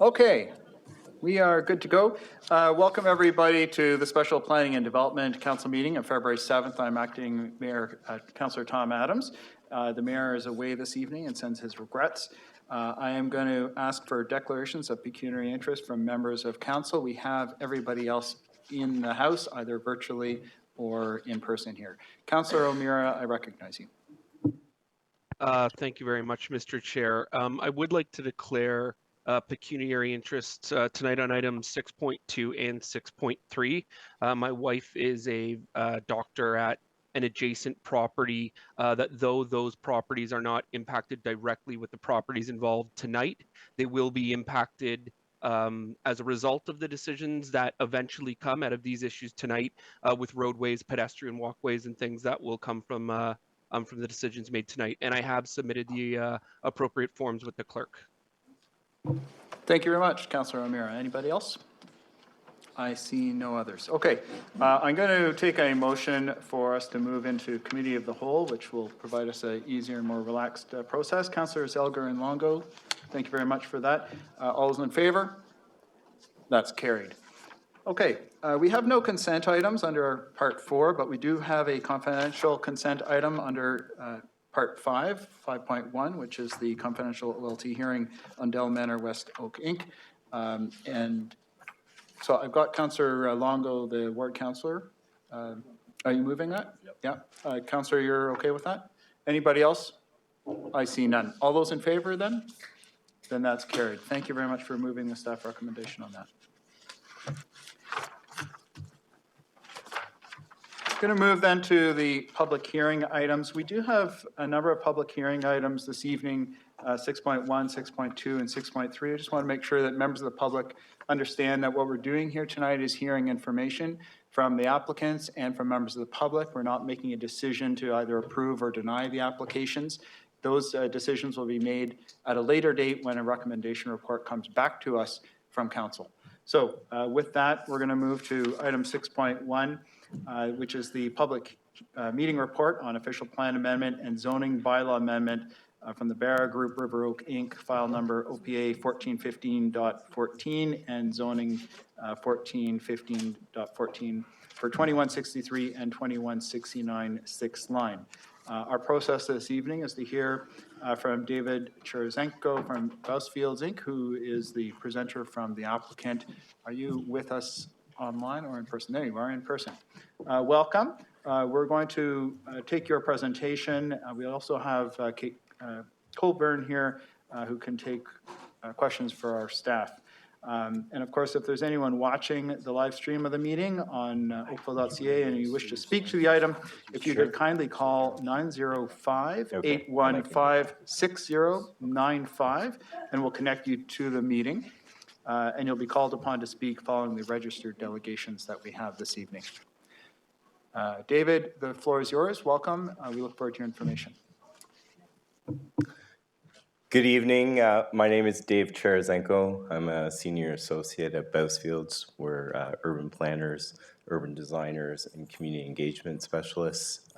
Okay, we are good to go. Welcome everybody to the Special Planning and Development Council meeting on February 7th. I'm Acting Mayor Councillor Tom Adams. The Mayor is away this evening and sends his regrets. I am going to ask for declarations of pecuniary interest from members of Council. We have everybody else in the House, either virtually or in person here. Councillor O'Meara, I recognize you. Thank you very much, Mr. Chair. I would like to declare pecuniary interests tonight on items 6.2 and 6.3. My wife is a doctor at an adjacent property that though those properties are not impacted directly with the properties involved tonight, they will be impacted as a result of the decisions that eventually come out of these issues tonight with roadways, pedestrian walkways, and things that will come from the decisions made tonight. And I have submitted the appropriate forms with the clerk. Thank you very much, Councillor O'Meara. Anybody else? I see no others. Okay, I'm going to take a motion for us to move into Committee of the Whole, which will provide us an easier and more relaxed process. Councillors Elgar and Longo, thank you very much for that. All those in favor? That's carried. Okay, we have no consent items under Part 4, but we do have a confidential consent item under Part 5, 5.1, which is the confidential OLT hearing on Dell Manor West Oak Inc. And so I've got Councillor Longo, the ward councillor. Are you moving that? Yep. Yeah. Councillor, you're okay with that? Anybody else? I see none. All those in favor then? Then that's carried. Thank you very much for moving the staff recommendation on that. Going to move then to the public hearing items. We do have a number of public hearing items this evening, 6.1, 6.2, and 6.3. I just want to make sure that members of the public understand that what we're doing here tonight is hearing information from the applicants and from members of the public. We're not making a decision to either approve or deny the applications. Those decisions will be made at a later date when a recommendation report comes back to us from council. So with that, we're going to move to item 6.1. Which is the public meeting report on official plan amendment and zoning bylaw amendment from the Barra Group River Oak Inc. file number OPA 1415.14 and zoning 1415.14 for 2163 and 2169 6th line. Our process this evening is to hear from David Cherzenko from Bousfields Inc., who is the presenter from the applicant. Are you with us online or in person? There you are, in person. Welcome. We're going to take your presentation. We also have Kate Colburn here who can take questions for our staff. And of course, if there's anyone watching the live stream of the meeting on oakville.ca and you wish to speak to the item, if you could kindly call 905-815-6095 and we'll connect you to the meeting. And you'll be called upon to speak following the registered delegations that we have this evening. David, the floor is yours. Welcome. We look forward to your information. Good evening. My name is Dave Cherzenko. I'm a senior associate at Bousfields. We're urban planners, urban designers, and community engagement specialists.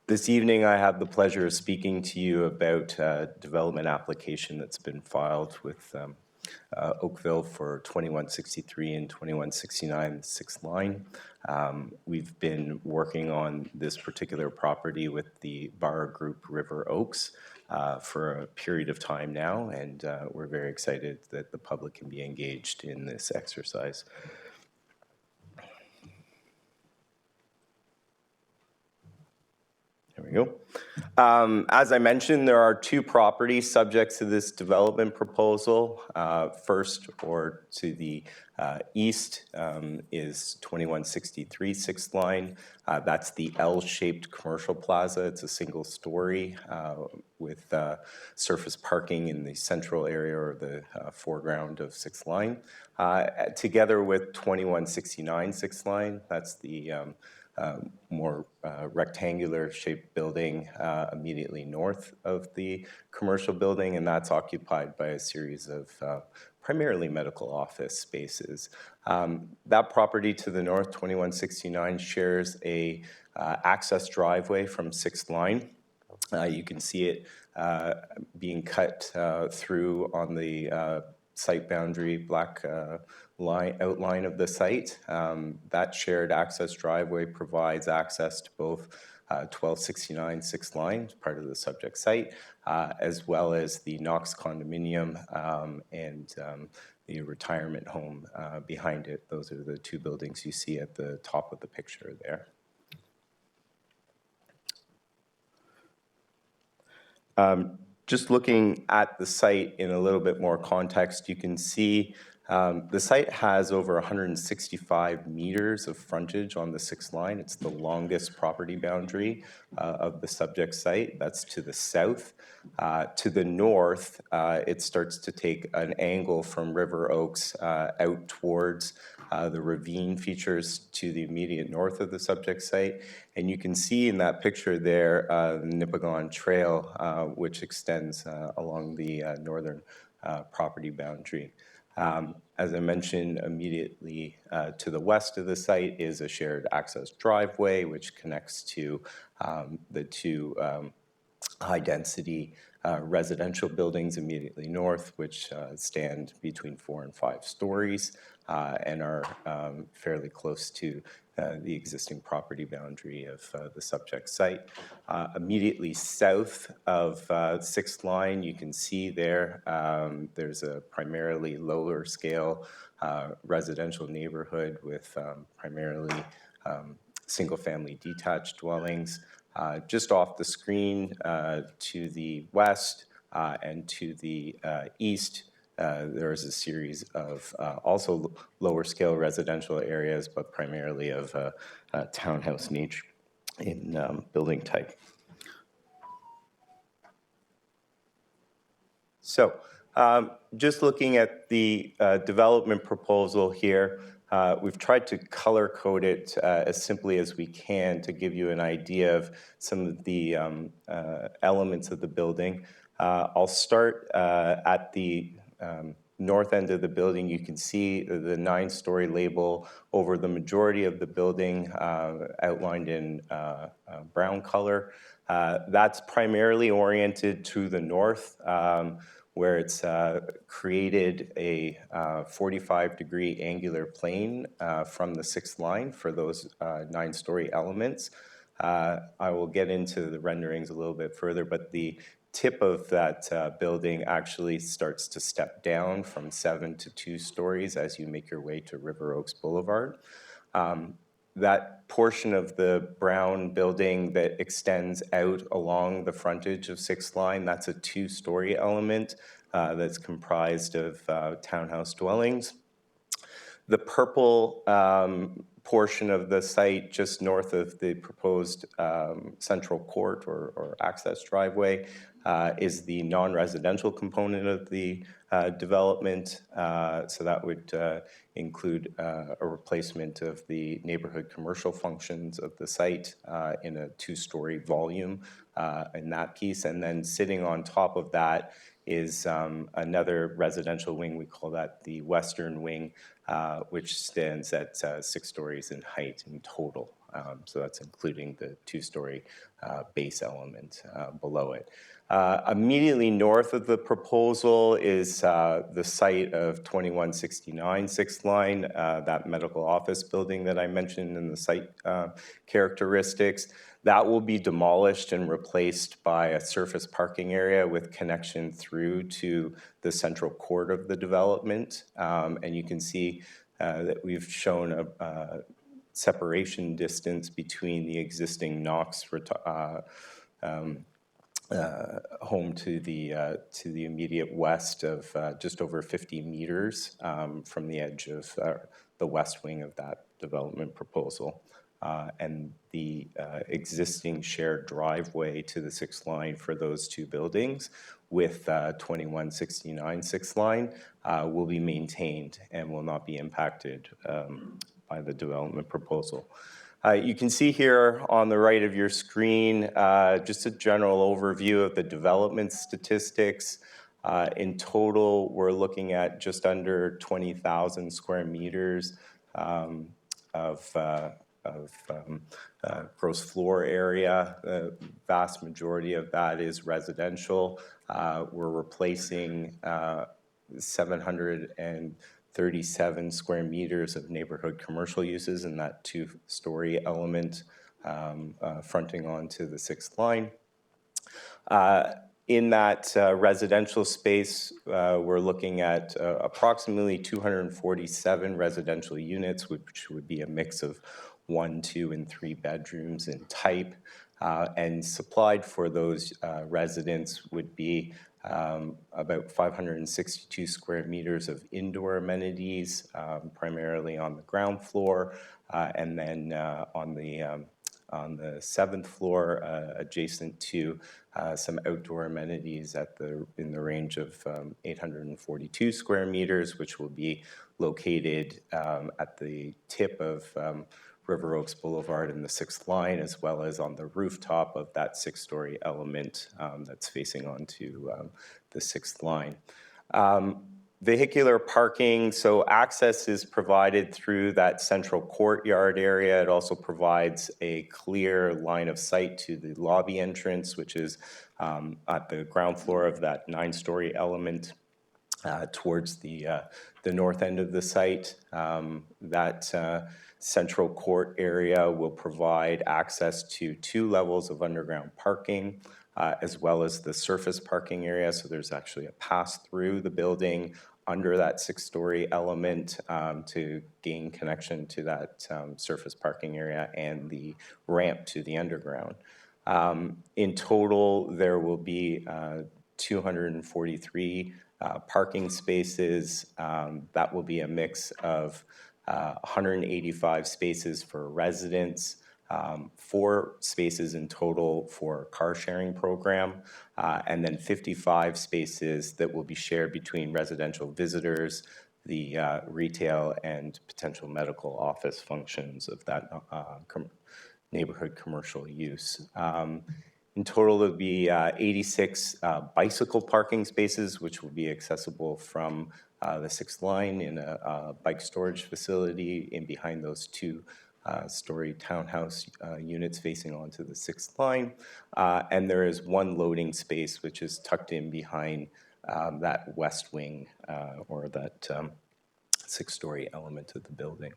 This evening, I have the pleasure of speaking to you about a development application that's been filed with Oakville for 2163 and 2169 6th line. We've been working on this particular property with the Barra Group River Oaks for a period of time now, and we're very excited that the public can be engaged in this exercise. There we go. As I mentioned, there are two properties subject to this development proposal. First, or to the east, is 2163 6th line. That's the L-shaped commercial plaza. It's a single story with surface parking in the central area or the foreground of 6th line. Together with 2169 6th line, that's the more rectangular shaped building immediately north of the commercial building, and that's occupied by a series of primarily medical office spaces. That property to the north, 2169, shares a access driveway from 6th line. You can see it being cut through on the site boundary black outline of the site. That shared access driveway provides access to both 1269 6th line, part of the subject site, as well as the Knox condominium and the retirement home behind it. Those are the two buildings you see at the top of the picture there. Just looking at the site in a little bit more context, you can see the site has over 165 meters of frontage on the 6th line. It's the longest property boundary of the subject site. That's to the south. To the north, it starts to take an angle from River Oaks out towards the ravine features to the immediate north of the subject site. And you can see in that picture there the Nipigon Trail, which extends along the northern property boundary. As I mentioned, immediately to the west of the site is a shared access driveway, which connects to the two high-density residential buildings immediately north, which stand between 4 and 5 stories and are fairly close to the existing property boundary of the subject site. Immediately south of 6th line, you can see there, there's a primarily lower scale residential neighborhood with primarily single-family detached dwellings. Just off the screen to the west and to the east, there is a series of also lower scale residential areas, but primarily of townhouse nature in building type. So just looking at the development proposal here, we've tried to color code it as simply as we can to give you an idea of some of the elements of the building. I'll start at the north end of the building. You can see the 9-story label over the majority of the building outlined in brown color. That's primarily oriented to the north, where it's created a 45-degree angular plane from the 6th line for those 9-story elements. I will get into the renderings a little bit further, but the tip of that building actually starts to step down from 7 to 2 stories as you make your way to River Oaks Boulevard. That portion of the brown building that extends out along the frontage of 6th line, that's a 2-story element that's comprised of townhouse dwellings. The purple portion of the site just north of the proposed central court or access driveway is the non-residential component of the development. So that would include a replacement of the neighborhood commercial functions of the site in a 2-story volume in that piece. And then sitting on top of that is another residential wing. We call that the western wing, which stands at 6 stories in height in total. So that's including the 2-story base element below it. Immediately north of the proposal is the site of 2169 6th line, that medical office building that I mentioned in the site characteristics. That will be demolished and replaced by a surface parking area with connection through to the central court of the development. And you can see that we've shown a separation distance between the existing Knox home to the immediate west of just over 50 meters from the edge of the west wing of that development proposal. And the existing shared driveway to the 6th line for those two buildings with 2169 6th line will be maintained and will not be impacted by the development proposal. You can see here on the right of your screen just a general overview of the development statistics. In total, we're looking at just under 20,000 square meters of gross floor area. The vast majority of that is residential. We're replacing 737 square meters of neighborhood commercial uses in that two-story element fronting onto the 6th line. In that residential space, we're looking at approximately 247 residential units, which would be a mix of 1, 2, and 3 bedrooms in type. And supplied for those residents would be about 562 square meters of indoor amenities, primarily on the ground floor, and then on the 7th floor, adjacent to some outdoor amenities in the range of 842 square meters, which will be located at the tip of River Oaks Boulevard in the 6th line, as well as on the rooftop of that 6-story element that's facing onto the 6th line. Vehicular parking, so access is provided through that central courtyard area. It also provides a clear line of sight to the lobby entrance, which is at the ground floor of that 9-story element towards the north end of the site. That central court area will provide access to 2 levels of underground parking, as well as the surface parking area. So there's actually a pass through the building under that 6-story element to gain connection to that surface parking area and the ramp to the underground. In total, there will be 243 parking spaces. That will be a mix of 185 spaces for residents, 4 spaces in total for car sharing program, and then 55 spaces that will be shared between residential visitors, the retail and potential medical office functions of that neighborhood commercial use. In total, there'll be 86 bicycle parking spaces, which will be accessible from the 6th line in a bike storage facility in behind those 2-story townhouse units facing onto the 6th line. And there is 1 loading space, which is tucked in behind that west wing or that 6-story element of the building.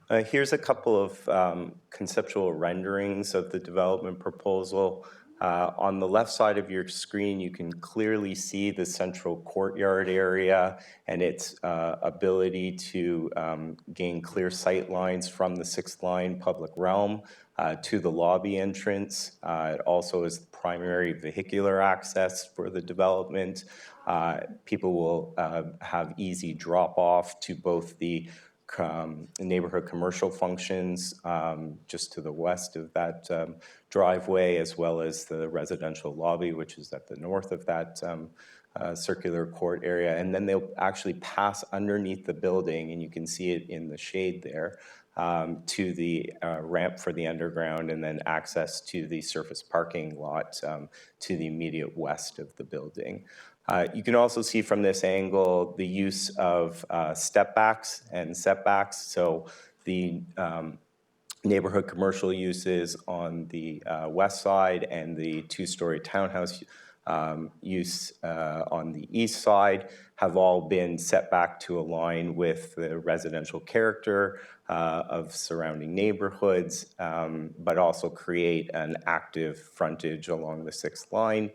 Here's a couple of conceptual renderings of the development proposal. On the left side of your screen, you can clearly see the central courtyard area and its ability to gain clear sight lines from the 6th line public realm to the lobby entrance. It also is the primary vehicular access for the development. People will have easy drop-off to both the neighborhood commercial functions just to the west of that driveway, as well as the residential lobby, which is at the north of that circular court area. And then they'll actually pass underneath the building, and you can see it in the shade there, to the ramp for the underground, and then access to the surface parking lot to the immediate west of the building. You can also see from this angle the use of step backs and setbacks. So the neighborhood commercial uses on the west side and the 2-story townhouse use on the east side have all been set back to align with the residential character of surrounding neighborhoods, but also create an active frontage along the 6th line.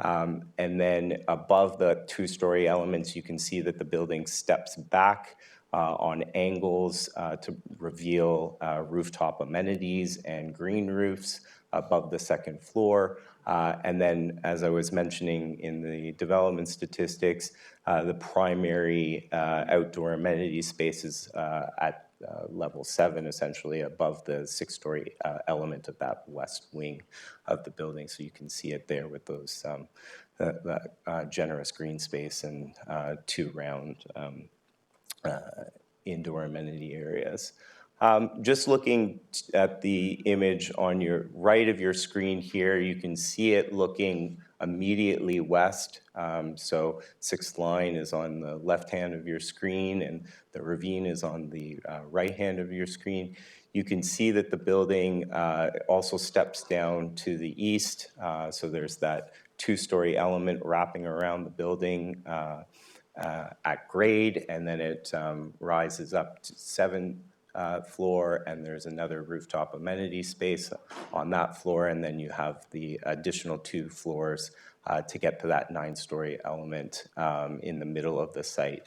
And then above the 2-story elements, you can see that the building steps back on angles to reveal rooftop amenities and green roofs above the 2nd floor. And then, as I was mentioning in the development statistics, the primary outdoor amenity spaces at level 7, essentially above the 6-story element of that west wing of the building. So you can see it there with those generous green space and 2 round indoor amenity areas. Just looking at the image on your right of your screen here, you can see it looking immediately west. So 6th line is on the left hand of your screen, and the ravine is on the right hand of your screen. You can see that the building also steps down to the east. So there's that 2-story element wrapping around the building at grade, and then it rises up to 7th floor, and there's another rooftop amenity space on that floor, and then you have the additional 2 floors to get to that 9-story element in the middle of the site.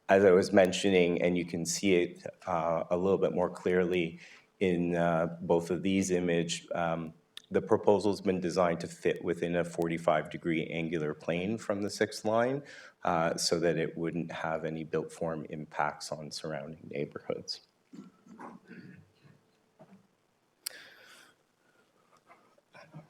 As I was mentioning, and you can see it a little bit more clearly in both of these images, the proposal's been designed to fit within a 45-degree angular plane from the 6th line so that it wouldn't have any built form impacts on surrounding neighborhoods.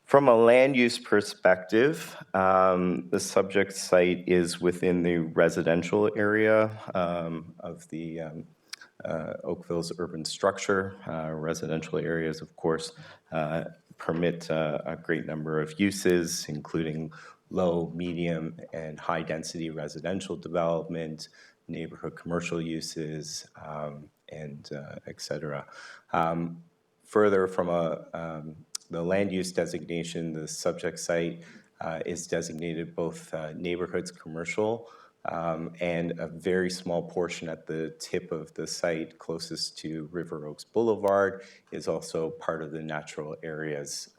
From a land use perspective, the subject site is within the residential area of the Oakville's urban structure. Residential areas, of course, permit a great number of uses, including low, medium, and high-density residential development, neighborhood commercial uses, and et cetera. Further, from the land use designation, the subject site is designated both neighborhoods commercial and a very small portion at the tip of the site closest to River Oaks Boulevard is also part of the natural areas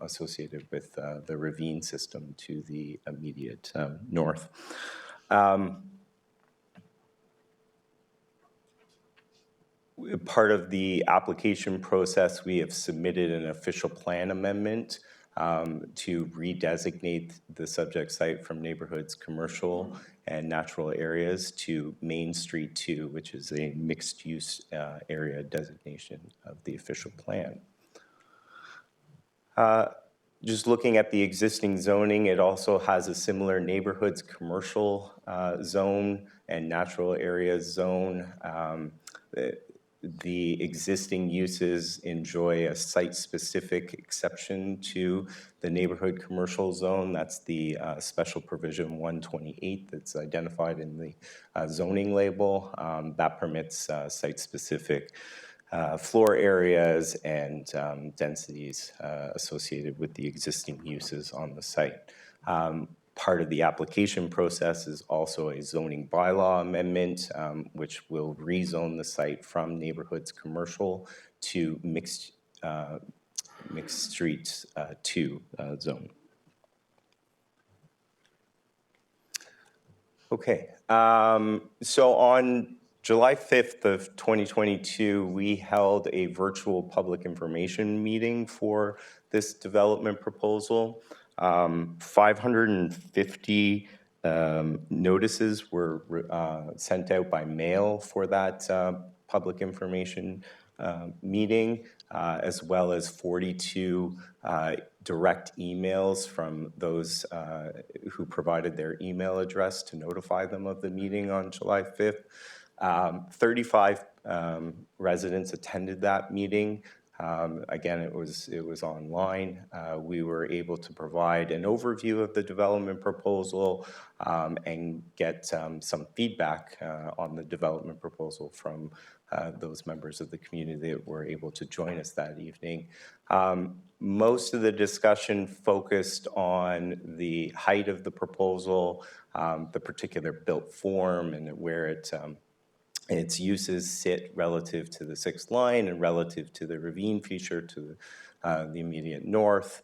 associated with the ravine system to the immediate north. Part of the application process, we have submitted an official plan amendment to redesignate the subject site from neighborhoods commercial and natural areas to Main Street 2, which is a mixed-use area designation of the official plan. Just looking at the existing zoning, it also has a similar neighborhoods commercial zone and natural areas zone. The existing uses enjoy a site-specific exception to the neighborhood commercial zone. That's the special provision 128 that's identified in the zoning label. That permits site-specific floor areas and densities associated with the existing uses on the site. Part of the application process is also a zoning bylaw amendment, which will rezone the site from neighborhoods commercial to mixed streets 2 zone. Okay, so on July 5th of 2022, we held a virtual public information meeting for this development proposal. 550 notices were sent out by mail for that public information meeting, as well as 42 direct emails from those who provided their email address to notify them of the meeting on July 5th. 35 residents attended that meeting. Again, it was online. We were able to provide an overview of the development proposal and get some feedback on the development proposal from those members of the community that were able to join us that evening. Most of the discussion focused on the height of the proposal, the particular built form, and where its uses sit relative to the 6th line and relative to the ravine feature to the immediate north,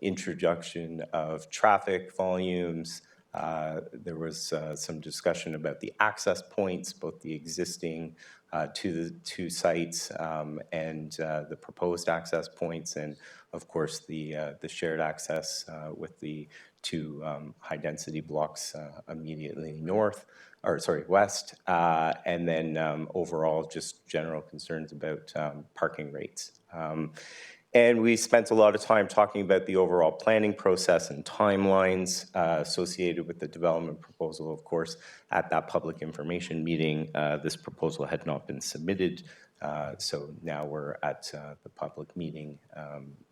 introduction of traffic volumes. There was some discussion about the access points, both the existing to the 2 sites and the proposed access points, and of course the shared access with the 2 high-density blocks immediately west, and then overall just general concerns about parking rates. And we spent a lot of time talking about the overall planning process and timelines associated with the development proposal. Of course, at that public information meeting, this proposal had not been submitted, so now we're at the public meeting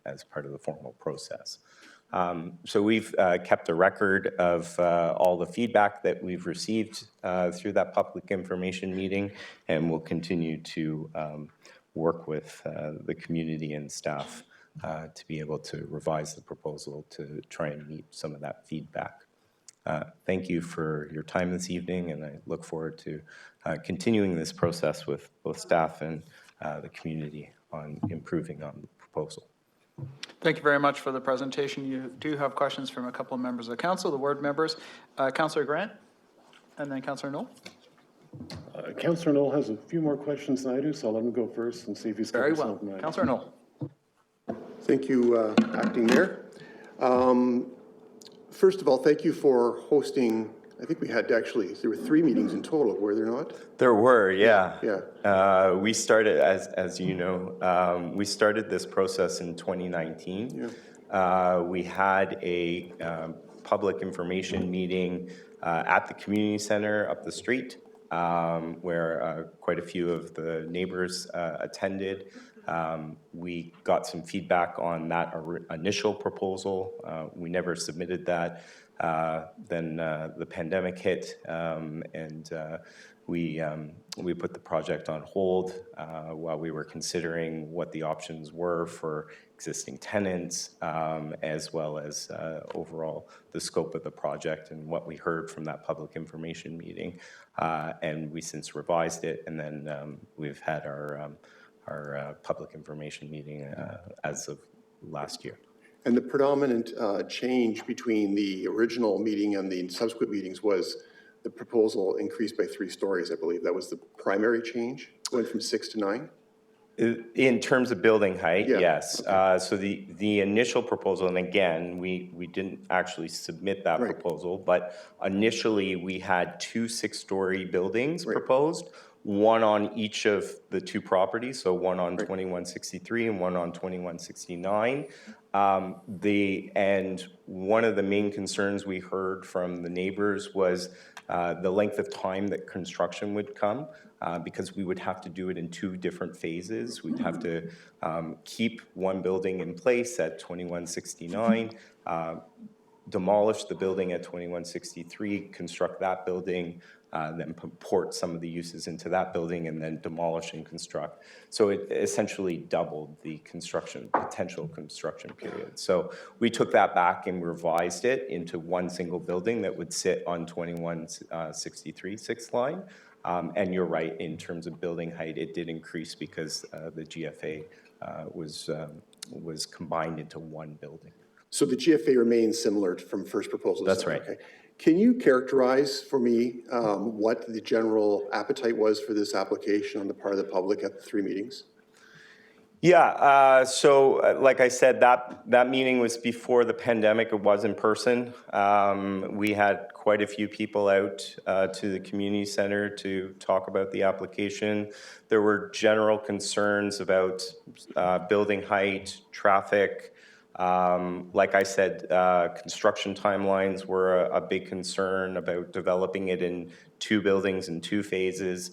as part of the formal process. So we've kept a record of all the feedback that we've received through that public information meeting, and we'll continue to work with the community and staff to be able to revise the proposal to try and meet some of that feedback. Thank you for your time this evening, and I look forward to continuing this process with both staff and the community on improving on the proposal. Thank you very much for the presentation. You do have questions from a couple of members of council, the ward members. Councillor Grant, and then Councillor Knoll. Councillor Knoll has a few more questions than I do, so I'll let him go first and see if he's got Very well. something right. Councillor Knoll. Thank you, Acting Mayor. First of all, thank you for hosting, I think we had actually, there were 3 meetings in total, were there not? There were, yeah. Yeah. We started, as you know, we started this process in 2019. Yeah. We had a public information meeting at the community center up the street, where quite a few of the neighbors attended. We got some feedback on that initial proposal. We never submitted that. Then the pandemic hit, and we put the project on hold while we were considering what the options were for existing tenants, as well as overall the scope of the project and what we heard from that public information meeting. And we since revised it, and then we've had our public information meeting as of last year. And the predominant change between the original meeting and the subsequent meetings was the proposal increased by 3 stories, I believe. That was the primary change, went from 6 to 9? In terms of building height, Yeah. yes. Okay. So the initial proposal, and again, we didn't actually submit that Right. proposal, but initially we had 2 6-story buildings Right. proposed, one on each of the 2 properties, so one on Right. 2163 and one on 2169. And one of the main concerns we heard from the neighbors was the length of time that construction would come, because we would have to do it in 2 different phases. We'd have to keep one building in place at 2169, demolish the building at 2163, construct that building, then port some of the uses into that building, and then demolish and construct. So it essentially doubled the potential construction period. So we took that back and revised it into one single building that would sit on 2163 6th line. And you're right, in terms of building height, it did increase because the GFA was combined into one building. So the GFA remains similar from first proposal? That's right. Okay. Can you characterize for me what the general appetite was for this application on the part of the public at the 3 meetings? Yeah, so like I said, that meeting was before the pandemic. It was in person. We had quite a few people out to the community center to talk about the application. There were general concerns about building height, traffic. Like I said, construction timelines were a big concern about developing it in 2 buildings in 2 phases.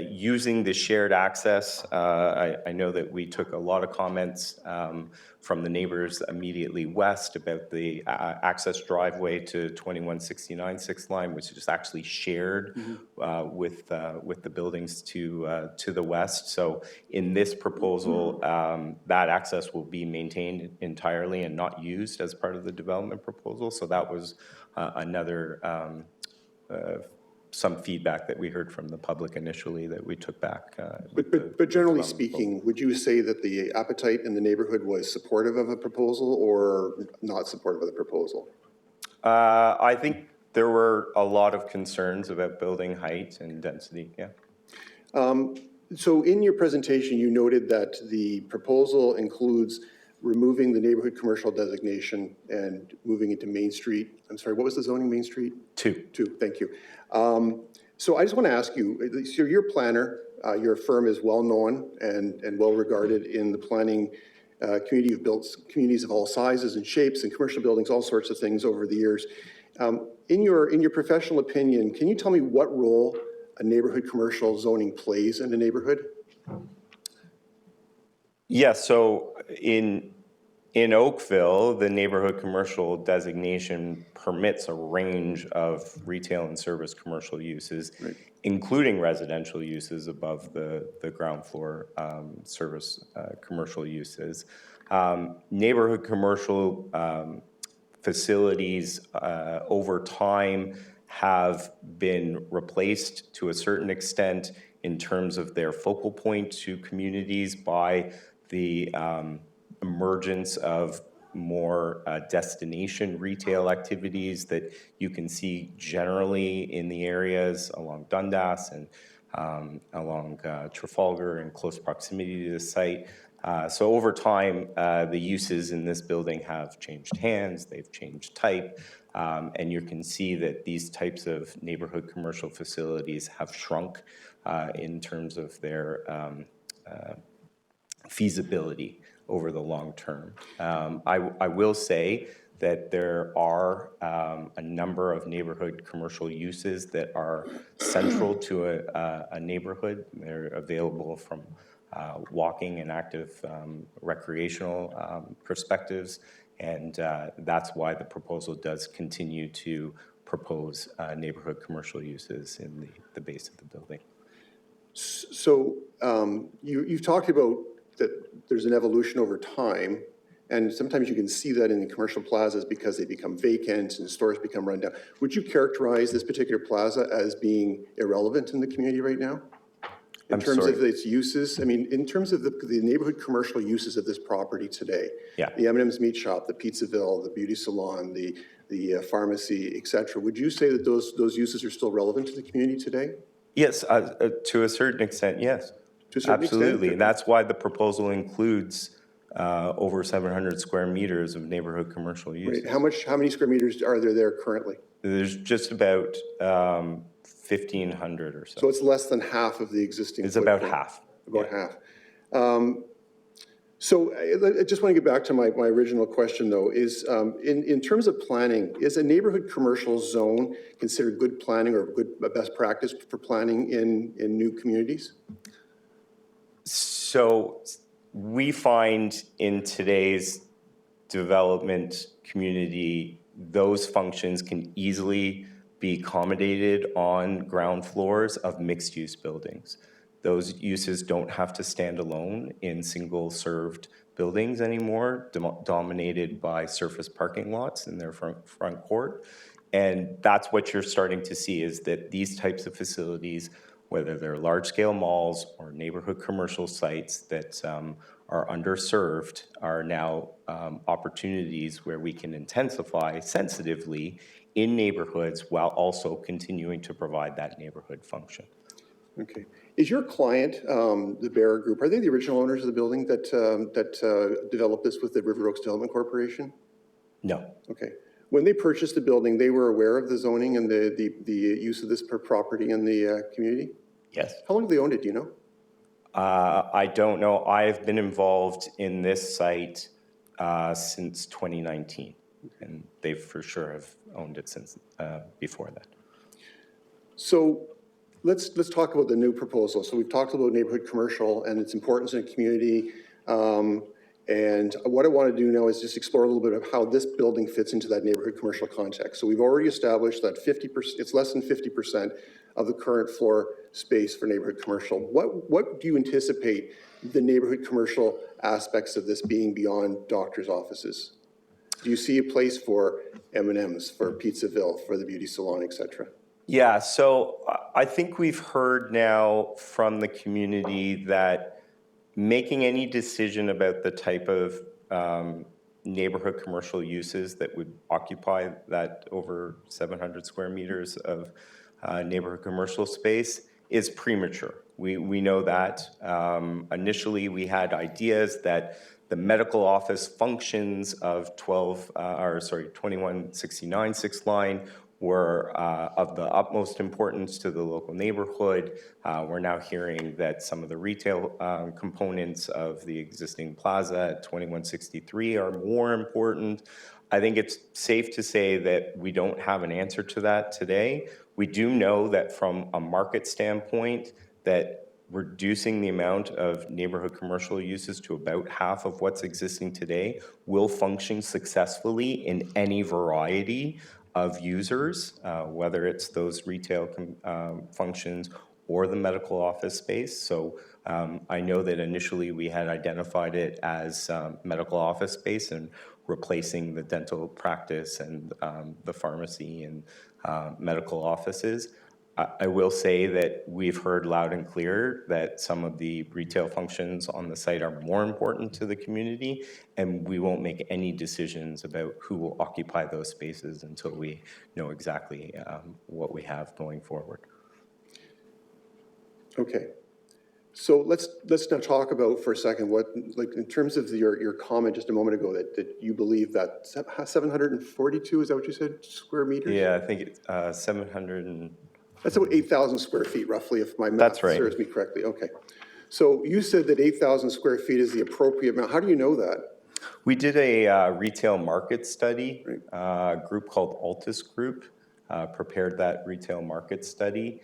Using the shared access, I know that we took a lot of comments from the neighbors immediately west about the access driveway to 2169 6th line, which is actually shared with the buildings to the west. So in this proposal, that access will be maintained entirely and not used as part of the development proposal. So that was another some feedback that we heard from the public initially that we took back. But generally speaking, would you say that the appetite in the neighborhood was supportive of a proposal or not supportive of the proposal? I think there were a lot of concerns about building height and density, yeah. So in your presentation, you noted that the proposal includes removing the neighborhood commercial designation and moving into Main Street. I'm sorry, what was the zoning, Main Street? 2. 2, thank you. So I just want to ask you, so you're a planner, your firm is well-known and well-regarded in the planning community. You've built communities of all sizes and shapes and commercial buildings, all sorts of things over the years. In your professional opinion, can you tell me what role a neighborhood commercial zoning plays in a neighborhood? Yeah, so in in Oakville, the neighborhood commercial designation permits a range of retail and service commercial uses, including residential uses above the ground floor service commercial uses. Neighborhood commercial facilities over time have been replaced to a certain extent in terms of their focal point to communities by the emergence of more destination retail activities that you can see generally in the areas along Dundas and along Trafalgar in close proximity to the site. So over time, the uses in this building have changed hands, they've changed type, and you can see that these types of neighborhood commercial facilities have shrunk in terms of their feasibility over the long term. I will say that there are a number of neighborhood commercial uses that are central to a neighborhood. They're available from walking and active recreational perspectives, and that's why the proposal does continue to propose neighborhood commercial uses in the base of the building. So you've talked about that there's an evolution over time, and sometimes you can see that in the commercial plazas because they become vacant and stores become run down. Would you characterize this particular plaza as being irrelevant in the community right now? In terms of its uses, I mean, in terms of the neighborhood commercial uses of this property today, the M&M's Meat Shop, the Pizzaville, the beauty salon, the pharmacy, et cetera, would you say that those uses are still relevant to the community today? Yes, to a certain extent, yes. To a certain Absolutely. extent? That's why the proposal includes over 700 square meters of neighborhood commercial use. Right. How many square meters are there currently? There's just about 1,500 or so. So it's less than half of the existing It's footprint. about half. About half. So I just want to get back to my original question, though, is in terms of planning, is a neighborhood commercial zone considered good planning or a best practice for planning in new communities? So we find in today's development community, those functions can easily be accommodated on ground floors of mixed-use buildings. Those uses don't have to stand alone in single-served buildings anymore, dominated by surface parking lots in their front court. And that's what you're starting to see, is that these types of facilities, whether they're large-scale malls or neighborhood commercial sites that are underserved, are now opportunities where we can intensify sensitively in neighborhoods while also continuing to provide that neighborhood function. Okay. Is your client, the Bearer Group, are they the original owners of the building that developed this with the River Oaks Development Corporation? No. Okay. When they purchased the building, they were aware of the zoning and the use of this property in the community? Yes. How long have they owned it, do you know? I don't know. I've been involved in this site since 2019, and they for sure have owned it since before that. So let's talk about the new proposal. So we've talked about neighborhood commercial and its importance in the community. And what I want to do now is just explore a little bit of how this building fits into that neighborhood commercial context. So we've already established that 50%, it's less than 50% of the current floor space for neighborhood commercial. What do you anticipate the neighborhood commercial aspects of this being beyond doctors' offices? Do you see a place for M&M's, for Pizzaville, for the beauty salon, et cetera? Yeah, so I think we've heard now from the community that making any decision about the type of neighborhood commercial uses that would occupy that over 700 square meters of neighborhood commercial space is premature. We know that. Initially, we had ideas that the medical office functions of 2169 6th line were of the utmost importance to the local neighborhood. We're now hearing that some of the retail components of the existing plaza at 2163 are more important. I think it's safe to say that we don't have an answer to that today. We do know that from a market standpoint, that reducing the amount of neighborhood commercial uses to about half of what's existing today will function successfully in any variety of users, whether it's those retail functions or the medical office space. So I know that initially we had identified it as medical office space and replacing the dental practice and the pharmacy and medical offices. I will say that we've heard loud and clear that some of the retail functions on the site are more important to the community, and we won't make any decisions about who will occupy those spaces until we know exactly what we have going forward. Okay. So let's now talk about for a second what, like, in terms of your comment just a moment ago that you believe that 742, is that what you said, square meters? Yeah, I think it's 700 and... That's about 8,000 square feet roughly, if my math That's right. serves me correctly. Okay. So you said that 8,000 square feet is the appropriate amount. How do you know that? We did a retail market study. A group called Altus Group prepared that retail market study.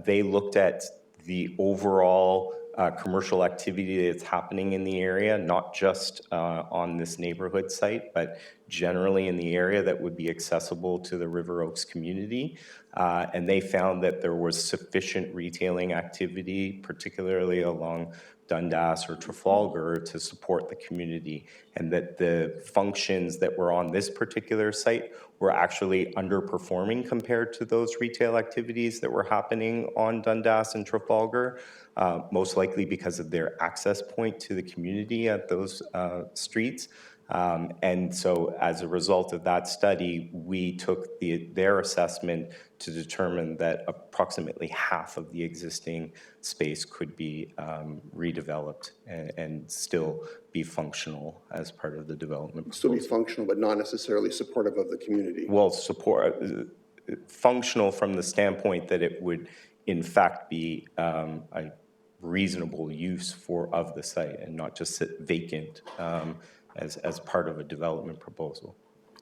They looked at the overall commercial activity that's happening in the area, not just on this neighborhood site, but generally in the area that would be accessible to the River Oaks community. And they found that there was sufficient retailing activity, particularly along Dundas or Trafalgar, to support the community, and that the functions that were on this particular site were actually underperforming compared to those retail activities that were happening on Dundas and Trafalgar, most likely because of their access point to the community at those streets. And so as a result of that study, we took their assessment to determine that approximately half of the existing space could be redeveloped and still be functional as part of the development. Still be functional, but not necessarily supportive of the community. Well, functional from the standpoint that it would in fact be a reasonable use of the site and not just sit vacant as part of a development proposal.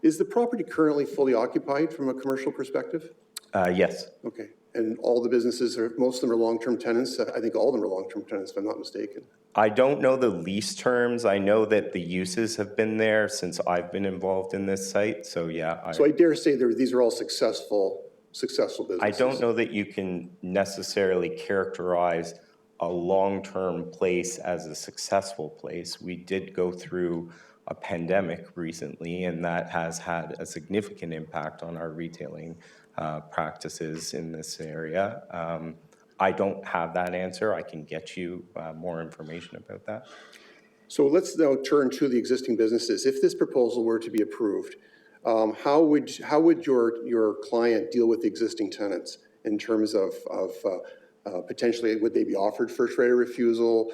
Is the property currently fully occupied from a commercial perspective? Yes. Okay. And all the businesses, most of them are long-term tenants? I think all of them are long-term tenants, if I'm not mistaken. I don't know the lease terms. I know that the uses have been there since I've been involved in this site. So yeah. So I dare say these are all successful businesses. I don't know that you can necessarily characterize a long-term place as a successful place. We did go through a pandemic recently, and that has had a significant impact on our retailing practices in this area. I don't have that answer. I can get you more information about that. So let's now turn to the existing businesses. If this proposal were to be approved, how would your client deal with the existing tenants in terms of potentially, would they be offered first right of refusal?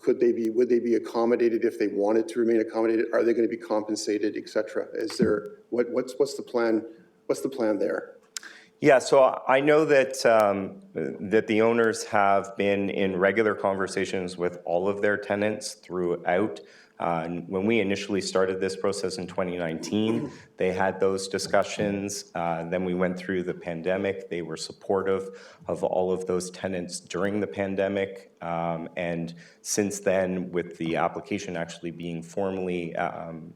Would they be accommodated if they wanted to remain accommodated? Are they going to be compensated, et cetera? Is there, what's the plan? What's the plan there? Yeah, so I know that that the owners have been in regular conversations with all of their tenants throughout. When we initially started this process in 2019, they had those discussions. Then we went through the pandemic. They were supportive of all of those tenants during the pandemic. And since then, with the application actually being formally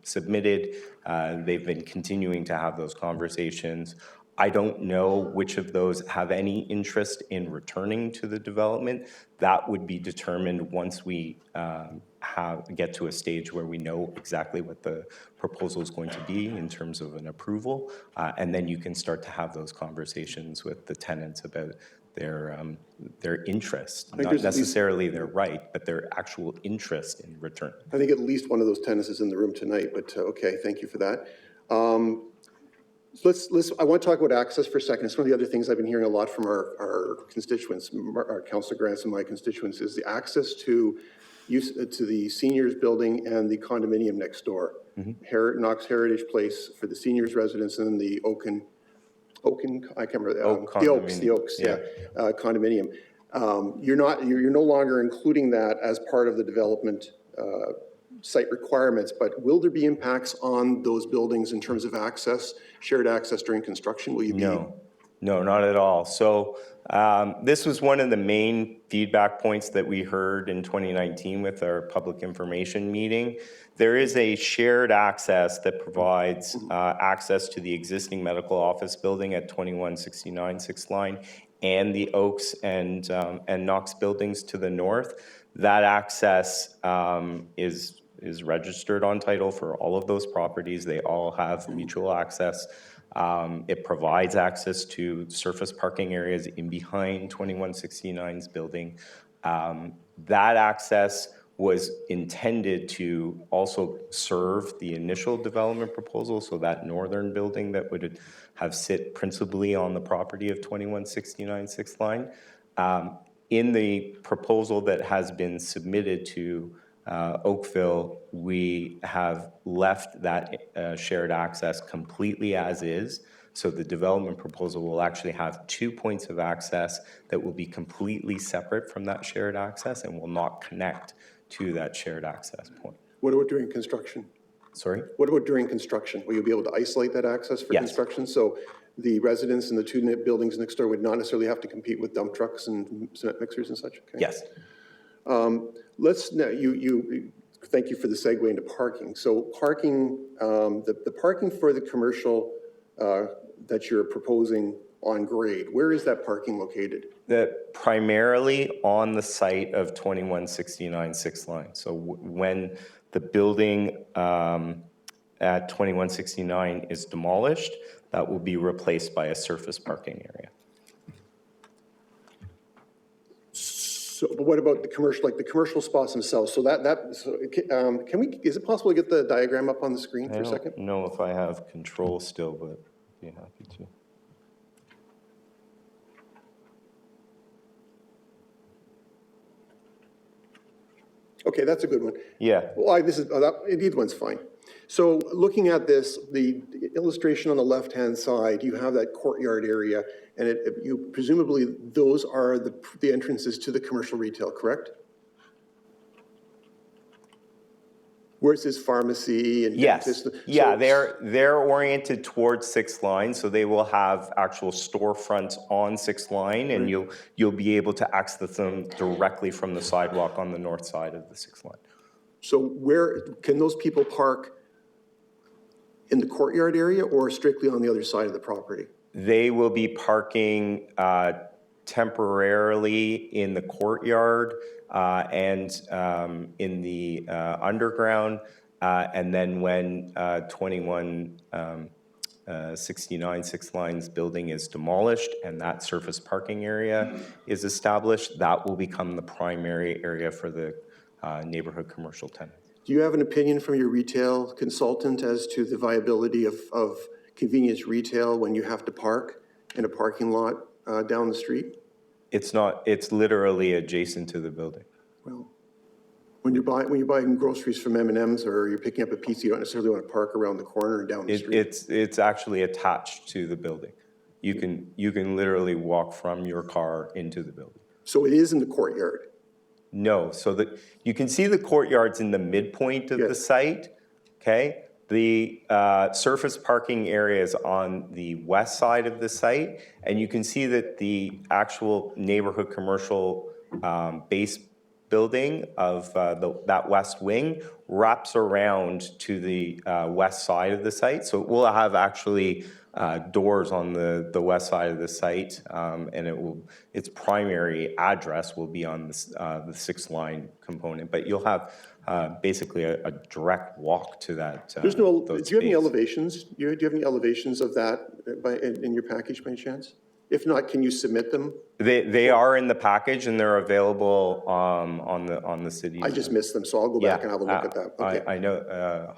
submitted, they've been continuing to have those conversations. I don't know which of those have any interest in returning to the development. That would be determined once we get to a stage where we know exactly what the proposal is going to be in terms of an approval. And then you can start to have those conversations with the tenants about their interest, not necessarily their right, but their actual interest in return. I think at least one of those tenants is in the room tonight, but okay, thank you for that. I want to talk about access for a second. It's one of the other things I've been hearing a lot from our constituents, our Councillor Grants and my constituents, is the access to the seniors building and the condominium next door. Mm-hmm. Knox Heritage Place for the seniors residents, and then the Oaken, I can't remember, the Oaks, yeah. Condominium. You're no longer including that as part of the development site requirements, but will there be impacts on those buildings in terms of access, shared access during construction? Will you be? No, not at all. So this was one of the main feedback points that we heard in 2019 with our public information meeting. There is a shared access that provides access to the existing medical office building at 2169 6th Line and the Oaks and Knox buildings to the north. That access is registered on title for all of those properties. They all have mutual access. It provides access to surface parking areas in behind 2169's building. That access was intended to also serve the initial development proposal, so that northern building that would have sit principally on the property of 2169 6th Line. In the proposal that has been submitted to Oakville, we have left that shared access completely as is. So the development proposal will actually have 2 points of access that will be completely separate from that shared access and will not connect to that shared access point. What about during construction? Sorry? What about during construction? Will you be able to isolate that access for Yes. construction? So the residents in the two buildings next door would not necessarily have to compete with dump trucks and cement mixers and such? Okay. Yes. Let's now, thank you for the segue into parking. So parking, the parking for the commercial that you're proposing on grade, where is that parking located? Primarily on the site of 2169 6th Line. So when the building at 2169 is demolished, that will be replaced by a surface parking area. So, but what about the commercial, like the commercial spots themselves? So can we, is it possible to get the diagram up on the screen for a second? I don't know if I have control still, but I'd be happy to. Okay, that's a good one. Yeah. Well, indeed one's fine. So looking at this, the illustration on the left-hand side, you have that courtyard area, and you presumably those are the entrances to the commercial retail, correct? Where it says pharmacy and Yes. dentist. Yeah, So- they're oriented towards 6th Line, so they will have actual storefronts on 6th Line, and you'll be able to access them directly from the sidewalk on the north side of the 6th Line. So where, can those people park in the courtyard area or strictly on the other side of the property? They will be parking temporarily in the courtyard and in the underground. And then when 2169 6th Line's building is demolished and that surface parking area is established, that will become the primary area for the neighborhood commercial tenants. Do you have an opinion from your retail consultant as to the viability of convenience retail when you have to park in a parking lot down the street? It's not, it's literally adjacent to the building. Well, when you're buying groceries from M&M's or you're picking up a pizza, you don't necessarily want to park around the corner and down the street. It's actually attached to the building. You can literally walk from your car into the building. So it is in the courtyard? No, so you can see the courtyard's in the midpoint of the site, okay? The surface parking area is on the west side of the site, and you can see that the actual neighborhood commercial base building of that west wing wraps around to the west side of the site. So it will have actually doors on the west side of the site, and its primary address will be on the 6th Line component. But you'll have basically a direct walk to that. There's no. Do you have any elevations? Do you have any elevations of that in your package by any chance? If not, can you submit them? They are in the package and they're available on the city. I just missed them, so I'll go back and have a look at that. Okay. I know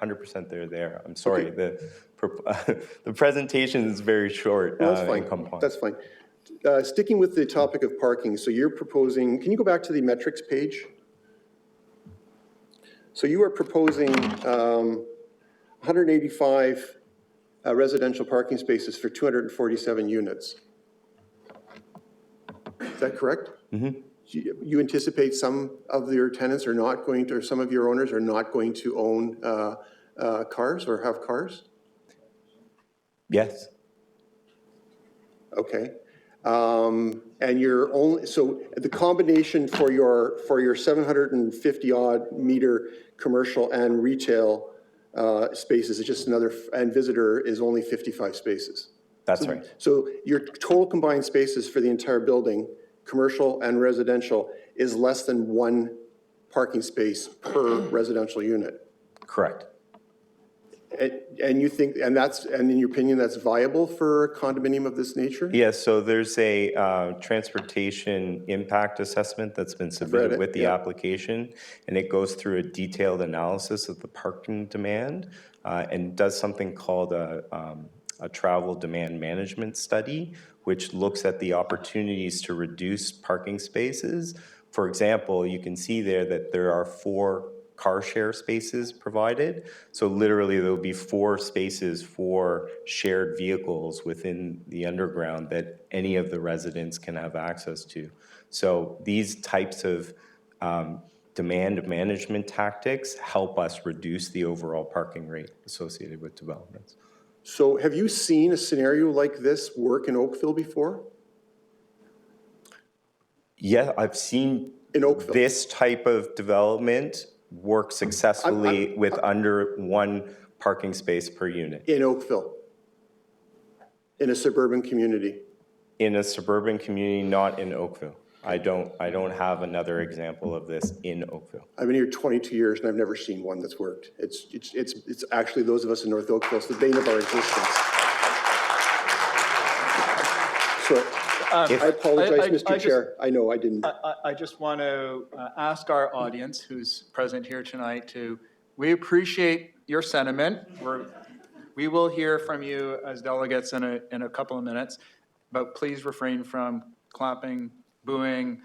100% they're there. I'm sorry, the presentation is very short. No, that's fine. That's fine. Sticking with the topic of parking, so you're proposing, can you go back to the metrics page? So you are proposing 185 residential parking spaces for 247 units. Is that correct? Mm-hmm. You anticipate some of your tenants are not going to, or some of your owners are not going to own cars or have cars? Yes. Okay. And you're only, so the combination for your 750 odd meter commercial and retail spaces is just another, and visitor is only 55 spaces. That's right. So your total combined spaces for the entire building, commercial and residential, is less than 1 parking space per residential unit. Correct. And you think, and in your opinion, that's viable for a condominium of this nature? Yes, so there's a transportation impact assessment that's been submitted with the application, and it goes through a detailed analysis of the parking demand and does something called a travel demand management study, which looks at the opportunities to reduce parking spaces. For example, you can see there that there are 4 car share spaces provided. So literally there'll be 4 spaces for shared vehicles within the underground that any of the residents can have access to. So these types of demand management tactics help us reduce the overall parking rate associated with developments. So have you seen a scenario like this work in Oakville before? Yeah, I've seen In Oakville? this type of development work successfully with under 1 parking space per unit. In Oakville? In a suburban community? In a suburban community, not in Oakville. I don't have another example of this in Oakville. I've been here 22 years and I've never seen one that's worked. It's actually those of us in North Oakville, it's the bane of our existence. So I apologize, Mr. Chair. I know I didn't. I just want to ask our audience who's present here tonight we appreciate your sentiment. We will hear from you as delegates in a couple of minutes, but please refrain from clapping, booing,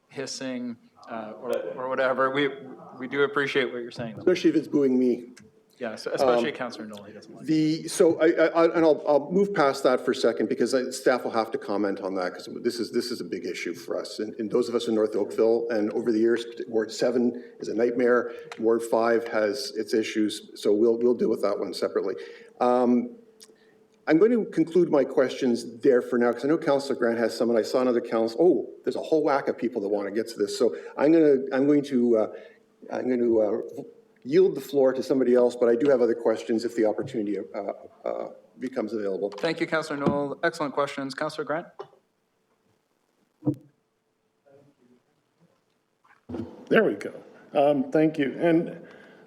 hissing, or whatever. We do appreciate what you're saying. Especially if it's booing me. Yeah, so especially Councillor Noll, he doesn't like it. So I'll move past that for a second because staff will have to comment on that because this is a big issue for us. And those of us in North Oakville, and over the years, Ward 7 is a nightmare. Ward 5 has its issues, so we'll deal with that one separately. I'm going to conclude my questions there for now because I know Councillor Grant has some, and I saw another council. Oh, there's a whole whack of people that want to get to this. So I'm going to yield the floor to somebody else, but I do have other questions if the opportunity becomes available. Thank you, Councillor Noll. Excellent questions. Councillor Grant? There we go. Thank you. And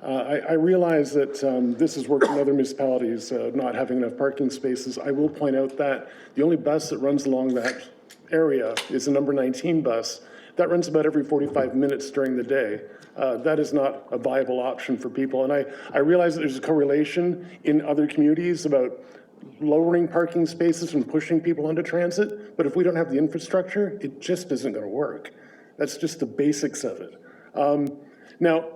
I realize that this has worked in other municipalities, not having enough parking spaces. I will point out that the only bus that runs along that area is the number 19 bus. That runs about every 45 minutes during the day. That is not a viable option for people. And I realize that there's a correlation in other communities about lowering parking spaces and pushing people onto transit, but if we don't have the infrastructure, it just isn't going to work. That's just the basics of it. Now,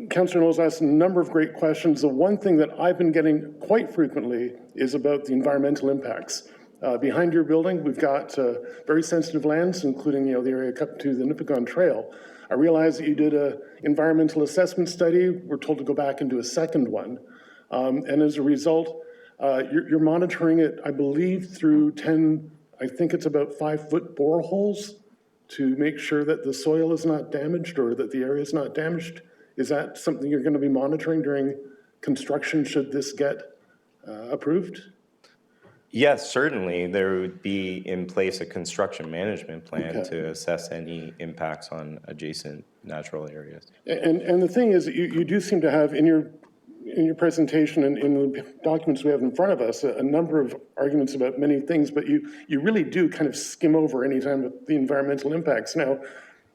Councillor Knowles asked a number of great questions. The one thing that I've been getting quite frequently is about the environmental impacts. Behind your building, we've got very sensitive lands, including the area up to the Nipigon Trail. I realize that you did an environmental assessment study. We're told to go back and do a second one. And as a result, you're monitoring it, I believe, through 10, I think it's about 5-foot boreholes to make sure that the soil is not damaged or that the area is not damaged. Is that something you're going to be monitoring during construction should this get approved? Yes, certainly. There would be in place a construction management plan to assess any impacts on adjacent natural areas. And the thing is, that you do seem to have in your presentation and in the documents we have in front of us a number of arguments about many things, but you really do kind of skim over any time the environmental impacts. Now,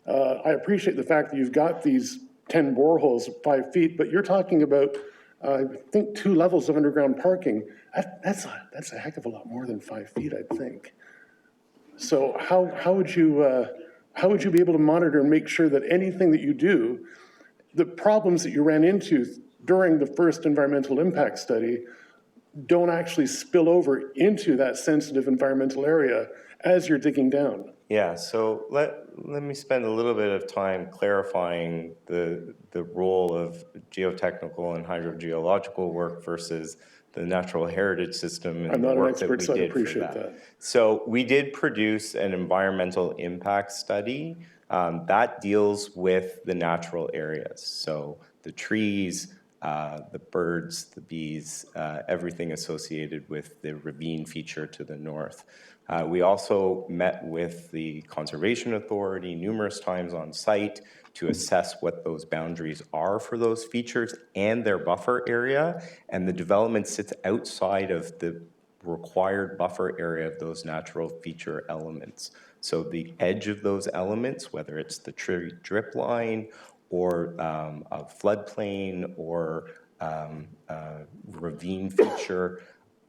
I appreciate the fact that you've got these 10 boreholes at 5 feet, but you're talking about I think 2 levels of underground parking. That's a heck of a lot more than 5 feet, I think. So how would you be able to monitor and make sure that anything that you do, the problems that you ran into during the first environmental impact study, don't actually spill over into that sensitive environmental area as you're digging down? Yeah, so let me spend a little bit of time clarifying the role of geotechnical and hydrogeological work versus the natural heritage system and I'm the not an work that we expert, so I did for appreciate that. So we did produce an environmental impact study that deals with the natural areas. So the trees, the birds, the bees, everything associated with the ravine feature to the north. We also met with the Conservation Authority numerous times on site to assess what those boundaries are for those features and their buffer area. And the development sits outside of the required buffer area of those natural feature elements. So the edge of those elements, whether it's the tree drip line or a floodplain or ravine feature,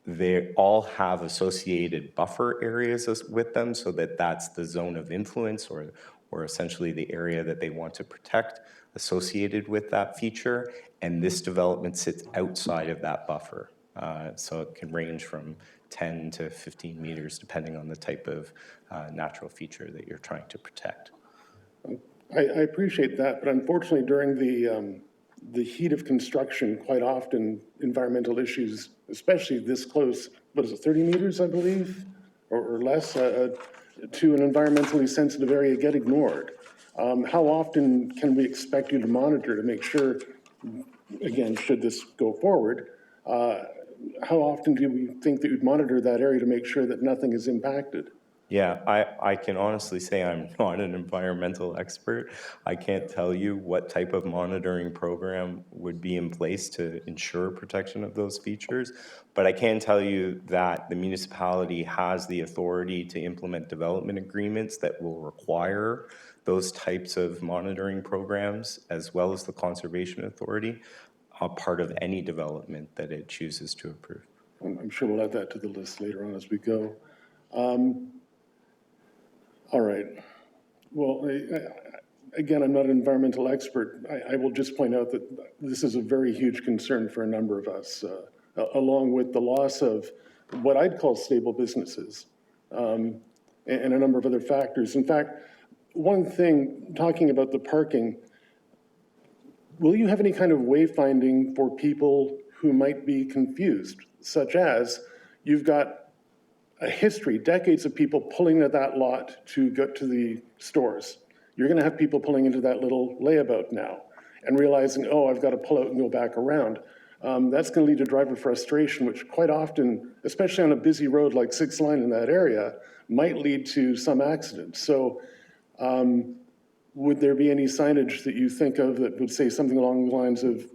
they all have associated buffer areas with them, so that that's the zone of influence or essentially the area that they want to protect associated with that feature. And this development sits outside of that buffer. So it can range from 10 to 15 meters, depending on the type of natural feature that you're trying to protect. I appreciate that, but unfortunately during the heat of construction, quite often environmental issues, especially this close, what is it, 30 meters, I believe, or less, to an environmentally sensitive area get ignored. How often can we expect you to monitor to make sure, again, should this go forward, how often do we think that you'd monitor that area to make sure that nothing is impacted? Yeah, I can honestly say I'm not an environmental expert. I can't tell you what type of monitoring program would be in place to ensure protection of those features, but I can tell you that the municipality has the authority to implement development agreements that will require those types of monitoring programs, as well as the Conservation Authority, a part of any development that it chooses to approve. I'm sure we'll add that to the list later on as we go. All right. Well, again, I'm not an environmental expert. I will just point out that this is a very huge concern for a number of us, along with the loss of what I'd call stable businesses and a number of other factors. In fact, one thing, talking about the parking, will you have any kind of wayfinding for people who might be confused, such as you've got a history, decades of people pulling into that lot to go to the stores. You're going to have people pulling into that little layabout now and realizing, oh, I've got to pull out and go back around. That's going to lead to driver frustration, which quite often, especially on a busy road like 6 Line in that area, might lead to some accidents. So would there be any signage that you think of that would say something along the lines of,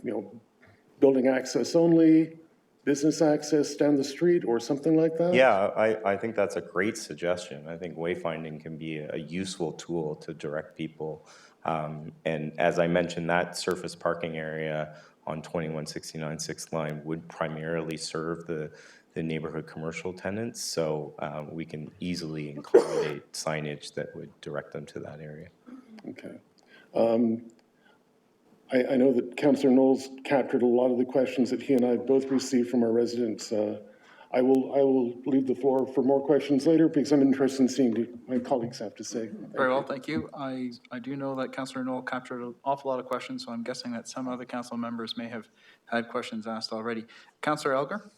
building access only, business access down the street, or something like that? Yeah, I think that's a great suggestion. I think wayfinding can be a useful tool to direct people. And as I mentioned, that surface parking area on 2169 6th Line would primarily serve the neighborhood commercial tenants. So we can easily accommodate signage that would direct them to that area. Okay. I know that Councillor Knowles captured a lot of the questions that he and I both received from our residents. I will leave the floor for more questions later because I'm interested in seeing what my colleagues have to say. Very well, thank you. I do know that Councillor Knoll captured an awful lot of questions, so I'm guessing that some other council members may have had questions asked already. Councillor Elgar?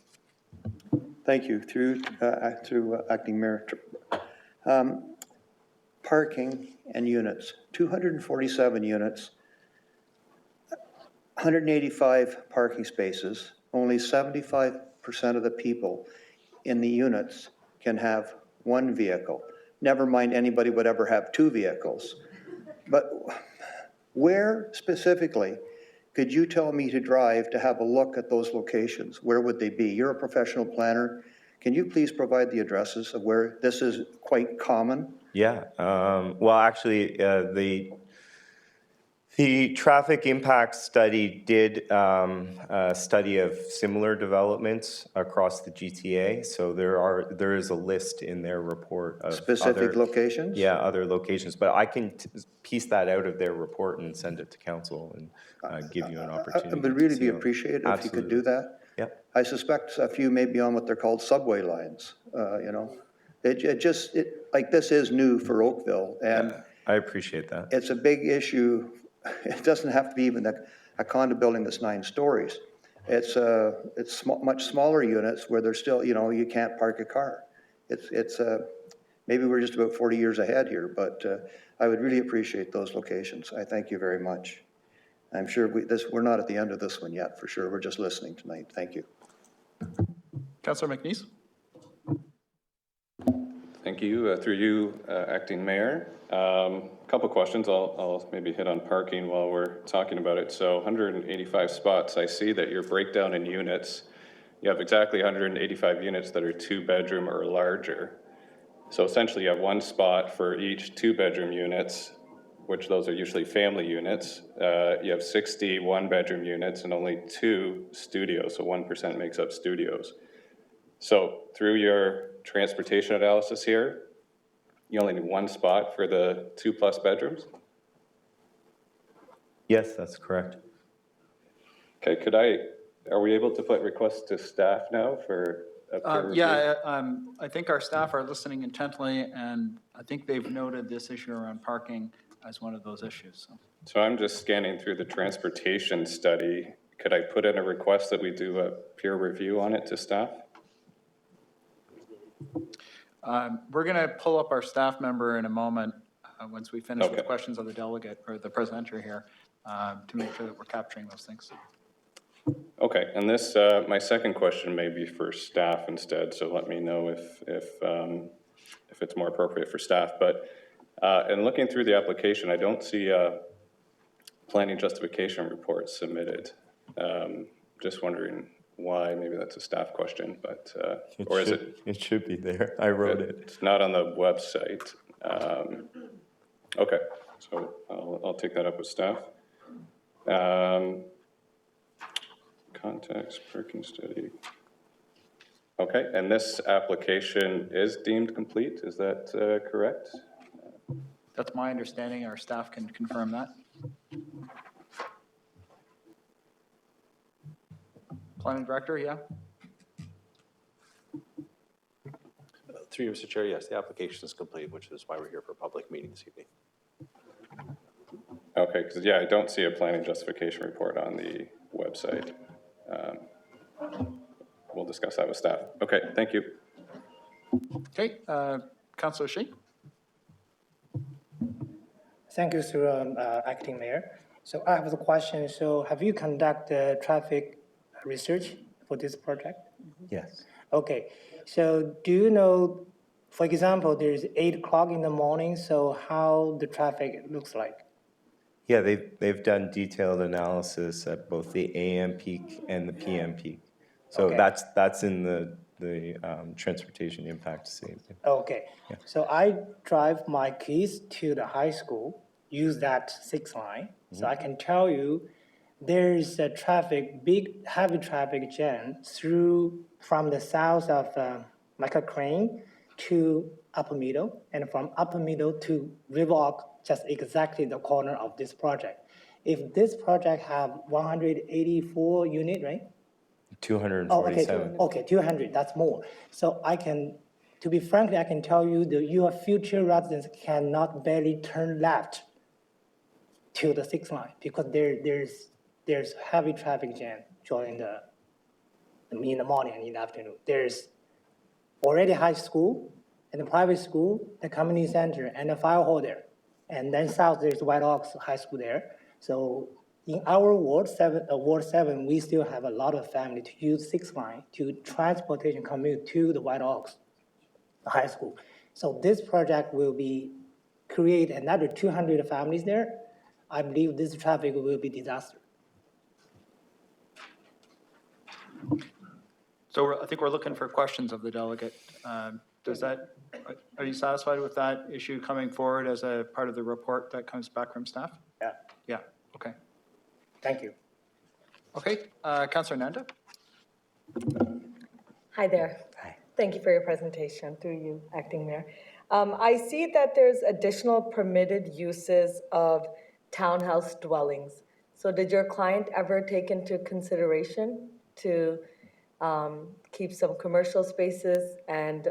Thank you. Through Acting Mayor. Parking and units, 247 units, 185 parking spaces, only 75% of the people in the units can have one vehicle. Never mind anybody would ever have 2 vehicles. But where specifically could you tell me to drive to have a look at those locations? Where would they be? You're a professional planner. Can you please provide the addresses of where this is quite common? Yeah, well, actually, the traffic impact study did a study of similar developments across the GTA. So there is a list in their report of Specific locations? Yeah, other locations. But I can piece that out of their report and send it to council and give you an opportunity. It would really be appreciated if you could do that. Yeah. I suspect a few may be on what they're called subway lines. Like this is new for Oakville, and I appreciate that. it's a big issue. It doesn't have to be even a condo building that's 9 stories. It's much smaller units where there's still, you know, you can't park a car. Maybe we're just about 40 years ahead here, but I would really appreciate those locations. I thank you very much. I'm sure we're not at the end of this one yet, for sure. We're just listening tonight. Thank you. Councillor McNeese? Thank you. Through you, Acting Mayor. Couple questions. I'll maybe hit on parking while we're talking about it. So 185 spots, I see that your breakdown in units, you have exactly 185 units that are 2-bedroom or larger. So essentially you have 1 spot for each 2-bedroom units, which those are usually family units. You have 60 1-bedroom units and only 2 studios, so 1% makes up studios. So through your transportation analysis here, you only need 1 spot for the 2+ bedrooms? Yes, that's correct. Okay, are we able to put requests to staff now for a peer review? Yeah, I think our staff are listening intently, and I think they've noted this issue around parking as one of those issues. So I'm just scanning through the transportation study. Could I put in a request that we do a peer review on it to staff? We're going to pull up our staff member in a moment once we finish with Okay. questions of the delegate or the presenter here to make sure that we're capturing those things. Okay, and this, my second question may be for staff instead, so let me know if it's more appropriate for staff. But in looking through the application, I don't see a planning justification report submitted. Just wondering why. Maybe that's a staff question, but or is it? It should be there. I wrote it. It's not on the website. Okay, so I'll take that up with staff. Context, parking study. Okay, and this application is deemed complete, is that correct? That's my understanding. Our staff can confirm that. Planning Director, yeah? Through you, Mr. Chair, yes, the application is complete, which is why we're here for a public meeting this evening. Okay, because yeah, I don't see a planning justification report on the website. We'll discuss that with staff. Okay, thank you. Okay, Councillor Shi? Thank you, Sir, Acting Mayor. So I have a question. So have you conducted traffic research for this project? Yes. Okay, so do you know, for example, there's 8 o'clock in the morning, so how the traffic looks like? Yeah, they've done detailed analysis at both the AM peak and the PM peak. So Okay. that's in the transportation impact statement. Okay, Yeah. so I drive my kids to the high school, use that 6 line. So I can tell you there's a big, heavy traffic jam from the south of Michael Crane to Upper Middle, and from Upper Middle to Riverwalk, just exactly the corner of this project. If this project have 184 unit, right? 247. Okay, 200, that's more. So to be frank, I can tell you that your future residents cannot barely turn left to the 6 line because there's heavy traffic jam during in the morning and in the afternoon. There's already high school and the private school, the community center, and the fire hall there. And then south, there's White Oaks High School there. So in our Ward 7, we still have a lot of family to use 6 line to transportation commute to the White Oaks High School. So this project will create another 200 families there. I believe this traffic will be disaster. So I think we're looking for questions of the delegate. Are you satisfied with that issue coming forward as a part of the report that comes back from staff? Yeah, Yeah, okay. thank you. Okay, Councillor Nanda? Hi there. Hi. Thank you for your presentation, through you, Acting Mayor. I see that there's additional permitted uses of townhouse dwellings. So did your client ever take into consideration to keep some commercial spaces and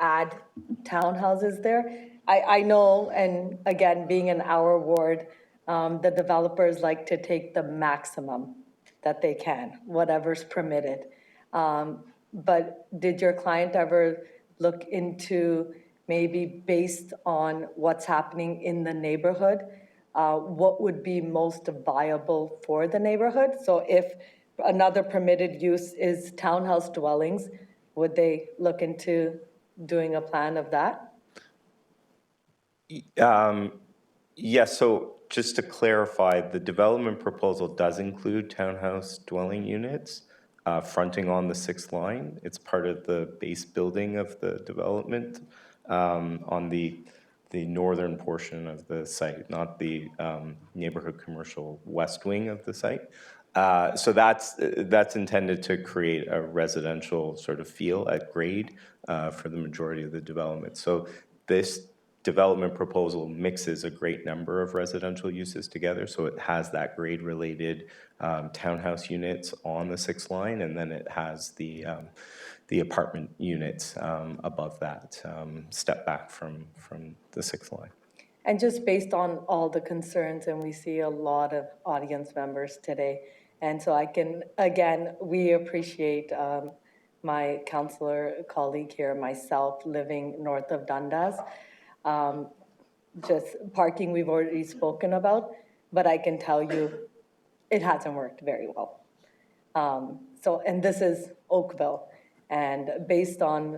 add townhouses there? I know, and again, being in our ward, the developers like to take the maximum that they can, whatever's permitted. But did your client ever look into, maybe based on what's happening in the neighborhood, what would be most viable for the neighborhood? So if another permitted use is townhouse dwellings, would they look into doing a plan of that? Yes, so just to clarify, the development proposal does include townhouse dwelling units fronting on the 6th line. It's part of the base building of the development on the northern portion of the site, not the neighborhood commercial west wing of the site. So that's intended to create a residential sort of feel at grade for the majority of the development. So this development proposal mixes a great number of residential uses together. So it has that grade-related townhouse units on the 6th line, and then it has the apartment units above that, step back from the 6th line. And just based on all the concerns, and we see a lot of audience members today, and so I can, again, we appreciate my counselor colleague here, myself, living north of Dundas. Just parking we've already spoken about, but I can tell you it hasn't worked very well. So, and this is Oakville, and based on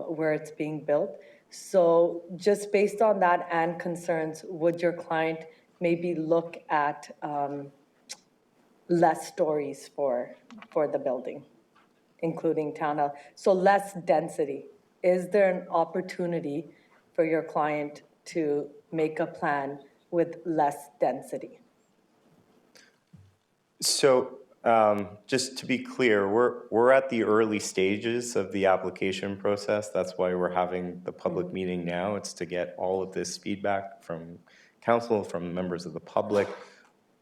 where it's being built. So just based on that and concerns, would your client maybe look at less stories for the building, including townhouse? So less density. Is there an opportunity for your client to make a plan with less density? So just to be clear, we're at the early stages of the application process. That's why we're having the public meeting now. It's to get all of this feedback from council, from members of the public.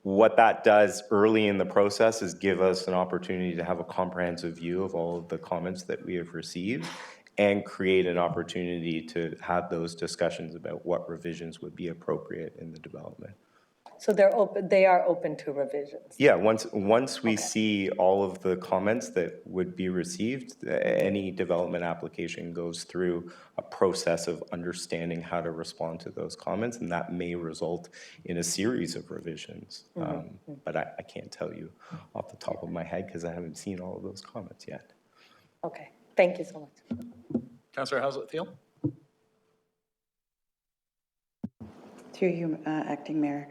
What that does early in the process is give us an opportunity to have a comprehensive view of all of the comments that we have received and create an opportunity to have those discussions about what revisions would be appropriate in the development. So they are open to revisions? Yeah, once we see all of the comments that would be received, any development application goes through a process of understanding how to respond to those comments, and that may result in a series of revisions. But I can't tell you off the top of my head because I haven't seen all of those comments yet. Okay, thank you so much. Councillor, how's it feel? Through you, Acting Mayor.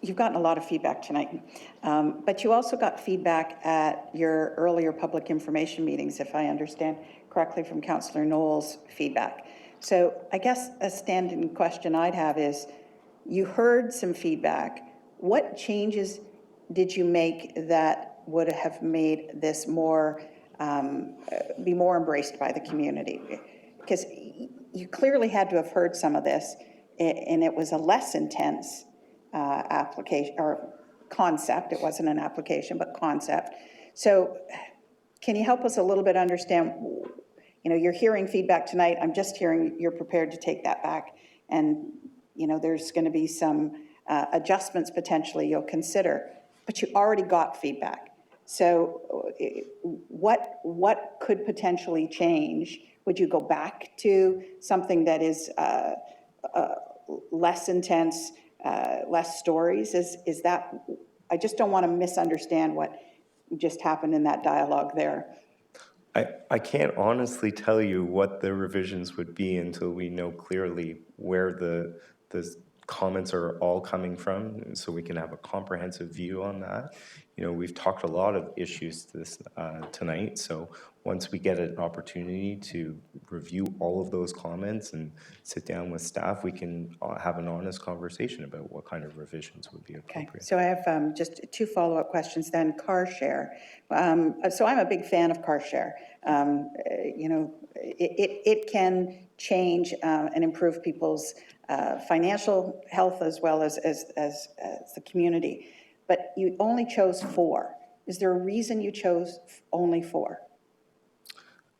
You've gotten a lot of feedback tonight, but you also got feedback at your earlier public information meetings, if I understand correctly from Councillor Knoll's feedback. So I guess a standing question I'd have is, you heard some feedback. What changes did you make that would have made this more, be more embraced by the community? Because you clearly had to have heard some of this, and it was a less intense application or concept. It wasn't an application, but concept. So can you help us a little bit understand, you know, you're hearing feedback tonight. I'm just hearing you're prepared to take that back. And, you know, there's going to be some adjustments potentially you'll consider, but you already got feedback. So what could potentially change? Would you go back to something that is less intense, less stories? Is that, I just don't want to misunderstand what just happened in that dialogue there. I can't honestly tell you what the revisions would be until we know clearly where the comments are all coming from, so we can have a comprehensive view on that. You know, we've talked a lot of issues this tonight, so once we get an opportunity to review all of those comments and sit down with staff, we can have an honest conversation about what kind of revisions would be appropriate. Okay, so I have just two follow-up questions then. Car share. So I'm a big fan of car share. You know, it can change and improve people's financial health as well as the community. But you only chose 4. Is there a reason you chose only 4?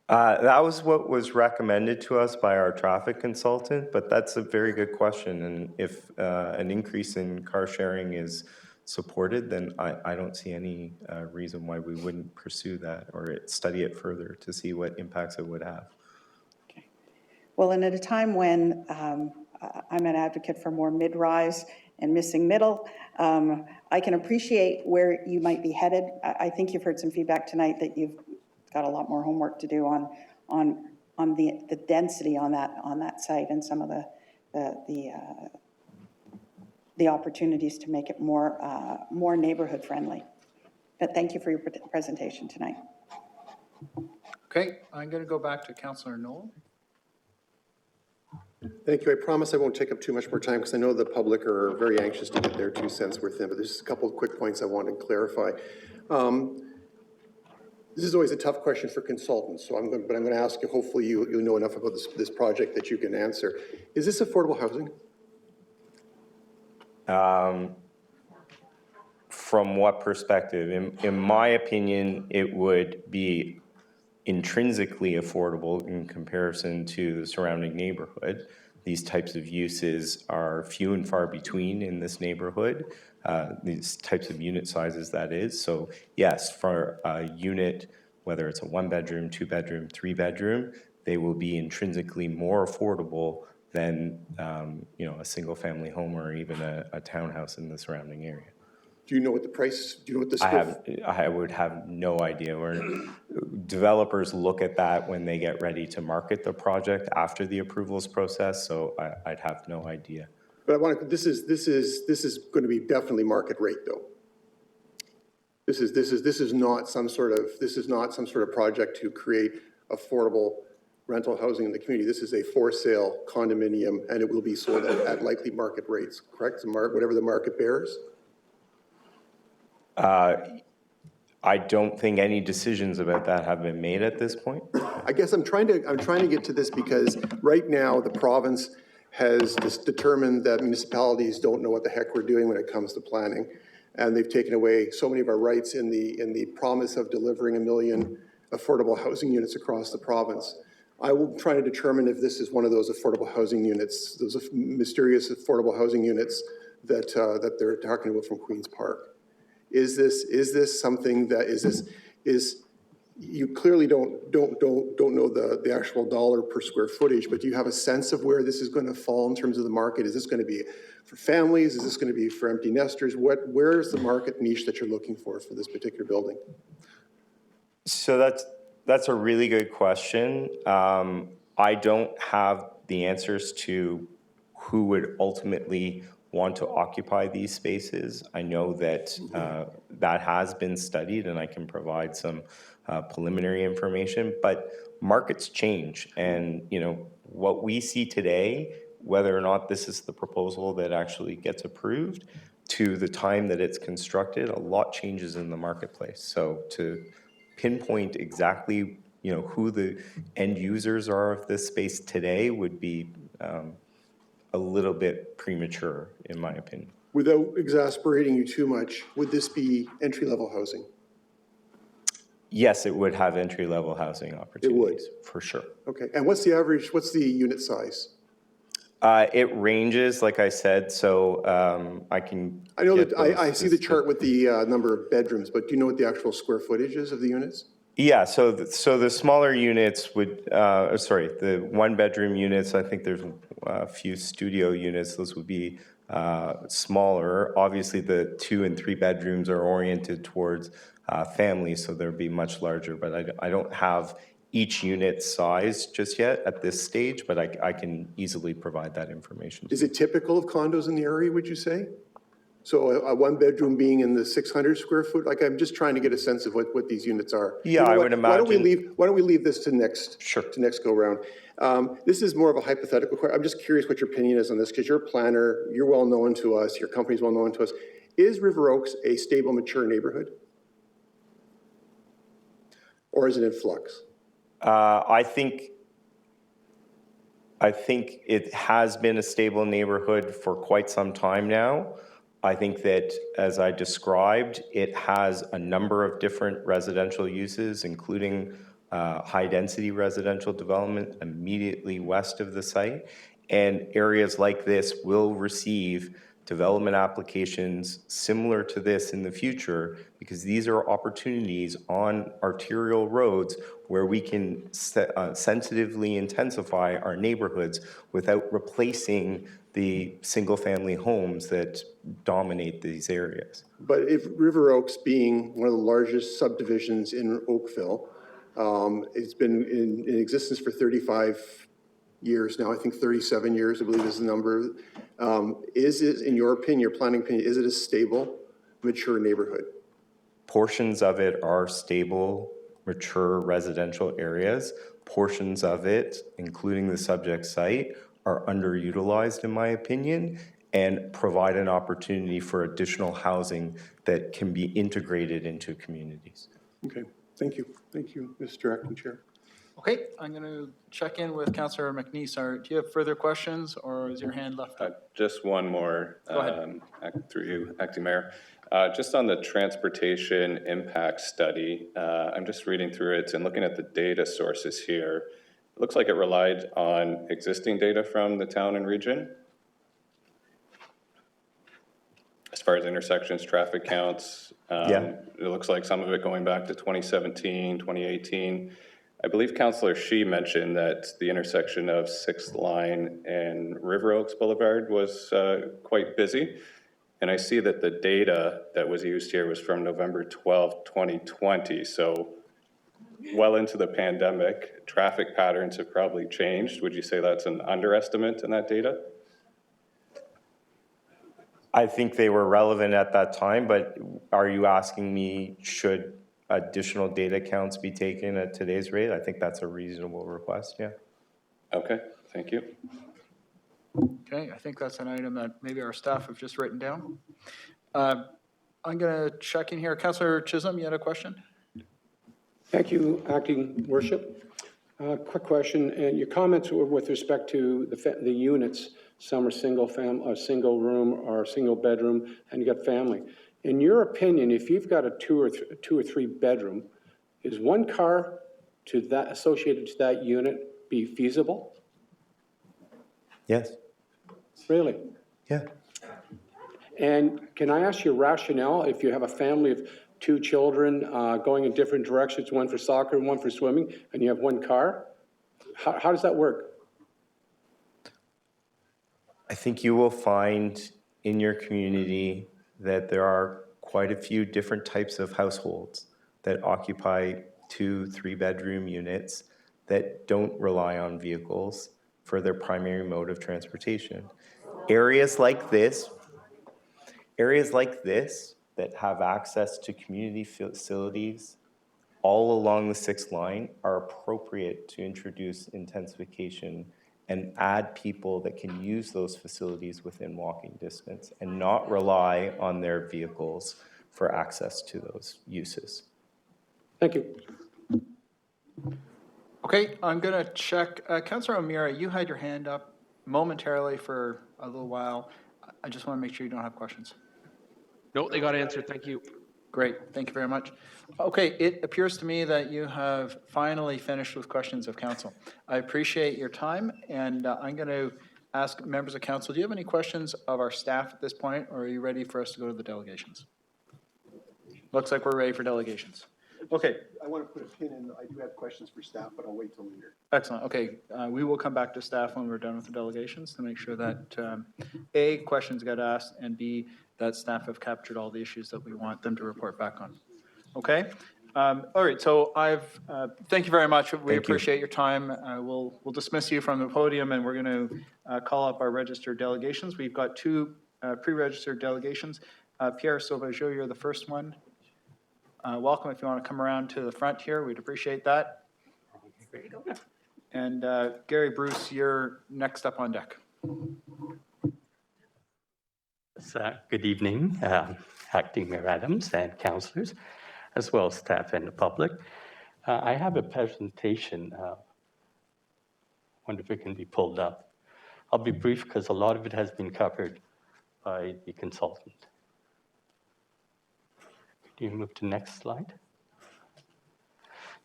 That was what was recommended to us by our traffic consultant, but that's a very good question. And if an increase in car sharing is supported, then I don't see any reason why we wouldn't pursue that or study it further to see what impacts it would have. Well, and at a time when I'm an advocate for more mid-rise and missing middle, I can appreciate where you might be headed. I think you've heard some feedback tonight that you've got a lot more homework to do on the density on that site and some of the opportunities to make it more neighborhood friendly. But thank you for your presentation tonight. Okay, I'm going to go back to Councillor Knoll. Thank you. I promise I won't take up too much more time because I know the public are very anxious to get their 2 cents worth in, but there's just a couple of quick points I want to clarify. This is always a tough question for consultants, so I'm going to ask you, hopefully you know enough about this project that you can answer. Is this affordable housing? From what perspective? In my opinion, it would be intrinsically affordable in comparison to the surrounding neighborhood. These types of uses are few and far between in this neighborhood, these types of unit sizes, that is. So yes, for a unit, whether it's a 1-bedroom, 2-bedroom, 3-bedroom, they will be intrinsically more affordable than a single-family home or even a townhouse in the surrounding area. Do you know what the price, do you know what the I would have no idea. Developers look at that when they get ready to market the project after the approvals process, so I'd have no idea. But this is going to be definitely market rate though. This is not some sort of project to create affordable rental housing in the community. This is a for sale condominium and it will be sold at likely market rates, correct? Whatever the market bears? I don't think any decisions about that have been made at this point. I guess I'm trying to get to this because right now the province has just determined that municipalities don't know what the heck we're doing when it comes to planning. And they've taken away so many of our rights in the promise of delivering 1 million affordable housing units across the province. I will try to determine if this is one of those affordable housing units, those mysterious affordable housing units that they're talking about from Queen's Park. Is this something that you clearly don't know the actual dollar per square footage, but do you have a sense of where this is going to fall in terms of the market? Is this going to be for families? Is this going to be for empty nesters? Where is the market niche that you're looking for this particular building? So that's a really good question. I don't have the answers to who would ultimately want to occupy these spaces. I know that that has been studied and I can provide some preliminary information, but markets change. And what we see today, whether or not this is the proposal that actually gets approved, to the time that it's constructed, a lot changes in the marketplace. So to pinpoint exactly who the end users are of this space today would be a little bit premature, in my opinion. Without exasperating you too much, would this be entry-level housing? Yes, it would have entry-level housing opportunities. It would? For sure. Okay, and what's the unit size? It ranges, like I said, so I know that I see the chart with the number of bedrooms, but do you know what the actual square footage is of the units? Yeah, so the smaller units would, the 1-bedroom units, I think there's a few studio units, those would be smaller. Obviously, the 2 and 3 bedrooms are oriented towards families, so they'll be much larger, but I don't have each unit size just yet at this stage, but I can easily provide that information. Is it typical of condos in the area, would you say? So a 1-bedroom being in the 600 square foot, like I'm just trying to get a sense of what these units are. Yeah, I would imagine. Why don't we leave this to next go round? This is more of a hypothetical question. I'm just curious what your opinion is on this because you're a planner, you're well known to us, your company's well known to us. Is River Oaks a stable, mature neighborhood? Or is it in flux? I think it has been a stable neighborhood for quite some time now. I think that, as I described, it has a number of different residential uses, including high-density residential development immediately west of the site. And areas like this will receive development applications similar to this in the future, because these are opportunities on arterial roads where we can sensitively intensify our neighborhoods without replacing the single-family homes that dominate these areas. But if River Oaks being one of the largest subdivisions in Oakville, it's been in existence for 35 years now, I think 37 years, I believe is the number. Is it, in your opinion, your planning opinion, is it a stable, mature neighborhood? Portions of it are stable, mature residential areas. Portions of it, including the subject site, are underutilized, in my opinion, and provide an opportunity for additional housing that can be integrated into communities. Okay, thank you. Thank you, Mr. Acting Chair. Okay, I'm going to check in with Councillor McNeice. Do you have further questions, or is your hand left up? Just one more. Go ahead. Through you, Acting Mayor. Just on the transportation impact study, I'm just reading through it and looking at the data sources here. It looks like it relied on existing data from the town and region. As far as intersections, traffic counts, it looks like some of it going back to 2017, 2018. I believe Councillor Shee mentioned that the intersection of 6th Line and River Oaks Boulevard was quite busy. And I see that the data that was used here was from November 12, 2020. So well into the pandemic, traffic patterns have probably changed. Would you say that's an underestimate in that data? I think they were relevant at that time, but are you asking me, should additional data counts be taken at today's rate? I think that's a reasonable request, yeah. Okay, thank you. Okay, I think that's an item that maybe our staff have just written down. I'm going to check in here. Councillor Chisholm, you had a question? Thank you, Acting Worship. Quick question, and your comments were with respect to the units. Some are single room or single bedroom, and you got family. In your opinion, if you've got a two or three bedroom, is one car to that associated to that unit be feasible? Yes. Really? Yeah. And can I ask your rationale if you have a family of 2 children going in different directions, one for soccer and one for swimming, and you have one car? How does that work? I think you will find in your community that there are quite a few different types of households that occupy 2-3 bedroom units that don't rely on vehicles for their primary mode of transportation. Areas like this that have access to community facilities all along the 6th Line are appropriate to introduce intensification and add people that can use those facilities within walking distance and not rely on their vehicles for access to those uses. Thank you. Okay, I'm going to check. Councillor O'Meara, you had your hand up momentarily for a little while. I just want to make sure you don't have questions. No, they got answered. Thank you. Great, thank you very much. Okay, it appears to me that you have finally finished with questions of council. I appreciate your time, and I'm going to ask members of council, do you have any questions of our staff at this point, or are you ready for us to go to the delegations? Looks like we're ready for delegations. Okay. I want to put a pin in, I do have questions for staff, but I'll wait till later. Excellent, okay. We will come back to staff when we're done with the delegations to make sure that A, questions get asked, and B, that staff have captured all the issues that we want them to report back on. Okay? All right, so thank you very much. We appreciate your time. We'll dismiss you from the podium, and we're going to call up our registered delegations. We've got 2 pre-registered delegations. Pierre Sauvageau, you're the first one. Welcome. If you want to come around to the front here, we'd appreciate that. And Gary Bruce, you're next up on deck. Good evening, Acting Mayor Adams and councillors, as well as staff and the public. I have a presentation. Wonder if it can be pulled up. I'll be brief because a lot of it has been covered by the consultant. Could you move to the next slide?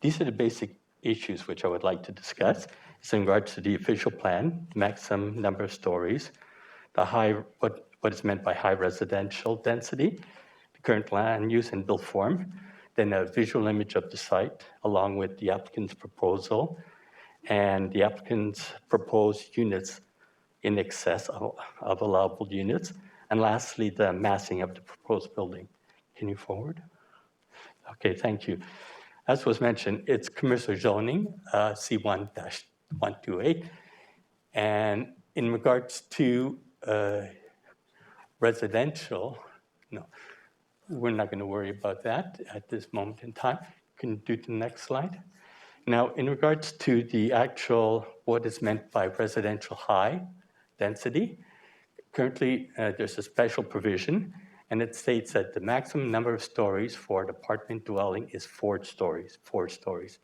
These are the basic issues which I would like to discuss. It's in regards to the official plan, maximum number of stories, what is meant by high residential density, the current land use and built form, then a visual image of the site, along with the applicant's proposal and the applicant's proposed units in excess of allowable units, and lastly, the massing of the proposed building. Can you forward? Okay, thank you. As was mentioned, it's commercial zoning, C1-128. And in regards to residential, no, we're not going to worry about that at this moment in time. Can you do the next slide? Now, in regards to the actual, what is meant by residential high density, currently there's a special provision, and it states that the maximum number of stories for an apartment dwelling is 4 stories, 4 stories.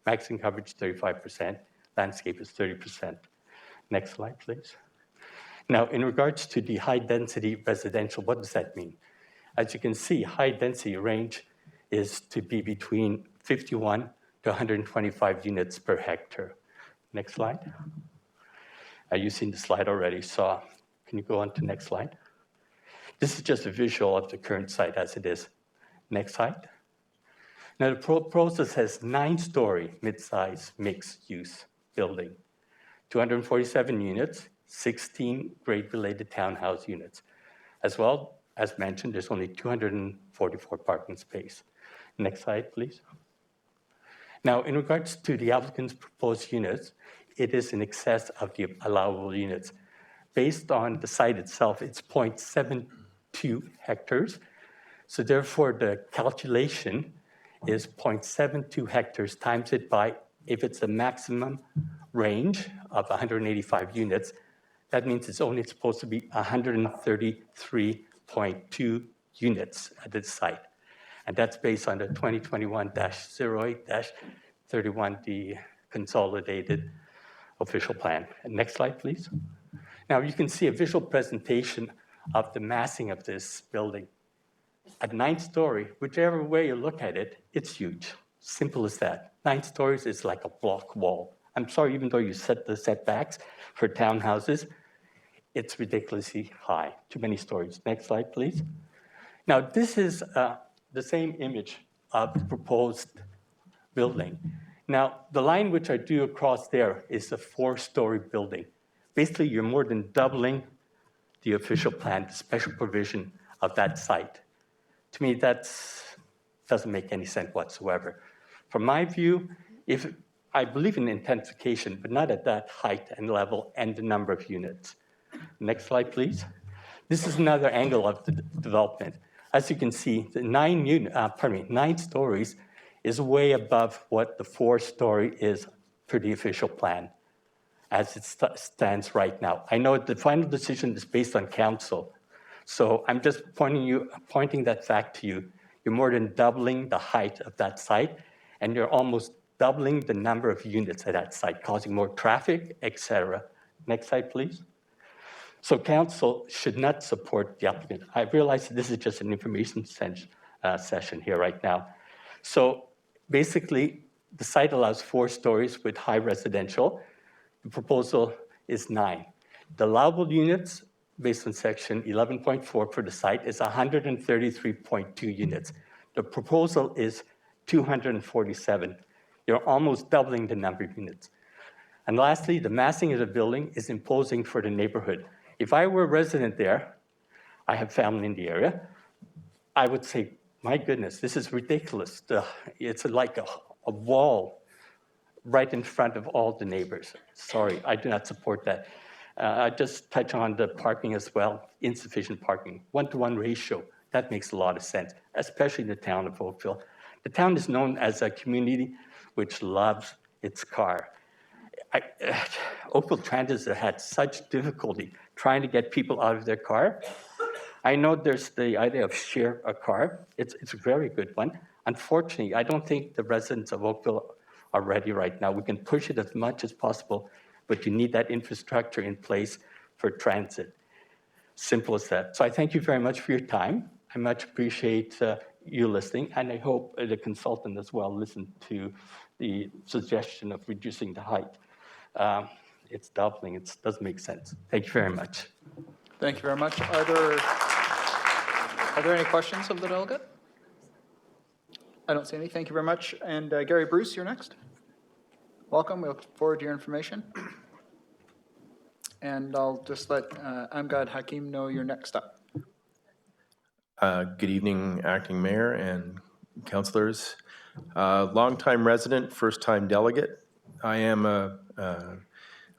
Maximum coverage 35%, landscape is 30%. Next slide, please. Now, in regards to the high-density residential, what does that mean? As you can see, high-density range is to be between 51 to 125 units per hectare. Next slide. You've seen the slide already, so can you go on to next slide? This is just a visual of the current site as it is. Next slide. Now, the process has 9-story mid-size mixed-use building, 247 units, 16 grade-related townhouse units. As well, as mentioned, there's only 244 parking space. Next slide, please. Now, in regards to the applicant's proposed units, it is in excess of the allowable units. Based on the site itself, it's 0.72 hectares. So therefore, the calculation is 0.72 hectares times it by, if it's a maximum range of 185 units, that means it's only supposed to be 133.2 units at this site. And that's based on the 2021-08-31, the consolidated official plan. And next slide, please. Now, you can see a visual presentation of the massing of this building. At 9-story, whichever way you look at it, it's huge. Simple as that. 9 stories is like a block wall. I'm sorry, even though you set the setbacks for townhouses, it's ridiculously high, too many stories. Next slide, please. Now, this is the same image of the proposed building. Now, the line which I drew across there is a 4-story building. Basically, you're more than doubling the official plan, the special provision of that site. To me, that doesn't make any sense whatsoever. From my view, if I believe in intensification, but not at that height and level and the number of units. Next slide, please. This is another angle of the development. As you can see, the 9 stories is way above what the 4-story is for the official plan as it stands right now. I know the final decision is based on council, so I'm just pointing that fact to you. You're more than doubling the height of that site, and you're almost doubling the number of units at that site, causing more traffic, etc. Next slide, please. So council should not support the applicant. I realize this is just an information session here right now. So basically, the site allows 4 stories with high residential. The proposal is 9. The allowable units, based on section 11.4 for the site, is 133.2 units. The proposal is 247. You're almost doubling the number of units. And lastly, the massing of the building is imposing for the neighborhood. If I were a resident there, I have family in the area, I would say, my goodness, this is ridiculous. It's like a wall right in front of all the neighbors. Sorry, I do not support that. I just touch on the parking as well, insufficient parking. 1-to-1 ratio, that makes a lot of sense, especially in the town of Oakville. The town is known as a community which loves its car. Oakville Transit has had such difficulty trying to get people out of their car. I know there's the idea of share a car. It's a very good one. Unfortunately, I don't think the residents of Oakville are ready right now. We can push it as much as possible, but you need that infrastructure in place for transit. Simple as that. So I thank you very much for your time. I much appreciate you listening, and I hope the consultant as well listened to the suggestion of reducing the height. It's doubling. It doesn't make sense. Thank you very much. Thank you very much. Are there any questions of the delegate? I don't see any. Thank you very much. And Gary Bruce, you're next. Welcome. We look forward to your information. And I'll just let Amgad Hakim know you're next up. Good evening, Acting Mayor and councillors. Longtime resident, first-time delegate. I am a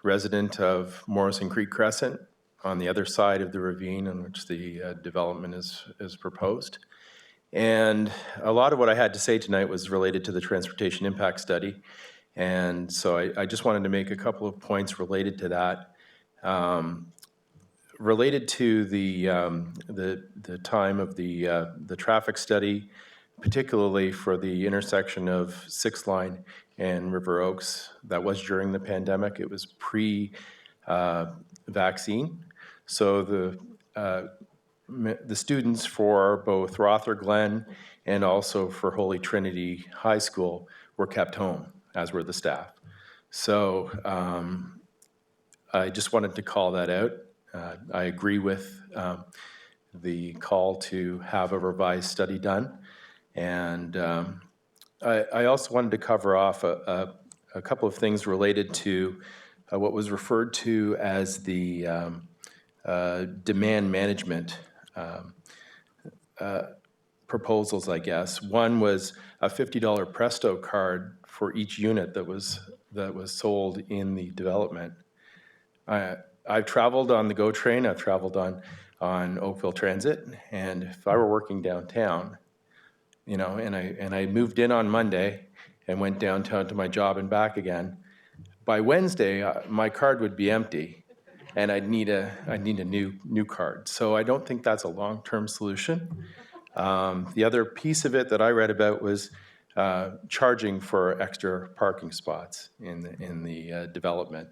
resident of Morrison Creek Crescent on the other side of the ravine on which the development is proposed. And a lot of what I had to say tonight was related to the transportation impact study. And so I just wanted to make a couple of points related to that. Related to the time of the traffic study, particularly for the intersection of 6th Line and River Oaks, that was during the pandemic. It was pre-vaccine. So the students for both Rother Glen and also for Holy Trinity High School were kept home, as were the staff. So I just wanted to call that out. I agree with the call to have a revised study done. And I also wanted to cover off a couple of things related to what was referred to as the demand management proposals, I guess. One was a $50 Presto card for each unit that was sold in the development. I've traveled on the GO train. I've traveled on Oakville Transit, and if I were working downtown, you know, and I moved in on Monday and went downtown to my job and back again, by Wednesday my card would be empty, and I'd need a new card. So I don't think that's a long-term solution. The other piece of it that I read about was charging for extra parking spots in the development.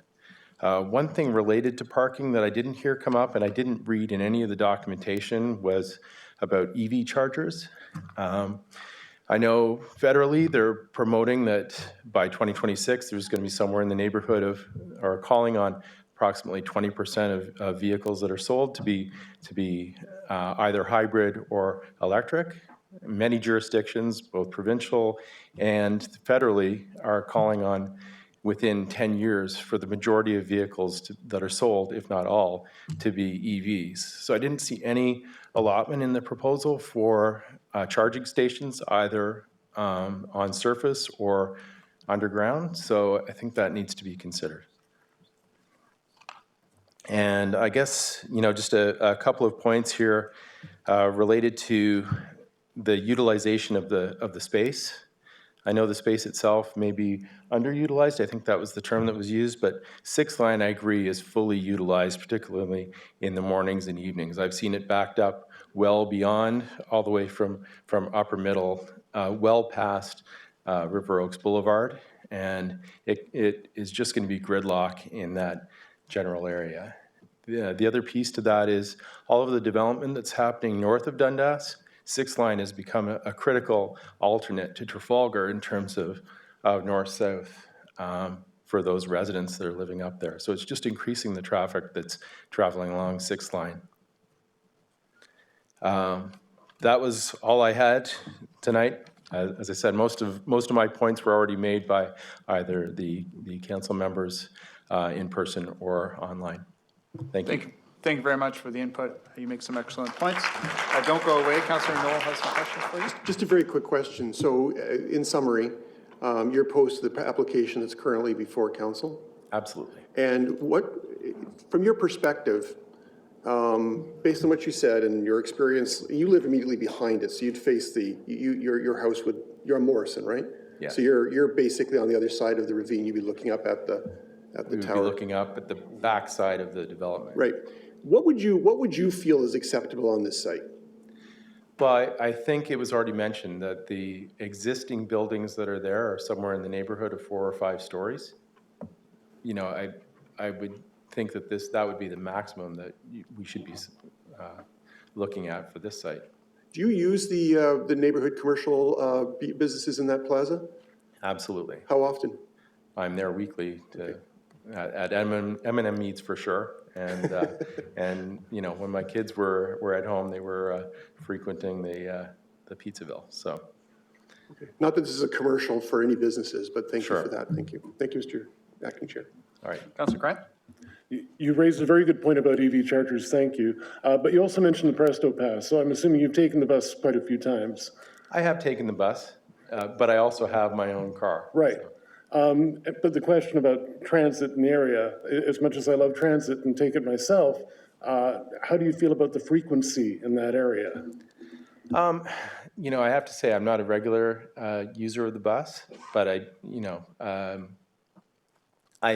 One thing related to parking that I didn't hear come up, and I didn't read in any of the documentation, was about EV chargers. I know federally they're promoting that by 2026 there's going to be somewhere in the neighborhood of, or calling on approximately 20% of vehicles that are sold to be either hybrid or electric. Many jurisdictions, both provincial and federally, are calling on within 10 years for the majority of vehicles that are sold, if not all, to be EVs. So I didn't see any allotment in the proposal for charging stations, either on surface or underground. So I think that needs to be considered. And I guess, you know, just a couple of points here related to the utilization of the space. I know the space itself may be underutilized. I think that was the term that was used, but 6th Line, I agree, is fully utilized, particularly in the mornings and evenings. I've seen it backed up well beyond, all the way from Upper Middle, well past River Oaks Boulevard, and it is just going to be gridlock in that general area. The other piece to that is all of the development that's happening north of Dundas. 6th Line has become a critical alternate to Trafalgar in terms of north-south for those residents that are living up there. So it's just increasing the traffic that's traveling along 6th Line. That was all I had tonight. As I said, most of my points were already made by either the council members in person or online. Thank you. Thank you very much for the input. You make some excellent points. Don't go away. Councillor Knoll has some questions for you. Just a very quick question. So in summary, you're opposed to the application that's currently before council? Absolutely. And what, from your perspective, based on what you said and your experience, you live immediately behind it, so you'd face your house would, you're on Morrison, right? Yeah. So you're basically on the other side of the ravine. You'd be looking up at the tower. We would be looking up at the back side of the development. Right. What would you feel is acceptable on this site? Well, I think it was already mentioned that the existing buildings that are there are somewhere in the neighborhood of 4 or 5 stories. You know, I would think that that would be the maximum that we should be looking at for this site. Do you use the neighborhood commercial businesses in that plaza? Absolutely. How often? I'm there weekly to at M&M Meats for sure. And, and, you know, when my kids were at home, they were frequenting the Pizzaville, so. Not that this is a commercial for any businesses, but thank you Sure. for that. Thank you. Thank you, Mr. Acting Chair. All right. Councillor Grant? You raised a very good point about EV chargers, thank you. But you also mentioned the Presto Pass, so I'm assuming you've taken the bus quite a few times. I have taken the bus, but I also have my own car. Right. But the question about transit in the area, as much as I love transit and take it myself, how do you feel about the frequency in that area? You know, I have to say I'm not a regular user of the bus, but I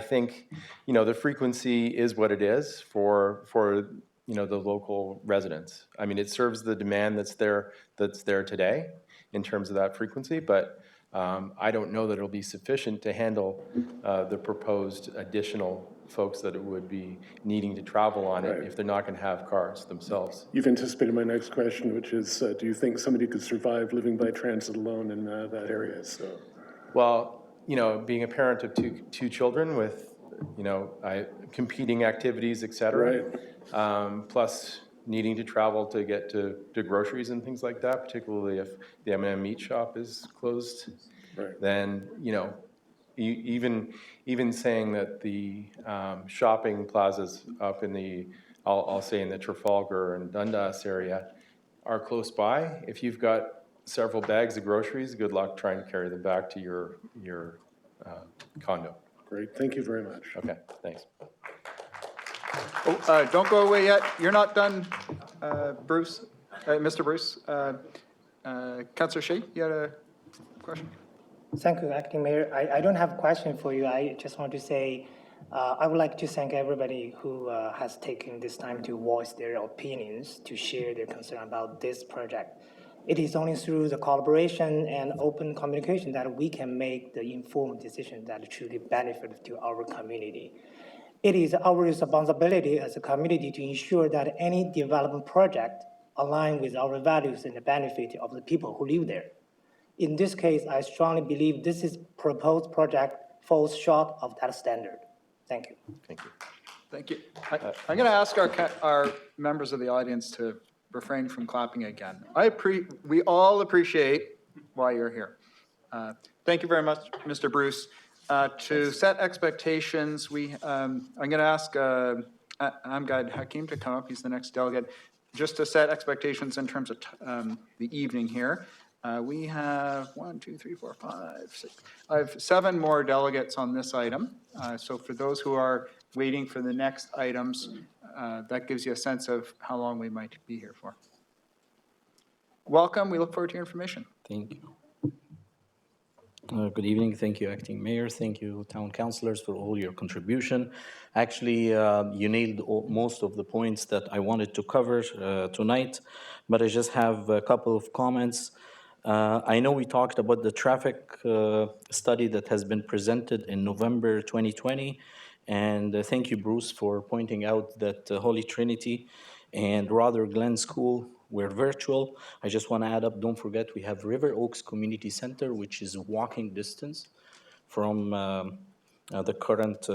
think, you know, the frequency is what it is for you know, the local residents. I mean, it serves the demand that's there today in terms of that frequency, but I don't know that it'll be sufficient to handle the proposed additional folks that it would be needing to travel on it if they're not going to have cars themselves. You've anticipated my next question, which is, do you think somebody could survive living by transit alone in that area? So, well, you know, being a parent of two children with, you know, competing activities, et cetera, plus needing to travel to get to groceries and things like that, particularly if the M&M meat shop is closed, then, you know, even saying that the shopping plazas up in the, I'll say in the Trafalgar and Dundas area are close by. If you've got several bags of groceries, good luck trying to carry them back to your condo. Great, thank you very much. Okay, thanks. Oh, don't go away yet. You're not done, Bruce, Mr. Bruce. Councillor Shea, you had a question? Thank you, Acting Mayor. I don't have a question for you. I just want to say I would like to thank everybody who has taken this time to voice their opinions, to share their concern about this project. It is only through the collaboration and open communication that we can make the informed decision that truly benefit to our community. It is our responsibility as a community to ensure that any development project align with our values and the benefit of the people who live there. In this case, I strongly believe this is proposed project falls short of that standard. Thank you. Thank you. Thank you. I'm going to ask our members of the audience to refrain from clapping again. We all appreciate why you're here. Thank you very much, Mr. Bruce. To set expectations, I'm going to ask Amgad Hakim to come up. He's the next delegate. Just to set expectations in terms of the evening here. We have 1, 2, 3, 4, 5, 6. I have 7 more delegates on this item. So for those who are waiting for the next items, that gives you a sense of how long we might be here for. Welcome. We look forward to your information. Thank you. Good evening. Thank you, Acting Mayor. Thank you, Town Councillors, for all your contribution. Actually, you nailed most of the points that I wanted to cover tonight, but I just have a couple of comments. I know we talked about the traffic study that has been presented in November 2020, and thank you, Bruce, for pointing out that Holy Trinity and Rother Glen School were virtual. I just want to add up, don't forget, we have River Oaks Community Center, which is walking distance from the current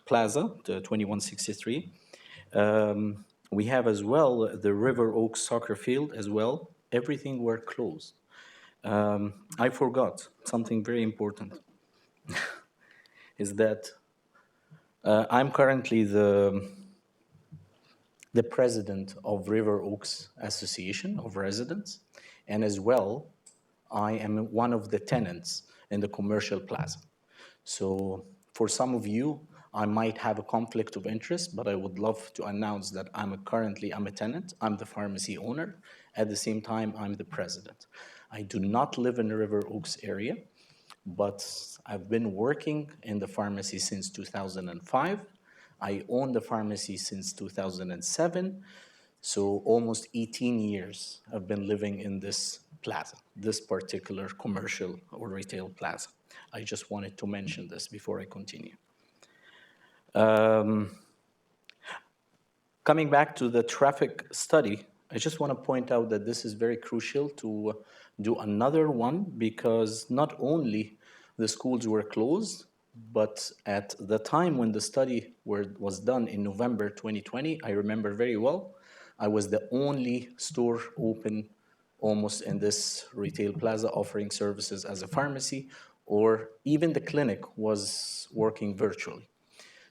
plaza, the 2163. We have as well the River Oaks soccer field as well. Everything were closed. I forgot something very important, is that I'm currently the president of River Oaks Association of Residents, and as well, I am one of the tenants in the commercial plaza. So for some of you, I might have a conflict of interest, but I would love to announce that I'm a tenant, I'm the pharmacy owner, at the same time, I'm the president. I do not live in the River Oaks area, but I've been working in the pharmacy since 2005. I own the pharmacy since 2007, so almost 18 years I've been living in this plaza, this particular commercial or retail plaza. I just wanted to mention this before I continue. Coming back to the traffic study, I just want to point out that this is very crucial to do another one, because not only the schools were closed, But at the time when the study was done in November 2020, I remember very well, I was the only store open almost in this retail plaza offering services as a pharmacy, or even the clinic was working virtually.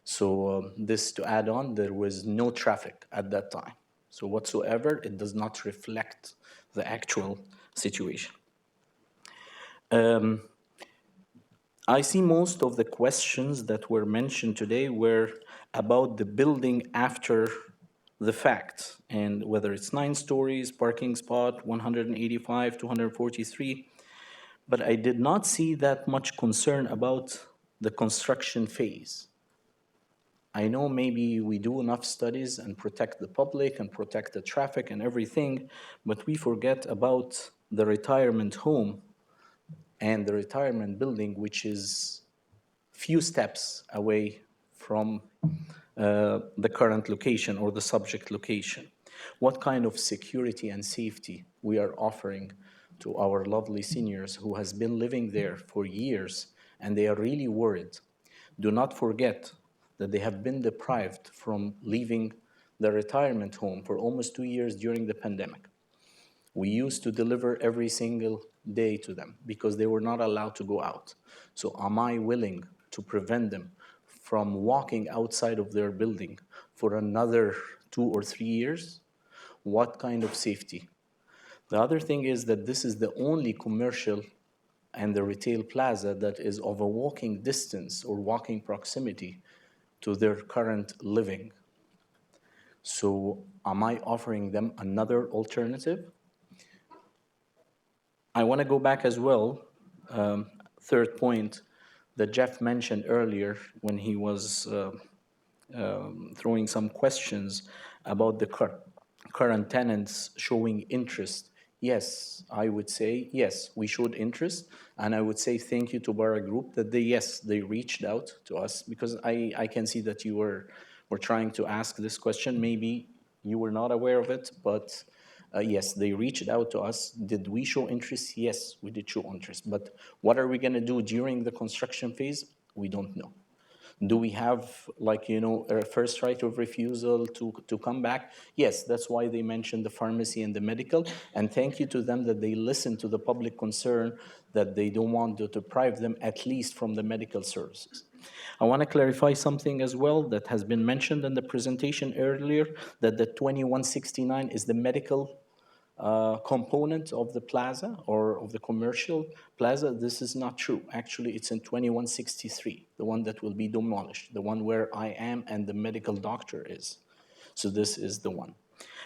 So this to add on, there was no traffic at that time. So whatsoever, it does not reflect the actual situation. I see most of the questions that were mentioned today were about the building after the fact, and whether it's 9 stories, parking spot, 185, 243. But I did not see that much concern about the construction phase. I know maybe we do enough studies and protect the public and protect the traffic and everything, but we forget about the retirement home and the retirement building, which is few steps away from the current location or the subject location. What kind of security and safety we are offering to our lovely seniors who has been living there for years, and they are really worried. Do not forget that they have been deprived from leaving the retirement home for almost 2 years during the pandemic. We used to deliver every single day to them because they were not allowed to go out. So am I willing to prevent them from walking outside of their building for another 2 or 3 years? What kind of safety? The other thing is that this is the only commercial and the retail plaza that is of a walking distance or walking proximity to their current living. So am I offering them another alternative? I want to go back as well, third point that Jeff mentioned earlier when he was throwing some questions about the current tenants showing interest. Yes, I would say, yes, we showed interest. And I would say thank you to Barra Group that they reached out to us, because I can see that you were trying to ask this question. Maybe you were not aware of it, but yes, they reached out to us. Did we show interest? Yes, we did show interest. But what are we going to do during the construction phase? We don't know. Do we have, a first right of refusal to come back? Yes, that's why they mentioned the pharmacy and the medical. And thank you to them that they listened to the public concern that they don't want to deprive them at least from the medical services. I want to clarify something as well that has been mentioned in the presentation earlier, that the 2169 is the medical component of the plaza or of the commercial plaza. This is not true. Actually, it's in 2163, the one that will be demolished, the one where I am and the medical doctor is. So this is the one.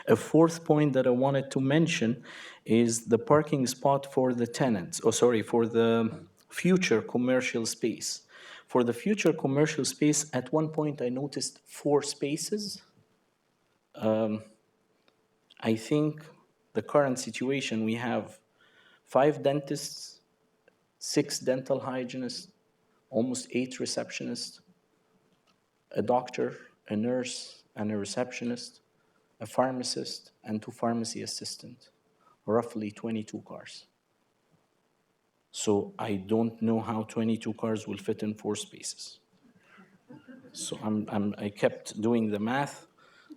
A fourth point that I wanted to mention is the parking spot for the tenants, for the future commercial space. For the future commercial space, at one point I noticed 4 spaces. I think the current situation, we have 5 dentists, 6 dental hygienists, almost 8 receptionists, a doctor, a nurse, and a receptionist, a pharmacist, and 2 pharmacy assistants, roughly 22 cars. So I don't know how 22 cars will fit in 4 spaces. So I kept doing the math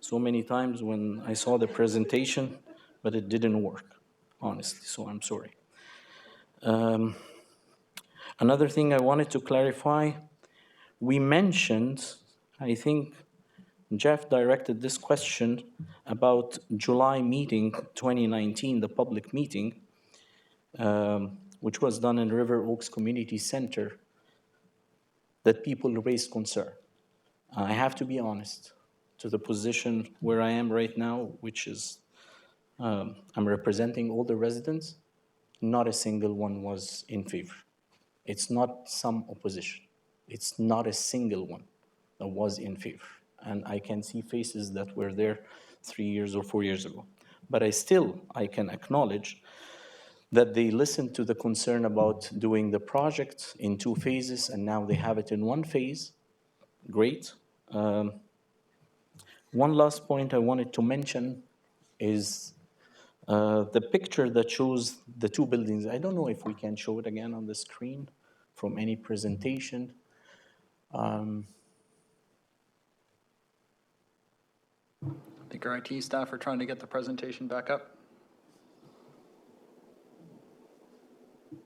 so many times when I saw the presentation, but it didn't work, honestly, so I'm sorry. Another thing I wanted to clarify, we mentioned, I think Jeff directed this question about July meeting 2019, the public meeting, which was done in River Oaks Community Center, that people raised concern. I have to be honest, to the position where I am right now, which is I'm representing all the residents, not a single one was in favor. It's not some opposition. It's not a single one that was in favor. And I can see faces that were there 3 years or 4 years ago. But I can acknowledge that they listened to the concern about doing the project in 2 phases, and now they have it in 1 phase. Great. One last point I wanted to mention is the picture that shows the 2 buildings. I don't know if we can show it again on the screen from any presentation. I think our IT staff are trying to get the presentation back up.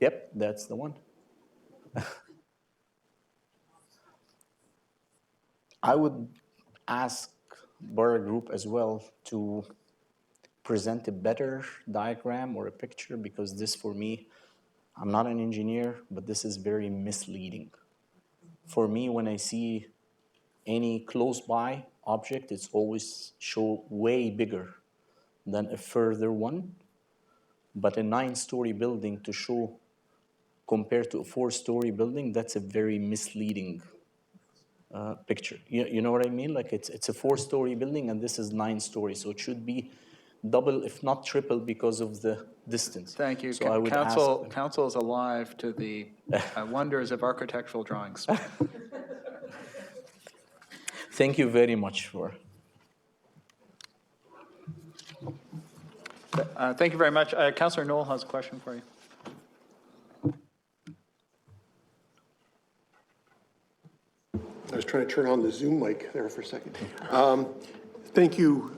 Yep, that's the one. I would ask Borough Group as well to present a better diagram or a picture, because this, for me, I'm not an engineer, but this is very misleading. For me, when I see any close by object, it's always show way bigger than a further one. But a 9-story building to show compared to a 4-story building, that's a very misleading picture. You know what I mean? Like it's a 4-story building and this is 9 stories. So it should be double, if not triple, because of the distance. Thank you. So I would Council is alive to the wonders of architectural drawings. Thank you very much for. Thank you very much. Councillor Knoll has a question for you. I was trying to turn on the Zoom mic there for a second. Thank you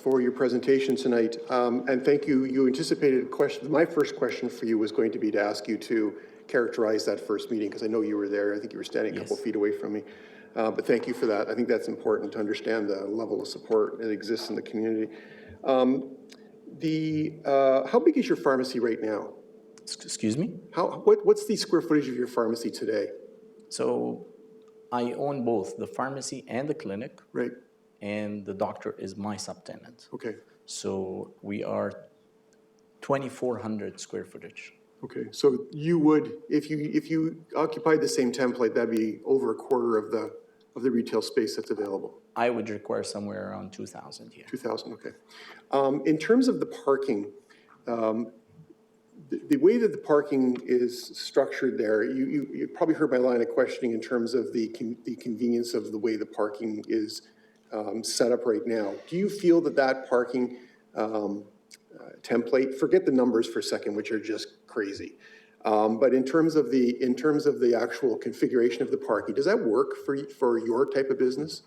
for your presentation tonight. And thank you, you anticipated a question. My first question for you was going to be to ask you to characterize that first meeting, because I know you were there. I think you were standing a couple feet away from me. But thank you for that. I think that's important to understand the level of support that exists in the community. How big is your pharmacy right now? Excuse me? What's the square footage of your pharmacy today? So I own both the pharmacy and the clinic. Right. And the doctor is my subtenant. Okay. So we are 2,400 square footage. Okay, so you would, if you occupied the same template, that'd be over a quarter of the retail space that's available. I would require somewhere around 2,000 here. 2,000, okay. In terms of the parking, the way that the parking is structured there, you probably heard my line of questioning in terms of the convenience of the way the parking is set up right now. Do you feel that parking template, forget the numbers for a second, which are just crazy, but in terms of the actual configuration of the parking, does that work for your type of business?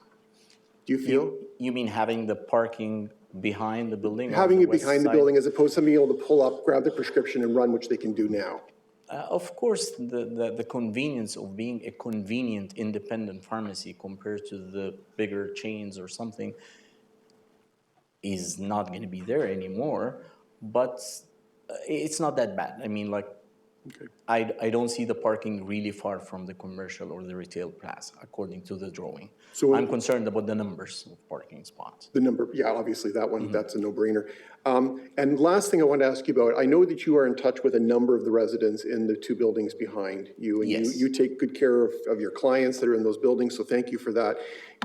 Do you feel? You mean having the parking behind the building? Having it behind the building as opposed to being able to pull up, grab the prescription and run, which they can do now. Of course, the convenience of being a convenient independent pharmacy compared to the bigger chains or something is not going to be there anymore, but it's not that bad. I mean, like, okay. I don't see the parking really far from the commercial or the retail plaza, according to the drawing. So I'm concerned about the numbers of parking spots. The number, yeah, obviously that one, that's a no-brainer. And last thing I want to ask you about, I know that you are in touch with a number of the residents in the two buildings behind you, and you take good care of your clients that are in those buildings, so thank you for that.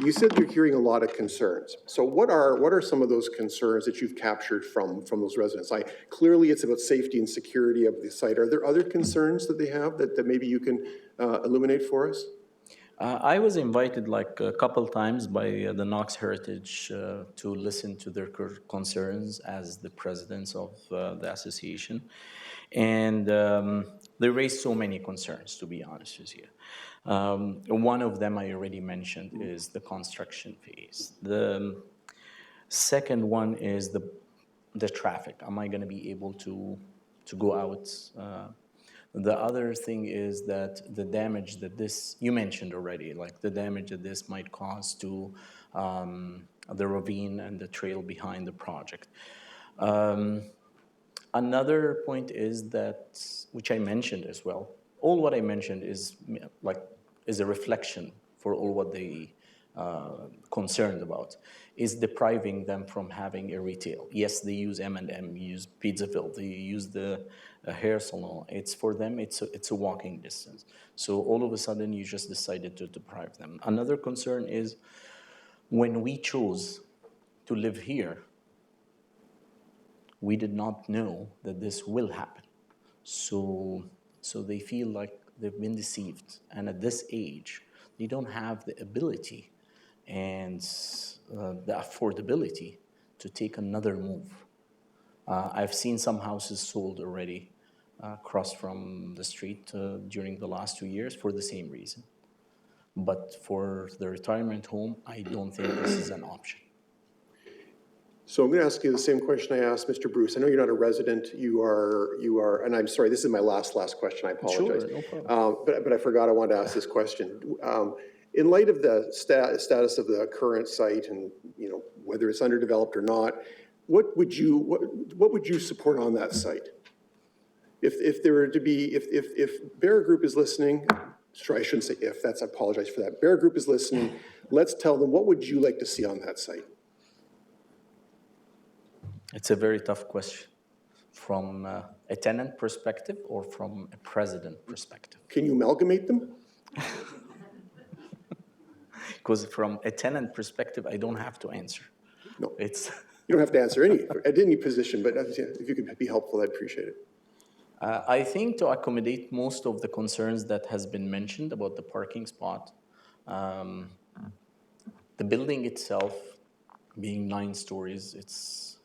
You said you're hearing a lot of concerns. So what are some of those concerns that you've captured from those residents? Clearly it's about safety and security of the site. Are there other concerns that they have that maybe you can illuminate for us? I was invited like a couple times by the Knox Heritage to listen to their concerns as the presidents of the association. And they raised so many concerns, to be honest with you. One of them I already mentioned is the construction phase. The second one is the traffic. Am I going to be able to go out? The other thing is that the damage that this, you mentioned already, like the damage that this might cause to the ravine and the trail behind the project. Another point is that, which I mentioned as well, all what I mentioned is a reflection for all what they concerned about, is depriving them from having a retail. Yes, they use M&M, use Pizzaville, they use the hair salon. It's for them, it's a walking distance. So all of a sudden, you just decided to deprive them. Another concern is when we chose to live here, we did not know that this will happen. So they feel like they've been deceived. And at this age, they don't have the ability and the affordability to take another move. I've seen some houses sold already across from the street during the last 2 years for the same reason. But for the retirement home, I don't think this is an option. So I'm going to ask you the same question I asked Mr. Bruce. I know you're not a resident. You are, and I'm sorry, this is my last question. I apologize. Sure, no problem. But I forgot I wanted to ask this question. In light of the status of the current site and, you know, whether it's underdeveloped or not, what would you support on that site? If there were to be, if Bear Group is listening, sorry, I shouldn't say if, I apologize for that. Bear Group is listening, let's tell them, what would you like to see on that site? It's a very tough question. From a tenant perspective or from a president perspective? Can you amalgamate them? Because from a tenant perspective, I don't have to answer. No. It's You don't have to answer at any position, but if you could be helpful, I'd appreciate it. I think to accommodate most of the concerns that has been mentioned about the parking spot, the building itself being 9 stories, it's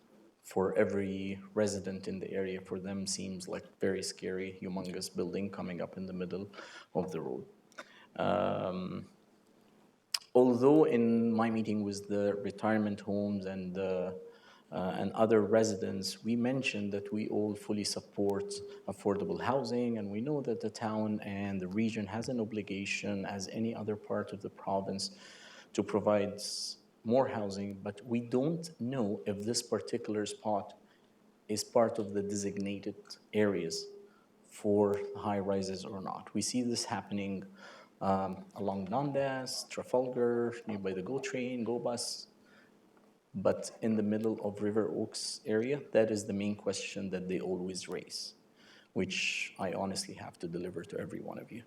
for every resident in the area, for them seems like very scary, humongous building coming up in the middle of the road. Although in my meeting with the retirement homes and other residents, we mentioned that we all fully support affordable housing, and we know that the town and the region has an obligation, as any other part of the province, to provide more housing, but we don't know if this particular spot is part of the designated areas for high rises or not. We see this happening along Dundas, Trafalgar, nearby the GO train, GO bus, but in the middle of River Oaks area, that is the main question that they always raise, which I honestly have to deliver to every one of you.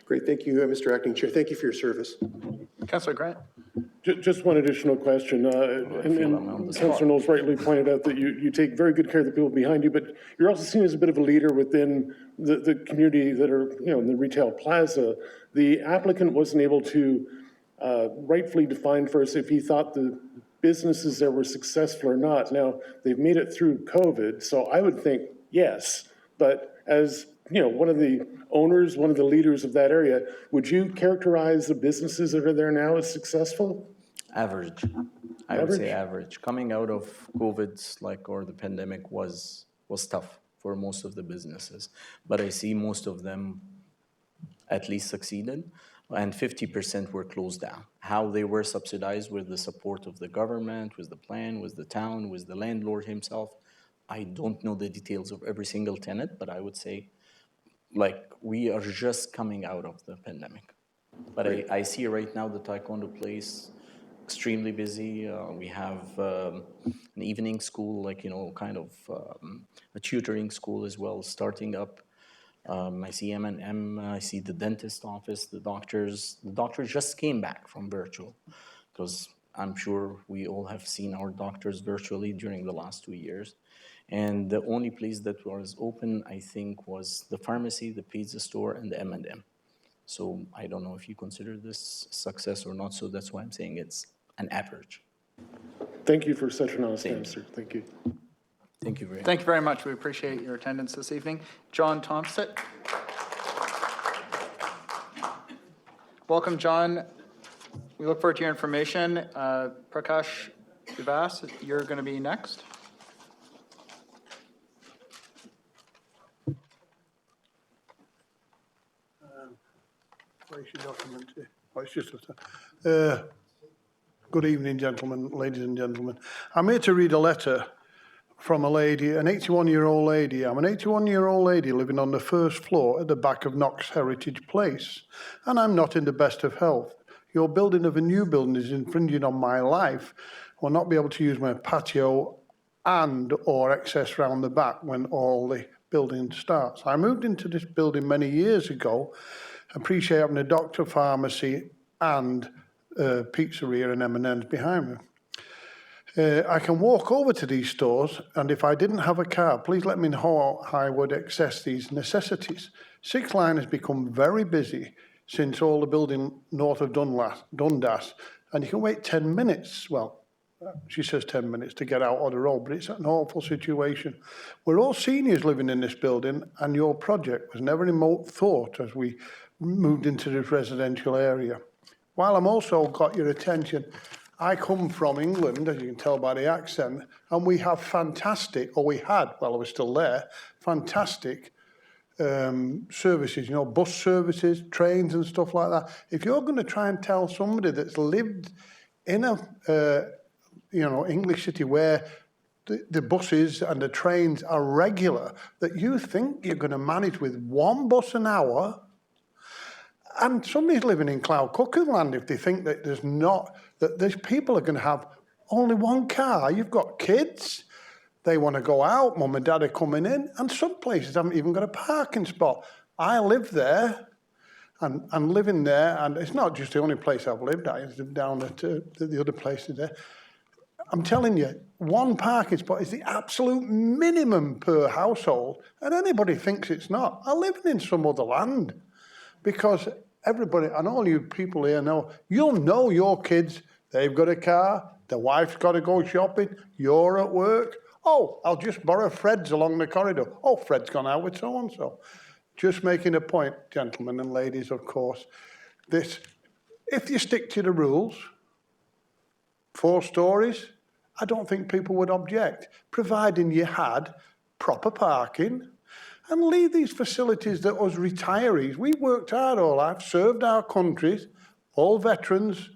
Great, thank you, Mr. Acting Chair. Thank you for your service. Councillor Grant? Just one additional question. And Councillor Knowles rightly pointed out that you take very good care of the people behind you, but you're also seen as a bit of a leader within the community that are, you know, in the retail plaza. The applicant wasn't able to rightfully define for us if he thought the businesses there were successful or not. Now, they've made it through COVID, so I would think yes, but as you know, one of the owners, one of the leaders of that area, would you characterize the businesses that are there now as successful? Average. I would say average. Coming out of COVID, or the pandemic was tough for most of the businesses, but I see most of them at least succeeded, and 50% were closed down. How they were subsidized with the support of the government, with the plan, with the town, with the landlord himself, I don't know the details of every single tenant, but I would say we are just coming out of the pandemic. But I see right now the Taekwondo place extremely busy. We have an evening school, kind of a tutoring school as well, starting up. I see M&M, I see the dentist office, the doctors. The doctors just came back from virtual, because I'm sure we all have seen our doctors virtually during the last 2 years. And the only place that was open, I think, was the pharmacy, the pizza store, and the M&M. So I don't know if you consider this success or not, so that's why I'm saying it's an average. Thank you for such an honest answer. Thank you. Thank you very much. Thank you very much. We appreciate your attendance this evening. John Thompson. Welcome, John. We look forward to your information. Prakash Vivas, you're going to be next. Where's your document? Oh, it's just good evening, gentlemen, ladies and gentlemen. I'm here to read a letter from a lady, an 81-year-old lady. I'm an 81-year-old lady living on the first floor at the back of Knox Heritage Place, and I'm not in the best of health. Your building of a new building is infringing on my life. I will not be able to use my patio and or access round the back when all the building starts. I moved into this building many years ago. Appreciate having a doctor, pharmacy, and pizzeria and M&M's behind me. I can walk over to these stores, and if I didn't have a car, please let me know how I would access these necessities. 6 Line has become very busy since all the building north of Dundas, and you can wait 10 minutes. Well, she says 10 minutes to get out on the road, but it's an awful situation. We're all seniors living in this building, and your project was never remote thought as we moved into this residential area. While I'm also got your attention, I come from England, as you can tell by the accent, and we have fantastic, or we had, well, we're still there, fantastic services, bus services, trains and stuff like that. If you're going to try and tell somebody that's lived in a, English city where the buses and the trains are regular, that you think you're going to manage with one bus an hour, and somebody's living in cloud cuckoo land if they think that these people are going to have only one car. You've got kids, they want to go out, mum and dad are coming in, and some places haven't even got a parking spot. I live there, and living there, and it's not just the only place I've lived at, I've lived down at the other places there. I'm telling you, one parking spot is the absolute minimum per household, and anybody thinks it's not. I'm living in some other land, because everybody, and all you people here know, you'll know your kids, they've got a car, their wife's got to go shopping, you're at work. Oh, I'll just borrow Fred's along the corridor. Oh, Fred's gone out with so-and-so. Just making a point, gentlemen and ladies, of course. If you stick to the rules, 4 stories, I don't think people would object, providing you had proper parking and leave these facilities that us retirees, we worked hard all life, served our countries, all veterans,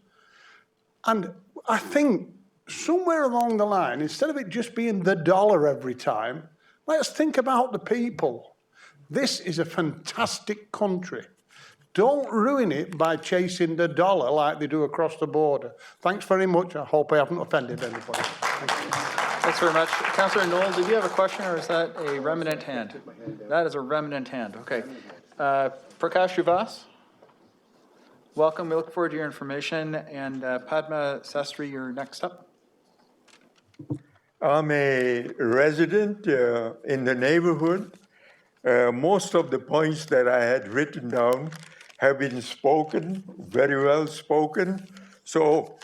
and I think somewhere along the line, instead of it just being the dollar every time, let's think about the people. This is a fantastic country. Don't ruin it by chasing the dollar like they do across the border. Thanks very much. I hope I haven't offended anybody. Thank you. Thanks very much. Councillor Knoll, did you have a question, or is that a remnant hand? That is a remnant hand. Okay. Prakash Uvas, welcome. We look forward to your information. And Padma Sastry, you're next up. I'm a resident in the neighborhood. Most of the points that I had written down have been spoken, very well spoken. So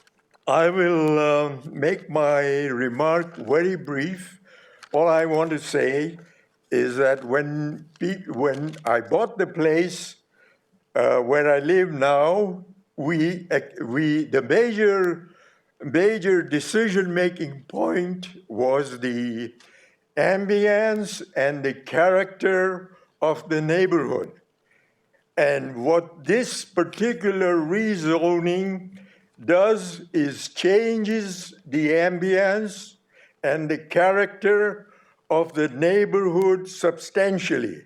I will make my remark very brief. All I want to say is that when I bought the place where I live now, the major decision-making point was the ambience and the character of the neighborhood. And what this particular rezoning does is changes the ambience and the character of the neighborhood substantially.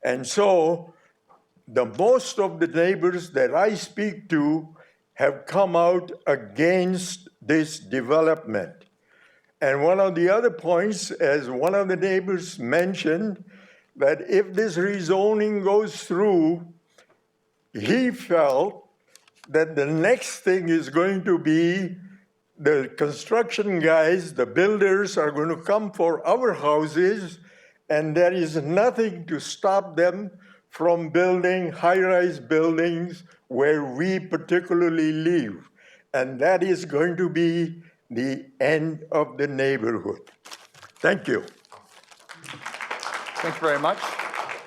And so the most of the neighbors that I speak to have come out against this development. And one of the other points, as one of the neighbors mentioned, that if this rezoning goes through, he felt that the next thing is going to be the construction guys, the builders are going to come for our houses, and there is nothing to stop them from building high-rise buildings where we particularly live. And that is going to be the end of the neighborhood. Thank you. Thank you very much.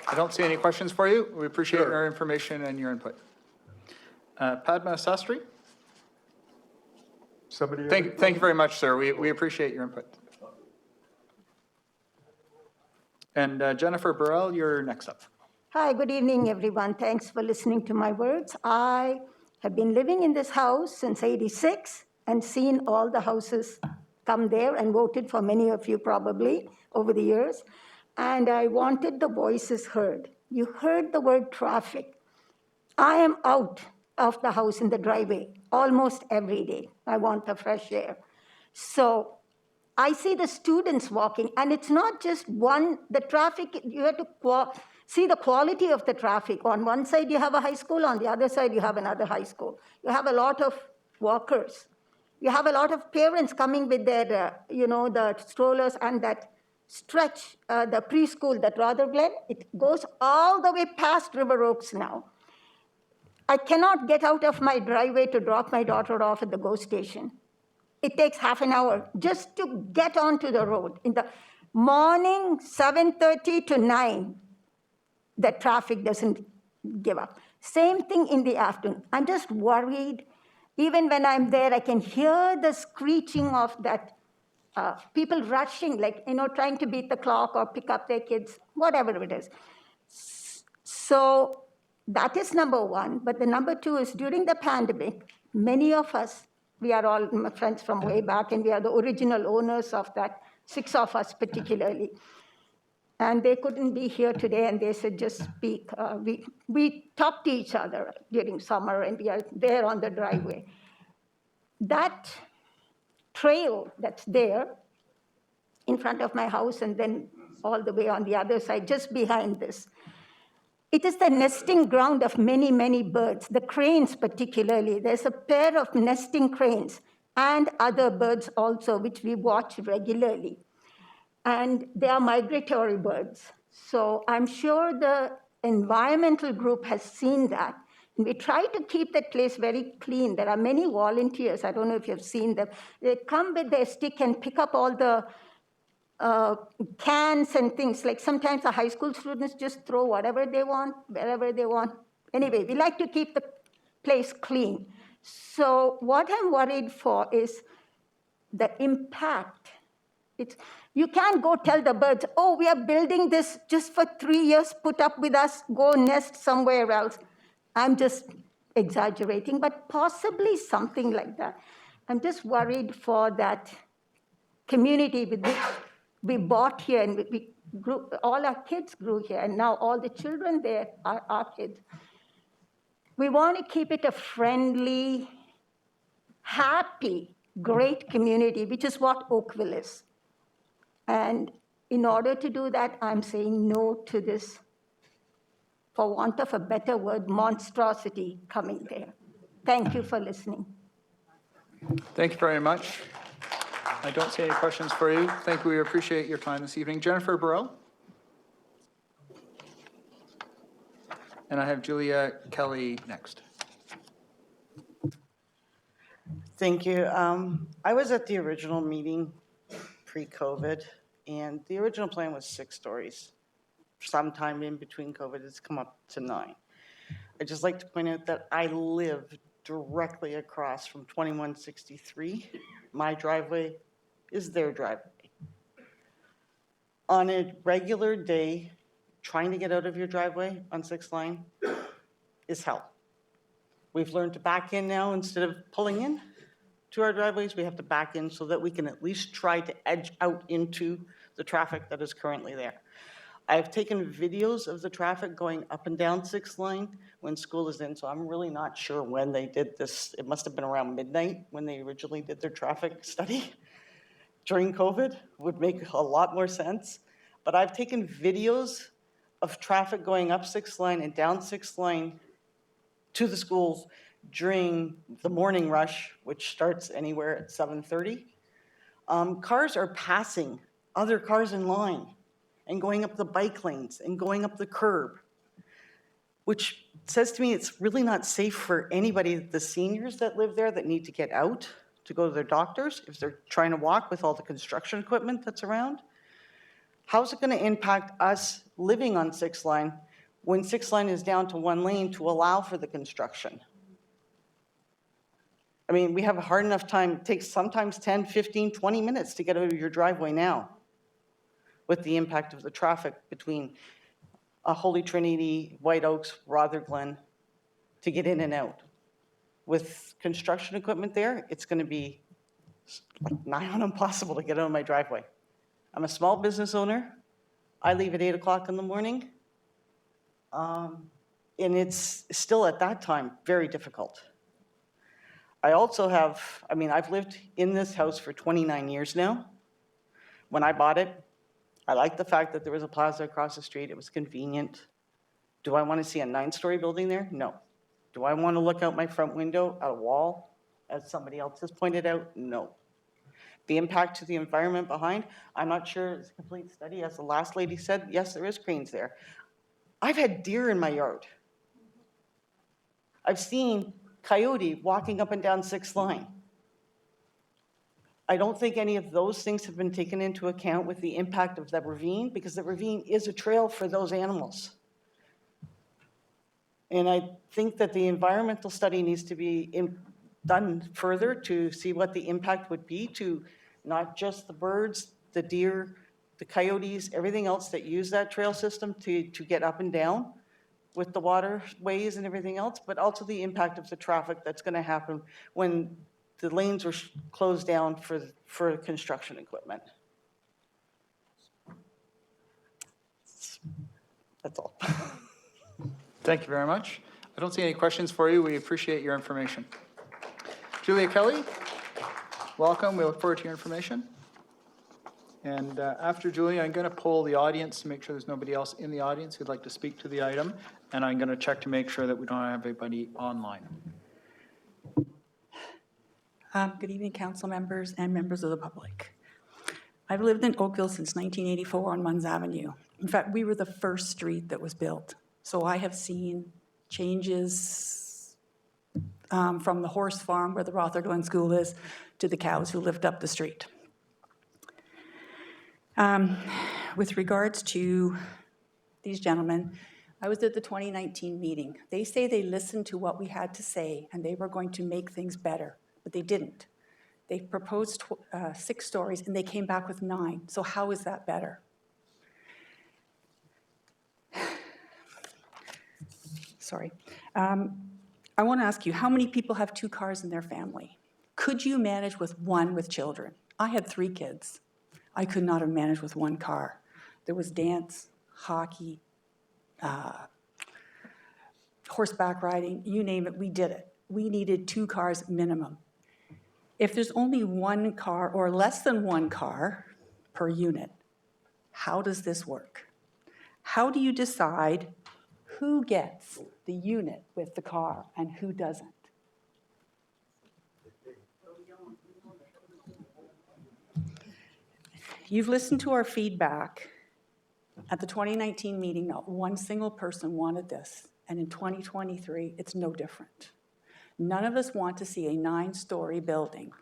I don't see any questions for you. We appreciate your information and your input. Padma Sastry? Thank you very much, sir. We appreciate your input. And Jennifer Burrell, you're next up. Hi, good evening, everyone. Thanks for listening to my words. I have been living in this house since '86 and seen all the houses come there and voted for many of you probably over the years. And I wanted the voices heard. You heard the word traffic. I am out of the house in the driveway almost every day. I want the fresh air. So I see the students walking, and it's not just the traffic, you have to see the quality of the traffic. On one side, you have a high school. On the other side, you have another high school. You have a lot of walkers. You have a lot of parents coming with their, the strollers and that stretch, the preschool, that Rotherglen. It goes all the way past River Oaks now. I cannot get out of my driveway to drop my daughter off at the GO station. It takes half an hour just to get onto the road. In the morning, 7:30 to 9, the traffic doesn't give up. Same thing in the afternoon. I'm just worried. Even when I'm there, I can hear the screeching of that people rushing, like, trying to beat the clock or pick up their kids, whatever it is. So that is number one. But the number two is during the pandemic, many of us, we are all my friends from way back, and we are the original owners of that, 6 of us particularly. And they couldn't be here today, and they said, just speak. We talk to each other during summer, and we are there on the driveway. That trail that's there in front of my house and then all the way on the other side, just behind this, it is the nesting ground of many, many birds, the cranes particularly. There's a pair of nesting cranes and other birds also, which we watch regularly. And they are migratory birds. So I'm sure the environmental group has seen that. And we try to keep that place very clean. There are many volunteers. I don't know if you've seen them. They come with their stick and pick up all the cans and things. Like sometimes the high school students just throw whatever they want, wherever they want. Anyway, we like to keep the place clean. So what I'm worried for is the impact. You can't go tell the birds, oh, we are building this just for 3 years, put up with us, go nest somewhere else. I'm just exaggerating, but possibly something like that. I'm just worried for that community with which we bought here, and we grew, all our kids grew here, and now all the children there are our kids. We want to keep it a friendly, happy, great community, which is what Oakville is. And in order to do that, I'm saying no to this, for want of a better word, monstrosity coming there. Thank you for listening. Thank you very much. I don't see any questions for you. Thank you. We appreciate your time this evening. Jennifer Burrell. And I have Julia Kelly next. Thank you. I was at the original meeting pre-COVID, and the original plan was 6 stories. Sometime in between COVID, it's come up to 9. I'd just like to point out that I live directly across from 2163. My driveway is their driveway. On a regular day, trying to get out of your driveway on 6th line is hell. We've learned to back in now instead of pulling in to our driveways. We have to back in so that we can at least try to edge out into the traffic that is currently there. I've taken videos of the traffic going up and down 6th line when school is in, so I'm really not sure when they did this. It must have been around midnight when they originally did their traffic study. During COVID would make a lot more sense. But I've taken videos of traffic going up 6th line and down 6th line to the schools during the morning rush, which starts anywhere at 7:30. Cars are passing other cars in line and going up the bike lanes and going up the curb, which says to me it's really not safe for anybody, the seniors that live there that need to get out to go to their doctors, if they're trying to walk with all the construction equipment that's around. How's it going to impact us living on 6th line when 6th line is down to 1 lane to allow for the construction? I mean, we have a hard enough time. It takes sometimes 10, 15, 20 minutes to get out of your driveway now with the impact of the traffic between Holy Trinity, White Oaks, Rotherglen to get in and out. With construction equipment there, it's going to be like nigh on impossible to get out of my driveway. I'm a small business owner. I leave at 8 o'clock in the morning. And it's still at that time very difficult. I also have, I've lived in this house for 29 years now. When I bought it, I liked the fact that there was a plaza across the street. It was convenient. Do I want to see a 9-story building there? No. Do I want to look out my front window at a wall, as somebody else has pointed out? No. The impact to the environment behind, I'm not sure it's a complete study. As the last lady said, yes, there is cranes there. I've had deer in my yard. I've seen coyote walking up and down 6th line. I don't think any of those things have been taken into account with the impact of the ravine, because the ravine is a trail for those animals. And I think that the environmental study needs to be done further to see what the impact would be to not just the birds, the deer, the coyotes, everything else that use that trail system to get up and down with the waterways and everything else, but also the impact of the traffic that's going to happen when the lanes are closed down for construction equipment. That's all. Thank you very much. I don't see any questions for you. We appreciate your information. Julia Kelly, welcome. We look forward to your information. And after Julia, I'm going to poll the audience to make sure there's nobody else in the audience who'd like to speak to the item. And I'm going to check to make sure that we don't have anybody online. Good evening, council members and members of the public. I've lived in Oakville since 1984 on Munns Avenue. In fact, we were the first street that was built. So I have seen changes from the horse farm where the Rotherglen School is to the cows who lived up the street. With regards to these gentlemen, I was at the 2019 meeting. They say they listened to what we had to say and they were going to make things better, but they didn't. They proposed 6 stories and they came back with 9. So how is that better? Sorry. I want to ask you, how many people have 2 cars in their family? Could you manage with 1 with children? I had 3 kids. I could not have managed with 1 car. There was dance, hockey, horseback riding, you name it, we did it. We needed 2 cars minimum. If there's only 1 car or less than 1 car per unit, how does this work? How do you decide who gets the unit with the car and who doesn't? You've listened to our feedback. At the 2019 meeting, not 1 single person wanted this. And in 2023, it's no different. None of us want to see a 9-story building.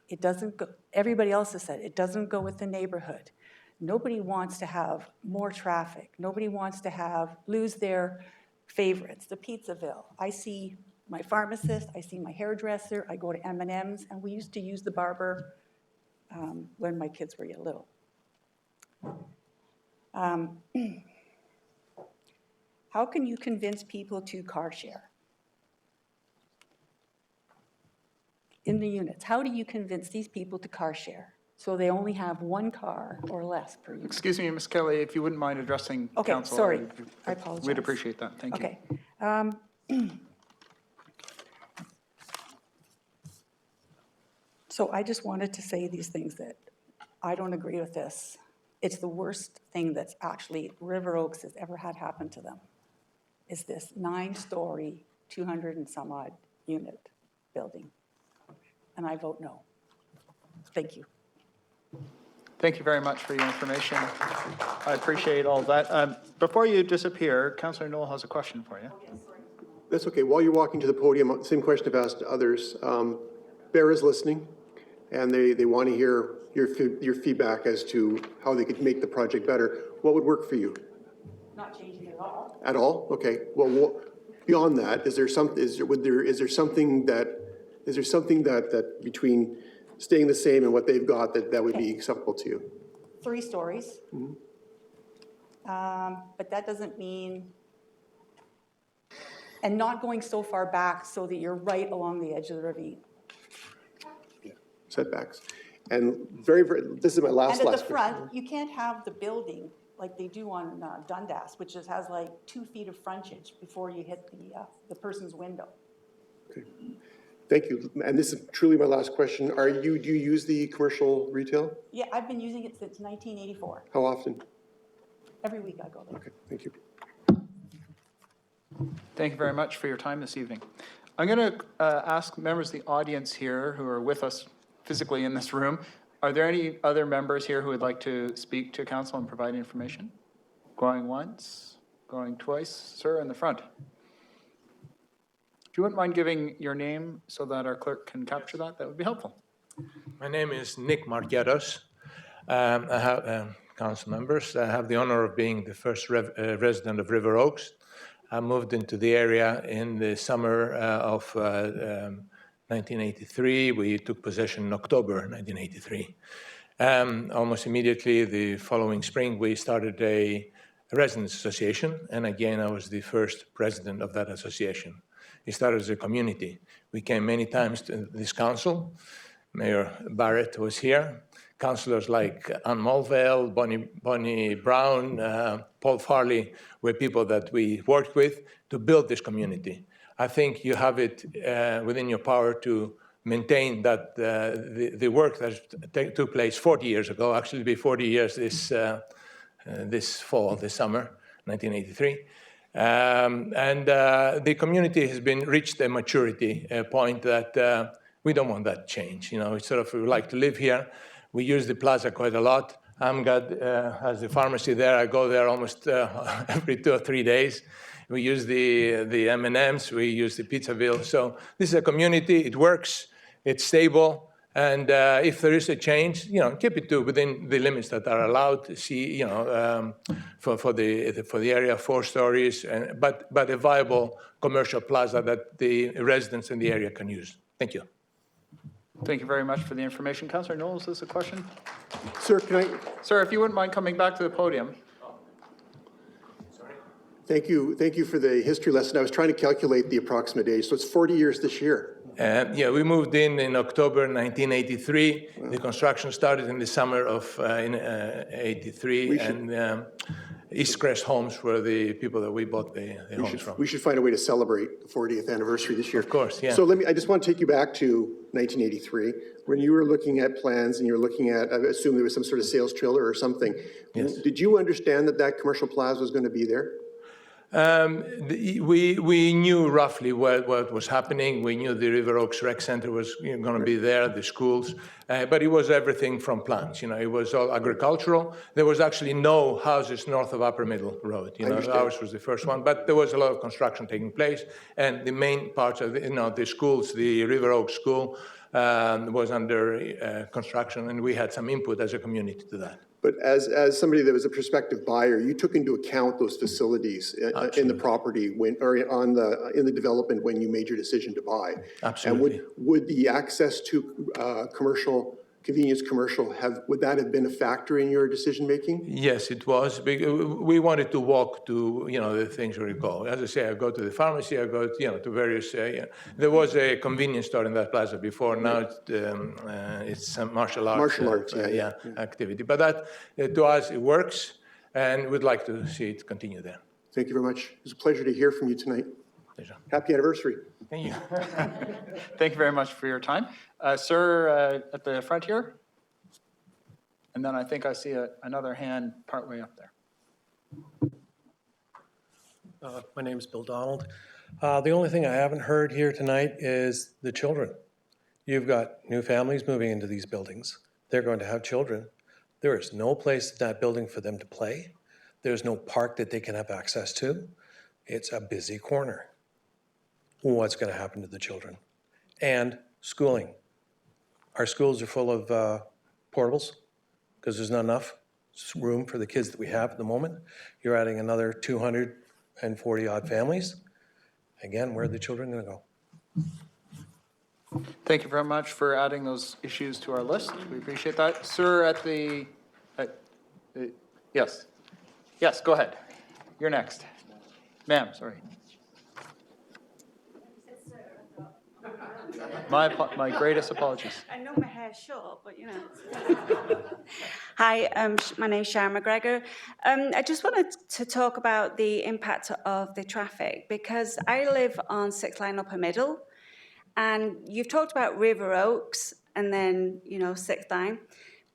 It doesn't go, everybody else has said, it doesn't go with the neighborhood. Nobody wants to have more traffic. Nobody wants to lose their favorites, the Pizzaville. I see my pharmacist, I see my hairdresser, I go to M&M's, and we used to use the barber when my kids were little. How can you convince people to car share? In the units, how do you convince these people to car share? So they only have 1 car or less per unit. Excuse me, Ms. Kelly, if you wouldn't mind addressing Okay, council. sorry. I apologize. We'd appreciate that. Thank you. Okay. So I just wanted to say these things that I don't agree with this. It's the worst thing that's actually River Oaks has ever had happen to them, is this 9-story, 200 and some odd unit building. And I vote no. Thank you. Thank you very much for your information. I appreciate all that. Before you disappear, Councillor Knoll has a question for you. That's okay. While you're walking to the podium, same question I've asked others. Bear is listening, and they want to hear your feedback as to how they could make the project better. What would work for you? Not changing at all. At all? Okay. Well, beyond that, is there something that between staying the same and what they've got that would be acceptable to you? 3 stories. Mm-hmm. But that doesn't mean, and not going so far back so that you're right along the edge of the ravine. Yeah. Setbacks. And this is my last And at the question. front, you can't have the building like they do on Dundas, which has like 2 feet of frontage before you hit the person's window. Okay. Thank you. And this is truly my last question. Do you use the commercial retail? Yeah, I've been using it since 1984. How often? Every week I go there. Okay, thank you. Thank you very much for your time this evening. I'm going to ask members of the audience here who are with us physically in this room, are there any other members here who would like to speak to council and provide information? Going once, going twice. Sir, in the front. If you wouldn't mind giving your name so that our clerk can capture that, that would be helpful. My name is Nick Marqueros. I have council members. I have the honor of being the first resident of River Oaks. I moved into the area in the summer of 1983. We took possession in October 1983. Almost immediately, the following spring, we started a residents association, and again, I was the first president of that association. It started as a community. We came many times to this council. Mayor Barrett was here. Councillors like Ann Mulvale, Bonnie Brown, Paul Farley were people that we worked with to build this community. I think you have it within your power to maintain that the work that took place 40 years ago, actually be 40 years this fall, this summer, 1983. The community has been reached a maturity point that we don't want that change. You know, it's sort of, we like to live here. We use the plaza quite a lot. Amgad has the pharmacy there. I go there almost every 2 or 3 days. We use the M&Ms, we use the Pizzaville. So this is a community, it works, it's stable. And if there is a change, you know, keep it to within the limits that are allowed to see, you know, for the area, 4 stories, but a viable commercial plaza that the residents in the area can use. Thank you. Thank you very much for the information. Councillor Knowles, is this a question? Sir, can I? Sir, if you wouldn't mind coming back to the podium. Thank you for the history lesson. I was trying to calculate the approximate age, so it's 40 years this year. Yeah, we moved in October 1983. The construction started in the summer of 83, and East Crest Homes were the people that we bought the homes from. We should find a way to celebrate the 40th anniversary this year. Of course, yeah. So I just want to take you back to 1983, when you were looking at plans and you're looking at, I assume there was some sort of sales trailer or something. Yes. Did you understand that commercial plaza was going to be there? We knew roughly what was happening. We knew the River Oaks Rec Center was going to be there, the schools, but it was everything from plants. You know, it was all agricultural. There was actually no houses north of Upper Middle Road. You know, ours was the first one, but there was a lot of construction taking place, and the main parts of the schools, the River Oaks School, was under construction, and we had some input as a community to that. But as somebody that was a prospective buyer, you took into account those facilities in the property in the development when you made your decision to buy. Absolutely. And would the access to convenience commercial would that have been a factor in your decision making? Yes, it was. We wanted to walk to the things where we go. As I say, I go to the pharmacy. I go to various. There was a convenience store in that plaza before. Now it's some martial arts. Activity. But that to us it works, and we'd like to see it continue there. Thank you very much. It was a pleasure to hear from you tonight. Pleasure. Happy anniversary. Thank you. Thank you very much for your time. Sir, at the front here. And then I think I see another hand partway up there. My name is Bill Donald. The only thing I haven't heard here tonight is the children. You've got new families moving into these buildings. They're going to have children. There is no place in that building for them to play. There's no park that they can have access to. It's a busy corner. What's going to happen to the children? And schooling. Our schools are full of portables because there's not enough room for the kids that we have at the moment. You're adding another 240 odd families. Again, where are the children going to go? Thank you very much for adding those issues to our list. We appreciate that. Sir, yes. Yes, go ahead. You're next. Ma'am, sorry. My greatest apologies. I know my hair's short, but Hi, my name's Sharon McGregor. I just wanted to talk about the impact of the traffic because I live on 6th Line Upper Middle, and you've talked about River Oaks and then 6th Line,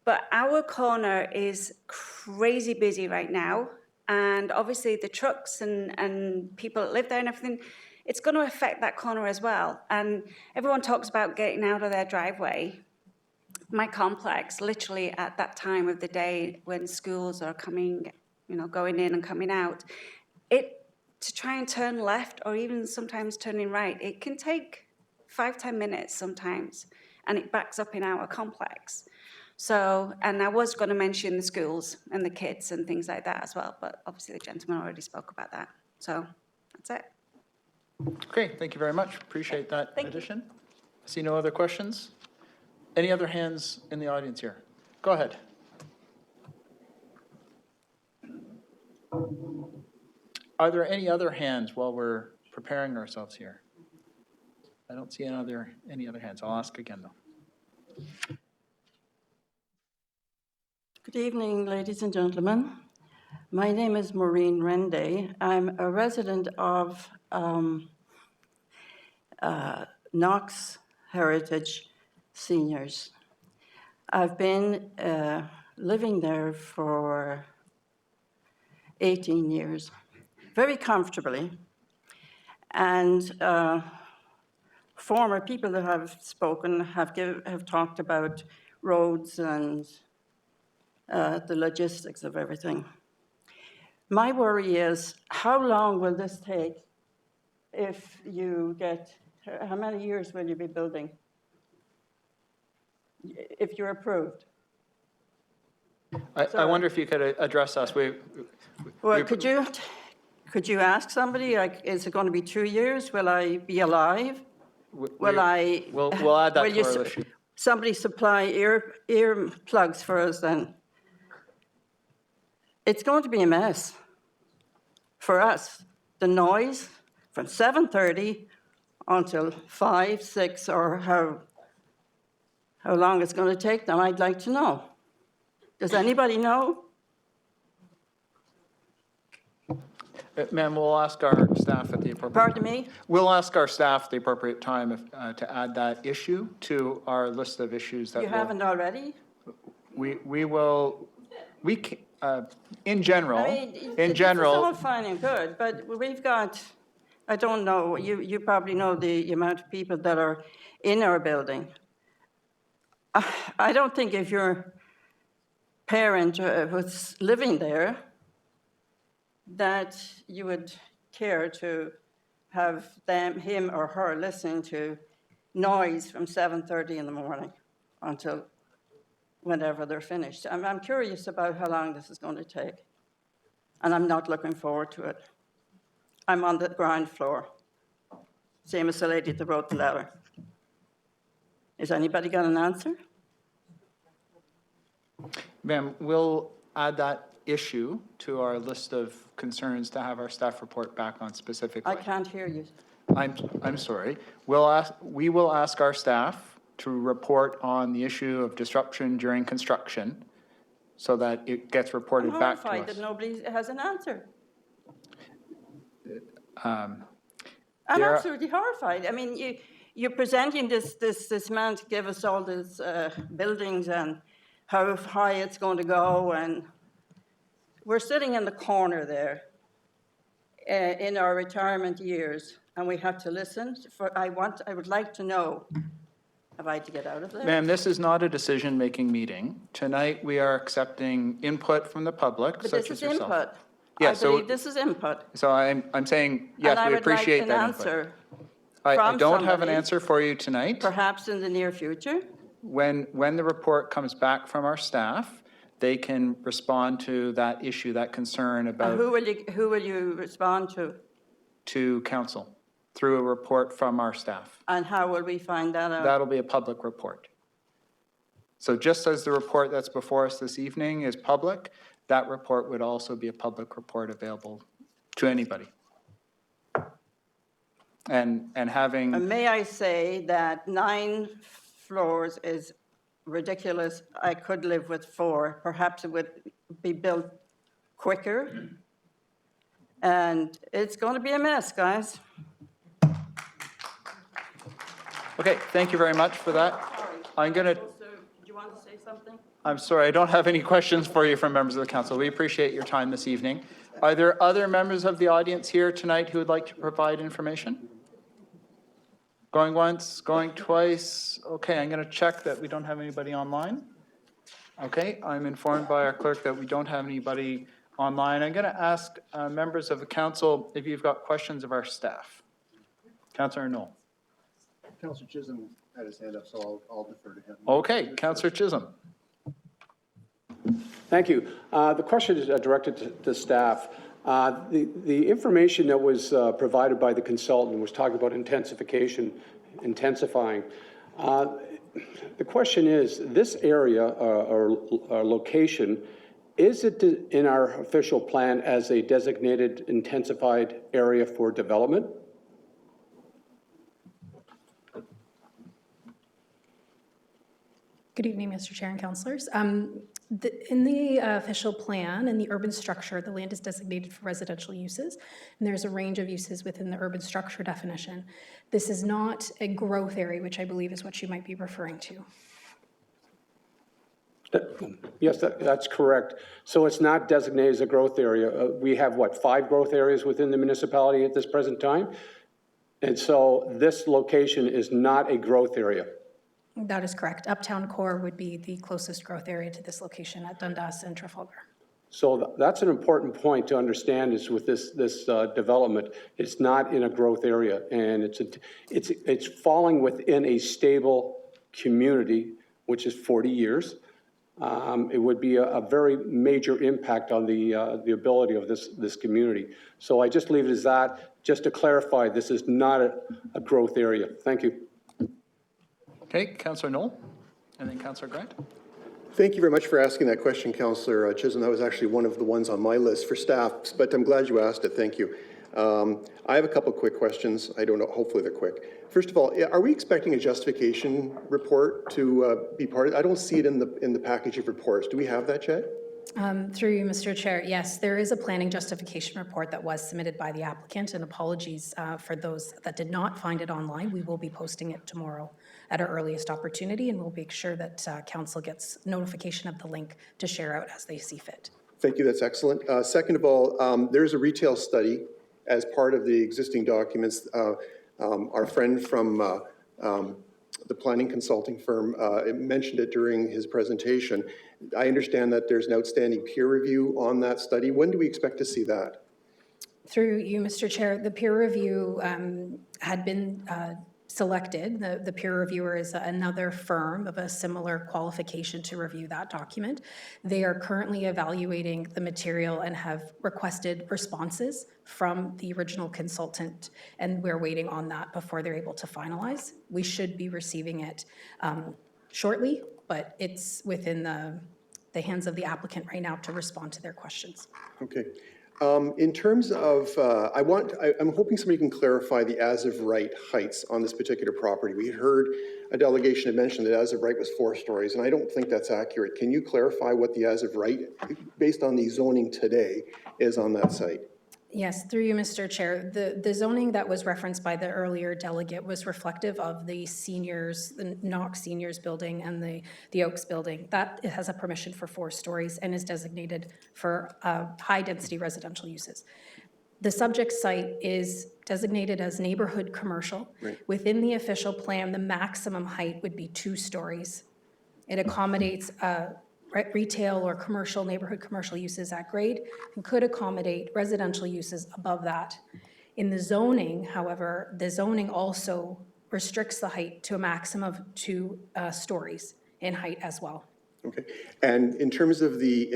but our corner is crazy busy right now, and obviously the trucks and people that live there and everything. It's going to affect that corner as well. And everyone talks about getting out of their driveway. My complex, literally at that time of the day when schools are coming, going in and coming out, to try and turn left or even sometimes turning right, it can take 5-10 minutes sometimes, and it backs up in our complex. So, and I was going to mention the schools and the kids and things like that as well, but obviously the gentleman already spoke about that. So That's it. Okay, thank you very much. Appreciate that addition. I see no other questions. Any other hands in the audience here? Go ahead. Are there any other hands while we're preparing ourselves here? I don't see any other hands. I'll ask again, though. Good evening, ladies and gentlemen. My name is Maureen Rende. I'm a resident of Knox Heritage Seniors. I've been living there for 18 years, very comfortably. And former people that have spoken have talked about roads and the logistics of everything. My worry is, how long will this take if you get, how many years will you be building if you're approved? I wonder if you could address us. Well, could you ask somebody, like, is it going to be 2 years? Will I be alive? We'll add that to our list. Somebody supply ear plugs for us then? It's going to be a mess for us. The noise from 7:30 until 5, 6, or how long it's going to take them, I'd like to know. Does anybody know? Ma'am, we'll ask our staff at the appropriate Pardon me? We'll ask our staff the appropriate time to add that issue to our list of issues that You haven't already? we will, in general, I mean, it's all fine and good, but we've got, I don't know, you probably know the amount of people that are in our building. I don't think if your parent was living there, that you would care to have him or her listen to noise from 7:30 in the morning until whenever they're finished. I'm curious about how long this is going to take, and I'm not looking forward to it. I'm on the ground floor, same as the lady that wrote the letter. Has anybody got an answer? Ma'am, we'll add that issue to our list of concerns to have our staff report back on specifically. I can't hear you. I'm sorry. We will ask our staff to report on the issue of disruption during construction so that it gets reported back to us. I'm horrified that nobody has an answer. I'm absolutely horrified. I mean, you're presenting this man to give us all these buildings and how high it's going to go, and we're sitting in the corner there in our retirement years, and we have to listen. I would like to know, have I to get out of there? Ma'am, this is not a decision-making meeting. Tonight, we are accepting input from the public, But such this as is yourself. input. Yeah, I believe this is input. So I'm saying, yes, we appreciate that input. And I would like an answer I from don't have an somebody, answer for you tonight. perhaps in the near future. When the report comes back from our staff, they can respond to that issue, that concern about. Who will you respond to? To council, through a report from our staff. And how will we find that out? That'll be a public report. So just as the report that's before us this evening is public, that report would also be a public report available to anybody. And having. May I say that 9 floors is ridiculous. I could live with 4. Perhaps it would be built quicker. And it's going to be a mess, guys. Okay, thank you very much for that. I'm going to. Do you want to say something? I'm sorry, I don't have any questions for you from members of the council. We appreciate your time this evening. Are there other members of the audience here tonight who would like to provide information? Going once, going twice. Okay, I'm going to check that we don't have anybody online. Okay, I'm informed by our clerk that we don't have anybody online. I'm going to ask members of the council if you've got questions of our staff. Councillor Knoll. Councillor Chisholm had his hand up, so I'll defer to him. Okay, Councillor Chisholm. Thank you. The question is directed to staff. The information that was provided by the consultant was talking about intensifying. The question is, this area or location, is it in our official plan as a designated intensified area for development? Good evening, Mr. Chair and councillors. In the official plan and the urban structure, the land is designated for residential uses, and there's a range of uses within the urban structure definition. This is not a growth area, which I believe is what you might be referring to. Yes, that's correct. So it's not designated as a growth area. We have, what, 5 growth areas within the municipality at this present time? And so this location is not a growth area. That is correct. Uptown Core would be the closest growth area to this location at Dundas and Trafalgar. So that's an important point to understand is with this development, it's not in a growth area, and it's falling within a stable community, which is 40 years. It would be a very major impact on the ability of this community. So I just leave it as that. Just to clarify, this is not a growth area. Thank you. Okay, Councillor Knoll, and then Councillor Grant. Thank you very much for asking that question, Councillor Chisholm. That was actually one of the ones on my list for staff, but I'm glad you asked it. Thank you. I have a couple quick questions. I don't know, hopefully they're quick. First of all, are we expecting a justification report to be part of it? I don't see it in the package of reports. Do we have that yet? Through you, Mr. Chair, yes, there is a planning justification report that was submitted by the applicant, and apologies for those that did not find it online. We will be posting it tomorrow at our earliest opportunity, and we'll make sure that council gets notification of the link to share out as they see fit. Thank you, that's excellent. Second of all, there's a retail study as part of the existing documents. Our friend from the planning consulting firm mentioned it during his presentation. I understand that there's an outstanding peer review on that study. When do we expect to see that? Through you, Mr. Chair, the peer review had been selected. The peer reviewer is another firm of a similar qualification to review that document. They are currently evaluating the material and have requested responses from the original consultant, and we're waiting on that before they're able to finalize. We should be receiving it shortly, but it's within the hands of the applicant right now to respond to their questions. Okay. In terms of, I'm hoping somebody can clarify the as-of-right heights on this particular property. We heard a delegation had mentioned that as-of-right was 4 stories, and I don't think that's accurate. Can you clarify what the as-of-right, based on the zoning today, is on that site? Yes, through you, Mr. Chair. The zoning that was referenced by the earlier delegate was reflective of the seniors, the Knox Seniors building and the Oaks building. That has a permission for 4 stories and is designated for high-density residential uses. The subject site is designated as neighborhood commercial. Right. Within the official plan, the maximum height would be 2 stories. It accommodates retail or commercial, neighborhood commercial uses at grade, and could accommodate residential uses above that. In the zoning, however, the zoning also restricts the height to a maximum of 2 stories in height as well. Okay. And in terms of the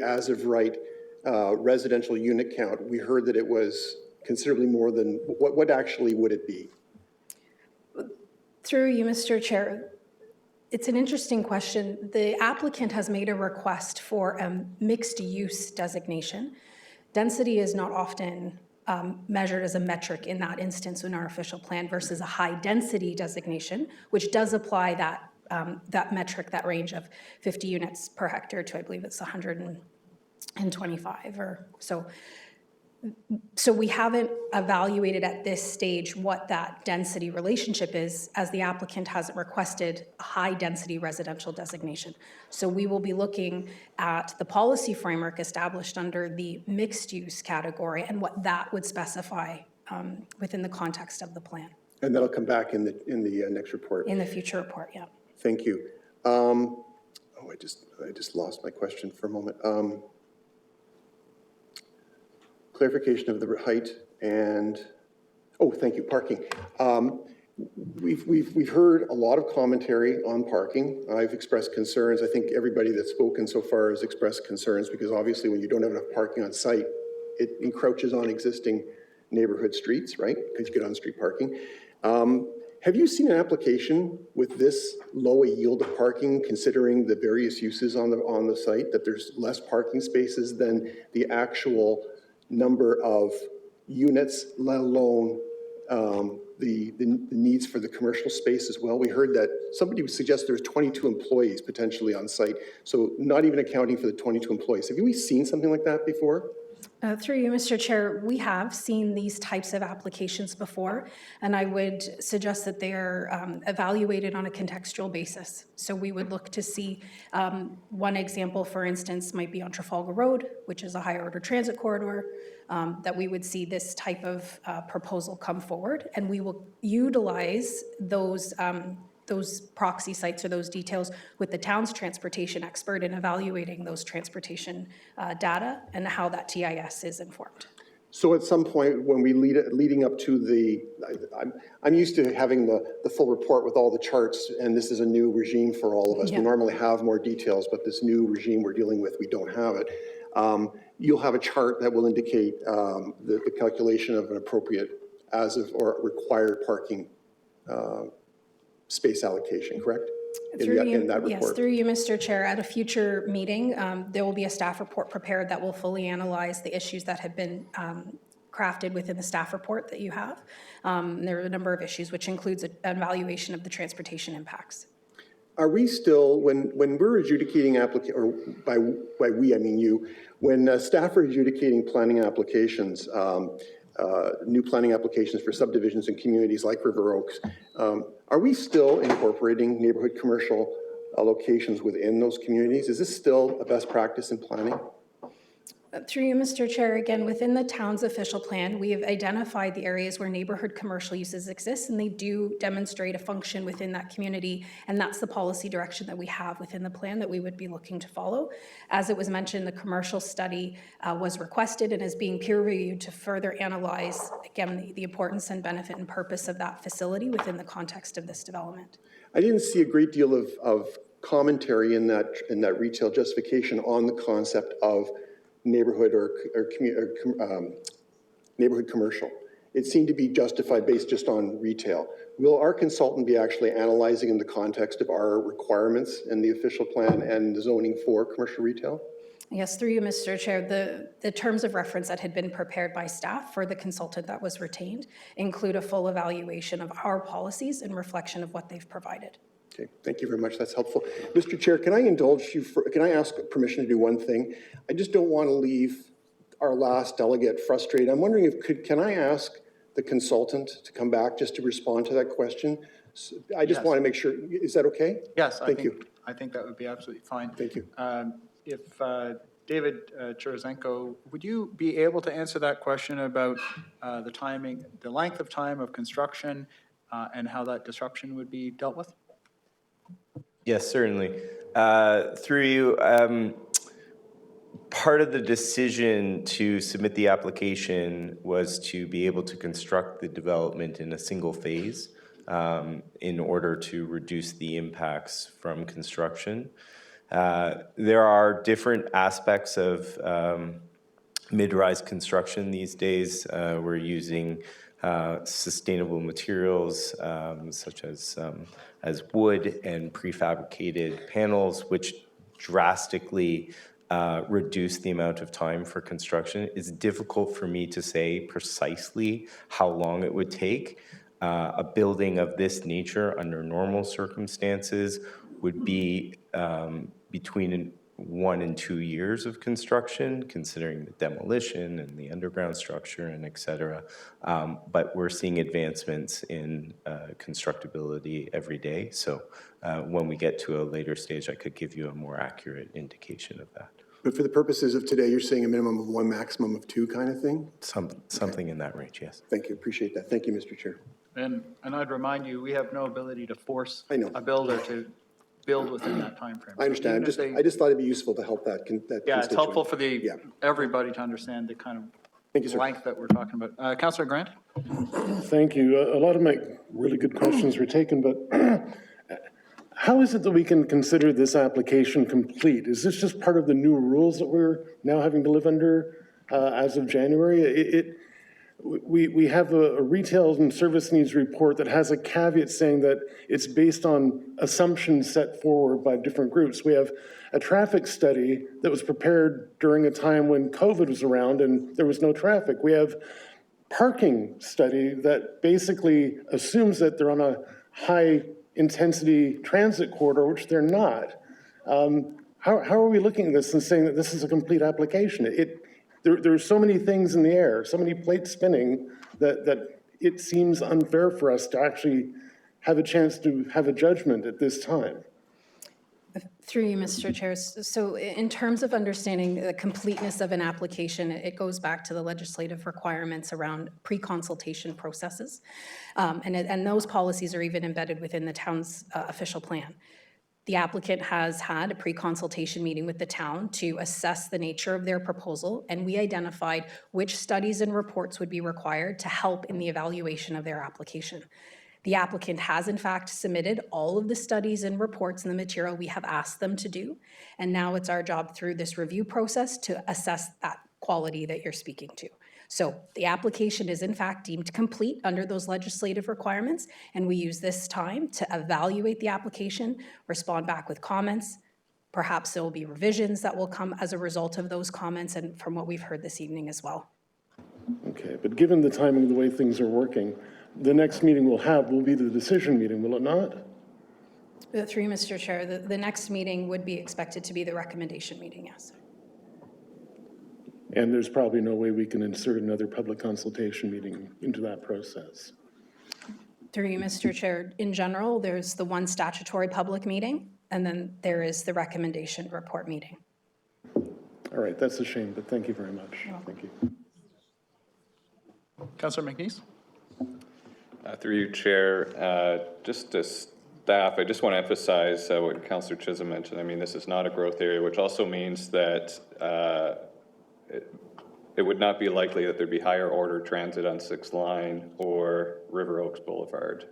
as-of-right residential unit count, we heard that it was considerably more than, what actually would it be? Through you, Mr. Chair, it's an interesting question. The applicant has made a request for a mixed-use designation. Density is not often measured as a metric in that instance in our official plan versus a high-density designation, which does apply that metric, that range of 50 units per hectare to, I believe it's 125 or so. So we haven't evaluated at this stage what that density relationship is, as the applicant hasn't requested a high-density residential designation. So we will be looking at the policy framework established under the mixed-use category and what that would specify within the context of the plan. And that'll come back in the next report. In the future report, yeah. Thank you. I just lost my question for a moment. Clarification of the height and, thank you, parking. We've heard a lot of commentary on parking. I've expressed concerns. I think everybody that's spoken so far has expressed concerns because obviously when you don't have enough parking on site, it encroaches on existing neighborhood streets, right? Because you get on-street parking. Have you seen an application with this low a yield of parking, considering the various uses on the site, that there's less parking spaces than the actual number of units, let alone the needs for the commercial space as well? We heard that somebody would suggest there's 22 employees potentially on site, so not even accounting for the 22 employees. Have you seen something like that before? Through you, Mr. Chair, we have seen these types of applications before, and I would suggest that they are evaluated on a contextual basis. So we would look to see, one example, for instance, might be on Trafalgar Road, which is a higher order transit corridor, that we would see this type of proposal come forward, and we will utilize those proxy sites or those details with the town's transportation expert in evaluating those transportation data and how that TIS is informed. So at some point when we leading up to the, I'm used to having the full report with all the charts, and this is a new regime for all of us. Yeah. We normally have more details, but this new regime we're dealing with, we don't have it. You'll have a chart that will indicate the calculation of an appropriate as of or required parking space allocation, correct? In that report. Yes, through you, Mr. Chair. At a future meeting, there will be a staff report prepared that will fully analyze the issues that have been crafted within the staff report that you have. There are a number of issues, which includes an evaluation of the transportation impacts. Are we still, when we're adjudicating or by we, I mean you, when staff are adjudicating planning applications, new planning applications for subdivisions in communities like River Oaks, are we still incorporating neighborhood commercial locations within those communities? Is this still a best practice in planning? Through you, Mr. Chair, again, within the town's official plan, we have identified the areas where neighborhood commercial uses exist, and they do demonstrate a function within that community, and that's the policy direction that we have within the plan that we would be looking to follow. As it was mentioned, the commercial study was requested and is being peer-reviewed to further analyze, again, the importance and benefit and purpose of that facility within the context of this development. I didn't see a great deal of commentary in that retail justification on the concept of neighborhood or neighborhood commercial. It seemed to be justified based just on retail. Will our consultant be actually analyzing in the context of our requirements in the official plan and the zoning for commercial retail? Yes, through you, Mr. Chair, the terms of reference that had been prepared by staff for the consultant that was retained include a full evaluation of our policies and reflection of what they've provided. Okay, thank you very much. That's helpful. Mr. Chair, can I indulge you can I ask permission to do one thing? I just don't want to leave our last delegate frustrated. I'm wondering can I ask the consultant to come back just to respond to that question? So I just want to make sure, is that okay? Yes, Thank you. I think that would be absolutely fine. Thank you. If David Cherizenko, would you be able to answer that question about the timing, the length of time of construction and how that disruption would be dealt with? Yes, certainly. Through you, part of the decision to submit the application was to be able to construct the development in a single phase in order to reduce the impacts from construction. There are different aspects of mid-rise construction these days. We're using sustainable materials such as wood and prefabricated panels, which drastically reduce the amount of time for construction. It's difficult for me to say precisely how long it would take. A building of this nature under normal circumstances would be between 1 and 2 years of construction, considering the demolition and the underground structure and et cetera. But we're seeing advancements in constructability every day. So when we get to a later stage, I could give you a more accurate indication of that. But for the purposes of today, you're saying a minimum of 1, maximum of 2 kind of thing? Something in that range, yes. Thank you, appreciate that. Thank you, Mr. Chair. And I'd remind you, we have no ability to force a builder to build within that time frame. I understand. I just thought it'd be useful to help that. Yeah, it's helpful for everybody to understand the kind of length that we're talking about. Councillor Grant? Thank you. A lot of my really good questions were taken, but how is it that we can consider this application complete? Is this just part of the new rules that we're now having to live under? as of January. We have a retail and service needs report that has a caveat saying that it's based on assumptions set forward by different groups. We have a traffic study that was prepared during a time when COVID was around and there was no traffic. We have parking study that basically assumes that they're on a high intensity transit corridor, which they're not. How are we looking at this and saying that this is a complete application? There are so many things in the air, so many plates spinning, that it seems unfair for us to actually have a chance to have a judgment at this time. Through you, Mr. Chair. So in terms of understanding the completeness of an application, it goes back to the legislative requirements around pre-consultation processes. And those policies are even embedded within the town's official plan. The applicant has had a pre-consultation meeting with the town to assess the nature of their proposal, and we identified which studies and reports would be required to help in the evaluation of their application. The applicant has in fact submitted all of the studies and reports and the material we have asked them to do, and now it's our job through this review process to assess that quality that you're speaking to. So the application is in fact deemed complete under those legislative requirements, and we use this time to evaluate the application, respond back with comments. Perhaps there will be revisions that will come as a result of those comments and from what we've heard this evening as well. Okay, but given the timing of the way things are working, the next meeting we'll have will be the decision meeting, will it not? Through you, Mr. Chair, the next meeting would be expected to be the recommendation meeting, yes. And there's probably no way we can insert another public consultation meeting into that process. Through you, Mr. Chair, in general, there's the one statutory public meeting, and then there is the recommendation report meeting. All right, that's a shame, but thank you very much. Thank you. Councillor McNeese? Through you, Chair, just as staff, I just want to emphasize what Councillor Chisholm mentioned. I mean, this is not a growth area, which also means that it would not be likely that there'd be higher order transit on 6th Line or River Oaks Boulevard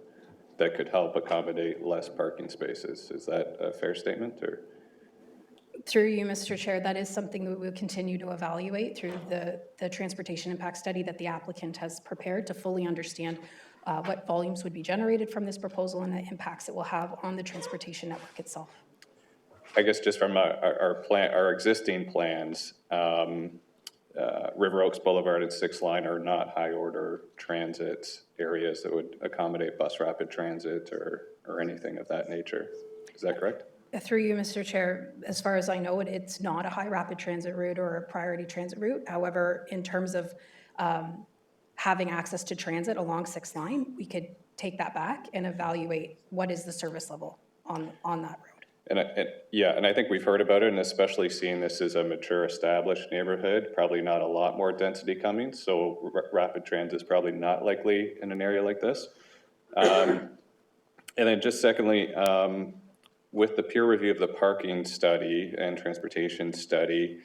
that could help accommodate less parking spaces. Is that a fair statement? Or? Through you, Mr. Chair, that is something that we will continue to evaluate through the transportation impact study that the applicant has prepared to fully understand what volumes would be generated from this proposal and the impacts it will have on the transportation network itself. I guess just from our existing plans, River Oaks Boulevard and 6th Line are not high order transit areas that would accommodate bus rapid transit or anything of that nature. Is that correct? Through you, Mr. Chair, as far as I know, it's not a high rapid transit route or a priority transit route. However, in terms of having access to transit along 6th Line, we could take that back and evaluate what is the service level on that road. And I think we've heard about it, and especially seeing this as a mature, established neighborhood, probably not a lot more density coming, so rapid transit is probably not likely in an area like this. And then just secondly, with the peer review of the parking study and transportation study,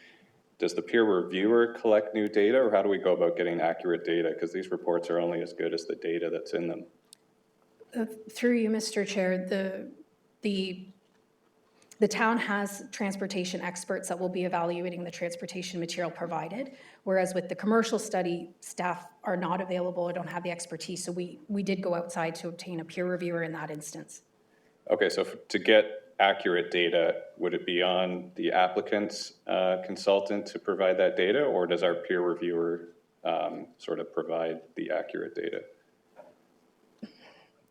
does the peer reviewer collect new data, or how do we go about getting accurate data? Because these reports are only as good as the data that's in them. Through you, Mr. Chair, the town has transportation experts that will be evaluating the transportation material provided, whereas with the commercial study, staff are not available or don't have the expertise, so we did go outside to obtain a peer reviewer in that instance. Okay, so to get accurate data, would it be on the applicant's consultant to provide that data, or does our peer reviewer sort of provide the accurate data?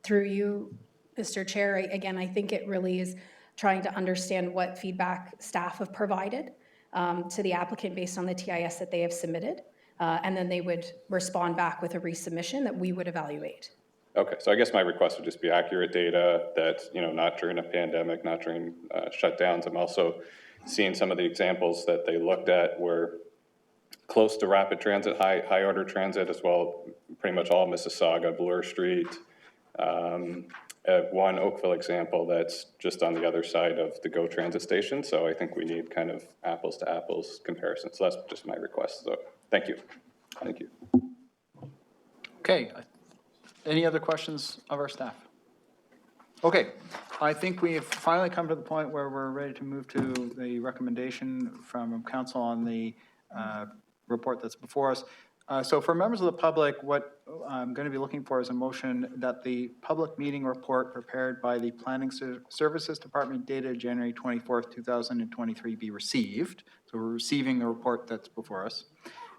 Through you, Mr. Chair, again, I think it really is trying to understand what feedback staff have provided to the applicant based on the TIS that they have submitted, and then they would respond back with a resubmission that we would evaluate. Okay, so I guess my request would just be accurate data that, not during a pandemic, not during shutdowns. I'm also seeing some of the examples that they looked at were close to rapid transit, high order transit as well, pretty much all Mississauga, Bloor Street. One Oakville example that's just on the other side of the GO transit station. So I think we need kind of apples to apples comparisons. So that's just my request. So thank you. Thank you. Okay. Any other questions of our staff? Okay. I think we've finally come to the point where we're ready to move to the recommendation from council on the report that's before us. So for members of the public, what I'm going to be looking for is a motion that the public meeting report prepared by the Planning Services Department dated January 24th, 2023 be received. So we're receiving the report that's before us.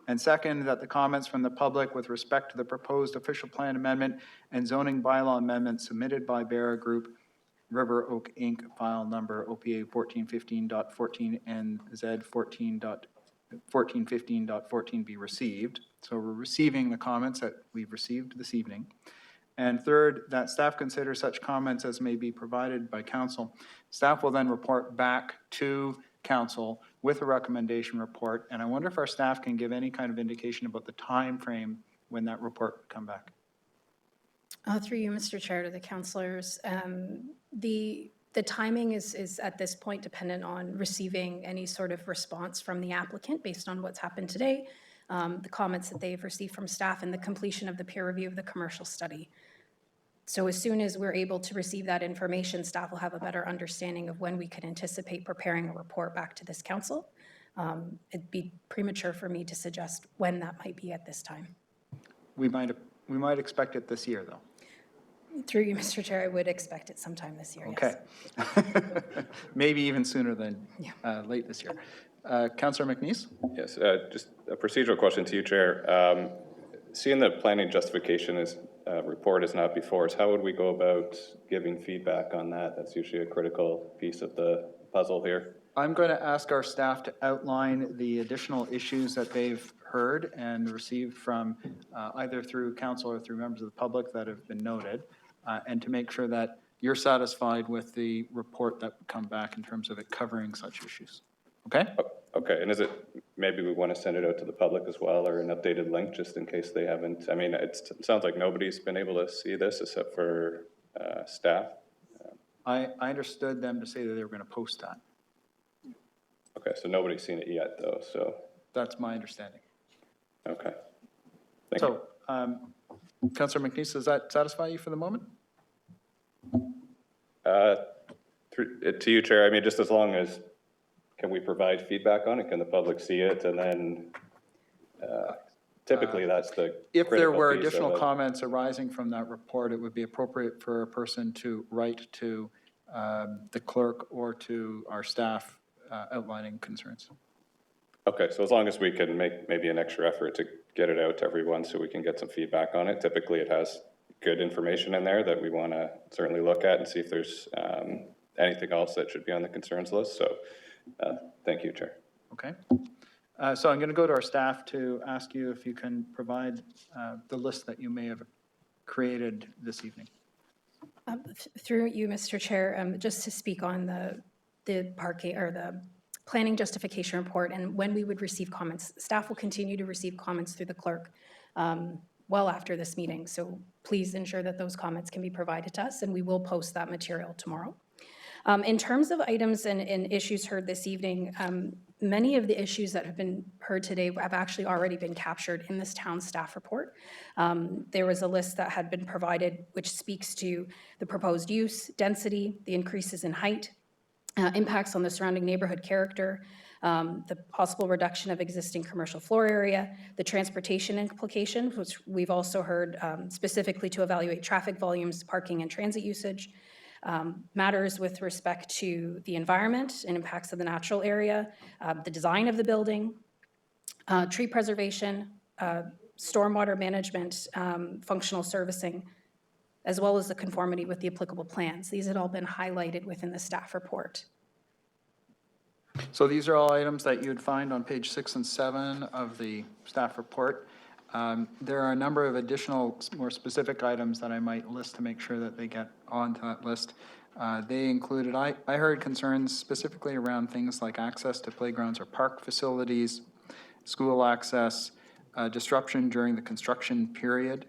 And second, that the comments from the public with respect to the proposed official plan amendment and zoning bylaw amendment submitted by Barra Group, River Oak Inc., file number OPA 1415.14 and Z 1415.14 be received. So we're receiving the comments that we've received this evening. And third, that staff consider such comments as may be provided by council. Staff will then report back to council with a recommendation report. And I wonder if our staff can give any kind of indication about the time frame when that report would come back. Through you, Mr. Chair, to the councillors. The timing is at this point dependent on receiving any sort of response from the applicant based on what's happened today, the comments that they've received from staff, and the completion of the peer review of the commercial study. So as soon as we're able to receive that information, staff will have a better understanding of when we could anticipate preparing a report back to this council. It'd be premature for me to suggest when that might be at this time. We might expect it this year, though. Through you, Mr. Chair, I would expect it sometime this year, Okay. yes. Maybe even sooner than late this year. Councillor McNeese? Yes, just a procedural question to you, Chair. Seeing the planning justification report is not before us, how would we go about giving feedback on that? That's usually a critical piece of the puzzle here. I'm going to ask our staff to outline the additional issues that they've heard and received from either through council or through members of the public that have been noted, and to make sure that you're satisfied with the report that would come back in terms of it covering such issues. Okay? Okay, and is it, maybe we want to send it out to the public as well, or an updated link just in case they haven't, I mean, it sounds like nobody's been able to see this except for staff. I understood them to say that they were going to post that. Okay, so nobody's seen it yet though, so. That's my understanding. Okay. Thank you. Councillor McNeese, does that satisfy you for the moment? To you, Chair, I mean, just as long as, can we provide feedback on it? Can the public see it? And then typically that's the If there were critical piece additional of it. comments arising from that report, it would be appropriate for a person to write to the clerk or to our staff outlining concerns. Okay, so as long as we can make maybe an extra effort to get it out to everyone so we can get some feedback on it. Typically it has good information in there that we want to certainly look at and see if there's anything else that should be on the concerns list. So thank you, Chair. Okay. So I'm going to go to our staff to ask you if you can provide the list that you may have created this evening. Through you, Mr. Chair, just to speak on the parking or the planning justification report and when we would receive comments. Staff will continue to receive comments through the clerk well after this meeting. So please ensure that those comments can be provided to us, and we will post that material tomorrow. In terms of items and issues heard this evening, many of the issues that have been heard today have actually already been captured in this town staff report. There was a list that had been provided which speaks to the proposed use, density, the increases in height, impacts on the surrounding neighborhood character, the possible reduction of existing commercial floor area, the transportation implications, which we've also heard specifically to evaluate traffic volumes, parking and transit usage, matters with respect to the environment and impacts of the natural area, the design of the building, tree preservation, stormwater management, functional servicing, as well as the conformity with the applicable plans. These had all been highlighted within the staff report. So these are all items that you'd find on page 6 and 7 of the staff report. There are a number of additional, more specific items that I might list to make sure that they get onto that list. They included, I heard concerns specifically around things like access to playgrounds or park facilities, school access, disruption during the construction period.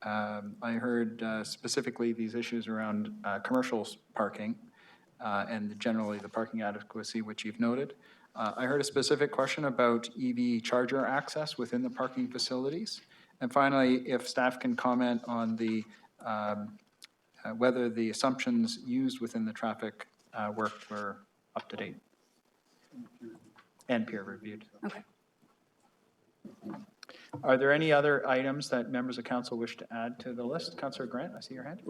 I heard specifically these issues around commercial parking and generally the parking adequacy, which you've noted. I heard a specific question about EV charger access within the parking facilities. And finally, if staff can comment on the whether the assumptions used within the traffic work were up to date and peer reviewed. Okay. Are there any other items that members of council wish to add to the list? Councillor Grant, I see your hand.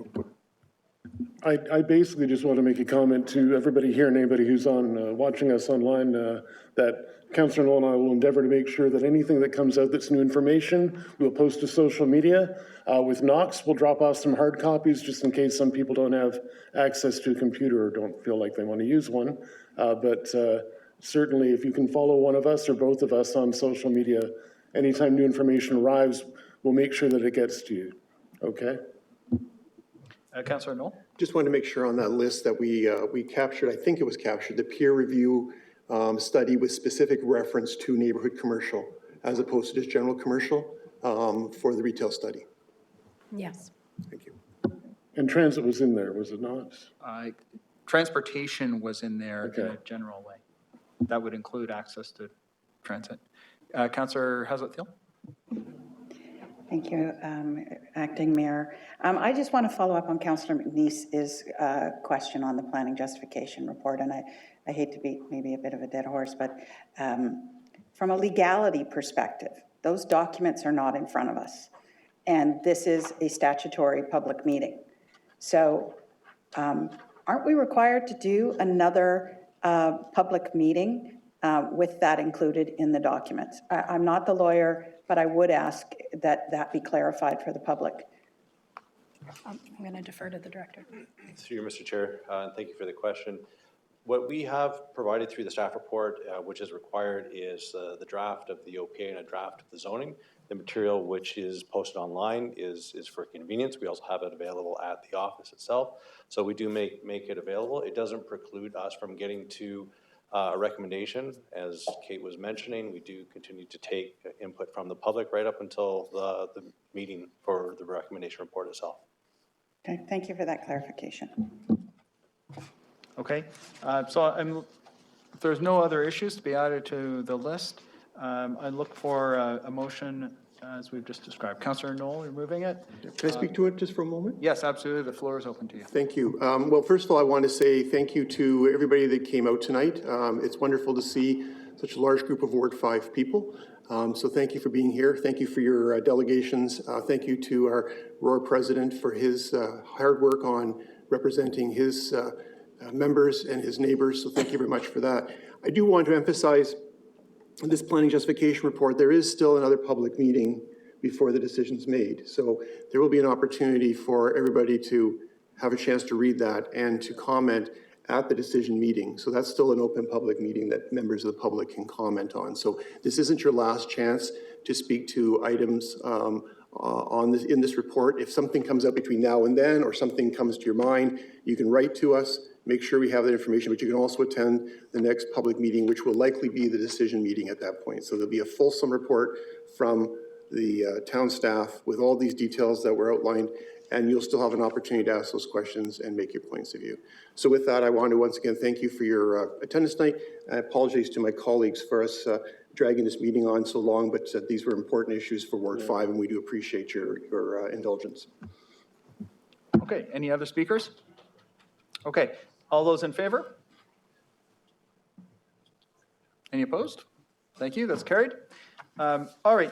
I basically just want to make a comment to everybody here and anybody who's watching us online that Councillor Noel and I will endeavor to make sure that anything that comes out that's new information, we'll post to social media. With Knox, we'll drop off some hard copies just in case some people don't have access to a computer or don't feel like they want to use one. But certainly, if you can follow one of us or both of us on social media, anytime new information arrives, we'll make sure that it gets to you. Okay? Councillor Noel? Just wanted to make sure on that list that we captured, I think it was captured, the peer review study with specific reference to neighborhood commercial as opposed to just general commercial for the retail study. Yes. Thank you. And transit was in there, was it not? Transportation was in there in a general way. That would include access to transit. Councillor Hazlett-Thiel? Thank you, Acting Mayor. I just want to follow up on Councillor McNeese's question on the planning justification report, and I hate to beat maybe a bit of a dead horse, but from a legality perspective, those documents are not in front of us, and this is a statutory public meeting. So aren't we required to do another public meeting with that included in the documents? I'm not the lawyer, but I would ask that that be clarified for the public. I'm going to defer to the director. Through you, Mr. Chair, and thank you for the question. What we have provided through the staff report, which is required, is the draft of the OPA and a draft of the zoning. The material which is posted online is for convenience. We also have it available at the office itself. So we do make it available. It doesn't preclude us from getting to a recommendation. As Kate was mentioning, we do continue to take input from the public right up until the meeting for the recommendation report itself. Okay, thank you for that clarification. Okay, so if there's no other issues to be added to the list, I look for a motion as we've just described. Councillor Noel, you're moving it. Can I speak to it just for a moment? Yes, absolutely. The floor is open to you. Thank you. Well, first of all, I want to say thank you to everybody that came out tonight. It's wonderful to see such a large group of Ward 5 people. So thank you for being here. Thank you for your delegations. Thank you to our Roar President for his hard work on representing his members and his neighbors. So thank you very much for that. I do want to emphasize this planning justification report, there is still another public meeting before the decision's made. So there will be an opportunity for everybody to have a chance to read that and to comment at the decision meeting. So that's still an open public meeting that members of the public can comment on. So this isn't your last chance to speak to items in this report. If something comes up between now and then or something comes to your mind, you can write to us, make sure we have that information, but you can also attend the next public meeting, which will likely be the decision meeting at that point. So there'll be a fulsome report from the town staff with all these details that were outlined, and you'll still have an opportunity to ask those questions and make your points of view. So with that, I want to once again thank you for your attendance tonight. I apologize to my colleagues for us dragging this meeting on so long, but these were important issues for Ward 5, and we do appreciate your indulgence. Okay, any other speakers? Okay, all those in favor? Any opposed? Thank you, that's carried. All right,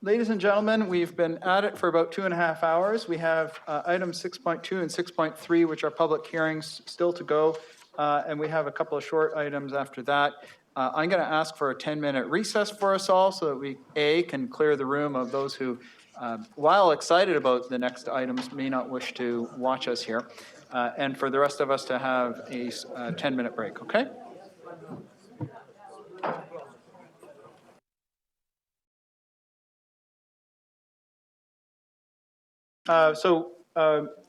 ladies and gentlemen, we've been at it for about 2.5 hours. We have items 6.2 and 6.3, which are public hearings still to go, and we have a couple of short items after that. I'm going to ask for a 10-minute recess for us all so that we, A, can clear the room of those who, while excited about the next items, may not wish to watch us here, and for the rest of us to have a 10-minute break, okay?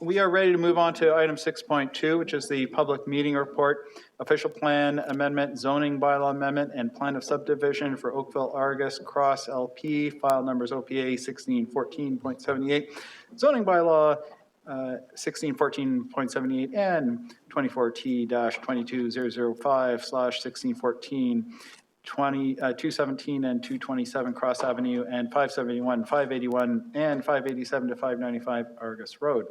We are ready to move on to item 6.2, which is the public meeting report, official plan amendment, zoning bylaw amendment, and plan of subdivision for Oakville Argus Cross LP, file numbers OPA 1614.78, zoning bylaw 1614.78, and 24T-22005/1614. 217 and 227 Cross Avenue, and 571, 581, and 587 to 595 Argus Road.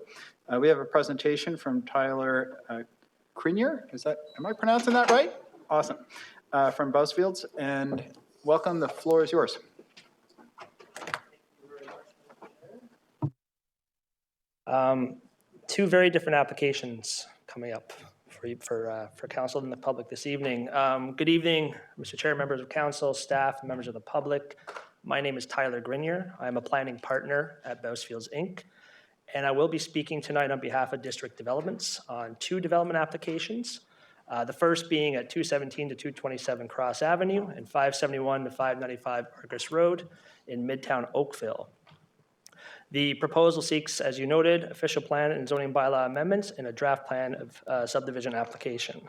We have a presentation from Tyler Crinier. Am I pronouncing that right? Awesome. From Buzzfields, and welcome. The floor is yours. Two very different applications coming up for council and the public this evening. Good evening, Mr. Chair, members of council, staff, and members of the public. My name is Tyler Grenier. I'm a planning partner at Bousfields Inc. And I will be speaking tonight on behalf of District Developments on two development applications. The first being at 217 to 227 Cross Avenue and 571 to 595 Argus Road in Midtown Oakville. The proposal seeks, as you noted, official plan and zoning bylaw amendments and a draft plan of subdivision application.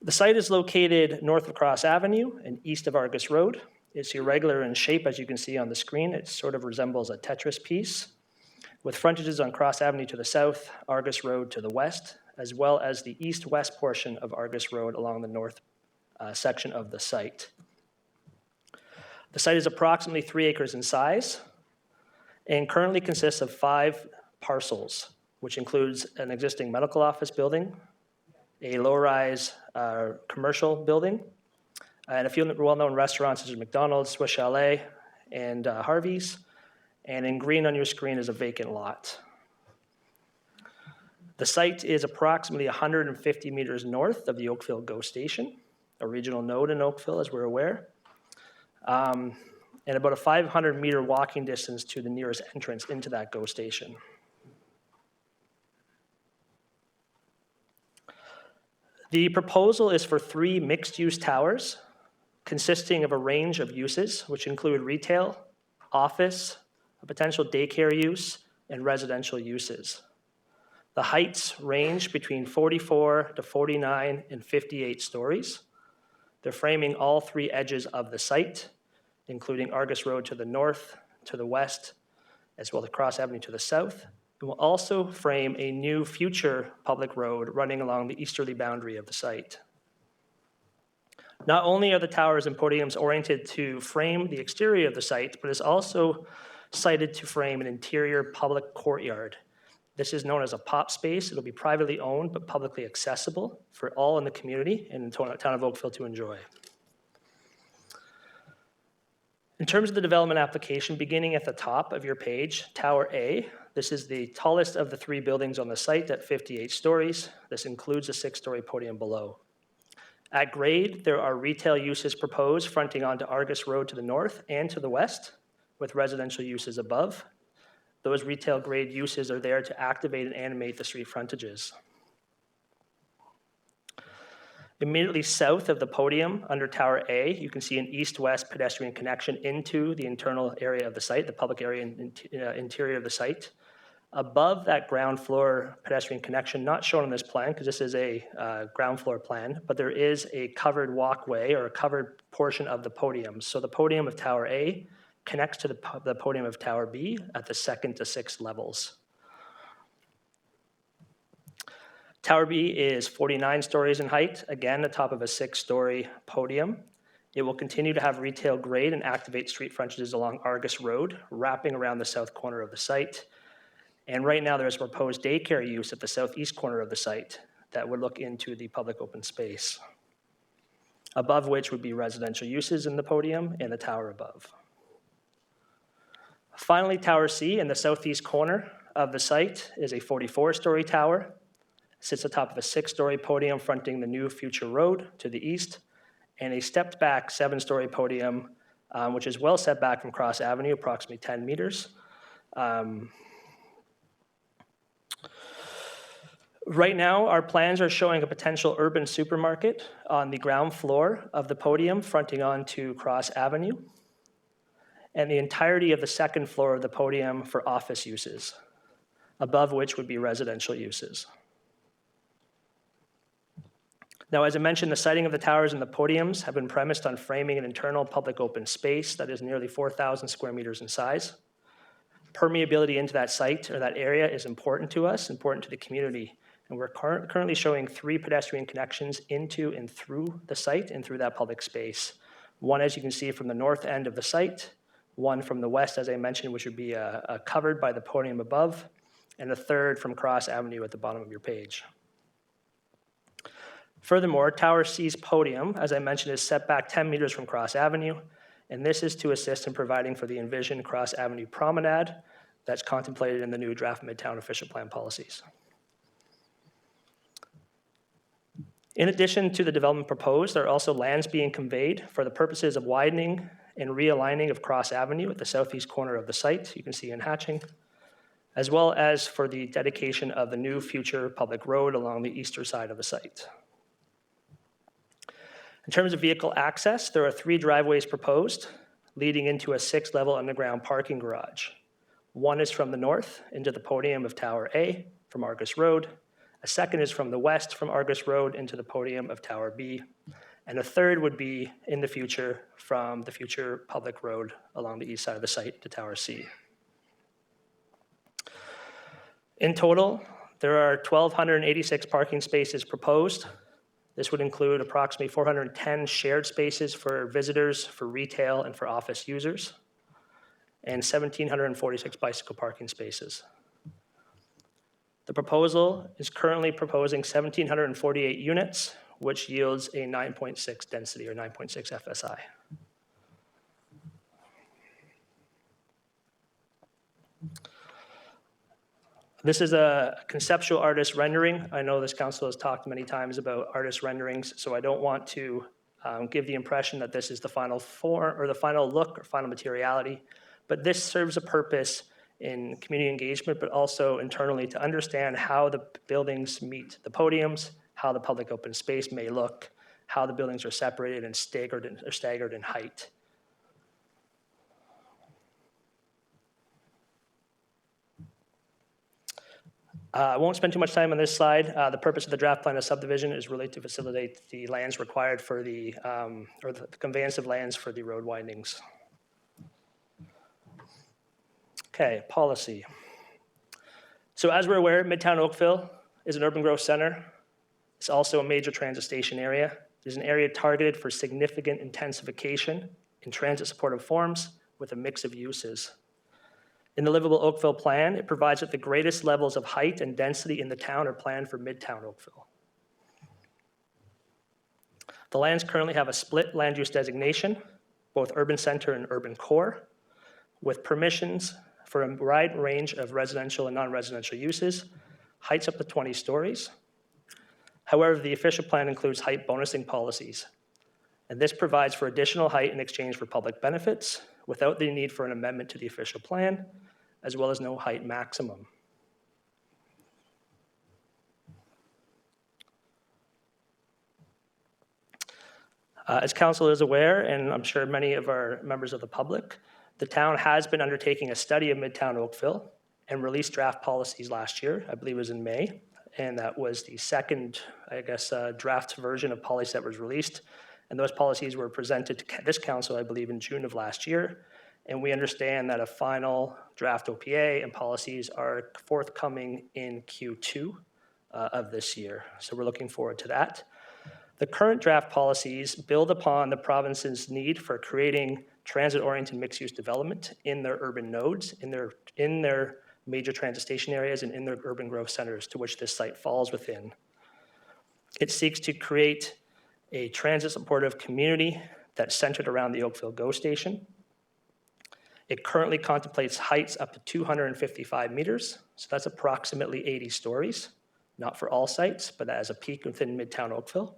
The site is located north of Cross Avenue and east of Argus Road. It's irregular in shape, as you can see on the screen. It sort of resembles a Tetris piece, with frontages on Cross Avenue to the south, Argus Road to the west, as well as the east-west portion of Argus Road along the north section of the site. The site is approximately 3 acres in size and currently consists of 5 parcels, which includes an existing medical office building, a low-rise commercial building, and a few well-known restaurants such as McDonald's, Swiss Chalet, and Harvey's. And in green on your screen is a vacant lot. The site is approximately 150 meters north of the Oakville GO Station, a regional node in Oakville, as we're aware. And about a 500-meter walking distance to the nearest entrance into that GO station. The proposal is for 3 mixed-use towers consisting of a range of uses, which include retail, office, a potential daycare use, and residential uses. The heights range between 44 to 49 and 58 stories. They're framing all 3 edges of the site, including Argus Road to the north, to the west, as well as Cross Avenue to the south. It will also frame a new future public road running along the easterly boundary of the site. Not only are the towers and podiums oriented to frame the exterior of the site, but it's also sited to frame an interior public courtyard. This is known as a POP space. It'll be privately owned but publicly accessible for all in the community and in the town of Oakville to enjoy. In terms of the development application, beginning at the top of your page, Tower A, this is the tallest of the 3 buildings on the site at 58 stories. This includes a 6-story podium below. At grade, there are retail uses proposed fronting onto Argus Road to the north and to the west, with residential uses above. Those retail grade uses are there to activate and animate the street frontages. Immediately south of the podium, under Tower A, you can see an east-west pedestrian connection into the internal area of the site, the public area and interior of the site. Above that ground floor pedestrian connection, not shown on this plan because this is a ground floor plan, but there is a covered walkway or a covered portion of the podium. So the podium of Tower A connects to the podium of Tower B at the 2nd to 6th levels. Tower B is 49 stories in height, again, the top of a 6-story podium. It will continue to have retail grade and activate street frontages along Argus Road, wrapping around the south corner of the site. And right now there's proposed daycare use at the southeast corner of the site that would look into the public open space, above which would be residential uses in the podium and the tower above. Finally, Tower C in the southeast corner of the site is a 44-story tower. Sits atop of a 6-story podium fronting the new future road to the east, and a stepped back 7-story podium, which is well set back from Cross Avenue, approximately 10 meters. Right now, our plans are showing a potential urban supermarket on the ground floor of the podium fronting onto Cross Avenue, and the entirety of the 2nd floor of the podium for office uses, above which would be residential uses. Now, as I mentioned, the siting of the towers and the podiums have been premised on framing an internal public open space that is nearly 4,000 square meters in size. Permeability into that site or that area is important to us, important to the community, and we're currently showing 3 pedestrian connections into and through the site and through that public space. One, as you can see, from the north end of the site, one from the west, as I mentioned, which would be covered by the podium above, and a third from Cross Avenue at the bottom of your page. Furthermore, Tower C's podium, as I mentioned, is set back 10 meters from Cross Avenue, and this is to assist in providing for the envisioned Cross Avenue promenade that's contemplated in the new draft Midtown official plan policies. In addition to the development proposed, there are also lands being conveyed for the purposes of widening and realigning of Cross Avenue at the southeast corner of the site, you can see in hatching, as well as for the dedication of the new future public road along the eastern side of the site. In terms of vehicle access, there are 3 driveways proposed leading into a 6-level underground parking garage. One is from the north into the podium of Tower A from Argus Road. A second is from the west from Argus Road into the podium of Tower B. And a third would be in the future from the future public road along the east side of the site to Tower C. In total, there are 1,286 parking spaces proposed. This would include approximately 410 shared spaces for visitors, for retail, and for office users, and 1,746 bicycle parking spaces. The proposal is currently proposing 1,748 units, which yields a 9.6 density or 9.6 FSI. This is a conceptual artist rendering. I know this council has talked many times about artist renderings, so I don't want to give the impression that this is the final form or the final look or final materiality, but this serves a purpose in community engagement, but also internally to understand how the buildings meet the podiums, how the public open space may look, how the buildings are separated and staggered in height. I won't spend too much time on this slide. The purpose of the draft plan of subdivision is really to facilitate the lands required for the conveyance of lands for the road widenings. Okay, policy. So as we're aware, Midtown Oakville is an urban growth center. It's also a major transit station area. It's an area targeted for significant intensification in transit supportive forms with a mix of uses. In the Livable Oakville plan, it provides that the greatest levels of height and density in the town are planned for Midtown Oakville. The lands currently have a split land use designation, both urban center and urban core, with permissions for a wide range of residential and non-residential uses, heights up to 20 stories. However, the official plan includes height bonusing policies, and this provides for additional height in exchange for public benefits without the need for an amendment to the official plan, as well as no height maximum. As council is aware, and I'm sure many of our members of the public, the town has been undertaking a study of Midtown Oakville and released draft policies last year. I believe it was in May, and that was the second, I guess, draft version of policy that was released. And those policies were presented to this council, I believe, in June of last year. And we understand that a final draft OPA and policies are forthcoming in Q2 of this year. So we're looking forward to that. The current draft policies build upon the province's need for creating transit-oriented mixed-use development in their urban nodes, in their major transit station areas, and in their urban growth centers to which this site falls within. It seeks to create a transit-supportive community that's centered around the Oakville GO station. It currently contemplates heights up to 255 meters, so that's approximately 80 stories, not for all sites, but as a peak within Midtown Oakville.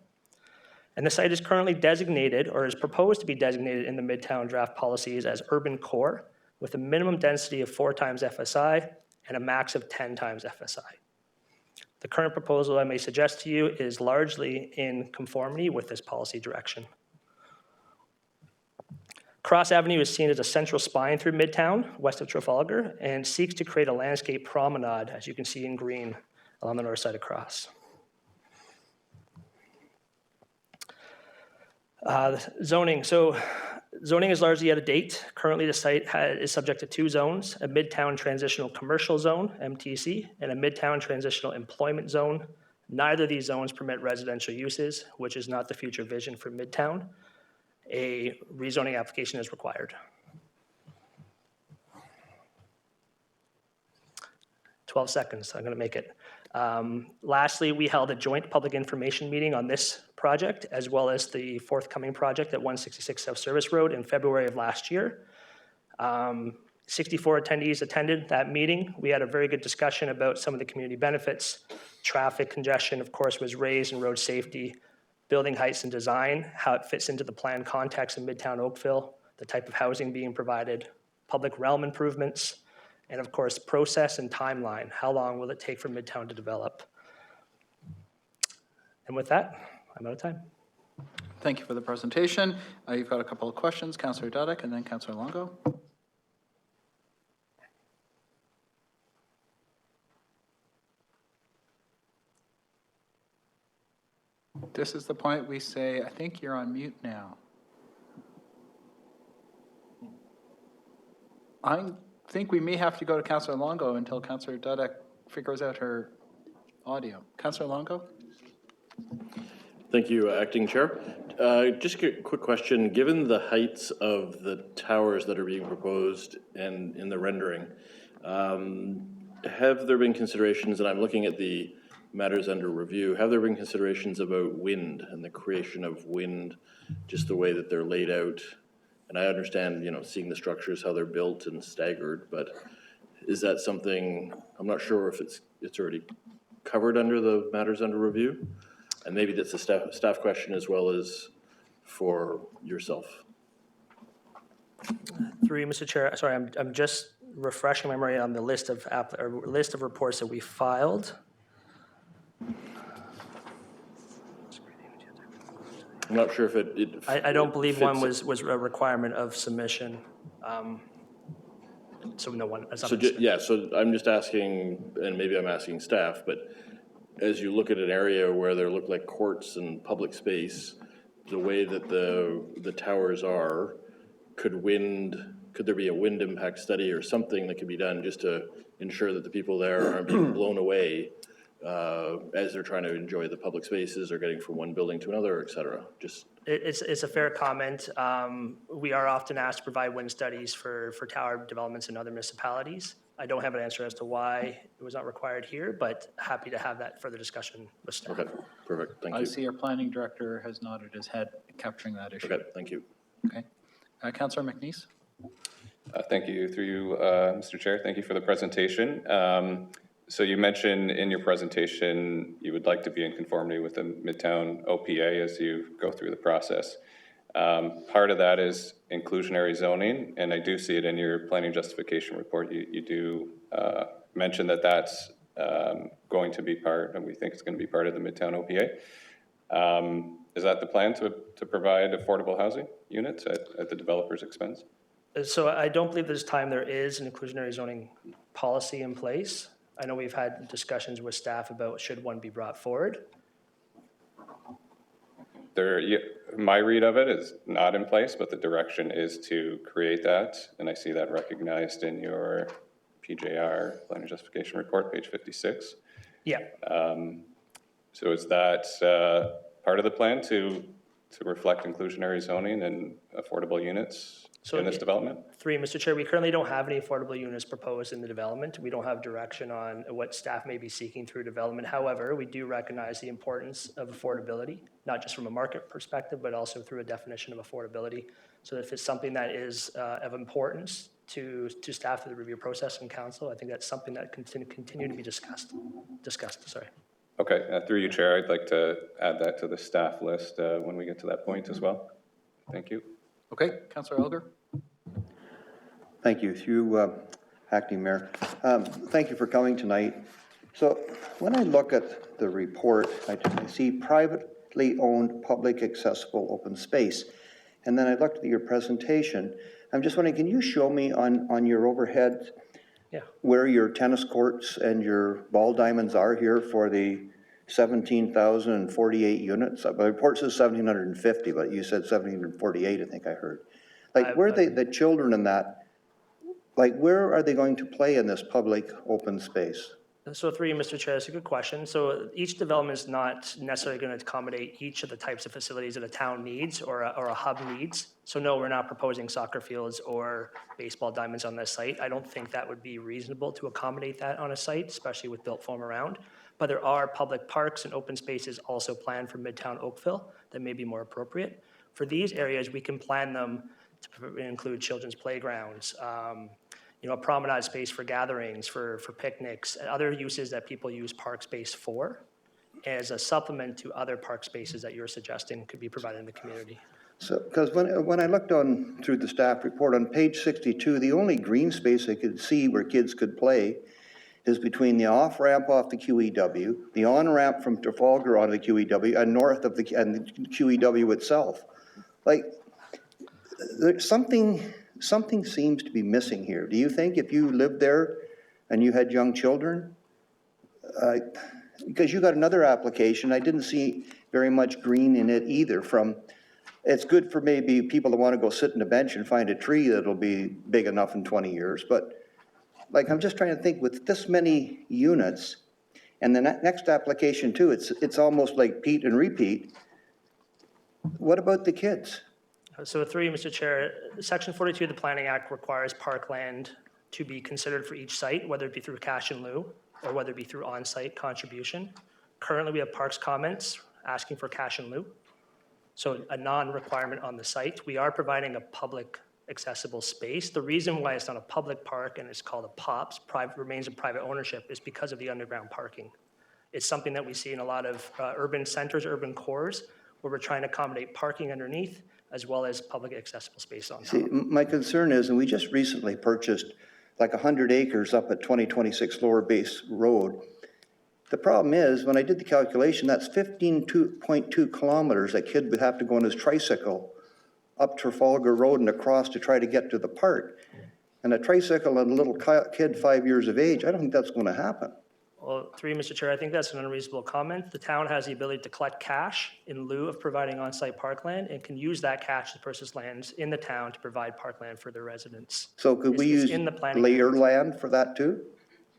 And the site is currently designated, or is proposed to be designated in the Midtown draft policies as urban core, with a minimum density of 4 times FSI and a max of 10 times FSI. The current proposal, I may suggest to you, is largely in conformity with this policy direction. Cross Avenue is seen as a central spine through Midtown, west of Trafalgar, and seeks to create a landscape promenade, as you can see in green, along the north side of Cross. Zoning. So zoning is largely out of date. Currently, the site is subject to 2 zones, a Midtown Transitional Commercial Zone, MTC, and a Midtown Transitional Employment Zone. Neither of these zones permit residential uses, which is not the future vision for Midtown. A rezoning application is required. 12 seconds, I'm gonna make it. Lastly, we held a joint public information meeting on this project, as well as the forthcoming project at 166 South Service Road in February of last year. 64 attendees attended that meeting. We had a very good discussion about some of the community benefits. Traffic congestion, of course, was raised, and road safety, building heights and design, how it fits into the plan context in Midtown Oakville, the type of housing being provided, public realm improvements, and of course, process and timeline. How long will it take for Midtown to develop? And with that, I'm out of time. Thank you for the presentation. You've got a couple of questions, Councillor Dudek and then Councillor Longo. This is the point we say, I think you're on mute now. I think we may have to go to Councillor Longo until Councillor Dudek figures out her audio. Councillor Longo? Thank you, Acting Chair. Just a quick question. Given the heights of the towers that are being proposed and in the rendering, have there been considerations, and I'm looking at the matters under review, have there been considerations about wind and the creation of wind, just the way that they're laid out? And I understand, you know, seeing the structures, how they're built and staggered, but is that something, I'm not sure if it's already covered under the matters under review? And maybe that's a staff question as well as for yourself. Through you, Mr. Chair. Sorry, I'm just refreshing my memory on the list of reports that we filed. I'm not sure if it I don't believe one fits. was a requirement of submission. So no one. So so I'm just asking, and maybe I'm asking staff, but as you look at an area where there look like courts and public space, the way that the towers are, could there be a wind impact study or something that could be done just to ensure that the people there aren't being blown away as they're trying to enjoy the public spaces or getting from one building to another, et cetera? It's a fair comment. We are often asked to provide wind studies for tower developments in other municipalities. I don't have an answer as to why it was not required here, but happy to have that further discussion with staff. Okay, perfect, thank you. I see our planning director has nodded his head, capturing that issue. Okay, thank you. Okay. Councillor McNeese? Thank you, through you, Mr. Chair. Thank you for the presentation. So you mentioned in your presentation you would like to be in conformity with the Midtown OPA as you go through the process. Part of that is inclusionary zoning, and I do see it in your planning justification report. You do mention that that's going to be part, and we think it's going to be part of the Midtown OPA. Is that the plan to provide affordable housing units at the developer's expense? So I don't believe this time there is an inclusionary zoning policy in place. I know we've had discussions with staff about should one be brought forward. My read of it is not in place, but the direction is to create that, and I see that recognized in your PJR, Planning Justification Report, page 56. Yeah. So is that part of the plan to reflect inclusionary zoning and affordable units in this development? Three, Mr. Chair, we currently don't have any affordable units proposed in the development. We don't have direction on what staff may be seeking through development. However, we do recognize the importance of affordability, not just from a market perspective, but also through a definition of affordability. So if it's something that is of importance to staff through the review process and council, I think that's something that continue to be discussed. Sorry. Okay, through you, Chair, I'd like to add that to the staff list when we get to that point as well. Thank you. Okay, Councillor Elgar. Thank you. Through Acting Mayor. Thank you for coming tonight. So when I look at the report, I see privately owned, public accessible open space. And then I looked at your presentation. I'm just wondering, can you show me on your overhead where your tennis courts and your ball diamonds are here for the 17,048 units? The report says 1,750, but you said 1,748, I think I heard. Like, where are the children in that? Like, where are they going to play in this public open space? So through you, Mr. Chair, that's a good question. So each development is not necessarily going to accommodate each of the types of facilities that a town needs or a hub needs. So no, we're not proposing soccer fields or baseball diamonds on this site. I don't think that would be reasonable to accommodate that on a site, especially with built form around. But there are public parks and open spaces also planned for Midtown Oakville that may be more appropriate. For these areas, we can plan them to include children's playgrounds, a promenade space for gatherings, for picnics, and other uses that people use park space for, as a supplement to other park spaces that you're suggesting could be provided in the community. So, because when I looked on through the staff report on page 62, the only green space I could see where kids could play is between the off-ramp off the QEW, the on-ramp from Trafalgar onto the QEW, and north of the QEW itself. Like, there's something seems to be missing here. Do you think if you lived there and you had young children, because you got another application, I didn't see very much green in it either. It's good for maybe people that want to go sit on a bench and find a tree that'll be big enough in 20 years, but like, I'm just trying to think with this many units, and the next application too, it's almost like Pete and repeat. What about the kids? So through you, Mr. Chair, Section 42 of the Planning Act requires parkland to be considered for each site, whether it be through cash in lieu or whether it be through on-site contribution. Currently, we have Parks comments asking for cash in lieu, so a non-requirement on the site. We are providing a public accessible space. The reason why it's not a public park and it's called a POPS, remains in private ownership, is because of the underground parking. It's something that we see in a lot of urban centers, urban cores, where we're trying to accommodate parking underneath as well as public accessible space on top. See, my concern is, and we just recently purchased like 100 acres up at 2026 Lower Base Road. The problem is, when I did the calculation, that's 15.2 kilometers that kid would have to go on his tricycle up Trafalgar Road and across to try to get to the park. And a tricycle and a little kid 5 years of age, I don't think that's going to happen. Well, through you, Mr. Chair, I think that's an unreasonable comment. The town has the ability to collect cash in lieu of providing on-site parkland and can use that cash to purchase lands in the town to provide parkland for their residents. So could we use your land for that too?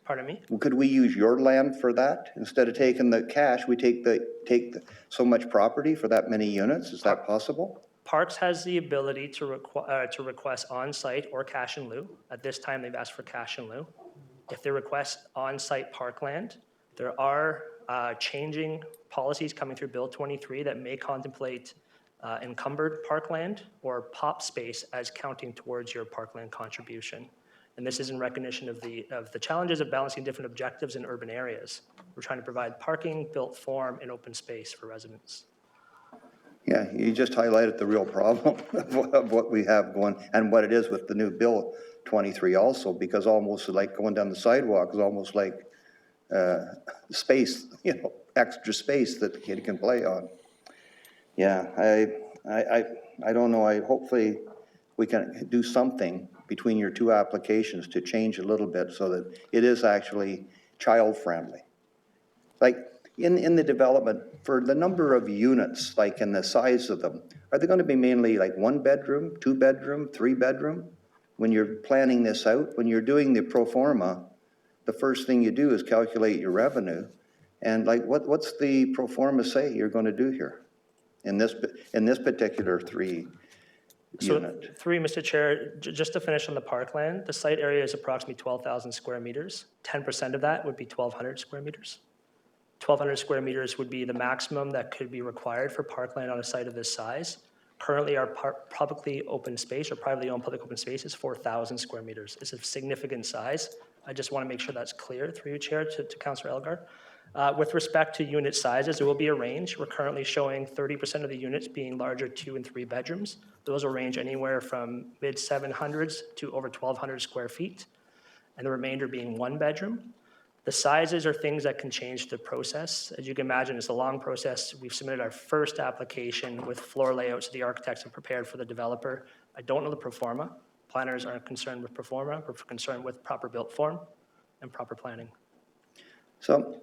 Pardon me? Could we use your land for that? Instead of taking the cash, we take so much property for that many units? Is that possible? Parks has the ability to request on-site or cash in lieu. At this time, they've asked for cash in lieu. If they request on-site parkland, there are changing policies coming through Bill 23 that may contemplate encumbered parkland or POP space as counting towards your parkland contribution. And this is in recognition of the challenges of balancing different objectives in urban areas. We're trying to provide parking, built form, and open space for residents. Yeah, you just highlighted the real problem of what we have going and what it is with the new Bill 23 also, because almost like going down the sidewalk is almost like space, extra space that the kid can play on. Yeah, I don't know. Hopefully we can do something between your two applications to change a little bit so that it is actually child friendly. Like in the development, for the number of units, like in the size of them, are they going to be mainly like 1 bedroom, 2 bedroom, 3 bedroom? When you're planning this out, when you're doing the pro forma, the first thing you do is calculate your revenue. And like, what's the pro forma say you're going to do here in this particular 3 unit? So through you, Mr. Chair, just to finish on the parkland, the site area is approximately 12,000 square meters. 10% of that would be 1,200 square meters. 1,200 square meters would be the maximum that could be required for parkland on a site of this size. Currently, our publicly open space or privately owned public open space is 4,000 square meters. It's a significant size. I just want to make sure that's clear through you, Chair, to Councillor Elgar. With respect to unit sizes, there will be a range. We're currently showing 30% of the units being larger 2 and 3 bedrooms. Those will range anywhere from mid-700s to over 1,200 square feet, and the remainder being 1 bedroom. The sizes are things that can change the process. As you can imagine, it's a long process. We've submitted our first application with floor layouts the architects have prepared for the developer. I don't know the pro forma. Planners aren't concerned with pro forma. We're concerned with proper built form and proper planning. So,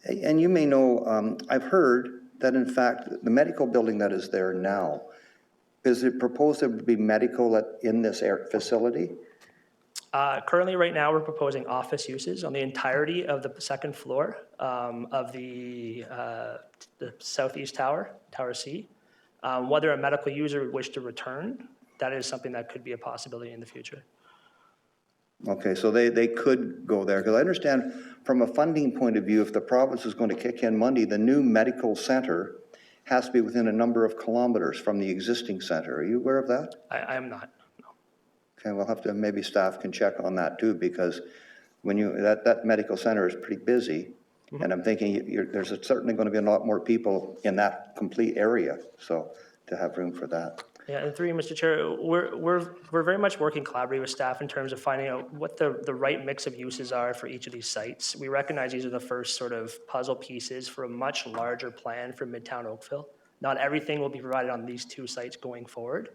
and you may know, I've heard that in fact, the medical building that is there now, is it proposed to be medical in this facility? Currently, right now, we're proposing office uses on the entirety of the second floor of the southeast tower, Tower C. Whether a medical user would wish to return, that is something that could be a possibility in the future. Okay, so they could go there, because I understand from a funding point of view, if the province is going to kick in money, the new medical center has to be within a number of kilometers from the existing center. Are you aware of that? I am not. Okay, we'll have to, maybe staff can check on that too, because when you, that medical center is pretty busy. And I'm thinking there's certainly going to be a lot more people in that complete area, so to have room for that. Yeah, and through you, Mr. Chair, we're very much working collaboratively with staff in terms of finding out what the right mix of uses are for each of these sites. We recognize these are the first sort of puzzle pieces for a much larger plan for Midtown Oakville. Not everything will be provided on these two sites going forward.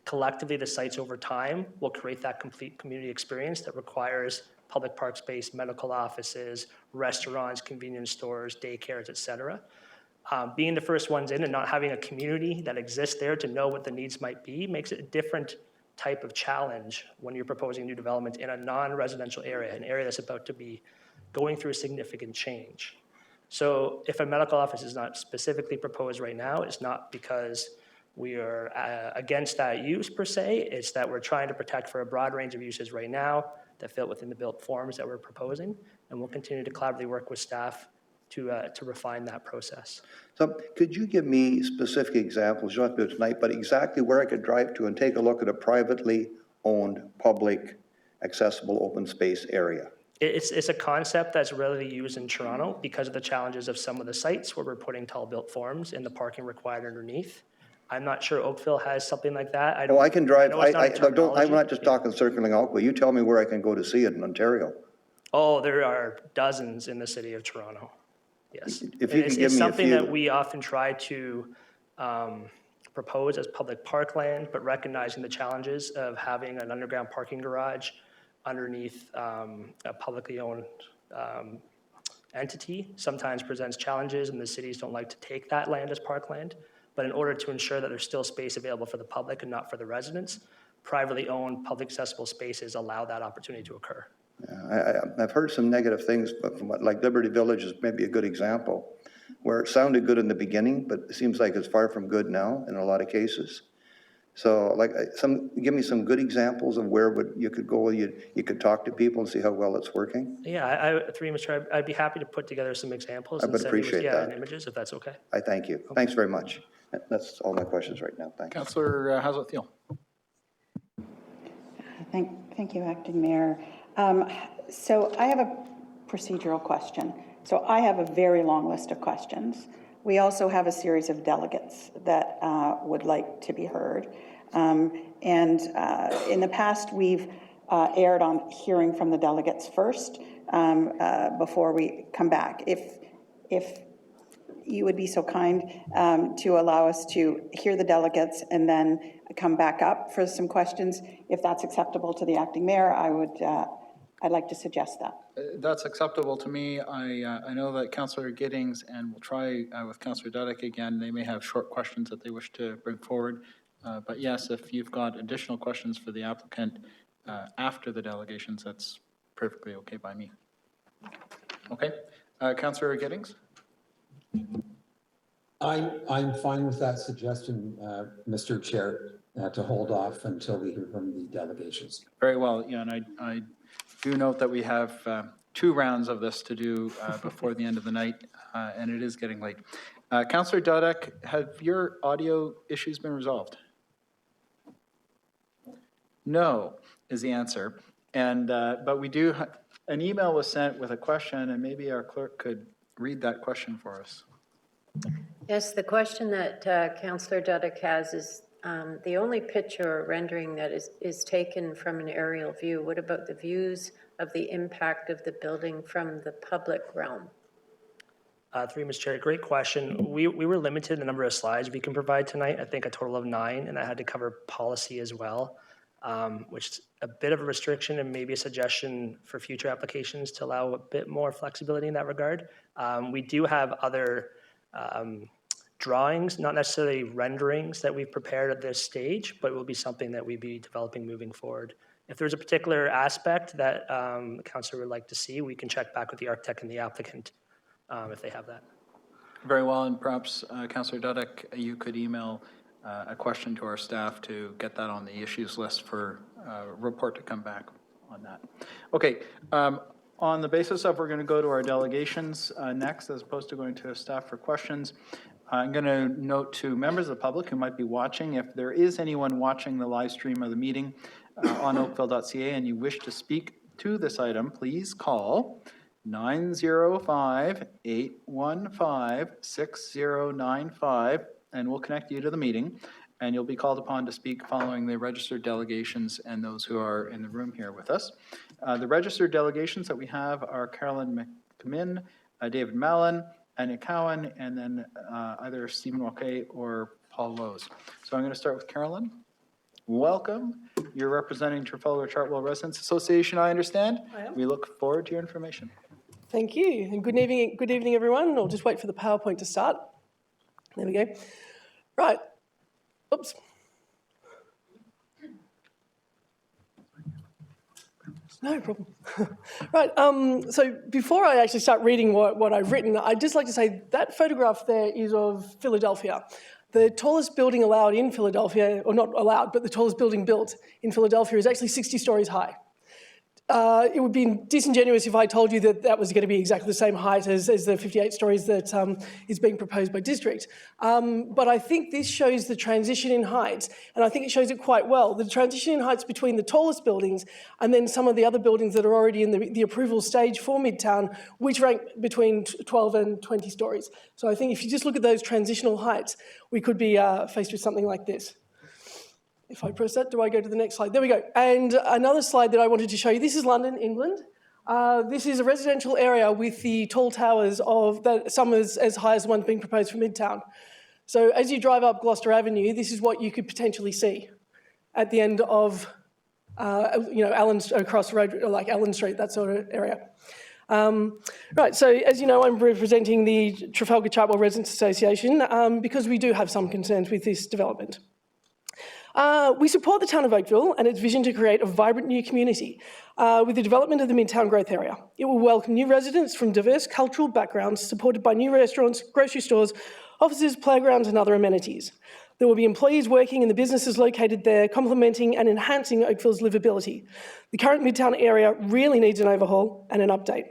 Collectively, the sites over time will create that complete community experience that requires public park space, medical offices, restaurants, convenience stores, daycares, et cetera. Being the first ones in and not having a community that exists there to know what the needs might be makes it a different type of challenge when you're proposing new development in a non-residential area, an area that's about to be going through a significant change. So if a medical office is not specifically proposed right now, it's not because we are against that use per se, it's that we're trying to protect for a broad range of uses right now that fit within the built forms that we're proposing, and we'll continue to collaboratively work with staff to refine that process. So could you give me specific examples, you don't have to do it tonight, but exactly where I could drive to and take a look at a privately owned, public, accessible open space area? It's a concept that's readily used in Toronto because of the challenges of some of the sites where we're putting tall built forms and the parking required underneath. I'm not sure Oakville has something like that. I can drive, I'm not just talking circling Oakville, you tell me where I can go to see it in Ontario. Oh, there are dozens in the city of Toronto, yes. If you can give me a It's something few. that we often try to propose as public parkland, but recognizing the challenges of having an underground parking garage underneath a publicly owned entity sometimes presents challenges, and the cities don't like to take that land as parkland. But in order to ensure that there's still space available for the public and not for the residents, privately owned, public accessible spaces allow that opportunity to occur. I've heard some negative things, but from like Liberty Village is maybe a good example, where it sounded good in the beginning, but it seems like it's far from good now in a lot of cases. So like give me some good examples of where you could go, you could talk to people and see how well it's working. Yeah, I'd be happy to put together some examples and send you with, and images if that's okay. I thank you. Okay. Thanks very much. That's all my questions right now. Thanks. Councillor Haslett-Thiel. Thank you, Acting Mayor. So I have a procedural question. So I have a very long list of questions. We also have a series of delegates that would like to be heard. And in the past, we've erred on hearing from the delegates first before we come back. If you would be so kind to allow us to hear the delegates and then come back up for some questions, if that's acceptable to the Acting Mayor, I'd like to suggest that. That's acceptable to me. I know that Councillor Giddings, and we'll try with Councillor Dudek again, they may have short questions that they wish to bring forward. But yes, if you've got additional questions for the applicant after the delegations, that's perfectly okay by me. Okay, Councillor Giddings? I'm fine with that suggestion, Mr. Chair, to hold off until we hear from the delegations. Very well, yeah, and I do note that we have 2 rounds of this to do before the end of the night, and it is getting late. Councillor Dudek, have your audio issues been resolved? No, is the answer. And but we do, an email was sent with a question, and maybe our clerk could read that question for us. Yes, the question that Councillor Dudek has is the only picture or rendering that is taken from an aerial view. What about the views of the impact of the building from the public realm? Through you, Mr. Chair, great question. We were limited in the number of slides we can provide tonight, I think a total of 9, and I had to cover policy as well, which is a bit of a restriction and maybe a suggestion for future applications to allow a bit more flexibility in that regard. We do have other drawings, not necessarily renderings that we've prepared at this stage, but it will be something that we'd be developing moving forward. If there's a particular aspect that the councillor would like to see, we can check back with the architect and the applicant if they have that. Very well, and perhaps Councillor Dudek, you could email a question to our staff to get that on the issues list for a report to come back on that. Okay, on the basis of we're going to go to our delegations next, as opposed to going to staff for questions, I'm going to note to members of the public who might be watching, if there is anyone watching the live stream of the meeting, on oakville.ca and you wish to speak to this item, please call 905-815-6095, and we'll connect you to the meeting. And you'll be called upon to speak following the registered delegations and those who are in the room here with us. The registered delegations that we have are Carolyn McCamin, David Mallon, Anya Cowan, and then either Stephen Walke or Paul Lowes. So I'm going to start with Carolyn. Welcome. You're representing Trafalgar Chartwell Residents Association, I understand. I am. We look forward to your information. Thank you, and good evening, everyone. I'll just wait for the PowerPoint to start. There we go. Right. Oops. No problem. Right, so before I actually start reading what I've written, I'd just like to say that photograph there is of Philadelphia. The tallest building allowed in Philadelphia, or not allowed, but the tallest building built in Philadelphia is actually 60 stories high. It would be disingenuous if I told you that that was going to be exactly the same height as the 58 stories that is being proposed by district. But I think this shows the transition in heights, and I think it shows it quite well. The transition in heights between the tallest buildings and then some of the other buildings that are already in the approval stage for Midtown, which rank between 12 and 20 stories. So I think if you just look at those transitional heights, we could be faced with something like this. If I press that, do I go to the next slide? There we go. And another slide that I wanted to show you, this is London, England. This is a residential area with the tall towers of some as high as the ones being proposed for Midtown. So as you drive up Gloucester Avenue, this is what you could potentially see at the end of, across the road, like Allen Street, that sort of area. Right, so as you know, I'm representing the Trafalgar Chartwell Residents Association because we do have some concerns with this development. We support the town of Oakville and its vision to create a vibrant new community with the development of the Midtown growth area. It will welcome new residents from diverse cultural backgrounds, supported by new restaurants, grocery stores, offices, playgrounds, and other amenities. There will be employees working in the businesses located there, complementing and enhancing Oakville's livability. The current Midtown area really needs an overhaul and an update.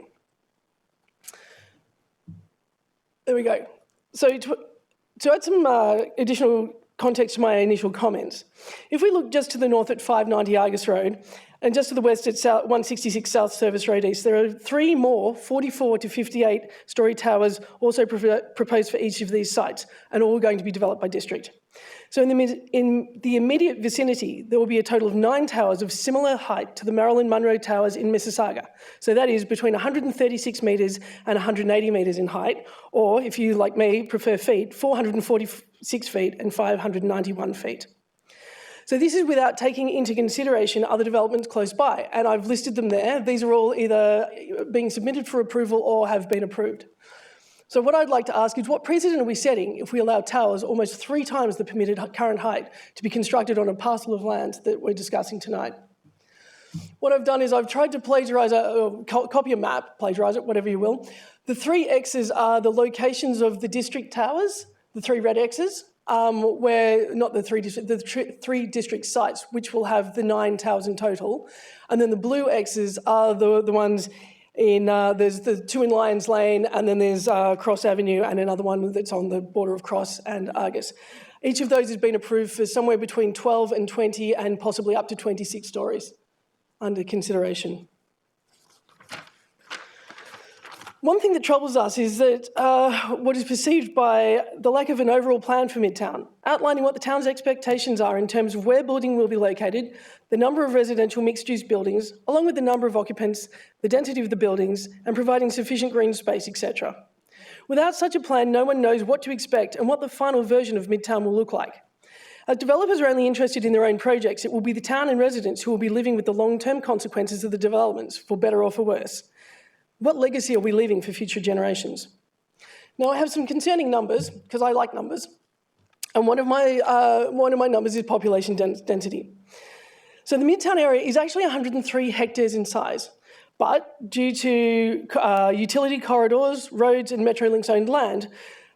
There we go. So to add some additional context to my initial comments. If we look just to the north at 590 Argus Road and just to the west at 166 South Service Road East, there are 3 more 44 to 58 storey towers also proposed for each of these sites, and all going to be developed by district. So in the immediate vicinity, there will be a total of 9 towers of similar height to the Marilyn Monroe Towers in Mississauga. So that is between 136 metres and 180 metres in height, or if you, like me, prefer feet, 446 feet and 591 feet. So this is without taking into consideration other developments close by, and I've listed them there. These are all either being submitted for approval or have been approved. So what I'd like to ask is, what precedent are we setting if we allow towers almost 3 times the permitted current height to be constructed on a parcel of land that we're discussing tonight? What I've done is I've tried to plagiarise, copy a map, plagiarise it, whatever you will. The 3 X's are the locations of the district towers, the 3 red X's, where not the 3 district sites, which will have the 9 towers in total. And then the blue X's are the ones in, there's the 2 in Lyons Lane, and then there's Cross Avenue, and another one that's on the border of Cross and Argus. Each of those has been approved for somewhere between 12 and 20 and possibly up to 26 stories under consideration. One thing that troubles us is that what is perceived by the lack of an overall plan for Midtown, outlining what the town's expectations are in terms of where building will be located, the number of residential mixed-use buildings, along with the number of occupants, the density of the buildings, and providing sufficient green space, etc. Without such a plan, no one knows what to expect and what the final version of Midtown will look like. As developers are only interested in their own projects, it will be the town and residents who will be living with the long-term consequences of the developments, for better or for worse. What legacy are we leaving for future generations? Now, I have some concerning numbers, because I like numbers, and one of my numbers is population density. So the Midtown area is actually 103 hectares in size, but due to utility corridors, roads, and Metrolinx owned land,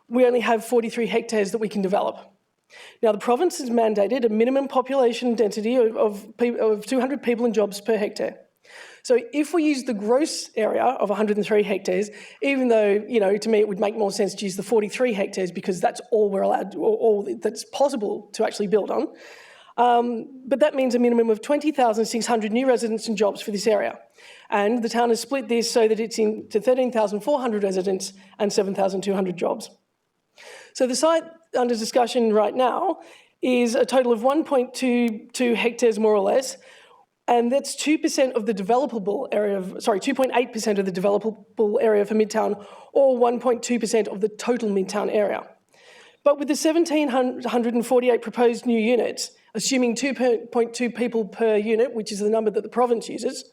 we only have 43 hectares that we can develop. Now, the province has mandated a minimum population density of 200 people and jobs per hectare. So if we use the gross area of 103 hectares, even though, to me it would make more sense to use the 43 hectares because that's all we're allowed, all that's possible to actually build on, But that means a minimum of 20,600 new residents and jobs for this area. And the town has split this so that it's into 13,400 residents and 7,200 jobs. So the site under discussion right now is a total of 1.22 hectares more or less, and that's 2% of the developable area, 2.8% of the developable area for Midtown, or 1.2% of the total Midtown area. But with the 1,748 proposed new units, assuming 2.2 people per unit, which is the number that the province uses,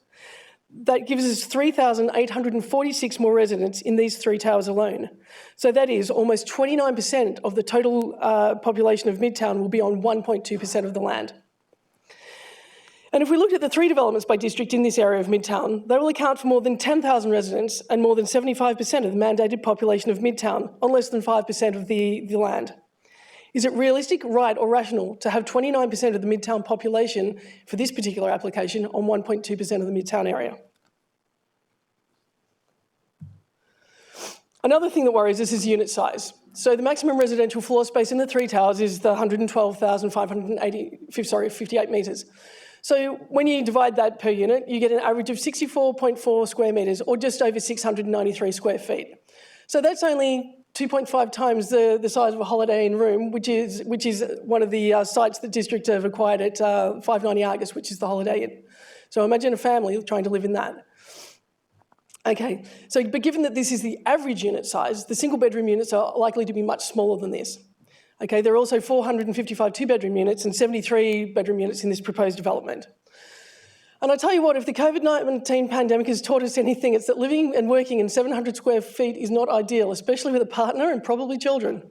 that gives us 3,846 more residents in these three towers alone. So that is almost 29% of the total population of Midtown will be on 1.2% of the land. And if we looked at the three developments by district in this area of Midtown, they will account for more than 10,000 residents and more than 75% of the mandated population of Midtown on less than 5% of the land. Is it realistic, right, or rational to have 29% of the Midtown population for this particular application on 1.2% of the Midtown area? Another thing that worries us is unit size. So the maximum residential floor space in the three towers is the 112,558 metres. So when you divide that per unit, you get an average of 64.4 square metres, or just over 693 square feet. So that's only 2.5 times the size of a Holiday Inn room, which is one of the sites that district have acquired at 590 Argus, which is the Holiday Inn. So imagine a family trying to live in that. Okay, so but given that this is the average unit size, the single bedroom units are likely to be much smaller than this. Okay, there are also 455 two-bedroom units and 73 bedroom units in this proposed development. And I tell you what, if the COVID-19 pandemic has taught us anything, it's that living and working in 700 square feet is not ideal, especially with a partner and probably children.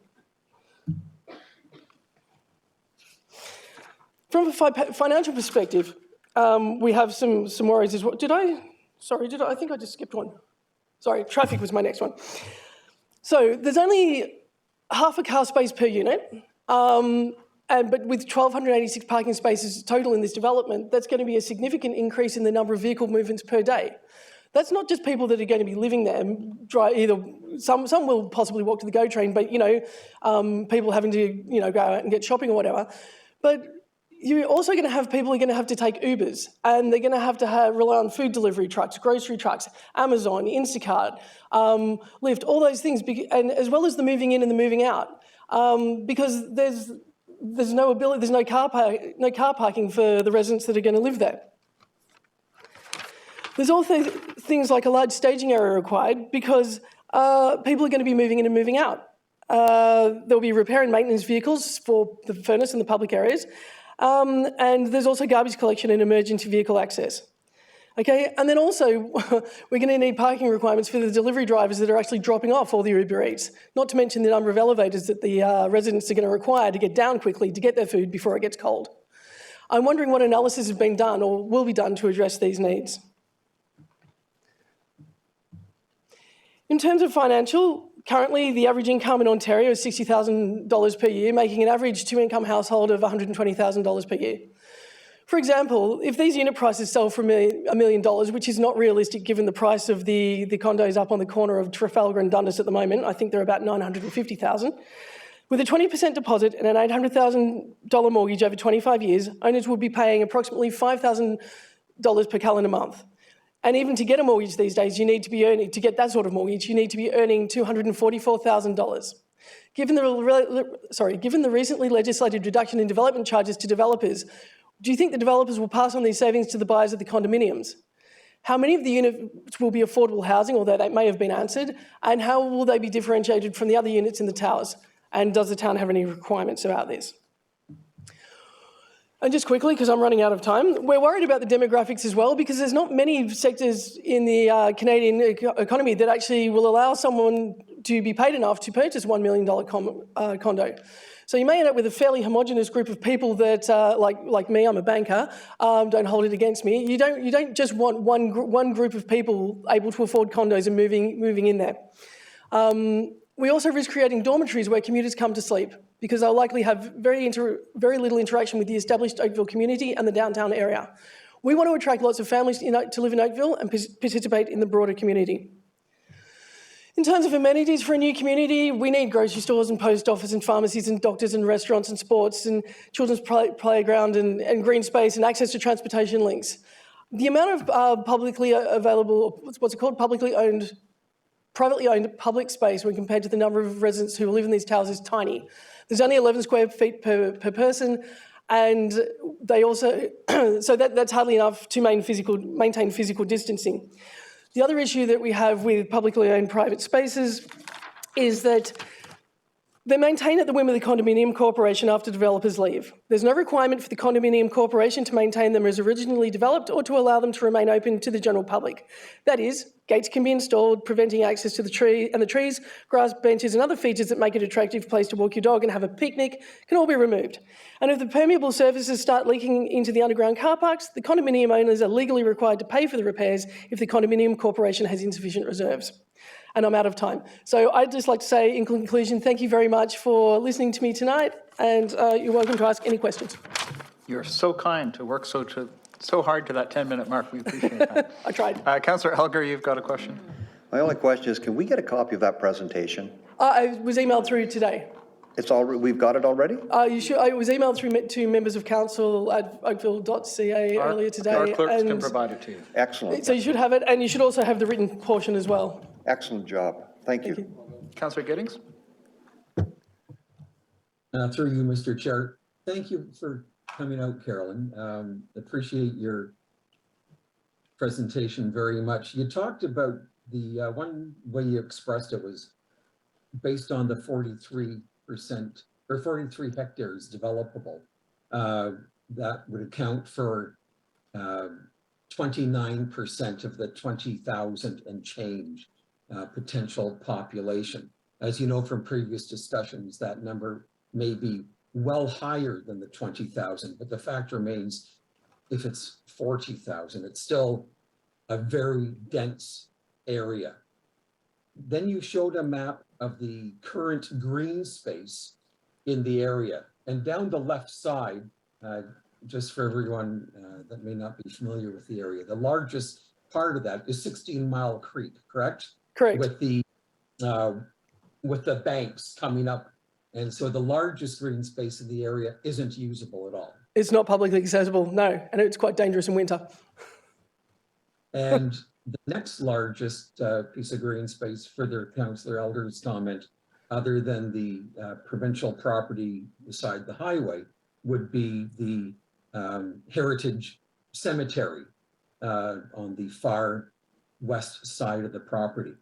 From a financial perspective, we have some worries as well. I think I just skipped one. Sorry, traffic was my next one. So there's only half a car space per unit, but with 1,286 parking spaces total in this development, that's going to be a significant increase in the number of vehicle movements per day. That's not just people that are going to be living there. Some will possibly walk to the GO train, but people having to go out and get shopping or whatever. But you're also going to have people who are going to have to take Ubers, and they're going to have rely on food delivery trucks, grocery trucks, Amazon, Instacart, Lyft, all those things, and as well as the moving in and the moving out, because there's no car parking for the residents that are going to live there. There's also things like a large staging area required because people are going to be moving in and moving out. There'll be repair and maintenance vehicles for the furnace and the public areas. And there's also garbage collection and emergency vehicle access. Okay, and then also we're going to need parking requirements for the delivery drivers that are actually dropping off all the Uber Eats, not to mention the number of elevators that the residents are going to require to get down quickly to get their food before it gets cold. I'm wondering what analysis has been done or will be done to address these needs. In terms of financial, currently the average income in Ontario is $60,000 per year, making an average two-income household of $120,000 per year. For example, if these unit prices sell for $1 million, which is not realistic given the price of the condos up on the corner of Trafalgar and Dundas at the moment, I think they're about $950,000. With a 20% deposit and an $800,000 mortgage over 25 years, owners would be paying approximately $5,000 per calendar month. And even to get a mortgage these days, you need to be earning, to get that sort of mortgage, you need to be earning $244,000. Given the recently legislated reduction in development charges to developers, do you think the developers will pass on these savings to the buyers of the condominiums? How many of the units will be affordable housing, although that may have been answered, and how will they be differentiated from the other units in the towers? And does the town have any requirements about this? And just quickly, because I'm running out of time, we're worried about the demographics as well, because there's not many sectors in the Canadian economy that actually will allow someone to be paid enough to purchase $1 million condo. So you may end up with a fairly homogenous group of people that, like me, I'm a banker, don't hold it against me. You don't just want one group of people able to afford condos and moving in there. We also risk creating dormitories where commuters come to sleep, because they'll likely have very little interaction with the established Oakville community and the downtown area. We want to attract lots of families to live in Oakville and participate in the broader community. In terms of amenities for a new community, we need grocery stores and post office and pharmacies and doctors and restaurants and sports and children's playground and green space and access to transportation links. The amount of publicly available, what's it called, privately owned public space when compared to the number of residents who live in these towers is tiny. There's only 11 square feet per person, and they also, so that's hardly enough to maintain physical distancing. The other issue that we have with publicly owned private spaces is that they're maintained at the whim of the condominium corporation after developers leave. There's no requirement for the condominium corporation to maintain them as originally developed or to allow them to remain open to the general public. That is, gates can be installed, preventing access to the trees, grass benches and other features that make it an attractive place to walk your dog and have a picnic can all be removed. And if the permeable surfaces start leaking into the underground car parks, the condominium owners are legally required to pay for the repairs if the condominium corporation has insufficient reserves. And I'm out of time. So I'd just like to say, in conclusion, thank you very much for listening to me tonight, and you're welcome to ask any questions. You're so kind to work so hard to that 10-minute mark. We appreciate that. I tried. Councillor Helger, you've got a question? My only question is, can we get a copy of that presentation? It was emailed through today. We've got it already? It was emailed through to members of council at oakville.ca earlier today. Our clerks can provide it to you. Excellent. So you should have it, and you should also have the written portion as well. Excellent job. Thank you. Councillor Giddings? Through you, Mr. Chair. Thank you for coming out, Carolyn. Appreciate your presentation very much. You talked about the one way you expressed it was based on the 43% or 43 hectares developable. That would account for 29% of the 20,000 and change potential population. As you know from previous discussions, that number may be well higher than the 20,000, but the fact remains, if it's 40,000, it's still a very dense area. Then you showed a map of the current green space in the area, and down the left side, just for everyone that may not be familiar with the area, the largest part of that is 16 Mile Creek, correct? Correct. With the banks coming up. And so the largest green space in the area isn't usable at all. It's not publicly accessible, no, and it's quite dangerous in winter. And the next largest piece of green space, further Councillor Elder's comment, other than the provincial property beside the highway, would be the Heritage Cemetery on the far west side of the property.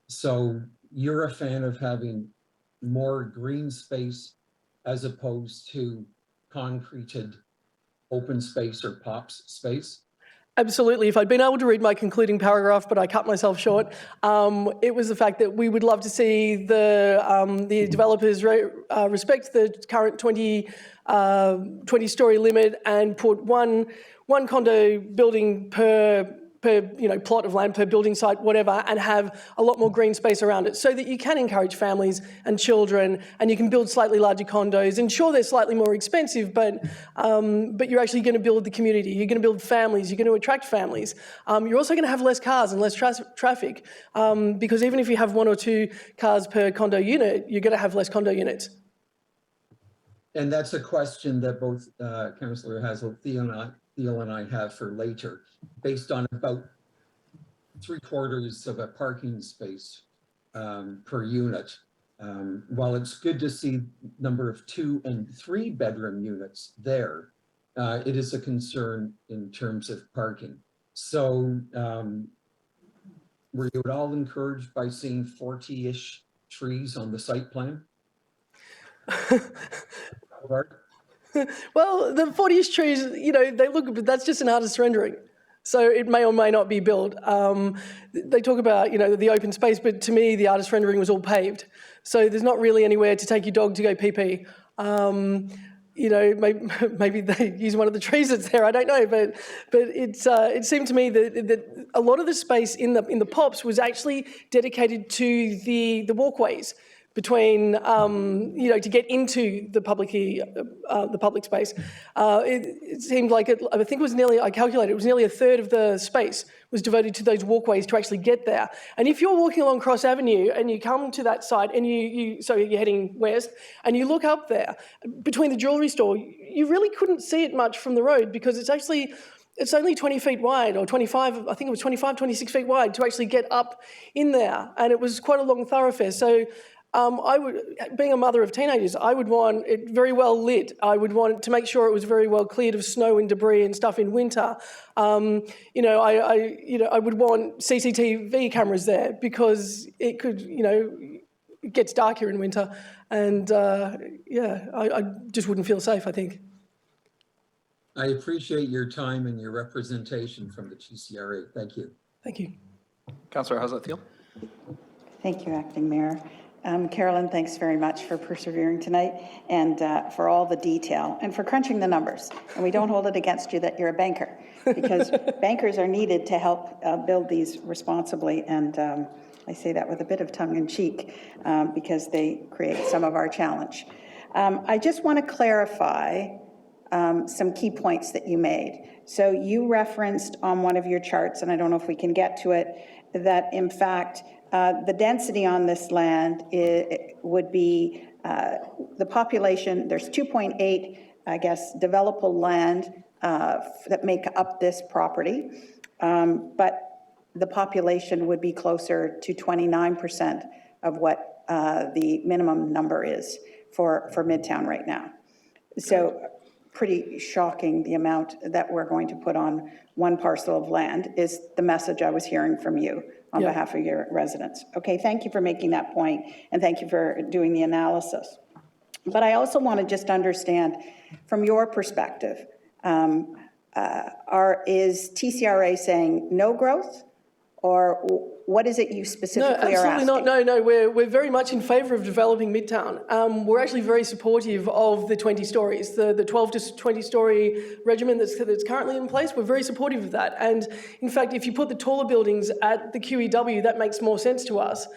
So you're a fan of having more green space as opposed to concreted open space or POPs space? Absolutely. If I'd been able to read my concluding paragraph, but I cut myself short, it was the fact that we would love to see the developers respect the current 20-story limit and put one condo building per plot of land, per building site, whatever, and have a lot more green space around it so that you can encourage families and children, and you can build slightly larger condos. And sure, they're slightly more expensive, but you're actually going to build the community. You're going to build families. You're going to attract families. You're also going to have less cars and less traffic, because even if you have 1 or 2 cars per condo unit, you're going to have less condo units. And that's a question that both Councillor Thiel and I have for later, based on about 3/4 of a parking space per unit. While it's good to see number of 2 and 3 bedroom units there, it is a concern in terms of parking. So were you at all encouraged by seeing 40-ish trees on the site plan? Well, the 40-ish trees, they look, but that's just an artist's rendering. So it may or may not be built. They talk about, the open space, but to me, the artist rendering was all paved. So there's not really anywhere to take your dog to go pee-pee. Maybe they use one of the trees that's there. I don't know, but it seemed to me that a lot of the space in the POPs was actually dedicated to the walkways, between, to get into the public space. It seemed like, I think it was I calculated, it was nearly a third of the space was devoted to those walkways to actually get there. And if you're walking along Cross Avenue and you come to that site and so you're heading west, and you look up there, between the jewellery store, you really couldn't see it much from the road because it's only 20 feet wide, or 25, I think it was 25, 26 feet wide to actually get up in there. And it was quite a long thoroughfare. So being a mother of teenagers, I would want it very well lit. I would want to make sure it was very well cleared of snow and debris and stuff in winter. I would want CCTV cameras there because it could, it gets dark here in winter. And I just wouldn't feel safe, I think. I appreciate your time and your representation from the TCRA. Thank you. Thank you. Councillor, how's that feel? Thank you, Acting Mayor. Carolyn, thanks very much for persevering tonight and for all the detail and for crunching the numbers. And we don't hold it against you that you're a banker, because bankers are needed to help build these responsibly. And I say that with a bit of tongue in cheek because they create some of our challenge. I just want to clarify some key points that you made. So you referenced on one of your charts, and I don't know if we can get to it, that in fact, the density on this land would be the population, there's 2.8, I guess, developable land that make up this property, but the population would be closer to 29% of what the minimum number is for Midtown right now. So pretty shocking the amount that we're going to put on one parcel of land is the message I was hearing from you on behalf of your residents. Okay, thank you for making that point, and thank you for doing the analysis. But I also want to just understand, from your perspective, is TCRA saying no growth, or what is it you specifically are asking? No, absolutely not. No, we're very much in favour of developing Midtown. We're actually very supportive of the 20 stories, the 12 to 20 story regimen that's currently in place. We're very supportive of that. And in fact, if you put the taller buildings at the QEW, that makes more sense to us.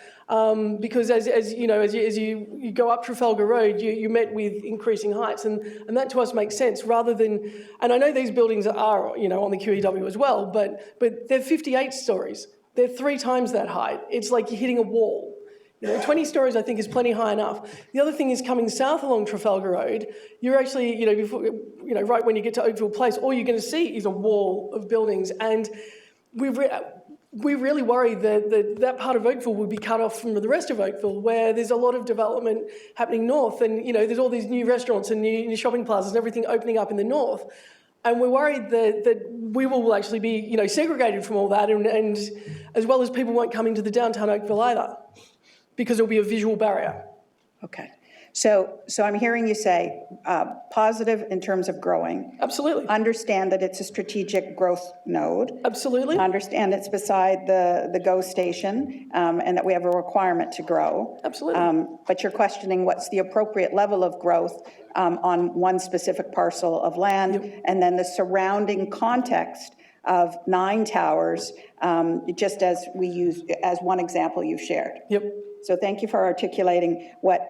Because as you go up Trafalgar Road, you met with increasing heights, and that to us makes sense rather than, and I know these buildings are, on the QEW as well, but they're 58 stories. They're 3 times that height. It's like you're hitting a wall. 20 stories I think is plenty high enough. The other thing is coming south along Trafalgar Road, you're actually, before, right when you get to Oakville Place, all you're going to see is a wall of buildings, and we really worry that part of Oakville will be cut off from the rest of Oakville, where there's a lot of development happening north, and there's all these new restaurants and new shopping plazas and everything opening up in the north. And we're worried that we will actually be, segregated from all that, and as well as people won't come into the downtown Oakville either, because there'll be a visual barrier. Okay. So I'm hearing you say positive in terms of growing. Absolutely. Understand that it's a strategic growth node. Absolutely. Understand it's beside the GO station and that we have a requirement to grow. Absolutely. But you're questioning what's the appropriate level of growth on one specific parcel of land, and then the surrounding context of 9 towers, just as we use as one example you've shared. Yep. So thank you for articulating what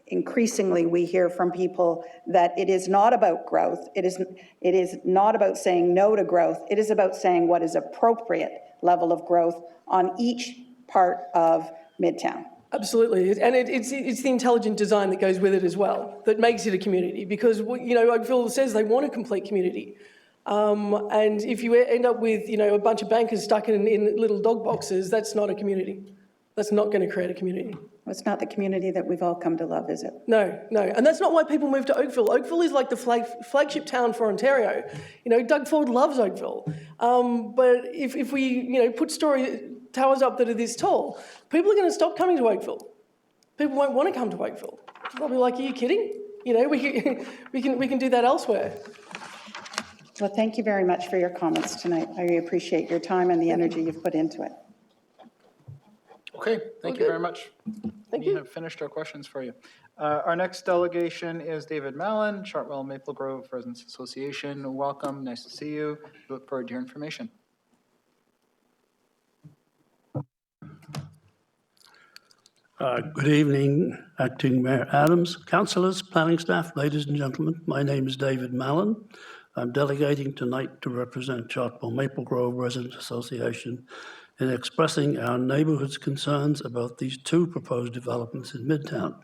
increasingly we hear from people, that it is not about growth. It is not about saying no to growth. It is about saying what is appropriate level of growth on each part of Midtown. Absolutely, and it's the intelligent design that goes with it as well that makes it a community, because Oakville says they want a complete community, and if you end up with a bunch of bankers stuck in little dog boxes, that's not a community. That's not going to create a community. Well, it's not the community that we've all come to love, is it? No, and that's not why people move to Oakville. Oakville is like the flagship town for Ontario. Doug Ford loves Oakville, but if we put towers up that are this tall, people are going to stop coming to Oakville. People won't want to come to Oakville. They'll be like, "Are you kidding? We can do that elsewhere." Well, thank you very much for your comments tonight. I appreciate your time and the energy you've put into it. Okay, thank you very much. Thank we you. have finished our questions for you. Our next delegation is David Mallon, Chartwell Maple Grove Residents Association. Welcome, nice to see you. Look forward to your information. Good evening, Acting Mayor Adams, councillors, planning staff, ladies and gentlemen. My name is David Mallon. I'm delegating tonight to represent Chartwell Maple Grove Residents Association in expressing our neighbourhood's concerns about these two proposed developments in Midtown.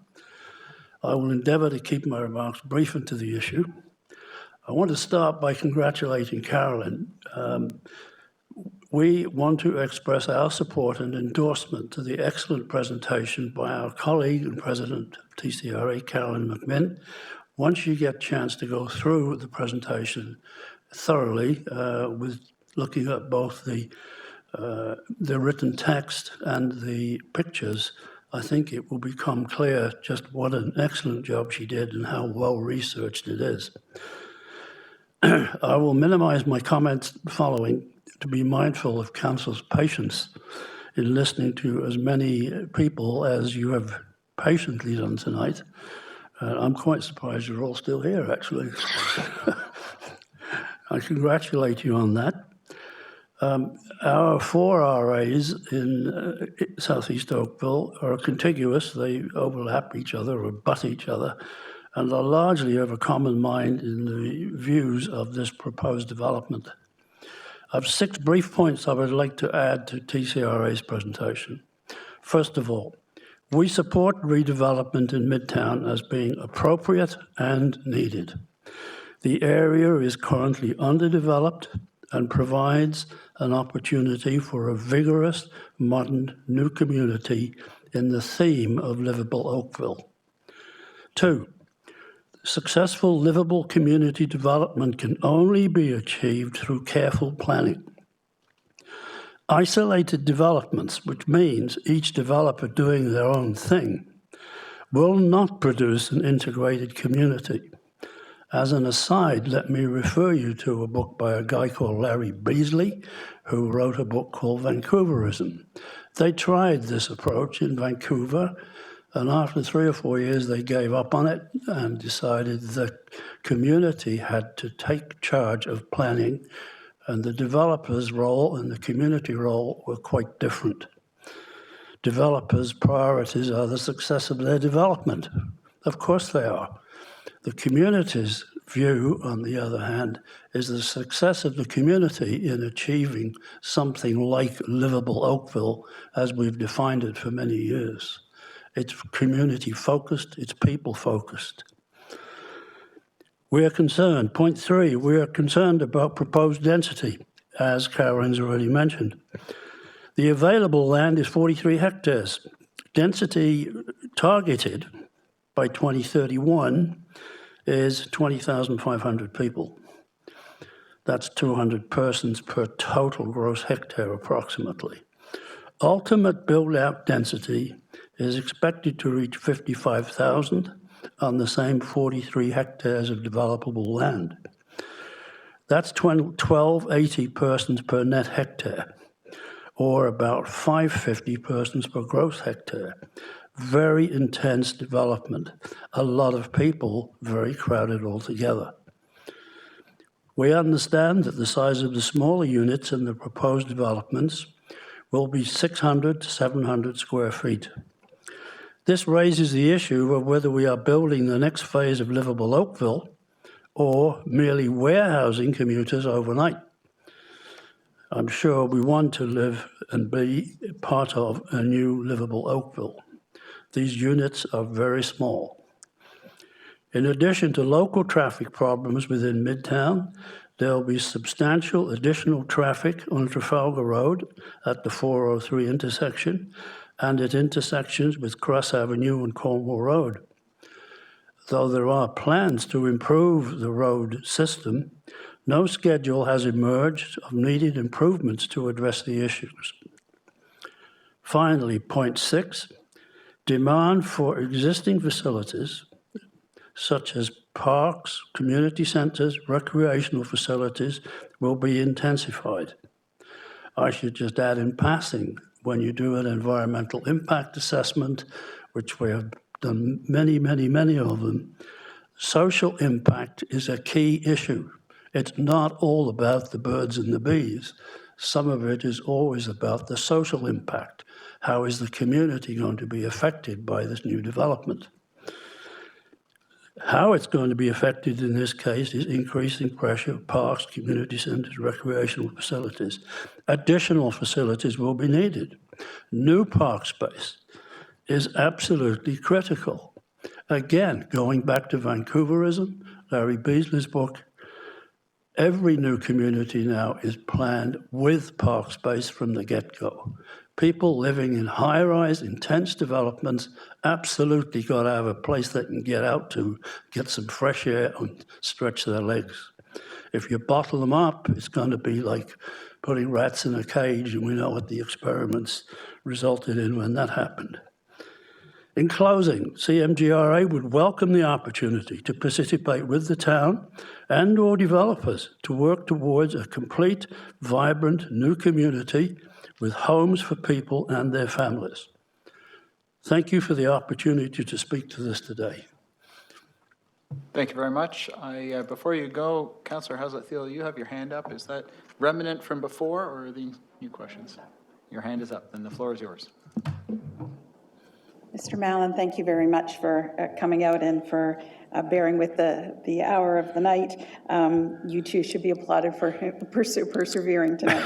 I will endeavour to keep my remarks brief and to the issue. I want to start by congratulating Carolyn. We want to express our support and endorsement to the excellent presentation by our colleague and president of TCRA, Carolyn McMinn. Once you get a chance to go through the presentation thoroughly, with looking at both the written text and the pictures, I think it will become clear just what an excellent job she did and how well researched it is. I will minimize my comments following to be mindful of Council's patience in listening to as many people as you have patiently done tonight. I'm quite surprised you're all still here, actually. I congratulate you on that. Our 4 RAs in southeast Oakville are contiguous. They overlap each other or butt each other and are largely of a common mind in the views of this proposed development. I have 6 brief points I would like to add to TCRA's presentation. First of all, we support redevelopment in Midtown as being appropriate and needed. The area is currently underdeveloped and provides an opportunity for a vigorous, modern, new community in the theme of livable Oakville. 2, successful livable community development can only be achieved through careful planning. Isolated developments, which means each developer doing their own thing, will not produce an integrated community. As an aside, let me refer you to a book by a guy called Larry Beasley, who wrote a book called Vancouverism. They tried this approach in Vancouver, and after 3 or 4 years, they gave up on it and decided the community had to take charge of planning, and the developer's role and the community role were quite different. Developers' priorities are the success of their development. Of course they are. The community's view, on the other hand, is the success of the community in achieving something like livable Oakville as we've defined it for many years. It's community-focused, it's people-focused. We are concerned, point 3, we are concerned about proposed density, as Carolyn's already mentioned. The available land is 43 hectares. Density targeted by 2031 is 20,500 people. That's 200 persons per total gross hectare approximately. Ultimate build-out density is expected to reach 55,000 on the same 43 hectares of developable land. That's 1,280 persons per net hectare, or about 550 persons per gross hectare. Very intense development. A lot of people, very crowded altogether. We understand that the size of the smaller units in the proposed developments will be 600 to 700 square feet. This raises the issue of whether we are building the next phase of livable Oakville or merely warehousing commuters overnight. I'm sure we want to live and be part of a new livable Oakville. These units are very small. In addition to local traffic problems within Midtown, there will be substantial additional traffic on Trafalgar Road at the 403 intersection and at intersections with Cross Avenue and Cornwall Road. Though there are plans to improve the road system, no schedule has emerged of needed improvements to address the issues. Finally, point 6, demand for existing facilities such as parks, community centers, recreational facilities will be intensified. I should just add in passing, when you do an environmental impact assessment, which we have done many of them, social impact is a key issue. It's not all about the birds and the bees. Some of it is always about the social impact. How is the community going to be affected by this new development? How it's going to be affected in this case is increasing pressure of parks, community centres, recreational facilities. Additional facilities will be needed. New park space is absolutely critical. Again, going back to Vancouverism, Larry Beasley's book, every new community now is planned with park space from the get-go. People living in high-rise, intense developments absolutely got to have a place they can get out to, get some fresh air and stretch their legs. If you bottle them up, it's going to be like putting rats in a cage, and we know what the experiments resulted in when that happened. In closing, CMGRA would welcome the opportunity to participate with the town and/or developers to work towards a complete, vibrant new community with homes for people and their families. Thank you for the opportunity to speak to this today. Thank you very much. Before you go, Councillor, how's it feel? You have your hand up. Is that remnant from before, or are these new questions? Your hand is up, and the floor is yours. Mr. Mallon, thank you very much for coming out and for bearing with the hour of the night. You too should be applauded for persevering tonight.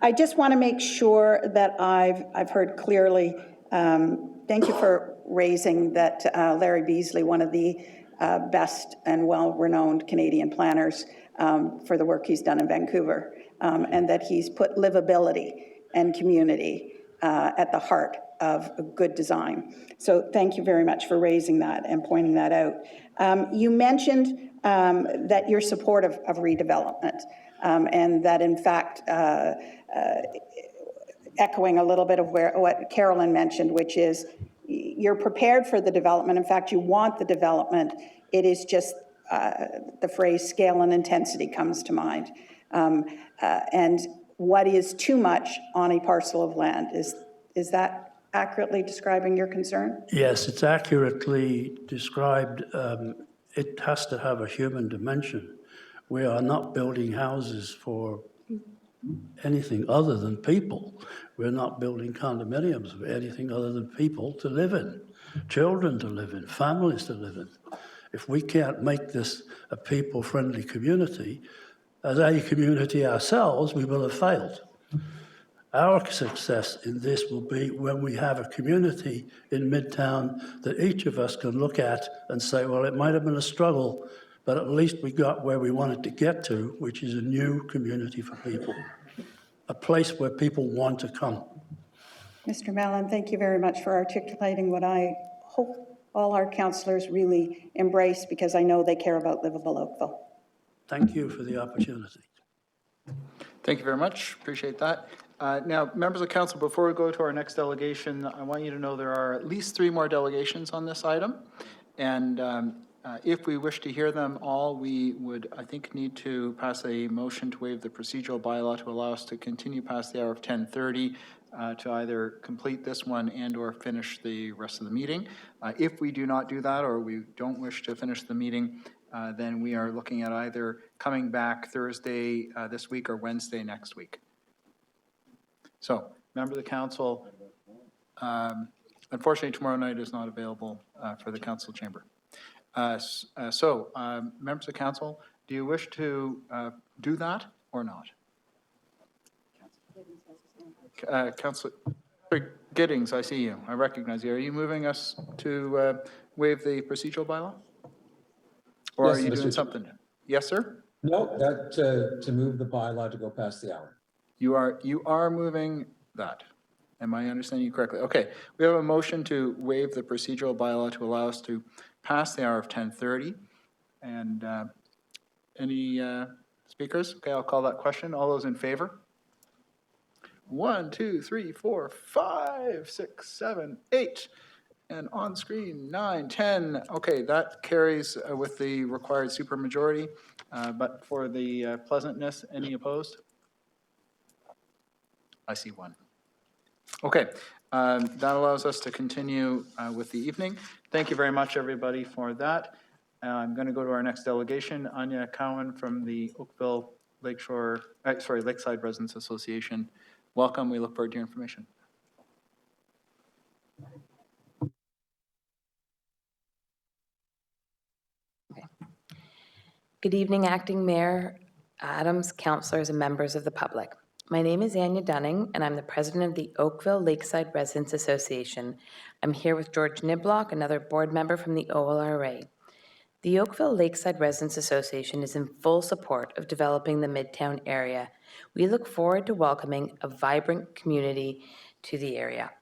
I just want to make sure that I've heard clearly. Thank you for raising that Larry Beasley, one of the best and well-renowned Canadian planners, for the work he's done in Vancouver, and that he's put livability and community at the heart of good design. So thank you very much for raising that and pointing that out. You mentioned that you're supportive of redevelopment, and that in fact, echoing a little bit of what Carolyn mentioned, which is you're prepared for the development. In fact, you want the development. It is just the phrase scale and intensity comes to mind. And what is too much on a parcel of land? Is that accurately describing your concern? Yes, it's accurately described. It has to have a human dimension. We are not building houses for anything other than people. We're not building condominiums for anything other than people to live in, children to live in, families to live in. If we can't make this a people-friendly community, as a community ourselves, we will have failed. Our success in this will be when we have a community in Midtown that each of us can look at and say, well, it might have been a struggle, but at least we got where we wanted to get to, which is a new community for people, a place where people want to come. Mr. Mallon, thank you very much for articulating what I hope all our councillors really embrace, because I know they care about livable Oakville. Thank you for the opportunity. Thank you very much. Appreciate that. Now, members of council, before we go to our next delegation, I want you to know there are at least 3 more delegations on this item. And if we wish to hear them all, we would, I think, need to pass a motion to waive the procedural bylaw to allow us to continue past the hour of 10:30 to either complete this one and or finish the rest of the meeting. If we do not do that, or we don't wish to finish the meeting, then we are looking at either coming back Thursday this week or Wednesday next week. So, members of the council, unfortunately tomorrow night is not available for the council chamber. Members of council, do you wish to do that or not? Councillor Giddings, I see you. I recognize you. Are you moving us to waive the procedural bylaw? Or Yes, are you Mr. doing something? Yes, sir? No, that to move the bylaw to go past the hour. You are moving that. Am I understanding you correctly? Okay, we have a motion to waive the procedural bylaw to allow us to pass the hour of 10:30. And any speakers? Okay, I'll call that question. All those in favor? 1, 2, 3, 4, 5, 6, 7, 8. And on screen, 9, 10. Okay, that carries with the required supermajority. But for the pleasantness, any opposed? I see 1. Okay, that allows us to continue with the evening. Thank you very much, everybody, for that. I'm going to go to our next delegation. Anya Cowan from the Oakville Lakeside Residents Association. Welcome. We look forward to your information. Good evening, Acting Mayor Adams, councillors, and members of the public. My name is Anya Dunning, and I'm the president of the Oakville Lakeside Residents Association. I'm here with George Niblock, another board member from the OLRA. The Oakville Lakeside Residents Association is in full support of developing the Midtown area. We look forward to welcoming a vibrant community to the area.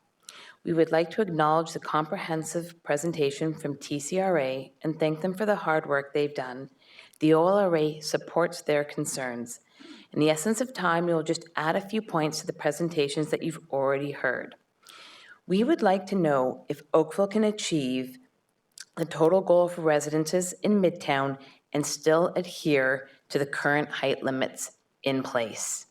We would like to acknowledge the comprehensive presentation from TCRA and thank them for the hard work they've done. The OLRA supports their concerns. In the essence of time, we will just add a few points to the presentations that you've already heard. We would like to know if Oakville can achieve the total goal for residences in Midtown and still adhere to the current height limits in place.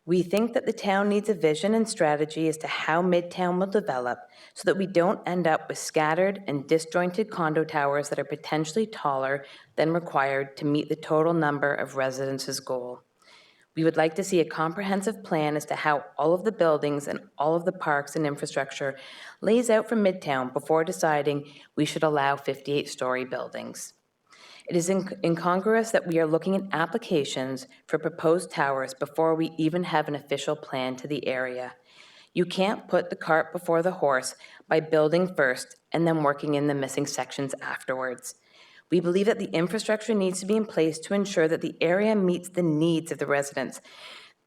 We think that the town needs a vision and strategy as to how Midtown will develop so that we don't end up with scattered and disjointed condo towers that are potentially taller than required to meet the total number of residences goal. We would like to see a comprehensive plan as to how all of the buildings and all of the parks and infrastructure lays out for Midtown before deciding we should allow 58-story buildings. It is incongruous that we are looking at applications for proposed towers before we even have an official plan to the area. You can't put the cart before the horse by building first and then working in the missing sections afterwards. We believe that the infrastructure needs to be in place to ensure that the area meets the needs of the residents.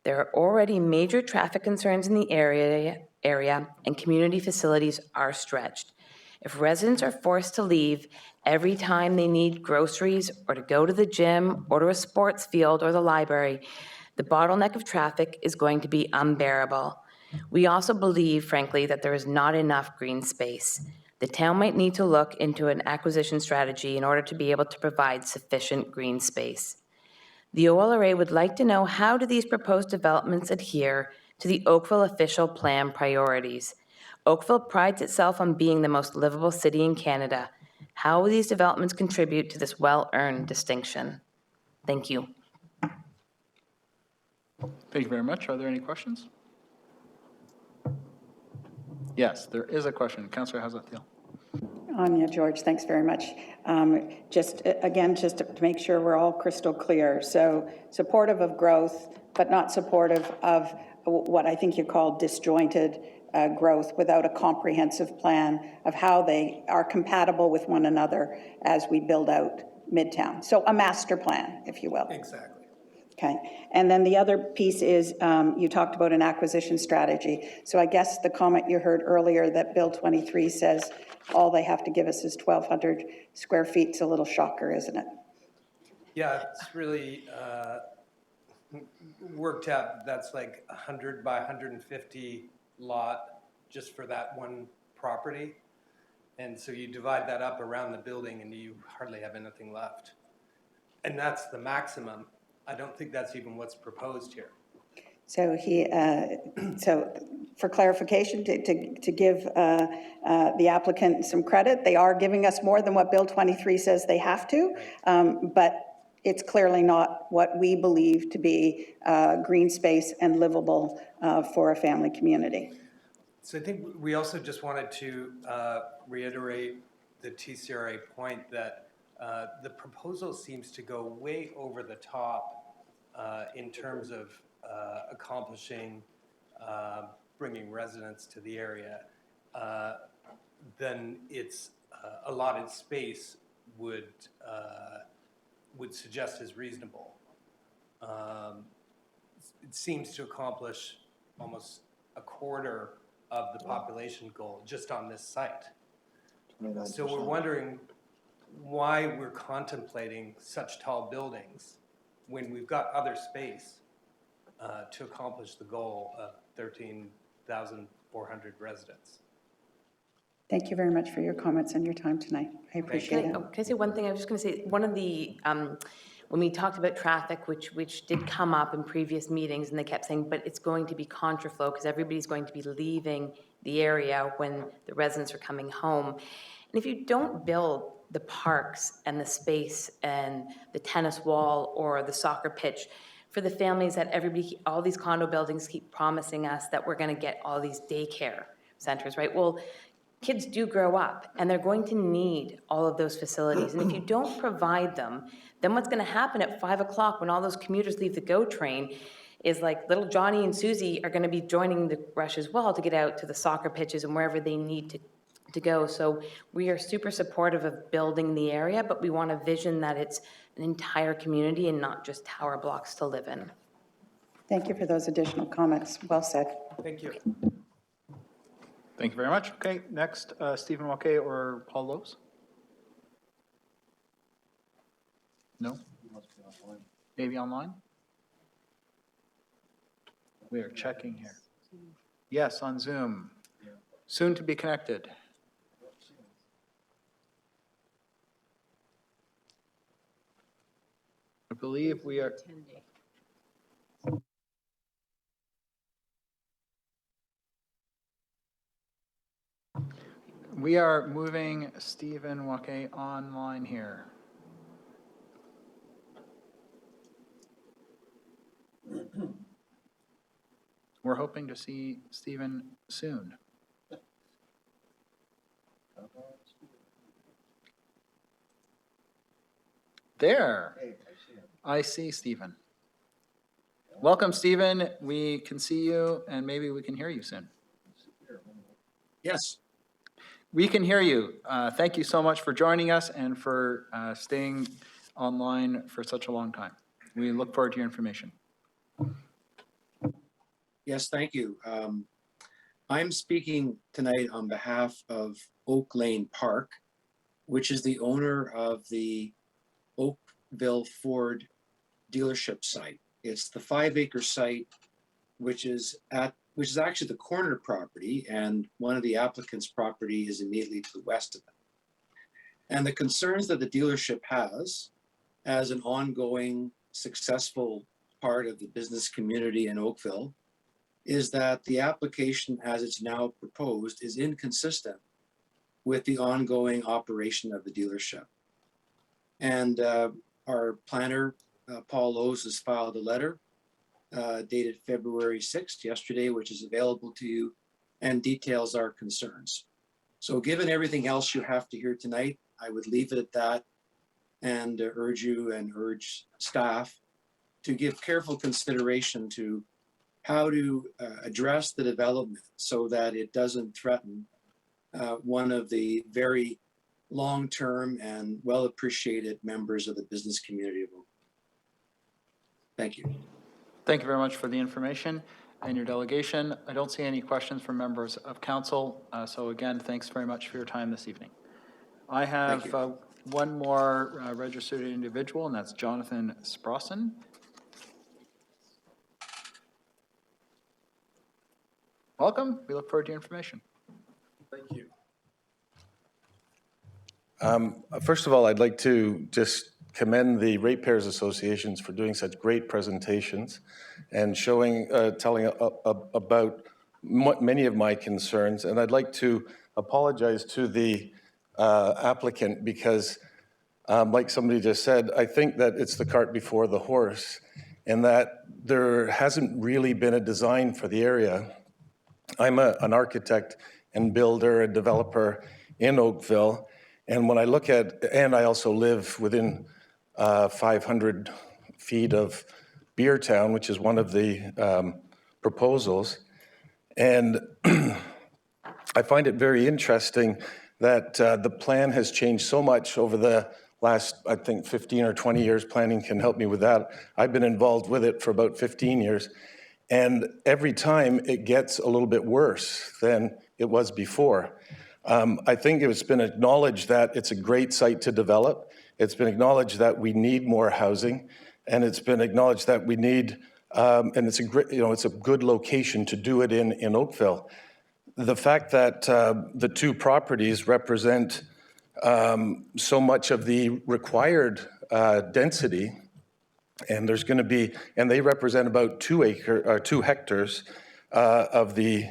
There are already major traffic concerns in the area and community facilities are stretched. If residents are forced to leave every time they need groceries or to go to the gym or to a sports field or the library, the bottleneck of traffic is going to be unbearable. We also believe, frankly, that there is not enough green space. The town might need to look into an acquisition strategy in order to be able to provide sufficient green space. The OLRA would like to know, how do these proposed developments adhere to the Oakville official plan priorities? Oakville prides itself on being the most livable city in Canada. How will these developments contribute to this well-earned distinction? Thank you. Thank you very much. Are there any questions? Yes, there is a question. Councillor, how's that feel? Anya, George, thanks very much. Just to make sure we're all crystal clear. So supportive of growth, but not supportive of what I think you call disjointed growth without a comprehensive plan of how they are compatible with one another as we build out Midtown. So a master plan, if you will. Exactly. Okay. And then the other piece is you talked about an acquisition strategy. So I guess the comment you heard earlier that Bill 23 says all they have to give us is 1,200 square feet is a little shocker, isn't it? Yeah, it's really worked out. That's like 100 by 150 lot just for that one property. And so you divide that up around the building and you hardly have anything left. And that's the maximum. I don't think that's even what's proposed here. So so for clarification, to give the applicant some credit, they are giving us more than what Bill 23 says they have to, but it's clearly not what we believe to be green space and livable for a family community. So I think we also just wanted to reiterate the TCRA point that the proposal seems to go way over the top in terms of accomplishing bringing residents to the area, then its allotted space would suggest is reasonable. It seems to accomplish almost a quarter of the population goal just on this site. So we're wondering why we're contemplating such tall buildings when we've got other space to accomplish the goal of 13,400 residents. Thank you very much for your comments and your time tonight. I appreciate it. Can I say one thing? I was just going to say, one of the, when we talked about traffic, which did come up in previous meetings, and they kept saying, but it's going to be contraflow because everybody's going to be leaving the area when the residents are coming home. And if you don't build the parks and the space and the tennis wall or the soccer pitch for the families that all these condo buildings keep promising us that we're going to get all these daycare centers, right? Well, kids do grow up and they're going to need all of those facilities. And if you don't provide them, then what's going to happen at 5 o'clock when all those commuters leave the GO train is like little Johnny and Susie are going to be joining the rush as well to get out to the soccer pitches and wherever they need to go. So we are super supportive of building the area, but we want a vision that it's an entire community and not just tower blocks to live in. Thank you for those additional comments. Well said. Thank you. Thank you very much. Okay, next, Stephen Wauquet or Paul Lopes? No? Maybe online? We are checking here. Yes, on Zoom. Soon to be connected. I believe we are. We are moving Stephen Wauquet online here. We're hoping to see Stephen soon. There. I see Stephen. Welcome, Stephen. We can see you and maybe we can hear you soon. Yes. We can hear you. Thank you so much for joining us and for staying online for such a long time. We look forward to your information. Yes, thank you. I'm speaking tonight on behalf of Oak Lane Park, which is the owner of the Oakville Ford dealership site. It's the 5-acre site, which is actually the corner property, and one of the applicants' property is immediately to the west of it. And the concerns that the dealership has as an ongoing successful part of the business community in Oakville is that the application as it's now proposed is inconsistent with the ongoing operation of the dealership. And our planner, Paul Lowe's, has filed a letter dated February 6th, yesterday, which is available to you and details our concerns. So given everything else you have to hear tonight, I would leave it at that and urge you and urge staff to give careful consideration to how to address the development so that it doesn't threaten one of the very long-term and well-appreciated members of the business community of Oakville. Thank you. Thank you very much for the information and your delegation. I don't see any questions from members of council. So again, thanks very much for your time this evening. I have one more registered individual, and that's Jonathan Sprossen. Welcome. We look forward to your information. Thank you. First of all, I'd like to just commend the Ratepayers Associations for doing such great presentations and telling about many of my concerns. And I'd like to apologize to the applicant because, like somebody just said, I think that it's the cart before the horse and that there hasn't really been a design for the area. I'm an architect and builder and developer in Oakville. And when I look at, and I also live within 500 feet of Beertown, which is one of the proposals. And I find it very interesting that the plan has changed so much over the last, I think, 15 or 20 years. Planning can help me with that. I've been involved with it for about 15 years. And every time it gets a little bit worse than it was before. I think it's been acknowledged that it's a great site to develop. It's been acknowledged that we need more housing, and it's been acknowledged that we need, and it's a great, it's a good location to do it in Oakville. The fact that the two properties represent so much of the required density, and there's going to be, and they represent about 2 hectares of the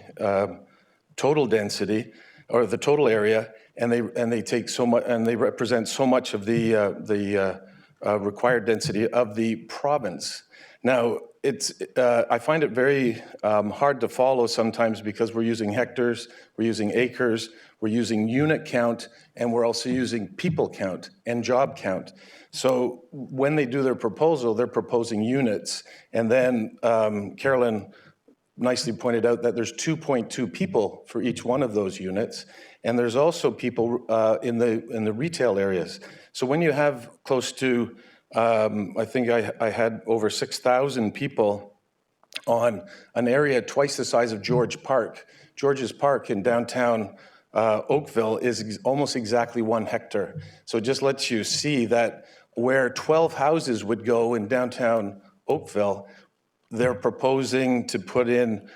total density or the total area, and they take so much, and they represent so much of the required density of the province. Now, I find it very hard to follow sometimes because we're using hectares, we're using acres, we're using unit count, and we're also using people count and job count. So when they do their proposal, they're proposing units. And then Carolyn nicely pointed out that there's 2.2 people for each one of those units. And there's also people in the retail areas. So when you have close to, I think I had over 6,000 people on an area twice the size of George Park. George's Park in downtown Oakville is almost exactly 1 hectare. So it just lets you see that where 12 houses would go in downtown Oakville, they're proposing to put in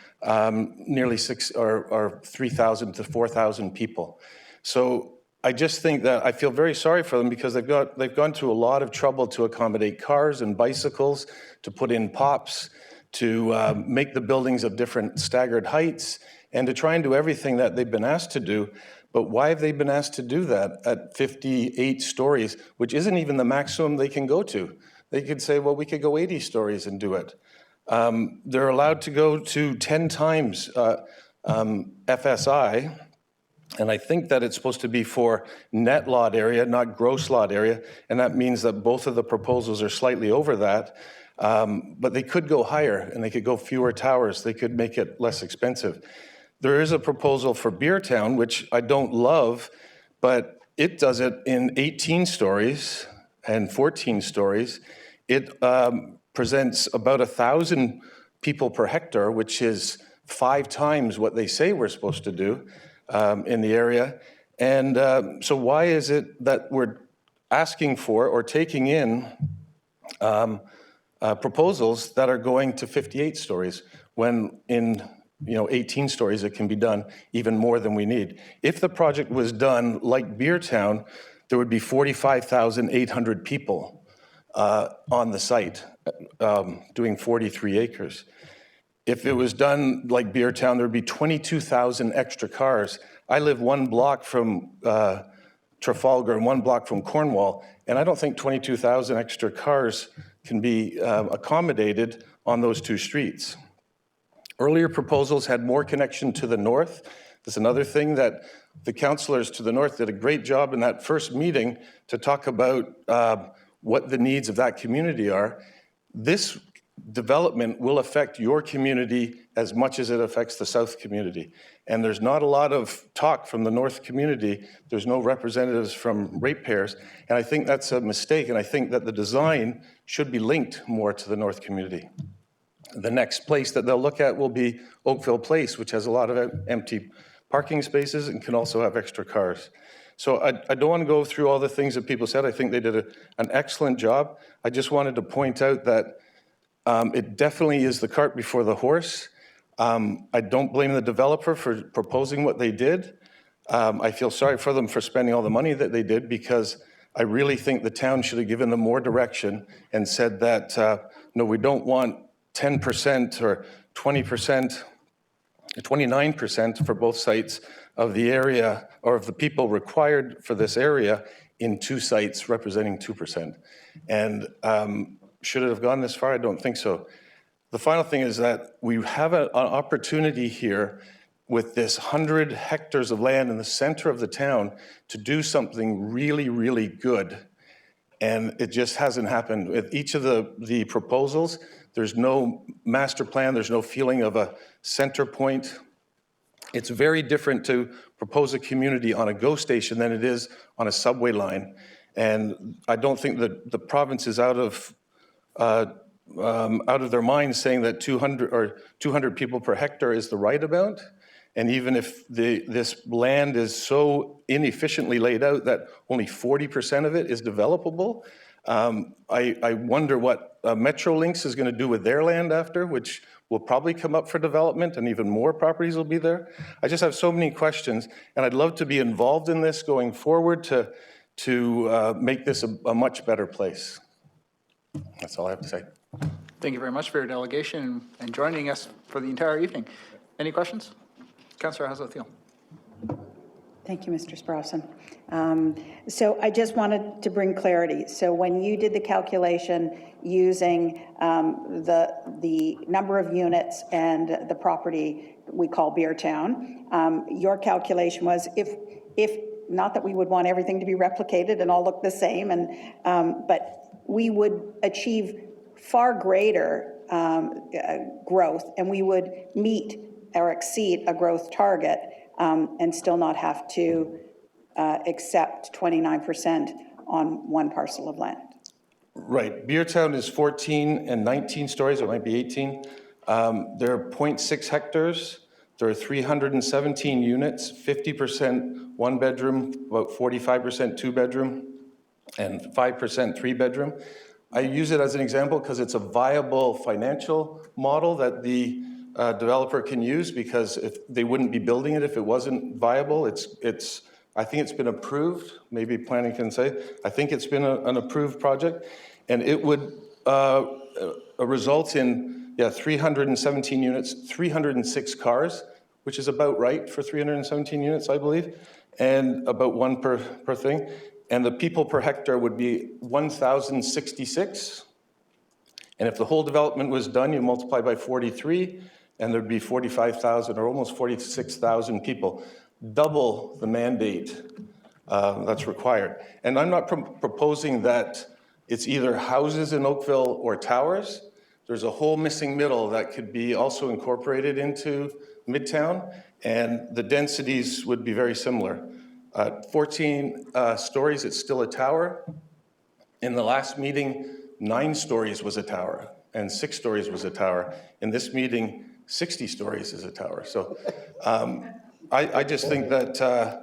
nearly 3,000 to 4,000 people. So I just think that I feel very sorry for them because they've gone through a lot of trouble to accommodate cars and bicycles, to put in pops, to make the buildings of different staggered heights, and to try and do everything that they've been asked to do. But why have they been asked to do that at 58 stories, which isn't even the maximum they can go to? They could say, well, we could go 80 stories and do it. They're allowed to go to 10 times FSI, and I think that it's supposed to be for net lot area, not gross lot area, and that means that both of the proposals are slightly over that. But they could go higher, and they could go fewer towers. They could make it less expensive. There is a proposal for Beertown, which I don't love, but it does it in 18 stories and 14 stories. It presents about 1,000 people per hectare, which is 5 times what they say we're supposed to do in the area. And so why is it that we're asking for or taking in proposals that are going to 58 stories when in 18 stories it can be done even more than we need? If the project was done like Beertown, there would be 45,800 people on the site doing 43 acres. If it was done like Beertown, there would be 22,000 extra cars. I live 1 block from Trafalgar and 1 block from Cornwall, and I don't think 22,000 extra cars can be accommodated on those 2 streets. Earlier proposals had more connection to the north. There's another thing that the councillors to the north did a great job in that first meeting to talk about what the needs of that community are. This development will affect your community as much as it affects the south community. And there's not a lot of talk from the north community. There's no representatives from ratepayers. And I think that's a mistake. And I think that the design should be linked more to the north community. The next place that they'll look at will be Oakville Place, which has a lot of empty parking spaces and can also have extra cars. So I don't want to go through all the things that people said. I think they did an excellent job. I just wanted to point out that it definitely is the cart before the horse. I don't blame the developer for proposing what they did. I feel sorry for them for spending all the money that they did because I really think the town should have given them more direction and said that, no, we don't want 10% or 20%, 29% for both sites of the area or of the people required for this area in 2 sites representing 2%. And should it have gone this far? I don't think so. The final thing is that we have an opportunity here with this 100 hectares of land in the center of the town to do something really, really good. And it just hasn't happened. With each of the proposals, there's no master plan, there's no feeling of a center point. It's very different to propose a community on a GO station than it is on a subway line. And I don't think that the province is out of their minds saying that 200 people per hectare is the right amount. And even if this land is so inefficiently laid out that only 40% of it is developable, I wonder what Metrolinx is going to do with their land after, which will probably come up for development and even more properties will be there. I just have so many questions, and I'd love to be involved in this going forward to make this a much better place. That's all I have to say. Thank you very much for your delegation and joining us for the entire evening. Any questions? Councillor Hazeltine. Thank you, Mr. Sprawson. So I just wanted to bring clarity. So when you did the calculation using the number of units and the property we call Beertown, your calculation was if not that we would want everything to be replicated and all look the same, but we would achieve far greater growth, and we would meet or exceed a growth target and still not have to accept 29% on one parcel of land. Right. Beertown is 14 and 19 stories. It might be 18. There are 0.6 hectares. There are 317 units, 50% one bedroom, about 45% two bedroom, and 5% three bedroom. I use it as an example because it's a viable financial model that the developer can use, because if they wouldn't be building it if it wasn't viable. I think it's been approved. Maybe planning can say. I think it's been an approved project, and it would result in 317 units, 306 cars, which is about right for 317 units, I believe, and about one per thing. And the people per hectare would be 1,066. And if the whole development was done, you multiply by 43, and there'd be 45,000 or almost 46,000 people, double the mandate that's required. And I'm not proposing that it's either houses in Oakville or towers. There's a whole missing middle that could be also incorporated into Midtown, and the densities would be very similar. 14 stories, it's still a tower. In the last meeting, 9 stories was a tower, and 6 stories was a tower. In this meeting, 60 stories is a tower. So I just think that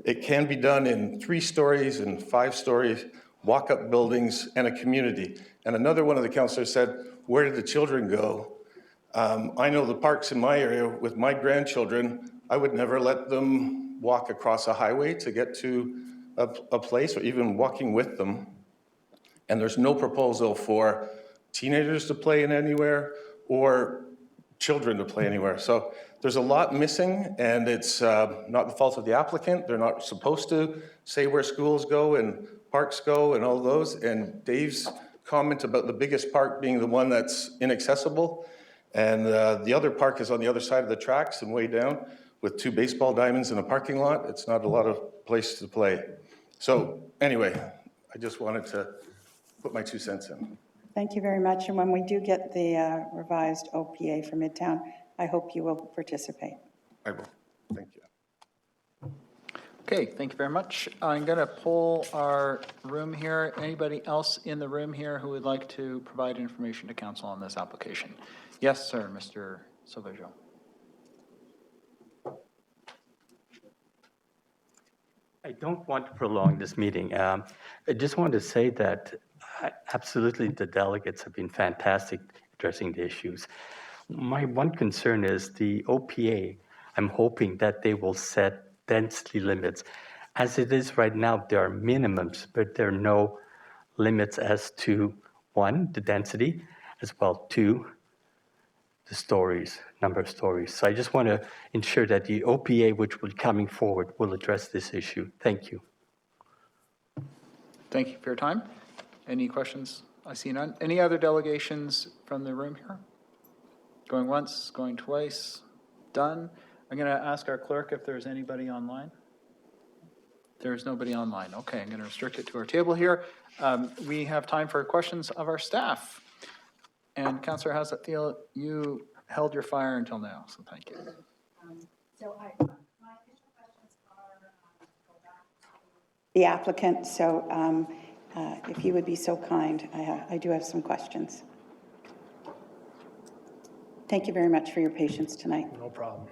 it can be done in 3 stories and 5 stories, walk-up buildings, and a community. And another one of the councillors said, where did the children go? I know the parks in my area with my grandchildren, I would never let them walk across a highway to get to a place, or even walking with them. And there's no proposal for teenagers to play in anywhere or children to play anywhere. So there's a lot missing, and it's not the fault of the applicant. They're not supposed to say where schools go and parks go and all those. And Dave's comment about the biggest park being the one that's inaccessible, and the other park is on the other side of the tracks and way down with 2 baseball diamonds in a parking lot. It's not a lot of place to play. So anyway, I just wanted to put my 2 cents in. Thank you very much. And when we do get the revised OPA for Midtown, I hope you will participate. I will. Thank you. Okay, thank you very much. I'm going to poll our room here. Anybody else in the room here who would like to provide information to council on this application? Yes, sir, Mr. Silvejo. I don't want to prolong this meeting. I just want to say that absolutely the delegates have been fantastic addressing the issues. My one concern is the OPA. I'm hoping that they will set density limits. As it is right now, there are minimums, but there are no limits as to, 1, the density, as well, 2, the stories, number of stories. So I just want to ensure that the OPA, which will be coming forward, will address this issue. Thank you. Thank you for your time. Any questions? I see none. Any other delegations from the room here? Going once, going twice, done. I'm going to ask our clerk if there's anybody online. There's nobody online. Okay, I'm going to restrict it to our table here. We have time for questions of our staff. And Councillor, how's it feel? You held your fire until now, so thank you. My initial questions are the applicant, so if you would be so kind, I do have some questions. Thank you very much for your patience tonight. No problem.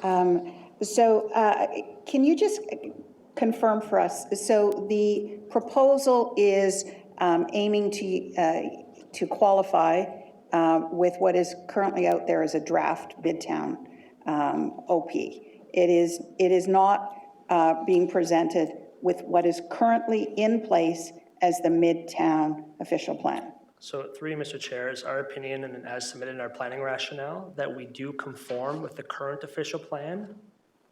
Can you just confirm for us, so the proposal is aiming to qualify with what is currently out there as a draft Midtown OP. It is not being presented with what is currently in place as the Midtown official plan. So 3, Mr. Chair, is our opinion, and as submitted in our planning rationale, that we do conform with the current official plan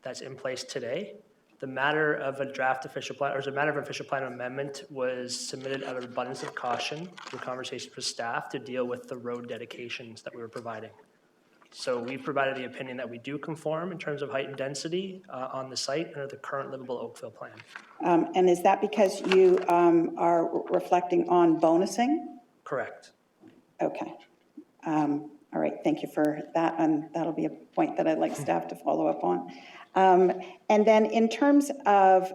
that's in place today. The matter of a draft official plan, or the matter of official plan amendment was submitted out of abundance of caution through conversations with staff to deal with the road dedications that we were providing. So we provided the opinion that we do conform in terms of height and density on the site under the current livable Oakville plan. And is that because you are reflecting on bonusing? Correct. Okay. All right, thank you for that, and that'll be a point that I'd like staff to follow up on. And then in terms of,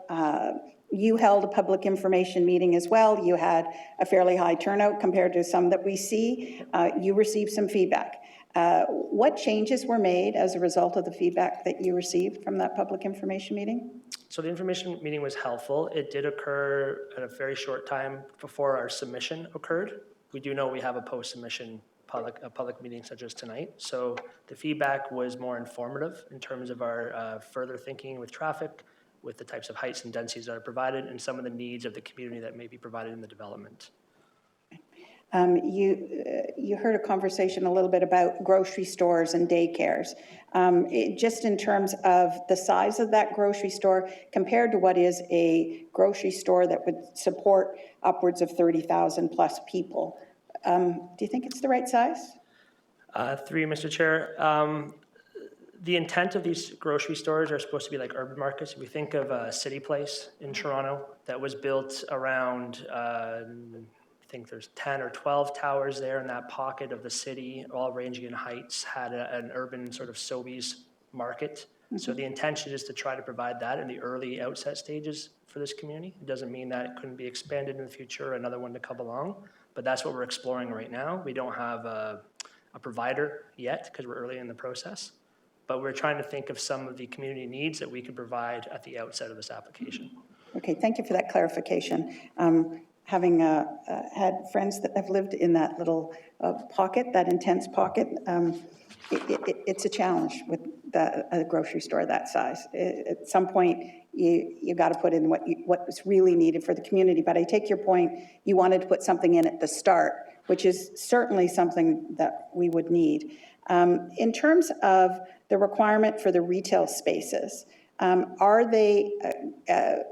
you held a public information meeting as well. You had a fairly high turnout compared to some that we see. You received some feedback. What changes were made as a result of the feedback that you received from that public information meeting? So the information meeting was helpful. It did occur at a very short time before our submission occurred. We do know we have a post-submission public meeting such as tonight. So the feedback was more informative in terms of our further thinking with traffic, with the types of heights and densities that are provided, and some of the needs of the community that may be provided in the development. You heard a conversation a little bit about grocery stores and daycares. Just in terms of the size of that grocery store compared to what is a grocery store that would support upwards of 30,000 plus people, do you think it's the right size? Through you, Mr. Chair. The intent of these grocery stores are supposed to be like urban markets. If we think of a City Place in Toronto that was built around, I think there's 10 or 12 towers there in that pocket of the city, all ranging in heights, had an urban sort of Sobeys market. Mm-hmm. So the intention is to try to provide that in the early outset stages for this community. It doesn't mean that it couldn't be expanded in the future, another one to come along, but that's what we're exploring right now. We don't have a provider yet because we're early in the process, but we're trying to think of some of the community needs that we could provide at the outset of this application. Okay, thank you for that clarification. Having had friends that have lived in that little pocket, that intense pocket, it's a challenge with a grocery store that size. At some point, you got to put in what's really needed for the community. But I take your point, you wanted to put something in at the start, which is certainly something that we would need. In terms of the requirement for the retail spaces, are they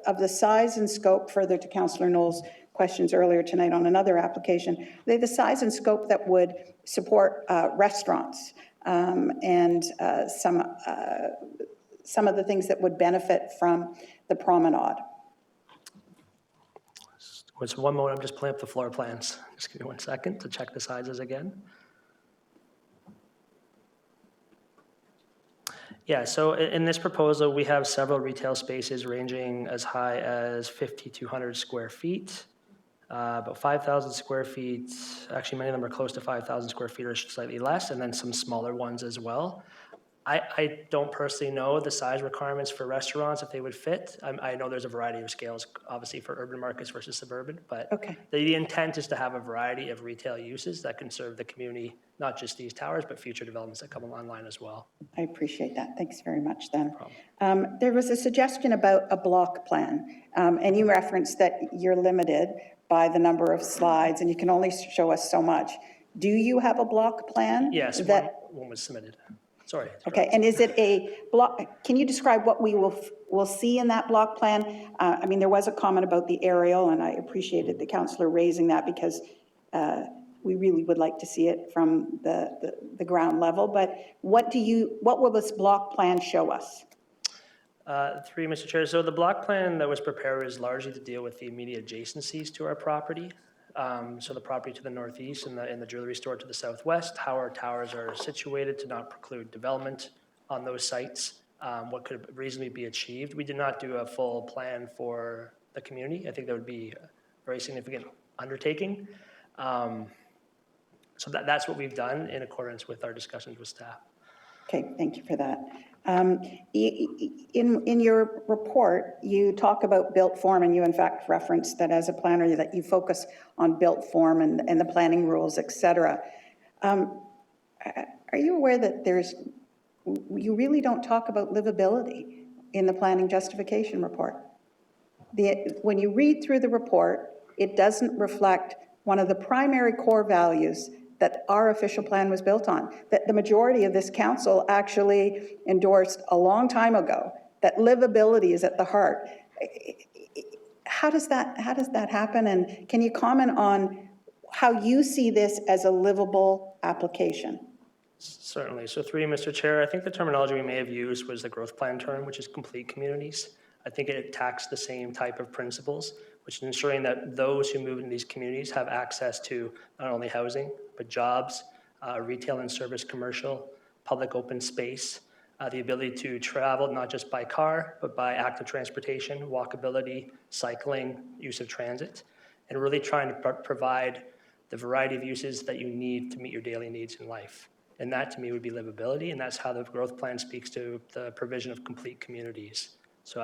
of the size and scope, further to Councillor Knoll's questions earlier tonight on another application, are they the size and scope that would support restaurants and some of the things that would benefit from the promenade? Just one moment, I'm just pulling up the floor plans. Just give me 1 second to check the sizes again. Yeah, so in this proposal, we have several retail spaces ranging as high as 5,200 square feet, about 5,000 square feet. Actually, many of them are close to 5,000 square feet or slightly less, and then some smaller ones as well. I don't personally know the size requirements for restaurants, if they would fit. I know there's a variety of scales, obviously, for urban markets versus suburban, but okay. The intent is to have a variety of retail uses that can serve the community, not just these towers, but future developments that come online as well. I appreciate that. Thanks very much, then. There was a suggestion about a block plan, and you referenced that you're limited by the number of slides, and you can only show us so much. Do you have a block plan? Yes, one was submitted. Sorry. Okay, and is it a block? Can you describe what we will see in that block plan? I mean, there was a comment about the aerial, and I appreciated the councillor raising that because we really would like to see it from the ground level. But what will this block plan show us? Through you, Mr. Chair. So the block plan that was prepared is largely to deal with the immediate adjacencies to our property. So the property to the northeast and the jewelry store to the southwest, how our towers are situated to not preclude development on those sites, what could reasonably be achieved. We did not do a full plan for the community. I think that would be a very significant undertaking. So that's what we've done in accordance with our discussions with staff. Okay, thank you for that. In your report, you talk about built form, and you in fact referenced that as a planner that you focus on built form and the planning rules, et cetera. Are you aware that you really don't talk about livability in the planning justification report? When you read through the report, it doesn't reflect one of the primary core values that our official plan was built on, that the majority of this council actually endorsed a long time ago, that livability is at the heart. How does that happen? And can you comment on how you see this as a livable application? Certainly. So through you, Mr. Chair, I think the terminology we may have used was the growth plan term, which is complete communities. I think it attacks the same type of principles, which is ensuring that those who move into these communities have access to not only housing, but jobs, retail and service commercial, public open space, the ability to travel not just by car, but by active transportation, walkability, cycling, use of transit, and really trying to provide the variety of uses that you need to meet your daily needs in life. And that to me would be livability, and that's how the growth plan speaks to the provision of complete communities. So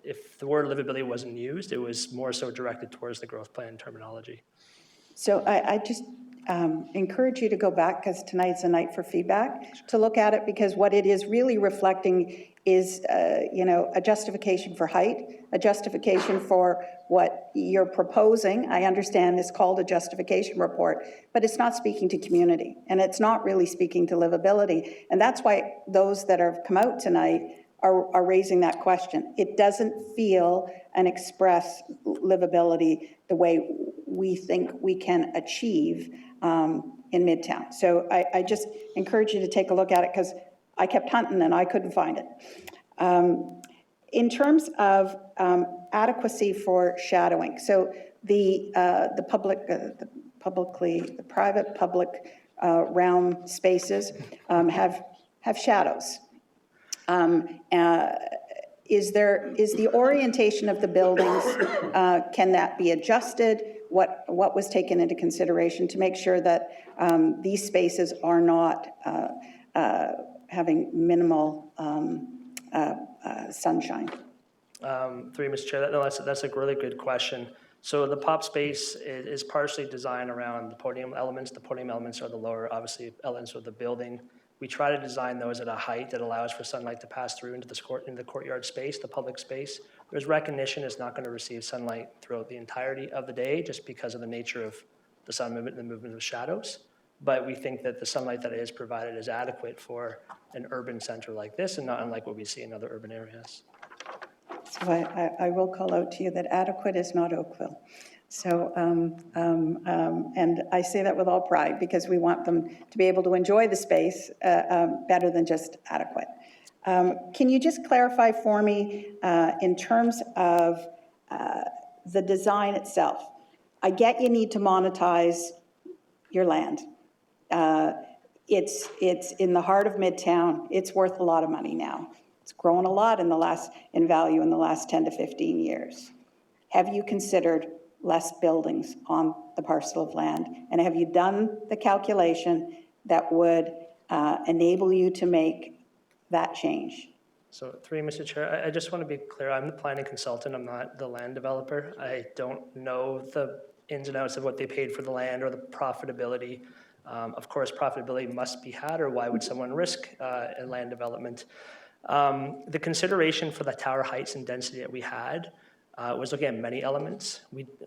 if the word livability wasn't used, it was more so directed towards the growth plan terminology. So I just encourage you to go back, because tonight's a night for feedback, to look at it, because what it is really reflecting is, a justification for height, a justification for what you're proposing. I understand it's called a justification report, but it's not speaking to community, and it's not really speaking to livability. And that's why those that have come out tonight are raising that question. It doesn't feel and express livability the way we think we can achieve in Midtown. So I just encourage you to take a look at it, because I kept hunting and I couldn't find it. In terms of adequacy for shadowing, so the private public realm spaces have shadows. Is the orientation of the buildings, can that be adjusted? What was taken into consideration to make sure that these spaces are not having minimal sunshine? Through you, Mr. Chair, that's a really good question. So the pop space is partially designed around the podium elements. The podium elements are the lower, obviously, elements of the building. We try to design those at a height that allows for sunlight to pass through into the courtyard space, the public space. There's recognition it's not going to receive sunlight throughout the entirety of the day, just because of the nature of the sun movement and the movement of shadows. But we think that the sunlight that is provided is adequate for an urban center like this, and not unlike what we see in other urban areas. So I will call out to you that adequate is not Oakville. So, and I say that with all pride, because we want them to be able to enjoy the space better than just adequate. Can you just clarify for me in terms of the design itself? I get you need to monetize your land. It's in the heart of Midtown. It's worth a lot of money now. It's grown a lot in value in the last 10 to 15 years. Have you considered less buildings on the parcel of land? And have you done the calculation that would enable you to make that change? So through you, Mr. Chair, I just want to be clear. I'm the planning consultant. I'm not the land developer. I don't know the ins and outs of what they paid for the land or the profitability. Of course, profitability must be had, or why would someone risk a land development? The consideration for the tower heights and density that we had was looking at many elements.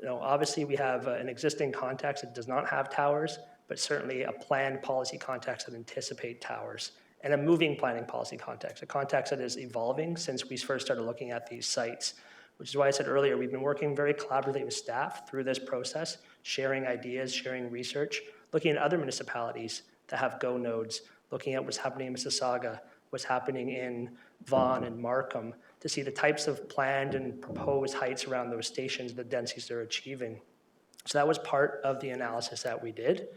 Obviously, we have an existing context that does not have towers, but certainly a planned policy context that anticipate towers, and a moving planning policy context, a context that is evolving since we first started looking at these sites, which is why I said earlier, we've been working very collaboratively with staff through this process, sharing ideas, sharing research, looking at other municipalities that have GO nodes, looking at what's happening in Mississauga, what's happening in Vaughan and Markham, to see the types of planned and proposed heights around those stations, the densities they're achieving. So that was part of the analysis that we did.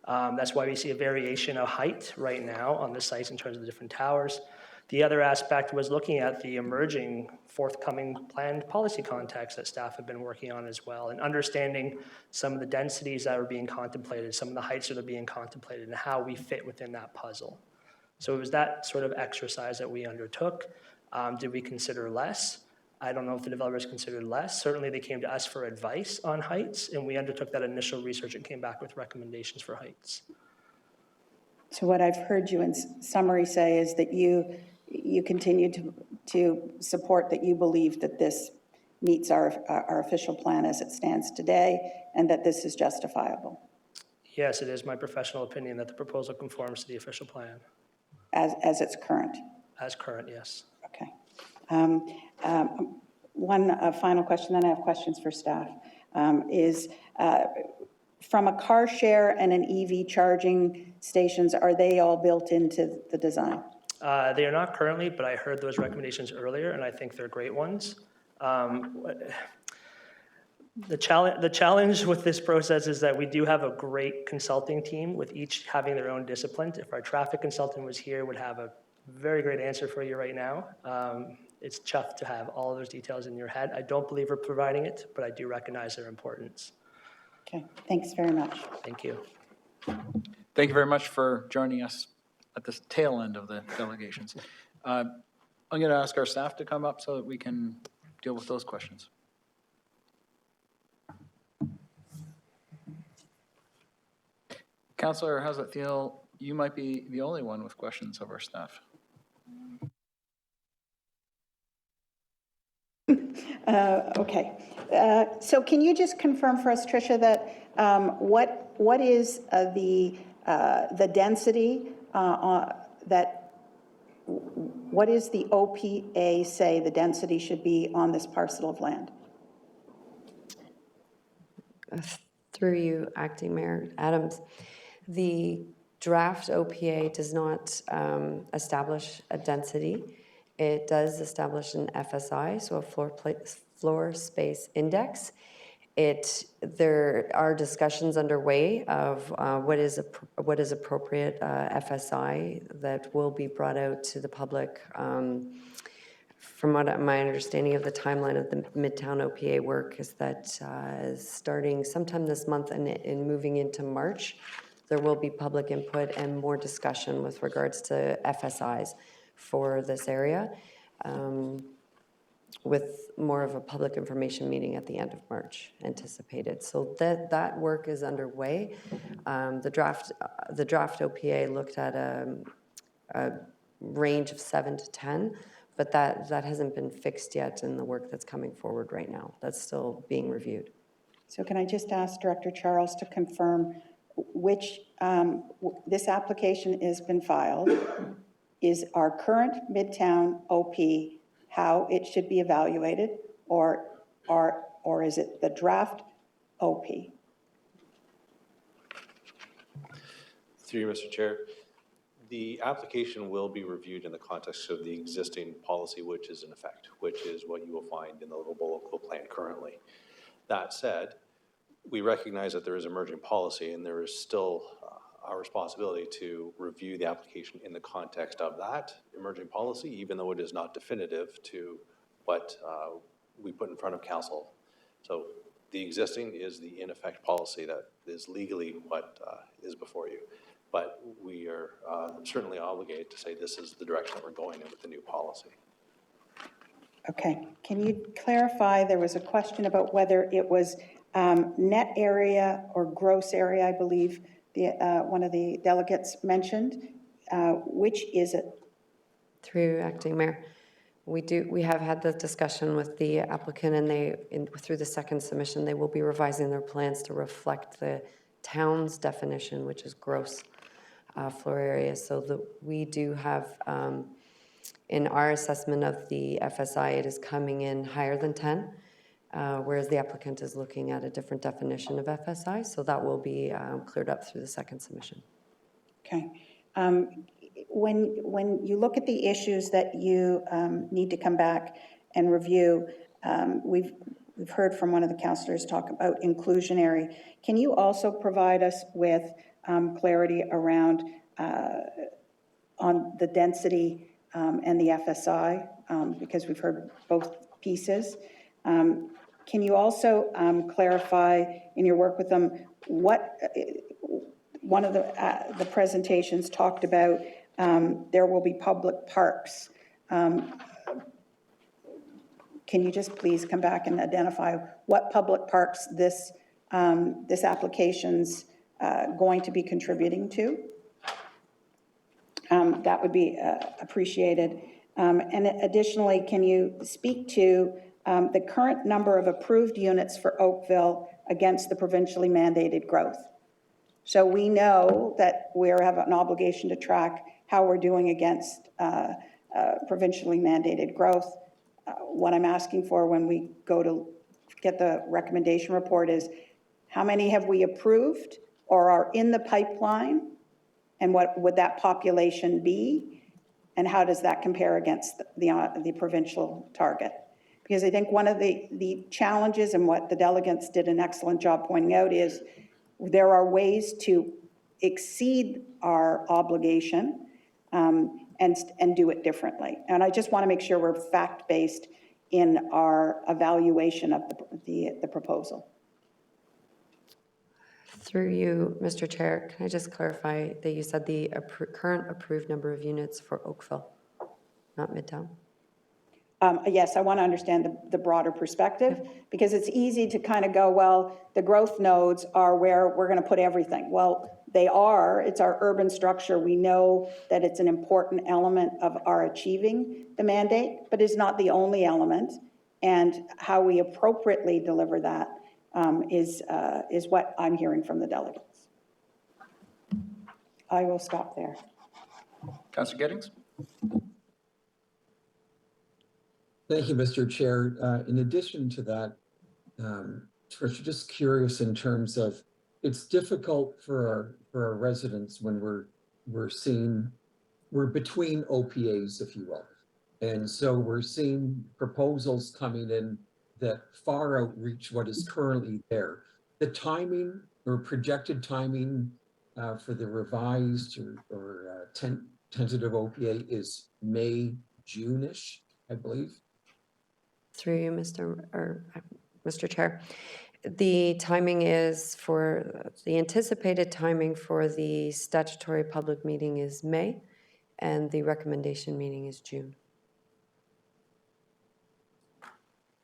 That's why we see a variation of height right now on the sites in terms of the different towers. The other aspect was looking at the emerging forthcoming planned policy context that staff have been working on as well, and understanding some of the densities that are being contemplated, some of the heights that are being contemplated, and how we fit within that puzzle. So it was that sort of exercise that we undertook. Did we consider less? I don't know if the developers considered less. Certainly they came to us for advice on heights, and we undertook that initial research and came back with recommendations for heights. So what I've heard you in summary say is that you continue to support that you believe that this meets our official plan as it stands today, and that this is justifiable. Yes, it is my professional opinion that the proposal conforms to the official plan. As it's current? As current, yes. Okay. One final question, then I have questions for staff, is from a car share and an EV charging stations, are they all built into the design? They are not currently, but I heard those recommendations earlier, and I think they're great ones. The challenge with this process is that we do have a great consulting team with each having their own discipline. If our traffic consultant was here, would have a very great answer for you right now. It's tough to have all of those details in your head. I don't believe we're providing it, but I do recognize their importance. Okay, thanks very much. Thank you. Thank you very much for joining us at the tail end of the delegations. I'm going to ask our staff to come up so that we can deal with those questions. Councillor, how's it feel? You might be the only one with questions of our staff. Okay. So can you just confirm for us, Tricia, that what is the density what is the OPA say the density should be on this parcel of land? Through you, Acting Mayor Adams, the draft OPA does not establish a density. It does establish an FSI, so a floor space index. There are discussions underway of what is appropriate FSI that will be brought out to the public. From what my understanding of the timeline of the Midtown OPA work is that starting sometime this month and moving into March, there will be public input and more discussion with regards to FSIs for this area, with more of a public information meeting at the end of March anticipated. So that work is underway. The draft OPA looked at a range of 7 to 10, but that hasn't been fixed yet in the work that's coming forward right now. That's still being reviewed. So can I just ask Director Charles to confirm which, this application has been filed, is our current Midtown OP how it should be evaluated, or is it the draft OP? Through you, Mr. Chair. The application will be reviewed in the context of the existing policy, which is in effect, which is what you will find in the Livable Oakville plan currently. That said, we recognize that there is emerging policy, and there is still our responsibility to review the application in the context of that emerging policy, even though it is not definitive to what we put in front of council. So the existing is the in effect policy that is legally what is before you. But we are certainly obligated to say this is the direction that we're going in with the new policy. Okay, can you clarify, there was a question about whether it was net area or gross area, I believe one of the delegates mentioned. Which is it? Through Acting Mayor, we have had the discussion with the applicant, and through the second submission, they will be revising their plans to reflect the town's definition, which is gross floor area. So we do have, in our assessment of the FSI, it is coming in higher than 10. Whereas the applicant is looking at a different definition of FSI, so that will be cleared up through the second submission. Okay. When you look at the issues that you need to come back and review, we've heard from one of the councillors talk about inclusionary. Can you also provide us with clarity around on the density and the FSI, because we've heard both pieces. Can you also clarify in your work with them what one of the presentations talked about? There will be public parks. Can you just please come back and identify what public parks this application's going to be contributing to? That would be appreciated. And additionally, can you speak to the current number of approved units for Oakville against the provincially mandated growth? So we know that we have an obligation to track how we're doing against provincially mandated growth. what I'm asking for when we go to get the recommendation report is, how many have we approved or are in the pipeline? And what would that population be? And how does that compare against the provincial target? Because I think one of the challenges, and what the delegates did an excellent job pointing out, is there are ways to exceed our obligation and do it differently. And I just want to make sure we're fact-based in our evaluation of the proposal. Through you, Mr. Chair, can I just clarify that you said the current approved number of units for Oakville, not Midtown? Yes, I want to understand the broader perspective, because it's easy to kind of go, well, the growth nodes are where we're going to put everything. Well, they are. It's our urban structure. We know that it's an important element of our achieving the mandate, but it's not the only element. And how we appropriately deliver that is what I'm hearing from the delegates. I will stop there. Councillor Giddings? Thank you, Mr. Chair. In addition to that, Tricia, just curious in terms of, it's difficult for our residents when we're between OPAs, if you will. And so we're seeing proposals coming in that far outreach what is currently there. The timing or projected timing for the revised or tentative OPA is May, June-ish, I believe. Through you, Mr. Chair. The timing is for, the anticipated timing for the statutory public meeting is May, and the recommendation meeting is June.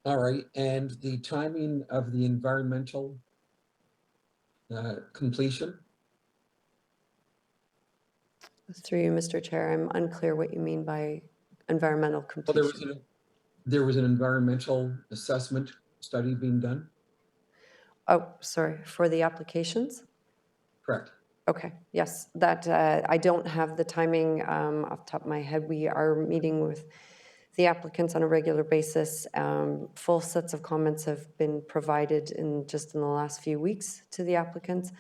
All right, and the timing of the environmental completion? Through you, Mr. Chair, I'm unclear what you mean by environmental completion. Well, there was an environmental assessment study being done? Oh, sorry, for the applications? Correct. Okay, yes, that I don't have the timing off the top of my head. We are meeting with the applicants on a regular basis. Full sets of comments have been provided in the last few weeks to the applicants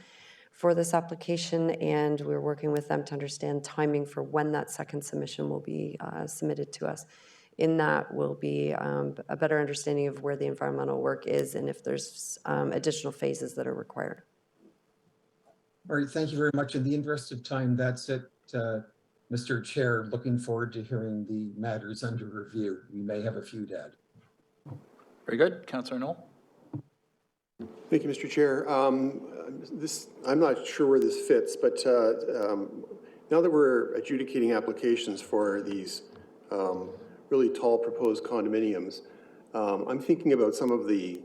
for this application, and we're working with them to understand timing for when that second submission will be submitted to us. In that will be a better understanding of where the environmental work is and if there's additional phases that are required. All right, thank you very much. In the interest of time, that's it, Mr. Chair. Looking forward to hearing the matters under review. We may have a few to add. Very good. Councillor Knoll? Thank you, Mr. Chair. I'm not sure where this fits, but now that we're adjudicating applications for these really tall proposed condominiums, I'm thinking about some of the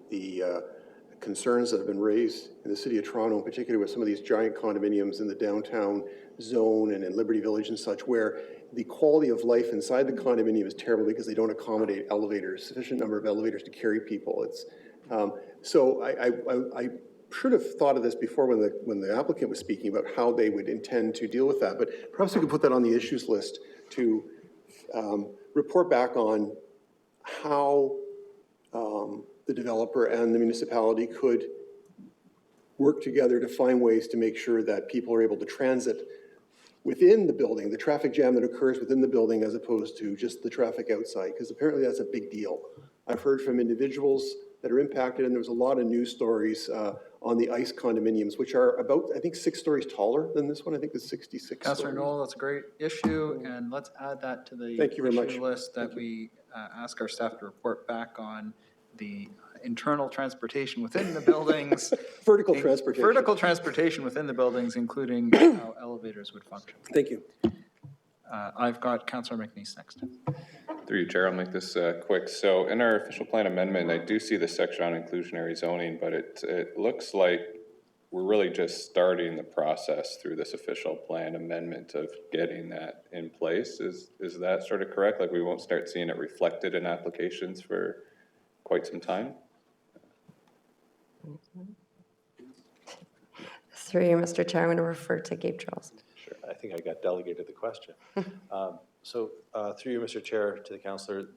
concerns that have been raised in the City of Toronto, in particular with some of these giant condominiums in the downtown zone and in Liberty Village and such, where the quality of life inside the condominium is terrible because they don't accommodate elevators, sufficient number of elevators to carry people. It's so I should have thought of this before when the applicant was speaking about how they would intend to deal with that, but perhaps we could put that on the issues list to report back on how the developer and the municipality could work together to find ways to make sure that people are able to transit within the building, the traffic jam that occurs within the building as opposed to just the traffic outside, because apparently that's a big deal. I've heard from individuals that are impacted, and there was a lot of news stories on the ICE condominiums, which are about, I think, 6 stories taller than this one. I think it's 66 Councillor stories. Knoll, that's a great issue, and let's add that to the Thank you very much. issue list that we ask our staff to report back on the internal transportation within the buildings. Vertical transportation. Vertical transportation within the buildings, including how elevators would function. Thank you. I've got Councillor McNeice next. Through you, Chair, I'll make this quick. So in our official plan amendment, I do see the section on inclusionary zoning, but it looks like we're really just starting the process through this official plan amendment of getting that in place. Is that sort of correct? Like we won't start seeing it reflected in applications for quite some time? Through you, Mr. Chair, I'm going to refer to Gabe Charles. Sure, I think I got delegated the question. So through you, Mr. Chair, to the councillor,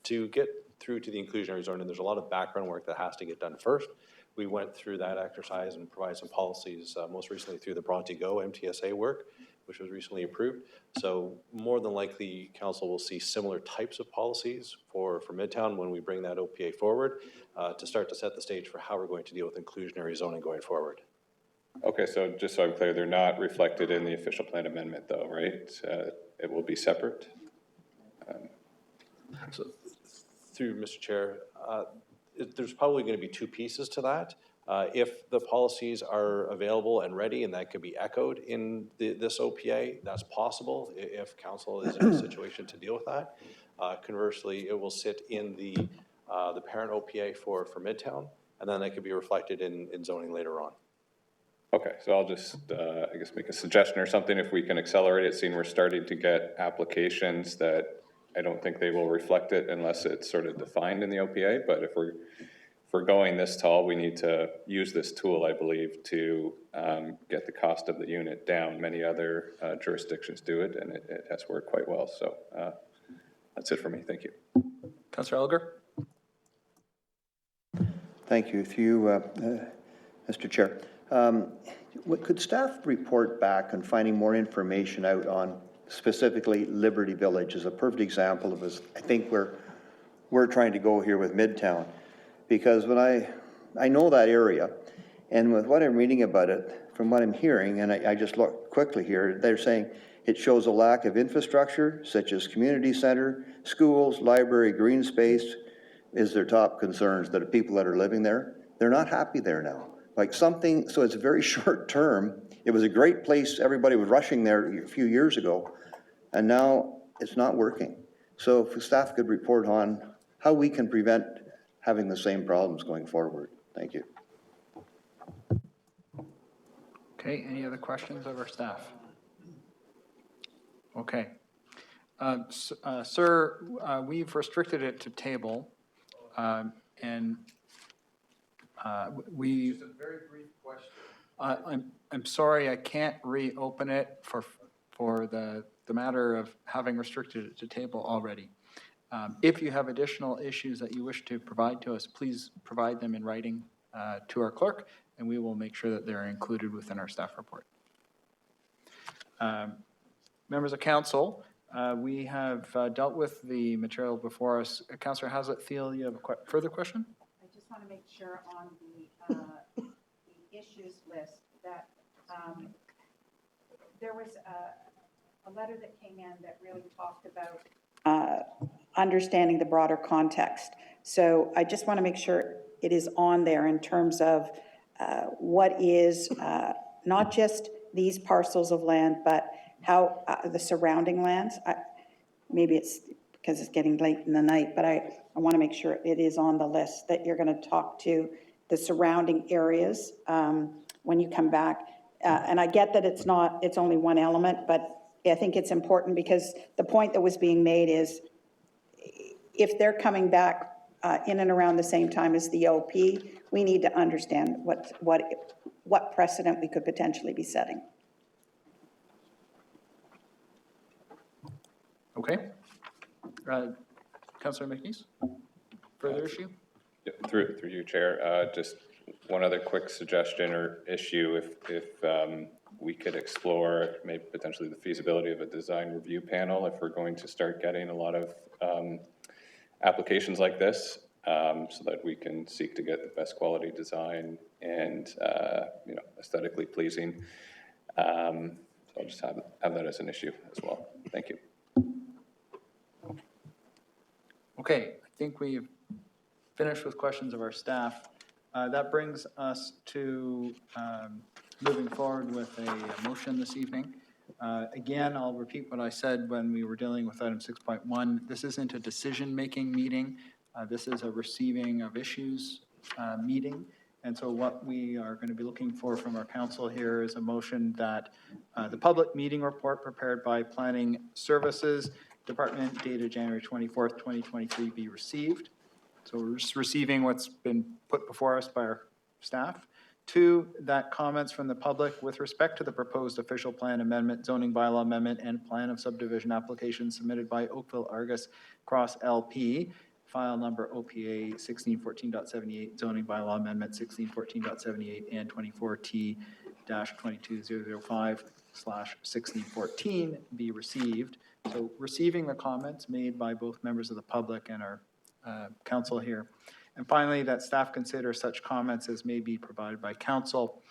To get through to the inclusionary zoning, there's a lot of background work that has to get done first. We went through that exercise and provided some policies, most recently through the Bronte Go MTSA work, which was recently approved. So more than likely, council will see similar types of policies for Midtown when we bring that OPA forward to start to set the stage for how we're going to deal with inclusionary zoning going forward. Okay, so just so I'm clear, they're not reflected in the official plan amendment though, right? It will be separate? So through Mr. Chair, there's probably going to be two pieces to that. If the policies are available and ready and that could be echoed in this OPA, that's possible if council is in a situation to deal with that. Conversely, it will sit in the parent OPA for Midtown, and then that could be reflected in zoning later on. Okay, so I'll just, I guess, make a suggestion or something. If we can accelerate it, seeing we're starting to get applications that I don't think they will reflect it unless it's sort of defined in the OPA. But if we're going this tall, we need to use this tool, I believe, to get the cost of the unit down. Many other jurisdictions do it, and it has worked quite well. So that's it for me. Thank you. Councillor Elgar? Thank you. Through you, Mr. Chair. Could staff report back on finding more information out on specifically Liberty Village is a perfect example of us. I think we're trying to go here with Midtown, because when I know that area, and with what I'm reading about it, from what I'm hearing, and I just look quickly here, they're saying it shows a lack of infrastructure such as community center, schools, library, green space is their top concerns. That the people that are living there, they're not happy there now. Like something, so it's very short term. It was a great place. Everybody was rushing there a few years ago, and now it's not working. So if staff could report on how we can prevent having the same problems going forward. Thank you. Okay, any other questions of our staff? Okay. Sir, we've restricted it to table, and we... Just a very brief question. I'm sorry, I can't reopen it for the matter of having restricted it to table already. If you have additional issues that you wish to provide to us, please provide them in writing to our clerk, and we will make sure that they're included within our staff report. Members of council, we have dealt with the material before us. Councillor Hazlitt-Thiel, you have a further question? I just want to make sure on the issues list that there was a letter that came in that really talked about understanding the broader context. So I just want to make sure it is on there in terms of what is not just these parcels of land, but how the surrounding lands. Maybe it's because it's getting late in the night, but I want to make sure it is on the list that you're going to talk to the surrounding areas when you come back. And I get that it's only one element, but I think it's important because the point that was being made is if they're coming back in and around the same time as the OP, we need to understand what precedent we could potentially be setting. Okay. Councillor McNeese, further issue? Yeah, through you, Chair. Just one other quick suggestion or issue, if we could explore maybe potentially the feasibility of a design review panel if we're going to start getting a lot of applications like this, so that we can seek to get the best quality design and aesthetically pleasing. So I'll just have that as an issue as well. Thank you. Okay, I think we've finished with questions of our staff. That brings us to moving forward with a motion this evening. Again, I'll repeat what I said when we were dealing with item 6.1. This isn't a decision-making meeting. This is a receiving of issues meeting. And so what we are going to be looking for from our council here is a motion that the public meeting report prepared by Planning Services Department dated January 24th, 2023 be received. So we're just receiving what's been put before us by our staff. 2, that comments from the public with respect to the proposed official plan amendment, zoning bylaw amendment, and plan of subdivision application submitted by Oakville Argus Cross LP file number OPA 1614.78, zoning bylaw amendment 1614.78 and 24T-22005/1614 be received. So receiving the comments made by both members of the public and our council here. And finally, that staff consider such comments as may be provided by council.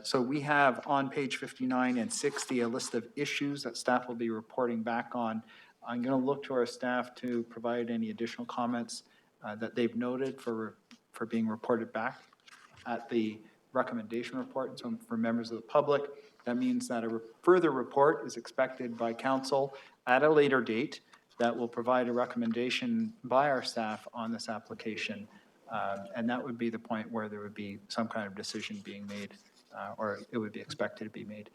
So we have on page 59 and 60 a list of issues that staff will be reporting back on. I'm going to look to our staff to provide any additional comments that they've noted for being reported back at the recommendation report. So for members of the public, that means that a further report is expected by council at a later date that will provide a recommendation by our staff on this application. And that would be the point where there would be some kind of decision being made, or it would be expected to be made.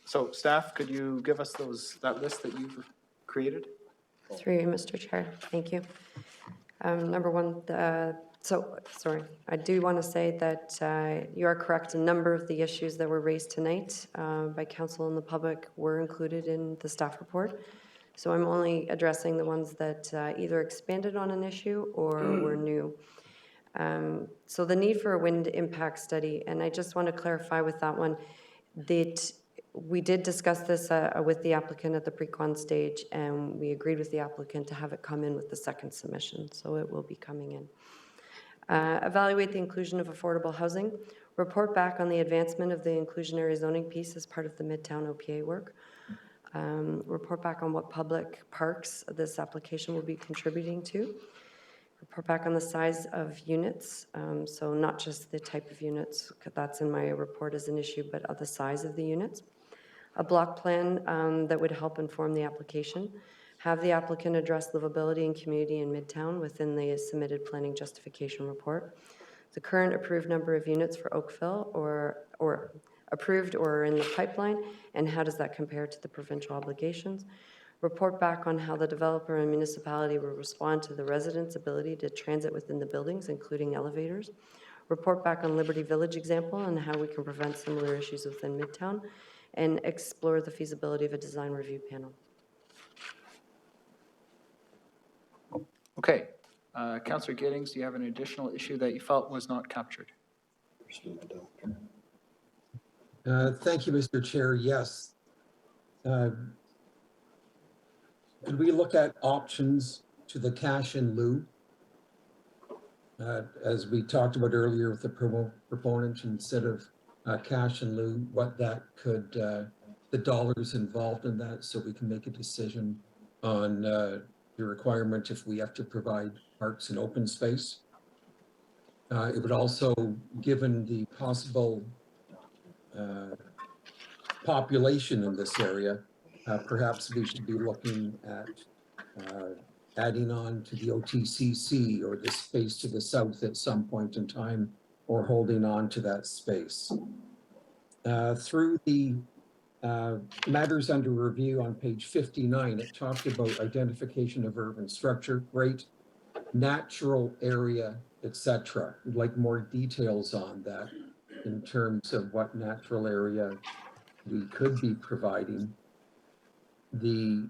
So staff, could you give us that list that you've created? Through you, Mr. Chair. Thank you. Number one, sorry, I do want to say that you are correct. A number of the issues that were raised tonight by council and the public were included in the staff report. So I'm only addressing the ones that either expanded on an issue or were new. So the need for a wind impact study, and I just want to clarify with that one, that we did discuss this with the applicant at the pre-con stage, and we agreed with the applicant to have it come in with the second submission, so it will be coming in. Evaluate the inclusion of affordable housing. Report back on the advancement of the inclusionary zoning piece as part of the Midtown OPA work. Report back on what public parks this application will be contributing to. Report back on the size of units, so not just the type of units, that's in my report as an issue, but the size of the units. A block plan that would help inform the application. Have the applicant address livability and community in Midtown within the submitted planning justification report. The current approved number of units for Oakville or approved or in the pipeline, and how does that compare to the provincial obligations? Report back on how the developer and municipality will respond to the residents' ability to transit within the buildings, including elevators. Report back on Liberty Village example and how we can prevent similar issues within Midtown, and explore the feasibility of a design review panel. Okay. Councillor Giddings, do you have an additional issue that you felt was not captured? Thank you, Mr. Chair. Yes. Could we look at options to the cash in lieu? As we talked about earlier with the proponent, instead of cash in lieu, what that could, the dollars involved in that, so we can make a decision on the requirement if we have to provide parks and open space. It would also, given the possible population in this area, perhaps we should be looking at adding on to the OTCC or the space to the south at some point in time, or holding on to that space. Through the matters under review on page 59, it talked about identification of urban structure, great, natural area, etc. We'd like more details on that in terms of what natural area we could be providing. The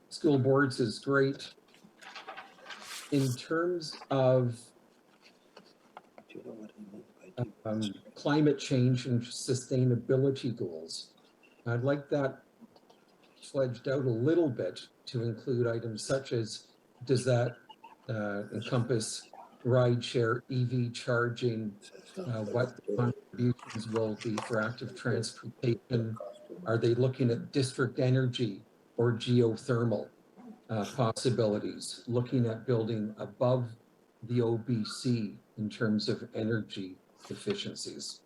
school boards is great. In terms of climate change and sustainability goals, I'd like that fledged out a little bit to include items such as, does that encompass rideshare, EV charging, what contributions will be for active transportation? Are they looking at district energy or geothermal possibilities, looking at building above the OBC in terms of energy efficiencies?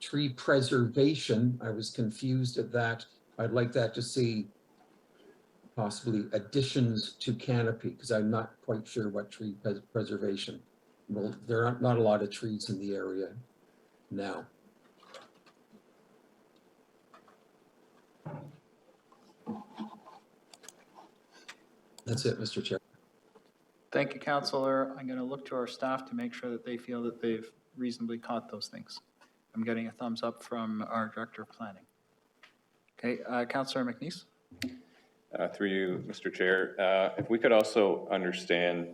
Tree preservation, I was confused at that. I'd like that to see possibly additions to canopy, because I'm not quite sure what tree preservation. Well, there are not a lot of trees in the area now. That's it, Mr. Chair. Thank you, Councillor. I'm going to look to our staff to make sure that they feel that they've reasonably caught those things. I'm getting a thumbs up from our Director of Planning. Okay, Councillor McNeese. Through you, Mr. Chair, if we could also understand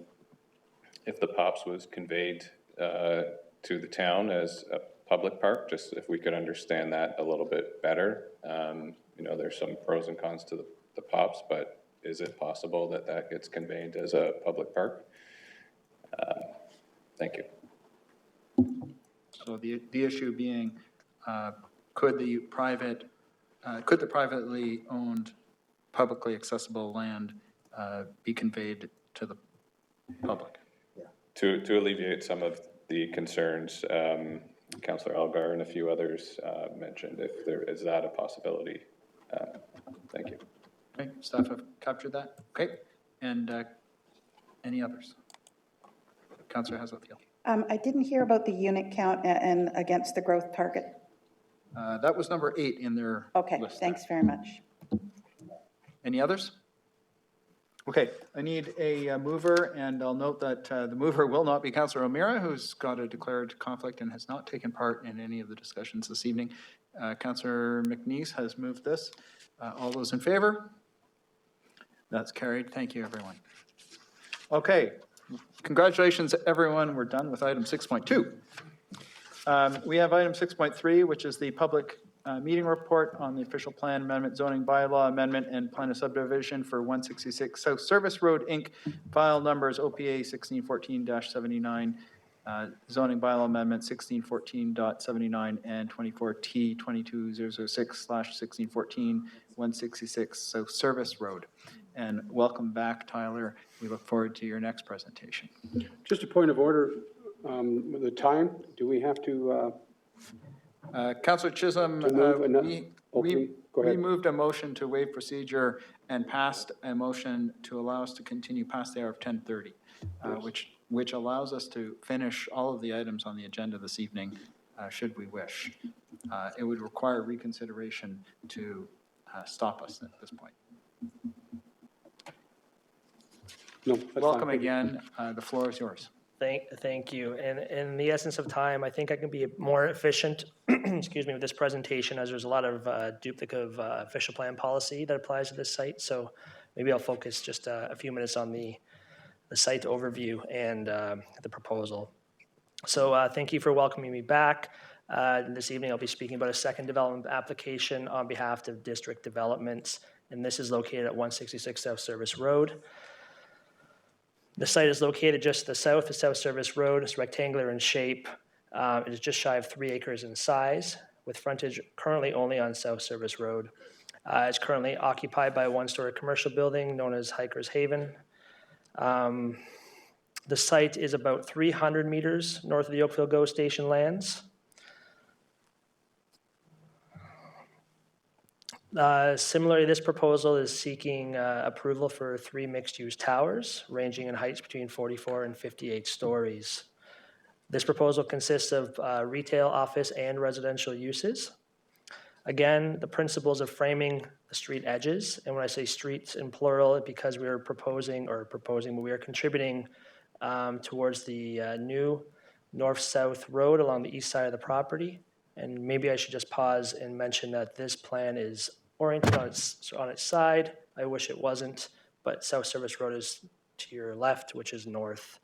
if the POPs was conveyed to the town as a public park, just if we could understand that a little bit better. You know, there's some pros and cons to the POPs, but is it possible that that gets conveyed as a public park? Thank you. So the issue being, could the privately owned, publicly accessible land be conveyed to the public? To alleviate some of the concerns Councillor Algar and a few others mentioned, if there is that a possibility. Thank you. Okay, staff have captured that. Okay, and any others? Councillor Haslethiel. I didn't hear about the unit count and against the growth target. That was number 8 in their Okay, list. thanks very much. Any others? Okay, I need a mover, and I'll note that the mover will not be Councillor O'Meara, who's got a declared conflict and has not taken part in any of the discussions this evening. Councillor McNeese has moved this. All those in favor? That's carried. Thank you, everyone. Okay, congratulations, everyone. We're done with item 6.2. We have item 6.3, which is the public meeting report on the official plan amendment, zoning bylaw amendment, and plan of subdivision for 166 South Service Road, Inc., file numbers OPA 1614-79, zoning bylaw amendment 1614.79, and 24T 22006/1614 166 South Service Road. And welcome back, Tyler. We look forward to your next presentation. Just a point of order, the time, do we have to? Councillor Chisholm, we moved a motion to waive procedure and passed a motion to allow us to continue past the hour of 10:30, which allows us to finish all of the items on the agenda this evening, should we wish. It would require reconsideration to stop us at this point. No, welcome again. The floor is yours. Thank you. And in the essence of time, I think I can be more efficient, excuse me, with this presentation, as there's a lot of duplicative official plan policy that applies to this site. So maybe I'll focus just a few minutes on the site overview and the proposal. So thank you for welcoming me back. This evening I'll be speaking about a second development application on behalf of District Developments, and this is located at 166 South Service Road. The site is located just to the south of South Service Road. It's rectangular in shape. It is just shy of 3 acres in size, with frontage currently only on South Service Road. It's currently occupied by a one-story commercial building known as Hiker's Haven. The site is about 300 meters north of the Oakville GO station lands. Similarly, this proposal is seeking approval for 3 mixed-use towers, ranging in heights between 44 and 58 stories. This proposal consists of retail, office, and residential uses. Again, the principles of framing the street edges, and when I say streets in plural, because we are we are contributing towards the new north-south road along the east side of the property. And maybe I should just pause and mention that this plan is oriented on its side. I wish it wasn't, but South Service Road is to your left, which is north.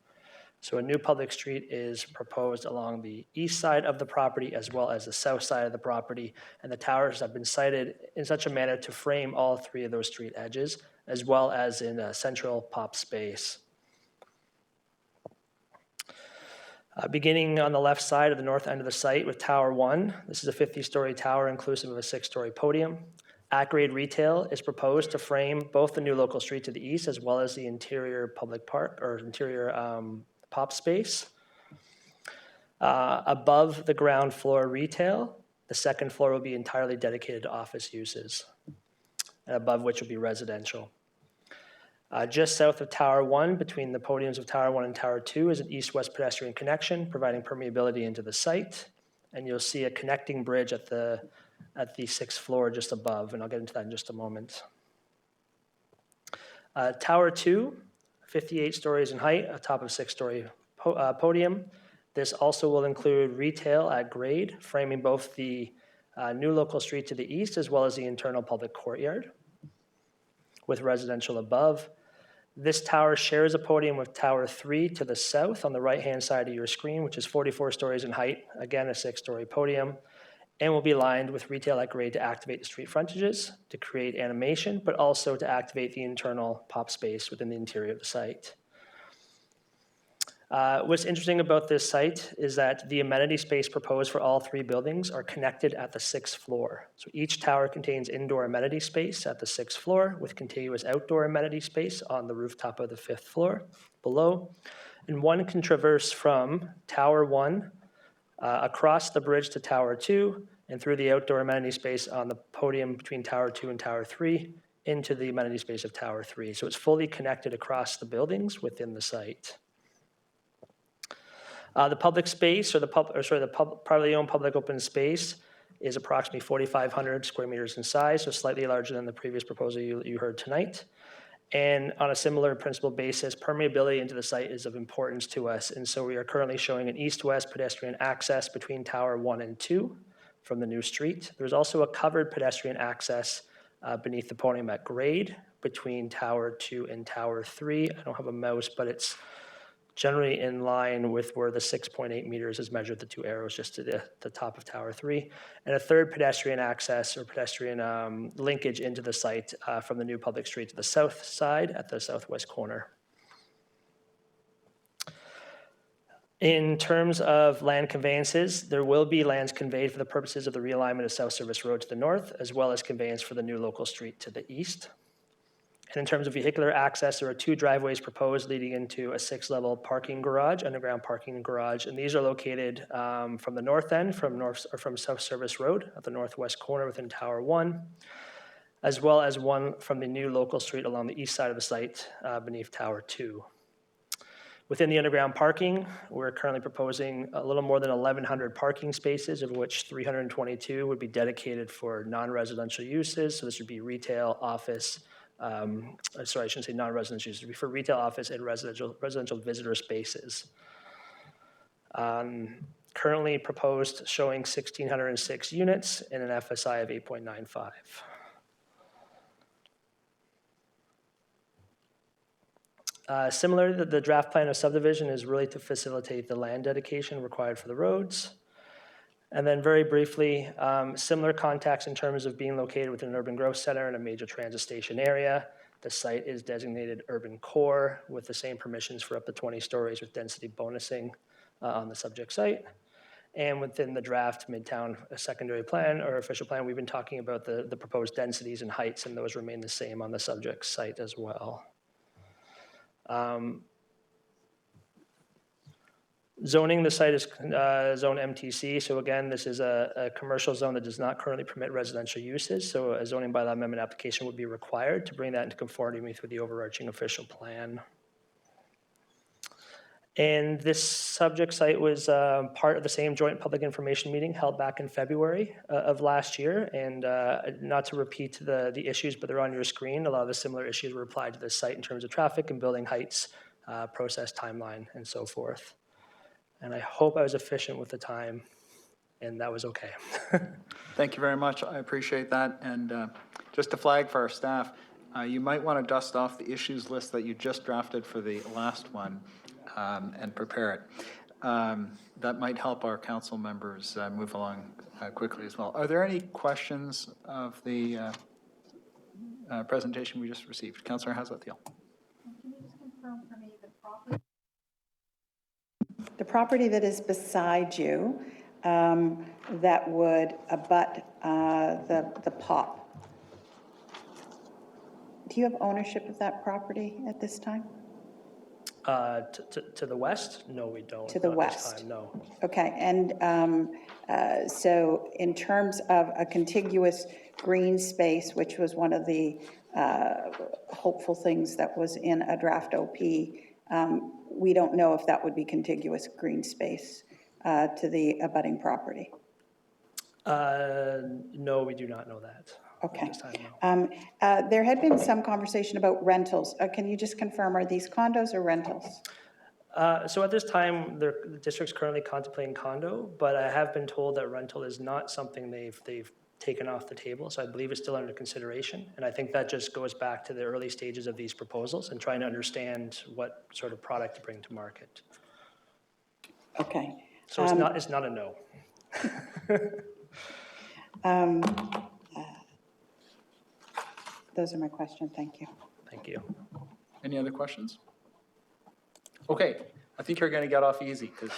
So a new public street is proposed along the east side of the property as well as the south side of the property, and the towers have been sited in such a manner to frame all 3 of those street edges, as well as in a central pop space. Beginning on the left side of the north end of the site with Tower 1, this is a 50-story tower inclusive of a 6-story podium. At-grade retail is proposed to frame both the new local street to the east as well as the interior public park or interior pop space. Above the ground floor retail, the second floor will be entirely dedicated to office uses, and above which will be residential. Just south of Tower 1, between the podiums of Tower 1 and Tower 2, is an east-west pedestrian connection, providing permeability into the site. And you'll see a connecting bridge at the 6th floor just above, and I'll get into that in just a moment. Tower 2, 58 stories in height, atop of 6-story podium. This also will include retail at grade, framing both the new local street to the east as well as the internal public courtyard. with residential above. This tower shares a podium with Tower 3 to the south on the right-hand side of your screen, which is 44 stories in height, again, a 6-story podium, and will be lined with retail at grade to activate the street frontages, to create animation, but also to activate the internal pop space within the interior of the site. What's interesting about this site is that the amenity space proposed for all 3 buildings are connected at the 6th floor. So each tower contains indoor amenity space at the 6th floor with contiguous outdoor amenity space on the rooftop of the 5th floor below. And one can traverse from Tower 1 across the bridge to Tower 2 and through the outdoor amenity space on the podium between Tower 2 and Tower 3 into the amenity space of Tower 3. So it's fully connected across the buildings within the site. The public space, or the privately owned public open space, is approximately 4,500 square meters in size, so slightly larger than the previous proposal you heard tonight. And on a similar principle basis, permeability into the site is of importance to us, and so we are currently showing an east-west pedestrian access between Tower 1 and 2 from the new street. There's also a covered pedestrian access beneath the podium at grade between Tower 2 and Tower 3. I don't have a mouse, but it's generally in line with where the 6.8 meters is measured, the 2 arrows just to the top of Tower 3, and a third pedestrian access or pedestrian linkage into the site from the new public street to the south side at the southwest corner. In terms of land conveyances, there will be lands conveyed for the purposes of the realignment of South Service Road to the north, as well as conveyance for the new local street to the east. And in terms of vehicular access, there are 2 driveways proposed leading into a 6-level parking garage, underground parking garage, and these are located from the north end, from South Service Road at the northwest corner within Tower 1, as well as one from the new local street along the east side of the site beneath Tower 2. Within the underground parking, we're currently proposing a little more than 1,100 parking spaces, of which 322 would be dedicated for non-residential uses. So this would be retail, office, sorry, I shouldn't say non-residential uses, it would be for retail, office, and residential visitor spaces. Currently proposed showing 1,606 units and an FSI of 8.95. Similar, the draft plan of subdivision is really to facilitate the land dedication required for the roads. And then very briefly, similar context in terms of being located within an urban growth center and a major transit station area. The site is designated urban core with the same permissions for up to 20 stories with density bonusing on the subject site. And within the draft Midtown secondary plan or official plan, we've been talking about the proposed densities and heights, and those remain the same on the subject site as well. Zoning, the site is zone MTC. So again, this is a commercial zone that does not currently permit residential uses. So a zoning bylaw amendment application would be required to bring that into conformity with the overarching official plan. And this subject site was part of the same joint public information meeting held back in February of last year. And not to repeat the issues, but they're on your screen. A lot of the similar issues were applied to this site in terms of traffic and building heights, process timeline, and so forth. And I hope I was efficient with the time, and that was okay. Thank you very much. I appreciate that. And just to flag for our staff, you might want to dust off the issues list that you just drafted for the last one and prepare it. That might help our council members move along quickly as well. Are there any questions of the presentation we just received? Councillor Haslethiel. Can you just confirm for me the property that is beside you that would abut the POP? Do you have ownership of that property at this time? To the west? No, we don't. To the Not this west? time, no. Okay, and so in terms of a contiguous green space, which was one of the hopeful things that was in a draft OP, we don't know if that would be contiguous green space to the abutting property. No, we do not know that. Okay. This time, no. There had been some conversation about rentals. Can you just confirm, are these condos or rentals? So at this time, the district's currently contemplating condo, but I have been told that rental is not something they've taken off the table, so I believe it's still under consideration. And I think that just goes back to the early stages of these proposals and trying to understand what sort of product to bring to market. Okay. So it's not a no. Those are my questions. Thank you. Thank you. Any other questions? Okay, I think you're going to get off easy because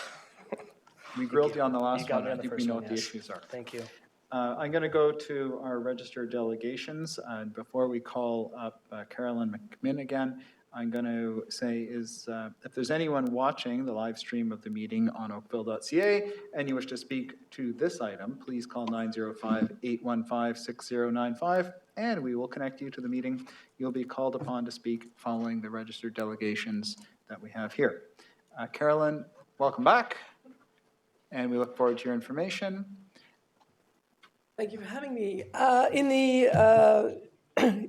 we grilled you on the last got one. me I on the think we first know one, what the yes. issues are. Thank you. I'm going to go to our registered delegations. And before we call up Carolyn McMinn again, I'm going to say is if there's anyone watching the live stream of the meeting on oakville.ca and you wish to speak to this item, please call 905-815-6095 and we will connect you to the meeting. You'll be called upon to speak following the registered delegations that we have here. Carolyn, welcome back. And we look forward to your information. Thank you for having me.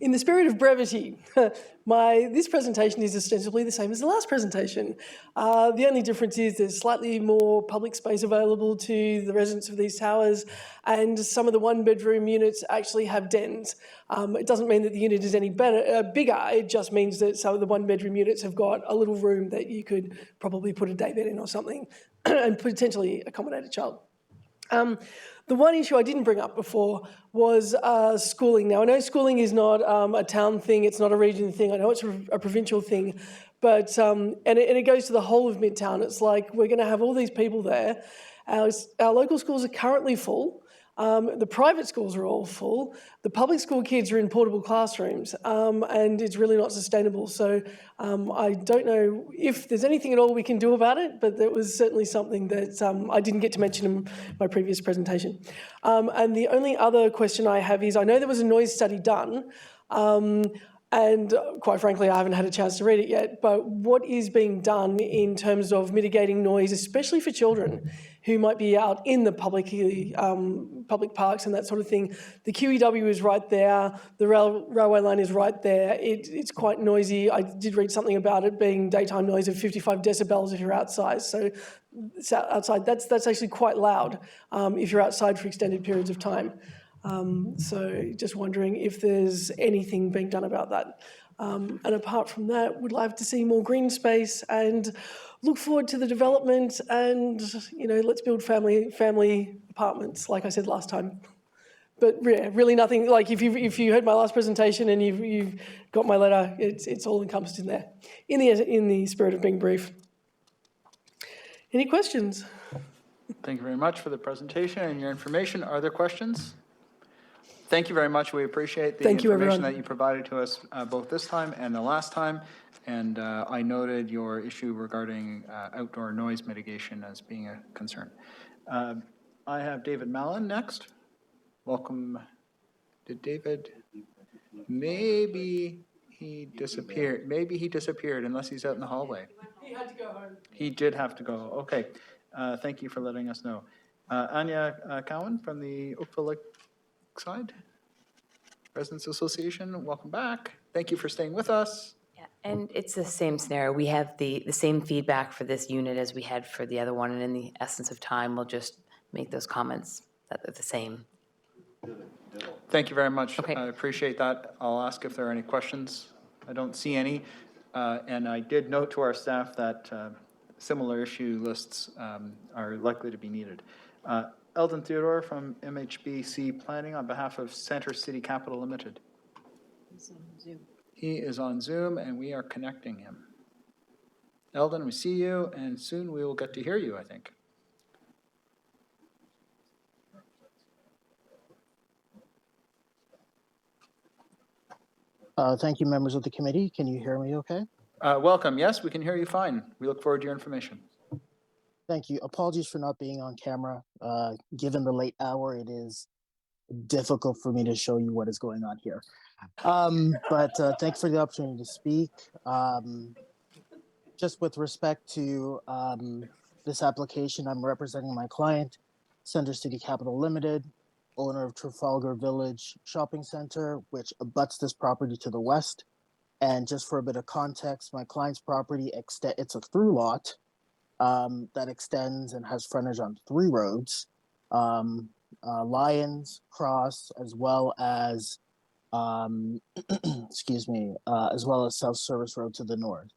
In the spirit of brevity, this presentation is ostensibly the same as the last presentation. The only difference is there's slightly more public space available to the residents of these towers, and some of the one-bedroom units actually have dens. It doesn't mean that the unit is any bigger. It just means that some of the one-bedroom units have got a little room that you could probably put a daybed in or something, and potentially accommodate a child. The one issue I didn't bring up before was schooling. Now, I know schooling is not a town thing, it's not a region thing, I know it's a provincial thing, but, and it goes to the whole of Midtown. It's like we're going to have all these people there. Our local schools are currently full. The private schools are all full. The public school kids are in portable classrooms, and it's really not sustainable. So I don't know if there's anything at all we can do about it, but that was certainly something that I didn't get to mention in my previous presentation. And the only other question I have is, I know there was a noise study done, and quite frankly, I haven't had a chance to read it yet, but what is being done in terms of mitigating noise, especially for children who might be out in the public parks and that sort of thing? The QEW is right there, the railway line is right there, it's quite noisy. I did read something about it being daytime noise of 55 decibels if you're outside, so that's actually quite loud if you're outside for extended periods of time. So just wondering if there's anything being done about that. And apart from that, would love to see more green space and look forward to the development and, you know, let's build family apartments, like I said last time. But yeah, really nothing, like if you heard my last presentation and you've got my letter, it's all encompassed in there, in the spirit of being brief. Any questions? Thank you very much for the presentation and your information. Are there questions? Thank you very much. We appreciate the information that you provided to us both this time and the last time. And I noted your issue regarding outdoor noise mitigation as being a concern. I have David Mallon next. Welcome. Did David? Maybe he disappeared. Maybe he disappeared unless he's out in the hallway. He had to go home. He did have to go. Okay. Thank you for letting us know. Anya Cowan from the Oakville Lakeside Residents Association, welcome back. Thank you for staying with us. Yeah, and it's the same scenario. We have the same feedback for this unit as we had for the other one, and in the essence of time, we'll just make those comments that they're the same. Thank you very much. Okay. I appreciate that. I'll ask if there are any questions. I don't see any. And I did note to our staff that similar issue lists are likely to be needed. Eldon Theodore from MHBC Planning on behalf of Center City Capital Limited. He's on Zoom. He is on Zoom and we are connecting him. Eldon, we see you and soon we will get to hear you, I think. Thank you, members of the committee. Can you hear me okay? Welcome. Yes, we can hear you fine. We look forward to your information. Thank you. Apologies for not being on camera. Given the late hour, it is difficult for me to show you what is going on here. But thanks for the opportunity to speak. Just with respect to this application, I'm representing my client, Center City Capital Limited, owner of Trafalgar Village Shopping Center, which abuts this property to the west. And just for a bit of context, my client's property, it's a through lot that extends and has frontage on 3 roads. Lions Cross, as well as as well as South Service Road to the north.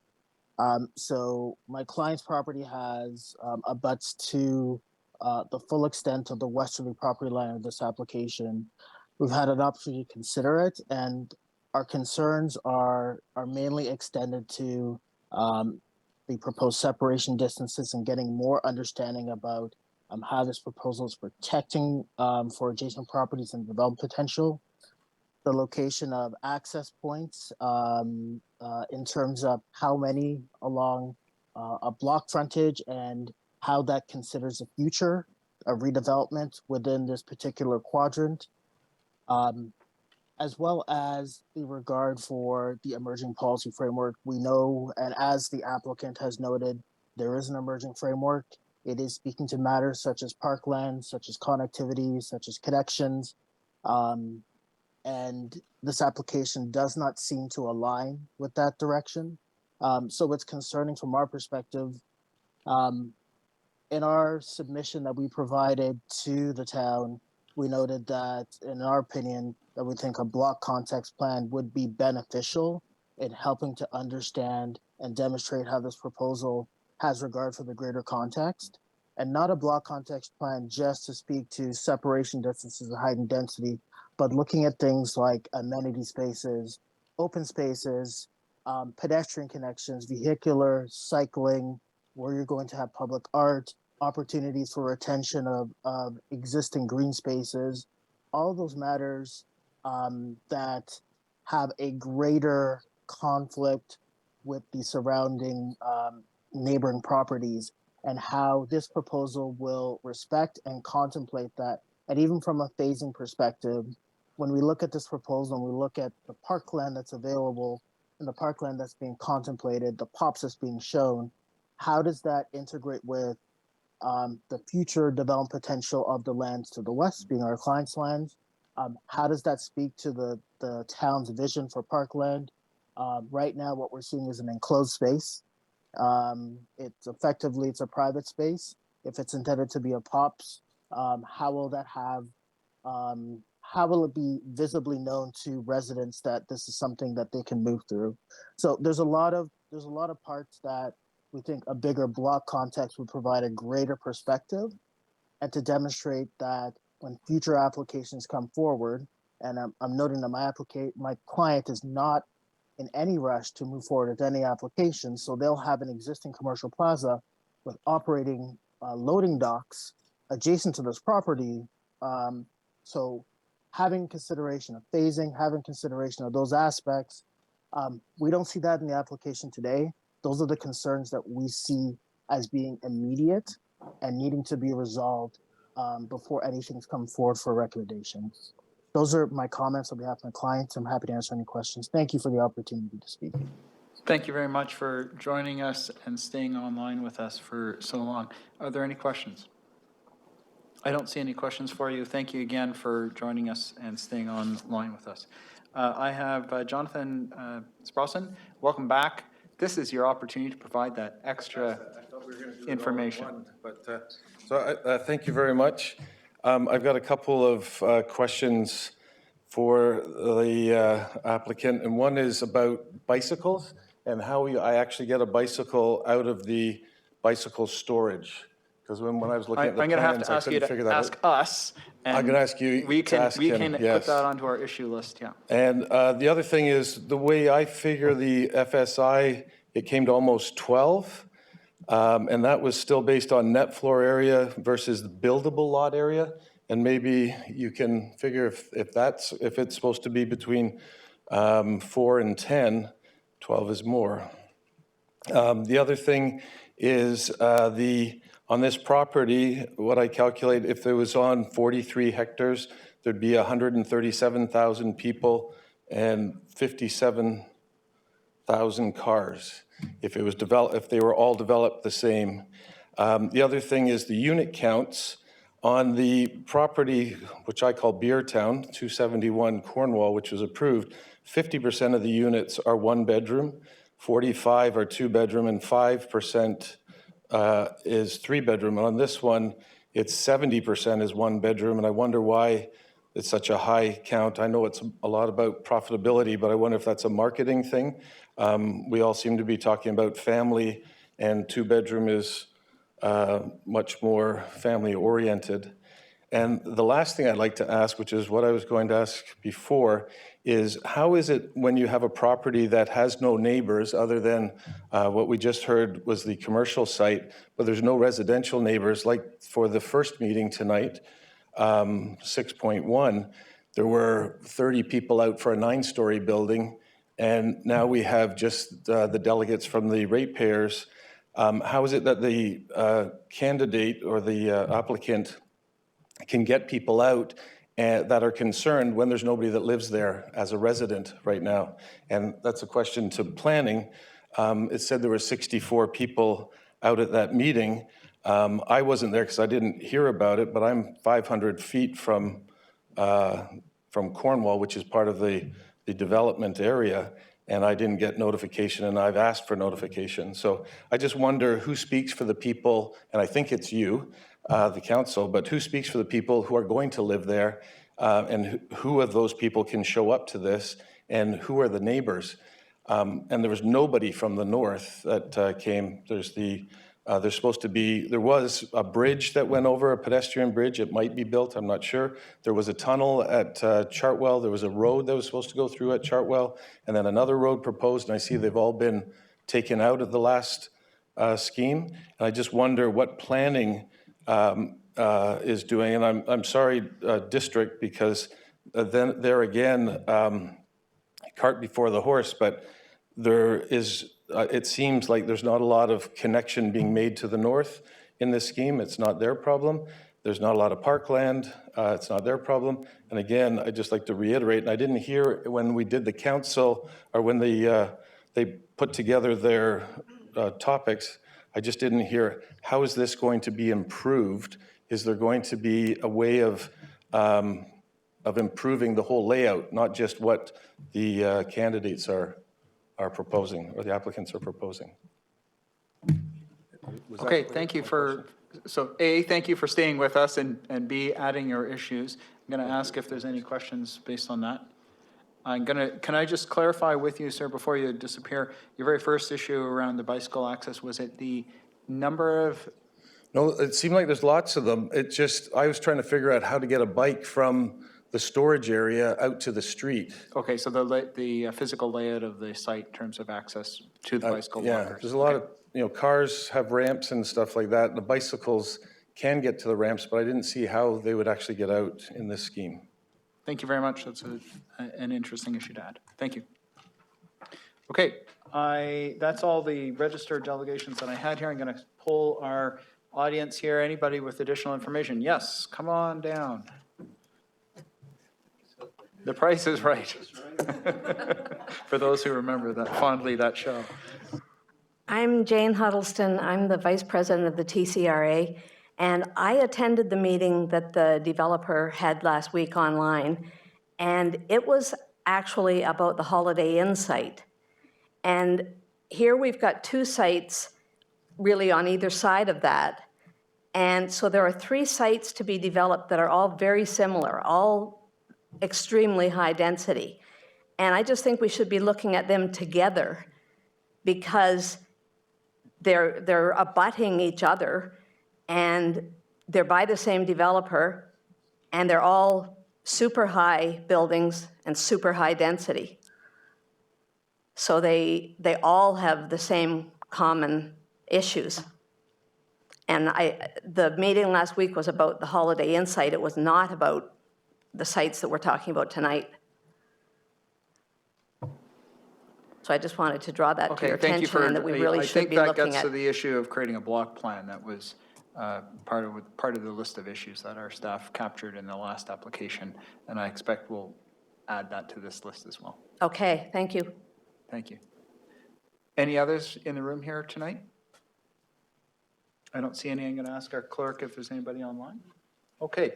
So my client's property has abuts to the full extent of the westerly property line of this application. We've had an opportunity to consider it, and our concerns are mainly extended to the proposed separation distances and getting more understanding about how this proposal is protecting for adjacent properties and development potential, the location of access points in terms of how many along a block frontage and how that considers the future of redevelopment within this particular quadrant, as well as the regard for the emerging policy framework. We know, and as the applicant has noted, there is an emerging framework. It is speaking to matters such as parkland, such as connectivity, such as connections. And this application does not seem to align with that direction. So it's concerning from our perspective. In our submission that we provided to the town, we noted that, in our opinion, that we think a block context plan would be beneficial in helping to understand and demonstrate how this proposal has regard for the greater context, and not a block context plan just to speak to separation distances and height and density, but looking at things like amenity spaces, open spaces, pedestrian connections, vehicular, cycling, where you're going to have public art, opportunities for retention of existing green spaces, all those matters that have a greater conflict with the surrounding neighboring properties, and how this proposal will respect and contemplate that. And even from a phasing perspective, when we look at this proposal and we look at the parkland that's available and the parkland that's being contemplated, the POPs that's being shown, how does that integrate with the future development potential of the lands to the west, being our client's lands? How does that speak to the town's vision for parkland? Right now, what we're seeing is an enclosed space. It's a private space. If it's intended to be a POPs, how will that have? How will it be visibly known to residents that this is something that they can move through? So there's a lot of parts that we think a bigger block context would provide a greater perspective, and to demonstrate that when future applications come forward, and I'm noting that my client is not in any rush to move forward with any application, so they'll have an existing commercial plaza with operating loading docks adjacent to this property. So having consideration of phasing, having consideration of those aspects, we don't see that in the application today. Those are the concerns that we see as being immediate and needing to be resolved before anything's come forward for recommendation. Those are my comments on behalf of my clients. I'm happy to answer any questions. Thank you for the opportunity to speak. Thank you very much for joining us and staying online with us for so long. Are there any questions? I don't see any questions for you. Thank you again for joining us and staying online with us. I have Jonathan Sprosson. Welcome back. This is your opportunity to provide that extra information. Thank you very much. I've got a couple of questions for the applicant, and one is about bicycles and how I actually get a bicycle out of the bicycle storage. Because when I was looking at the plans, I couldn't figure that out. Ask us. I'm going to ask you to ask him. We can put that onto our issue list, yeah. And the other thing is, the way I figure the FSI, it came to almost 12. And that was still based on net floor area versus the buildable lot area. And maybe you can figure if it's supposed to be between 4 and 10, 12 is more. The other thing is on this property, what I calculate, if it was on 43 hectares, there'd be 137,000 people and 57,000 cars if it was if they were all developed the same. The other thing is the unit counts on the property, which I call Beer Town, 271 Cornwall, which was approved. 50% of the units are one bedroom, 45 are two bedroom, and 5% is 3-bedroom, and on this one, it's 70% is 1-bedroom, and I wonder why it's such a high count. I know it's a lot about profitability, but I wonder if that's a marketing thing. We all seem to be talking about family, and 2-bedroom is much more family-oriented. And the last thing I'd like to ask, which is what I was going to ask before, is how is it when you have a property that has no neighbors other than what we just heard was the commercial site, but there's no residential neighbors, like for the first meeting tonight, 6.1, there were 30 people out for a 9-story building, and now we have just the delegates from the ratepayers. How is it that the candidate or the applicant can get people out that are concerned when there's nobody that lives there as a resident right now? And that's a question to planning. It said there were 64 people out at that meeting. I wasn't there because I didn't hear about it, but I'm 500 feet from Cornwall, which is part of the development area, and I didn't get notification, and I've asked for notification. So I just wonder who speaks for the people, and I think it's you, the council, but who speaks for the people who are going to live there, and who of those people can show up to this, and who are the neighbors? And there was nobody from the north that came. There's supposed to be, there was a bridge that went over, a pedestrian bridge. It might be built, I'm not sure. There was a tunnel at Chartwell. There was a road that was supposed to go through at Chartwell, and then another road proposed, and I see they've all been taken out of the last scheme. And I just wonder what planning is doing. And I'm sorry, district, because then there again, cart before the horse, but there is, it seems like there's not a lot of connection being made to the north in this scheme. It's not their problem. There's not a lot of parkland. It's not their problem. And again, I'd just like to reiterate, and I didn't hear when we did the council, or when they put together their topics, I just didn't hear, how is this going to be improved? Is there going to be a way of improving the whole layout, not just what the candidates are proposing, or the applicants are proposing? Okay, thank you for, so A, thank you for staying with us, and B, adding your issues. I'm going to ask if there's any questions based on that. Can I just clarify with you, sir, before you disappear, your very first issue around the bicycle access, was it the number of? No, it seemed like there's lots of them. It just, I was trying to figure out how to get a bike from the storage area out to the street. Okay, so the physical layout of the site in terms of access to the bicycle Yeah, walkers. there's a lot of, cars have ramps and stuff like that. The bicycles can get to the ramps, but I didn't see how they would actually get out in this scheme. Thank you very much. That's an interesting issue to add. Thank you. Okay, that's all the registered delegations that I had here. I'm going to poll our audience here. Anybody with additional information? Yes, come on down. The Price is Right. For those who remember that fondly, that show. I'm Jane Huddleston. I'm the Vice President of the TCRA, and I attended the meeting that the developer had last week online, and it was actually about the Holiday Inn site. And here we've got 2 sites really on either side of that. And so there are 3 sites to be developed that are all very similar, all extremely high density. And I just think we should be looking at them together, because they're abutting each other, and they're by the same developer, and they're all super high buildings and super high density. So they all have the same common issues. And the meeting last week was about the Holiday Inn site. It was not about the sites that we're talking about tonight. So I just wanted to draw that to your attention, and that we really should be looking at. I think that gets to the issue of creating a block plan. That was part of the list of issues that our staff captured in the last application, and I expect we'll add that to this list as well. Okay, thank you. Thank you. Any others in the room here tonight? I don't see any. I'm going to ask our clerk if there's anybody online. Okay.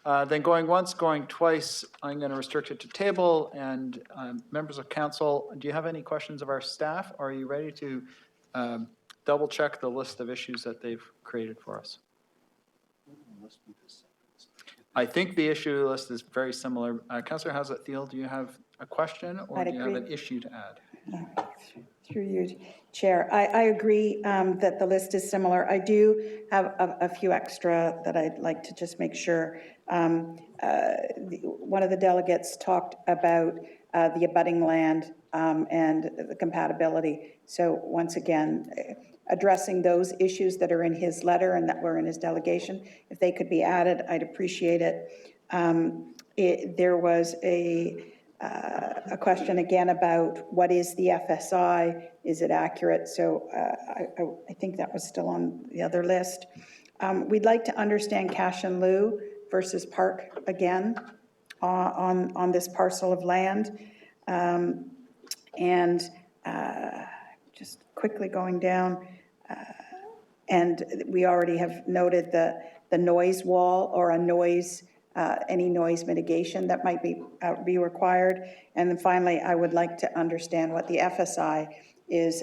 Then going once, going twice, I'm going to restrict it to table. And members of council, do you have any questions of our staff? Or are you ready to double check the list of issues that they've created for us. I think the issue list is very similar. Councillor Hazlitt-Thiel, do you have a question or I'd do you have an agree. issue to add? Through you, Chair. I agree that the list is similar. I do have a few extra that I'd like to just make sure. One of the delegates talked about the abutting land and the compatibility. So once again, addressing those issues that are in his letter and that were in his delegation, if they could be added, I'd appreciate it. There was a question again about what is the FSI? Is it accurate? So I think that was still on the other list. We'd like to understand cash in lieu versus park again on this parcel of land. Just quickly going down, and we already have noted the noise wall or a noise any noise mitigation that might be required. And then finally, I would like to understand what the FSI is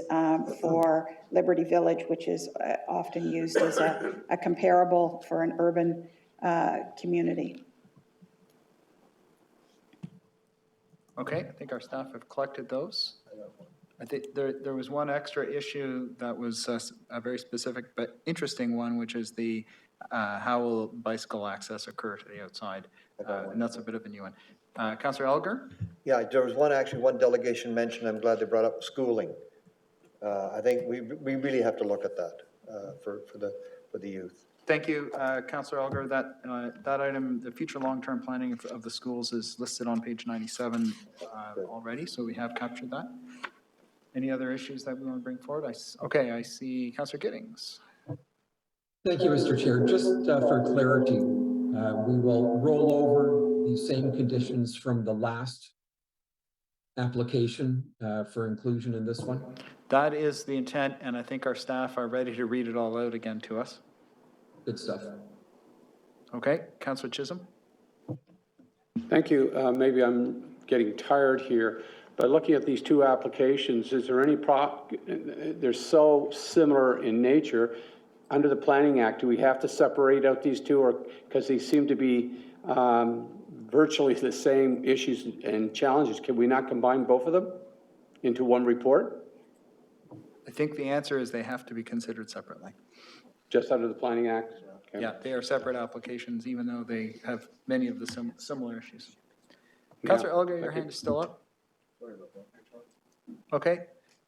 for Liberty Village, which is often used as a comparable for an urban community. Okay, I think our staff have collected those. I think there was one extra issue that was a very specific but interesting one, which is the how will bicycle access occur to the outside? And that's a bit of a new one. Councillor Elgar? Yeah, there was one delegation mentioned. I'm glad they brought up schooling. I think we really have to look at that for the youth. Thank you, Councillor Elgar. That item, the future long-term planning of the schools, is listed on page 97 already, so we have captured that. Any other issues that we want to bring forward? I see Councillor Giddings. Thank you, Mr. Chair. Just for clarity, we will roll over the same conditions from the last application for inclusion in this one. That is the intent, and I think our staff are ready to read it all out again to us. Good stuff. Okay, Councillor Chisholm. Thank you. Maybe I'm getting tired here, but looking at these two applications, is there any they're so similar in nature. Under the Planning Act, do we have to separate out these two, or because they seem to be virtually the same issues and challenges? Can we not combine both of them into one report? I think the answer is they have to be considered separately. Just under the Planning Act? Okay. Yeah, they are separate applications, even though they have many of the similar issues. Councillor Elgar, your hand is still up. Okay,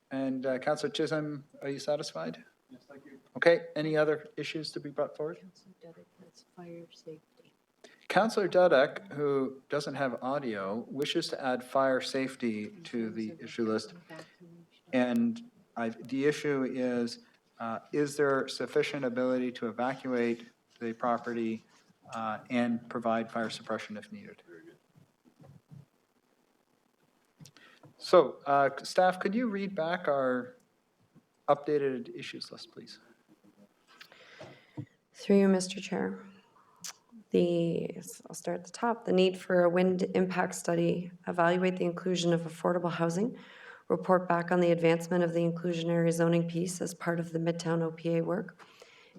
and Councillor Chisholm, are you satisfied? Yes, thank you. Okay, any other issues to be brought forward? Fire safety. Councillor Dudek, who doesn't have audio, wishes to add fire safety to the issue list. And the issue is there sufficient ability to evacuate the property and provide fire suppression if needed? So, staff, could you read back our updated issues list, please? Through you, Mr. Chair. I'll start at the top. The need for a wind impact study, evaluate the inclusion of affordable housing, report back on the advancement of the inclusionary zoning piece as part of the Midtown OPA work,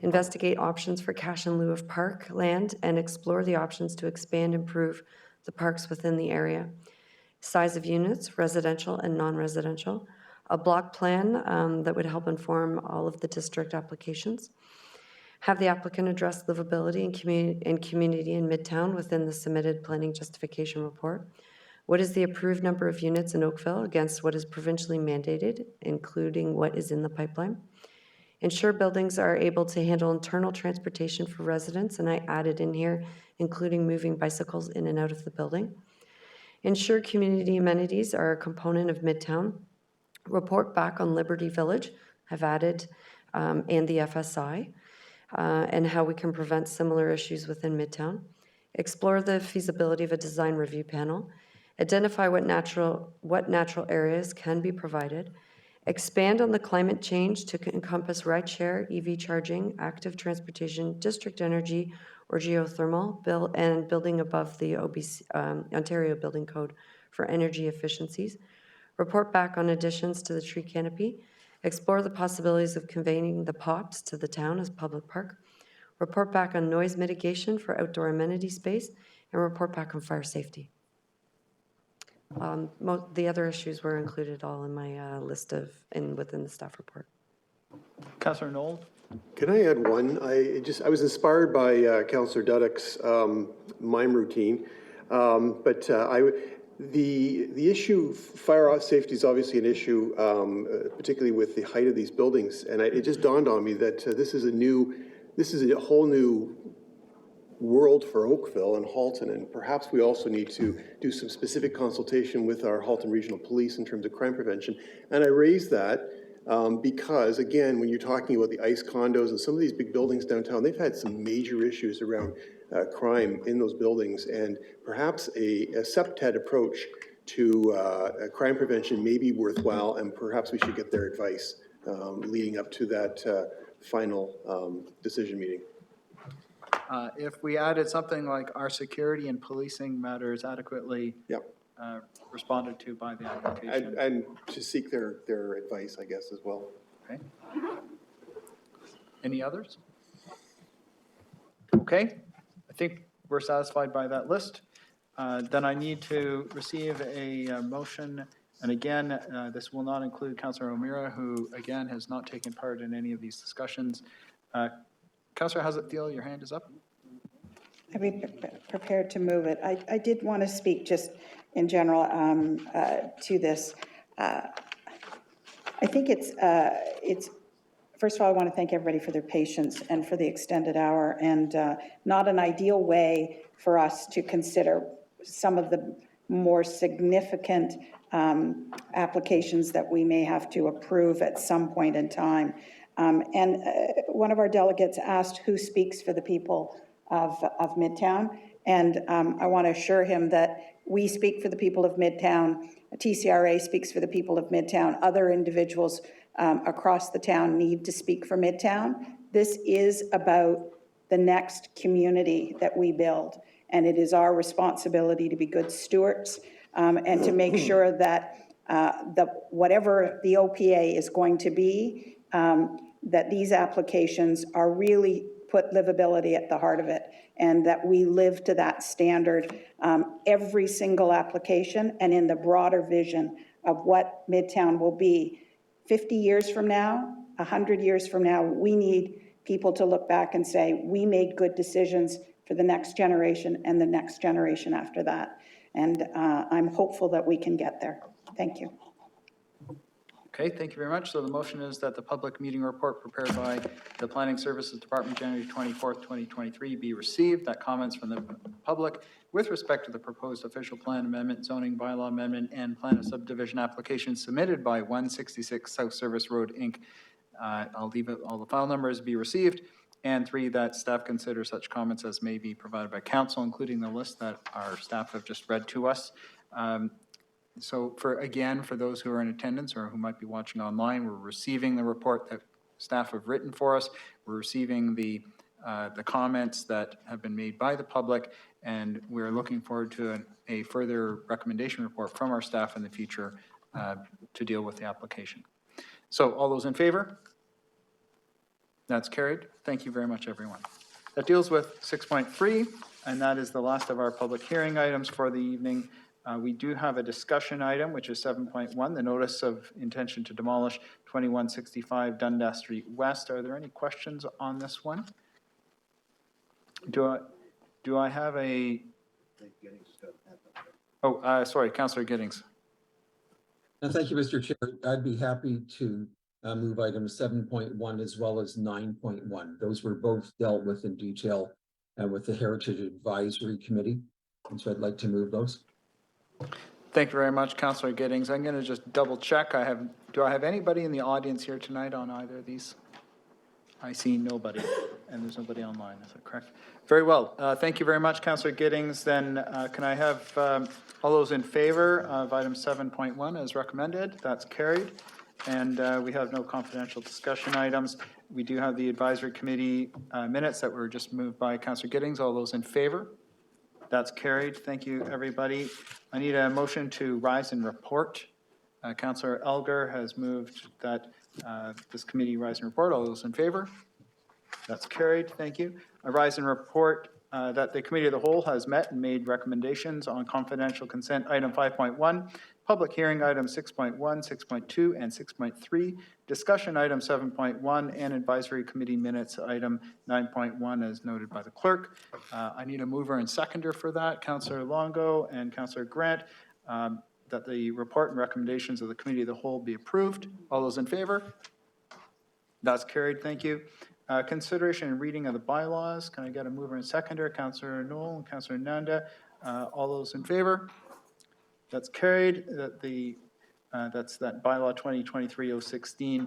investigate options for cash in lieu of park land, and explore the options to expand and improve the parks within the area. Size of units, residential and non-residential, a block plan that would help inform all of the district applications. Have the applicant address livability and community in Midtown within the submitted planning justification report. What is the approved number of units in Oakville against what is provincially mandated, including what is in the pipeline? Ensure buildings are able to handle internal transportation for residents, and I added in here, including moving bicycles in and out of the building. Ensure community amenities are a component of Midtown. Report back on Liberty Village, I've added, and the FSI, and how we can prevent similar issues within Midtown. Explore the feasibility of a design review panel. Identify what natural areas can be provided. Expand on the climate change to encompass rideshare, EV charging, active transportation, district energy, or geothermal, and building above the Ontario Building Code for energy efficiencies. Report back on additions to the tree canopy. explore the possibilities of conveying the POPs to the town as public park, report back on noise mitigation for outdoor amenity space, and report back on fire safety. The other issues were included all in my list within the staff report. Councillor Knoll? Can I add one? I was inspired by Councillor Duddeck's mime routine, but the issue, fire safety is obviously an issue, particularly with the height of these buildings, and it just dawned on me that this is a whole new world for Oakville and Halton, and perhaps we also need to do some specific consultation with our Halton Regional Police in terms of crime prevention. And I raise that because, again, when you're talking about the ICE condos and some of these big buildings downtown, they've had some major issues around crime in those buildings, and perhaps a septet approach to crime prevention may be worthwhile, and perhaps we should get their advice leading up to that final decision meeting. If we added something like our security and policing matters adequately responded to by the application. And to seek their advice, I guess, as well. Okay. Any others? Okay, I think we're satisfied by that list. Then I need to receive a motion, and again, this will not include Councillor O'Meara, who again has not taken part in any of these discussions. Councillor Hazard-Thiel, your hand is up. I'd be prepared to move it. I did want to speak just in general to this. I think it's first of all, I want to thank everybody for their patience and for the extended hour, and not an ideal way for us to consider some of the more significant applications that we may have to approve at some point in time. And one of our delegates asked who speaks for the people of Midtown, and I want to assure him that we speak for the people of Midtown, TCRA speaks for the people of Midtown, other individuals across the town need to speak for Midtown. This is about the next community that we build, and it is our responsibility to be good stewards and to make sure that whatever the OPA is going to be, that these applications are really put livability at the heart of it, and that we live to that standard every single application and in the broader vision of what Midtown will be. 50 years from now, 100 years from now, we need people to look back and say, we made good decisions for the next generation and the next generation after that. And I'm hopeful that we can get there. Thank you. Okay, thank you very much. So the motion is that the public meeting report prepared by the Planning Services Department January 24th, 2023 be received. That comments from the public with respect to the proposed official plan amendment, zoning bylaw amendment, and plan of subdivision application submitted by 166 South Service Road, Inc. I'll leave it, all the file numbers be received. And 3, that staff consider such comments as may be provided by council, including the list that our staff have just read to us. So for those who are in attendance or who might be watching online, we're receiving the report that staff have written for us. We're receiving the comments that have been made by the public, and we're looking forward to a further recommendation report from our staff in the future to deal with the application. So all those in favor? That's carried. Thank you very much, everyone. That deals with 6.3, and that is the last of our public hearing items for the evening. We do have a discussion item, which is 7.1, the notice of intention to demolish 2165 Dundas Street West. Are there any questions on this one? Do I have a... Oh, sorry, Councillor Giddings. Thank you, Mr. Chair. I'd be happy to move items 7.1 as well as 9.1. Those were both dealt with in detail with the Heritage Advisory Committee, and so I'd like to move those. Thank you very much, Councillor Giddings. I'm going to just double check. Do I have anybody in the audience here tonight on either of these? I see nobody, and there's nobody online. Is that correct? Very well. Thank you very much, Councillor Giddings. Then can I have all those in favor of item 7.1 as recommended? That's carried. And we have no confidential discussion items. We do have the advisory committee minutes that were just moved by Councillor Giddings. All those in favor? That's carried. Thank you, everybody. I need a motion to rise and report. Councillor Elgar has moved that this committee rise and report. All those in favor? That's carried. Thank you. I rise and report that the Committee of the Whole has met and made recommendations on confidential consent item 5.1, public hearing item 6.1, 6.2, and 6.3, discussion item 7.1, and advisory committee minutes item 9.1 as noted by the clerk. I need a mover and seconder for that, Councillor Longo and Councillor Grant, that the report and recommendations of the Committee of the Whole be approved. All those in favor? That's carried. Thank you. Consideration and reading of the bylaws. Can I get a mover and seconder? Councillor Knoll and Councillor Nanda. All those in favor? That's carried. That's that bylaw 2023-016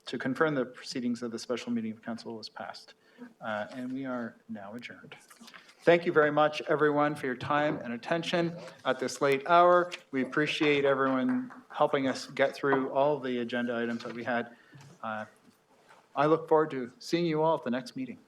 to confirm the proceedings of the special meeting of council was passed. And we are now adjourned. Thank you very much, everyone, for your time and attention at this late hour. We appreciate everyone helping us get through all the agenda items that we had. I look forward to seeing you all at the next meeting.